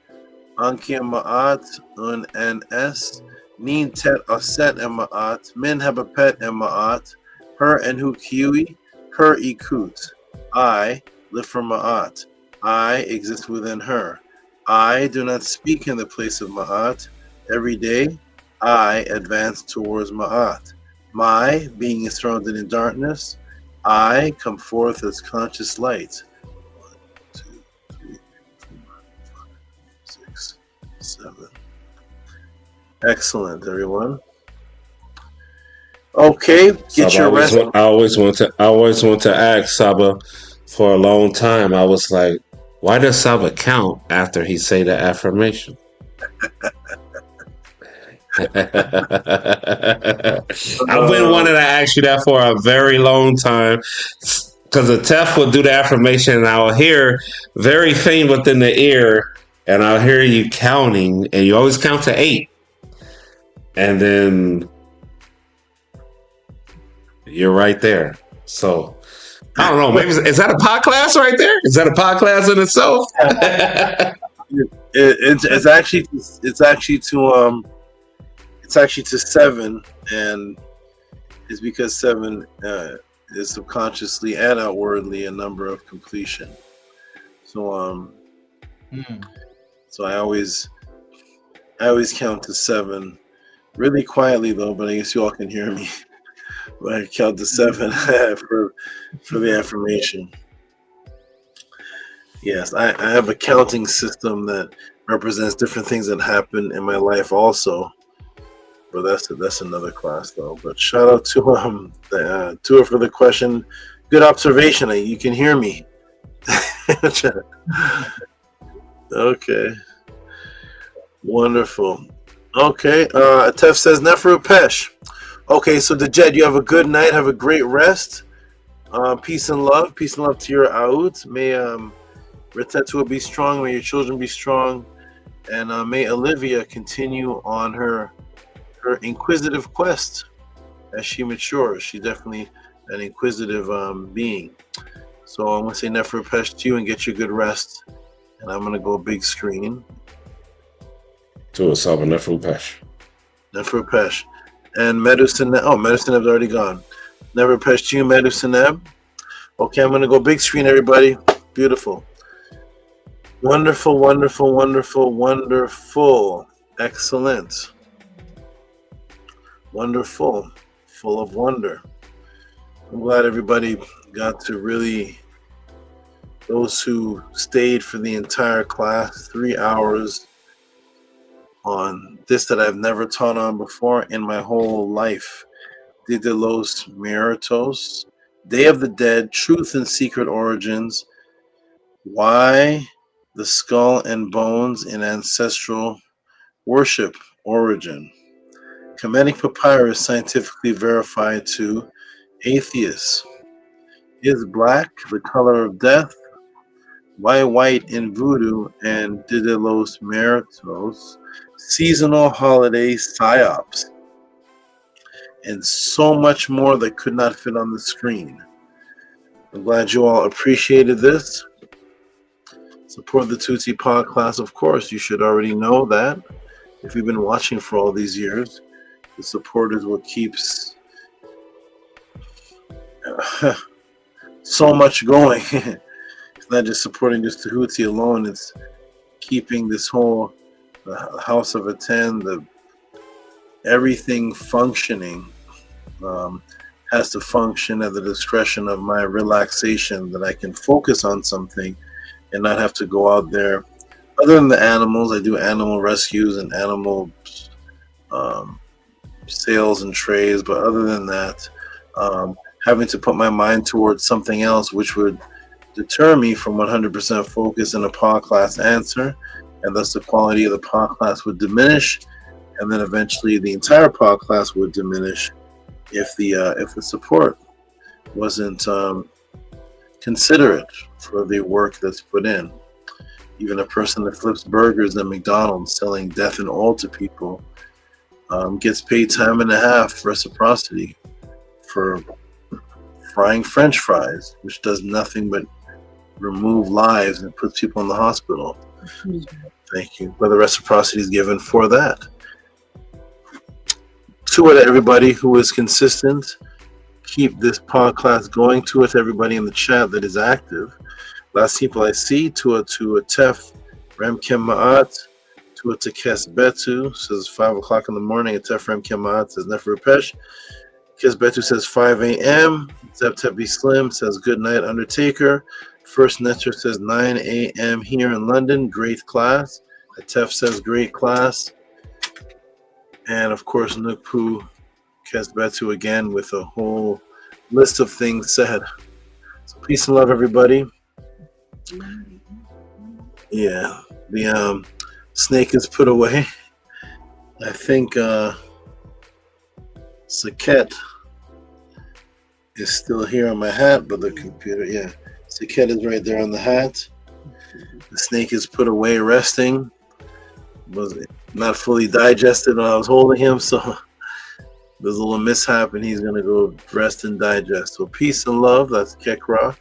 Anki Ma'at Un NS Nin Tet Aset Ma'at Min Habapet Ma'at Her and Hu Kiwi Her Ikut. I live for Ma'at. I exist within her. I do not speak in the place of Ma'at. Every day I advance towards Ma'at. My being is surrounded in darkness. I come forth as conscious light. 1, 2, 3, 4, 5, 6, 7. Excellent, everyone. Okay, get your rest. I always want to ask Saba. for a long time, I was like, why does Saba count after he say the affirmation? I've been wanting to ask you that for a very long time. Because the Tef will do the affirmation, and I'll hear very faint within the ear, and I'll hear you counting, and you always count to 8. And then you're right there. So I don't know. Maybe is that a pod class right there? Is that a pod class in itself? It's actually to 7, and it's because 7 is subconsciously and outwardly a number of completion. So so I always count to 7, really quietly though. But I guess you all can hear me. But I count to 7 for the affirmation. Yes, I have a counting system that represents different things that happen in my life also. But that's another class though. But shout out to Tua for the question. Good observation. You can hear me. Okay. Wonderful. Okay. Tef says Neferu Pesh. Okay, so the Jed, you have a good night. Have a great rest. Peace and love. Peace and love to your Aoud. May Retetua be strong. May your children be strong. And may Olivia continue on her inquisitive quest as she matures. She's definitely an inquisitive being. So I'm going to say Nefer Pesh to you and get you good rest. And I'm going to go big screen. To us, Nefer Pesh. Nefer Pesh. And Medusineb. Oh, Medusineb's already gone. Nefer Pesh to you, Medusineb. Okay, I'm going to go big screen, everybody. Beautiful. Wonderful, wonderful, wonderful, wonderful. Excellent. Wonderful, full of wonder. I'm glad everybody got to really, those who stayed for the entire class, 3 hours on this that I've never taught on before in my whole life. Dia de los Muertos, Day of the Dead, Truth and Secret Origins, Why the Skull and Bones in Ancestral Worship Origin. Kemetic papyrus scientifically verified to atheists. Is black the color of death? Why white in voodoo and Dia de los Muertos? Seasonal holiday Psyops. And so much more that could not fit on the screen. I'm glad you all appreciated this. Support the Tehuti Pod class, of course. You should already know that. If you've been watching for all these years, the support is what keeps so much going. It's not just supporting just Tehuti alone, it's keeping this whole House of Attend, everything functioning. Has to function at the discretion of my relaxation, that I can focus on something and not have to go out there. Other than the animals, I do animal rescues and animal sales and trades, but other than that, having to put my mind towards something else which would deter me from 100% focus in a pod class answer, and thus the quality of the pod class would diminish, and then eventually the entire pod class would diminish if the support wasn't considerate for the work that's put in. Even a person that flips burgers at McDonald's selling death and oil to people gets paid time and a half reciprocity for frying French fries, which does nothing but remove lives and puts people in the hospital. Thank you. But the reciprocity is given for that. To it, everybody who is consistent, keep this pod class going. To it, everybody in the chat that is active. Last people I see, to a Tef Remkem Ma'at, to a Kes Betu says 5 o'clock in the morning. A Tef Remkem Ma'at says Nefer Pesh. Kes Betu says 5 a.m. Zeb Tebi Slim says good night, Undertaker. First Netter says 9 a.m. here in London. Great class. A Tef says great class. And of course, Nukpu Kes Betu again with a whole list of things said. So peace and love, everybody. Yeah, the snake is put away. I think Saket is still here on my hat, but the computer, yeah. Saket is right there on the hat. The snake is put away, resting. Was not fully digested when I was holding him, so there's a little mishap, and he's gonna go rest and digest. So peace and love. That's Kekra.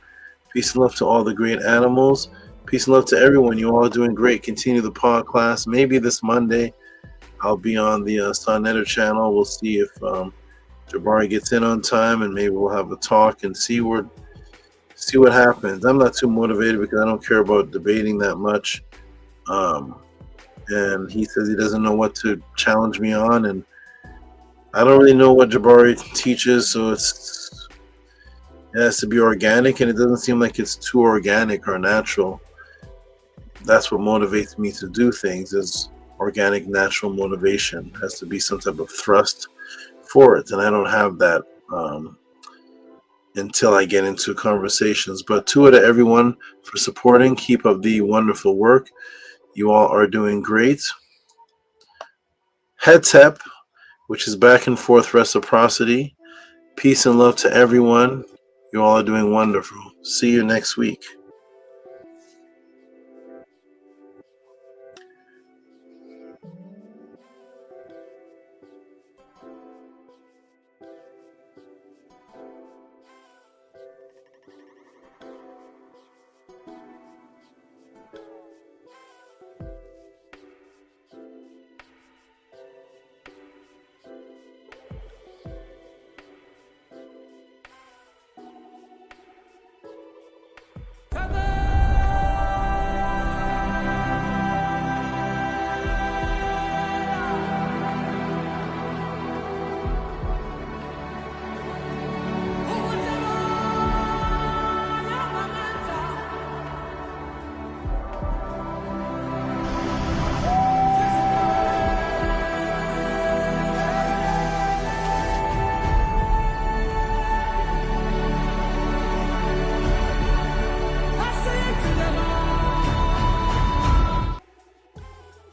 Peace and love to all the great animals. Peace and love to everyone. You all are doing great. Continue the pod class. Maybe this Monday I'll be on the Sonetta channel. We'll see if Jabari gets in on time, and maybe we'll have a talk and see what happens. I'm not too motivated because I don't care about debating that much. And he says he doesn't know what to challenge me on, and I don't really know what Jabari teaches, so it has to be organic, and it doesn't seem like it's too organic or natural. That's what motivates me to do things, is organic, natural motivation. It has to be some type of thrust for it, and I don't have that until I get into conversations. But to everyone for supporting. Keep up the wonderful work. You all are doing great. Hetep, which is back and forth reciprocity. Peace and love to everyone. You all are doing wonderful. See you next week.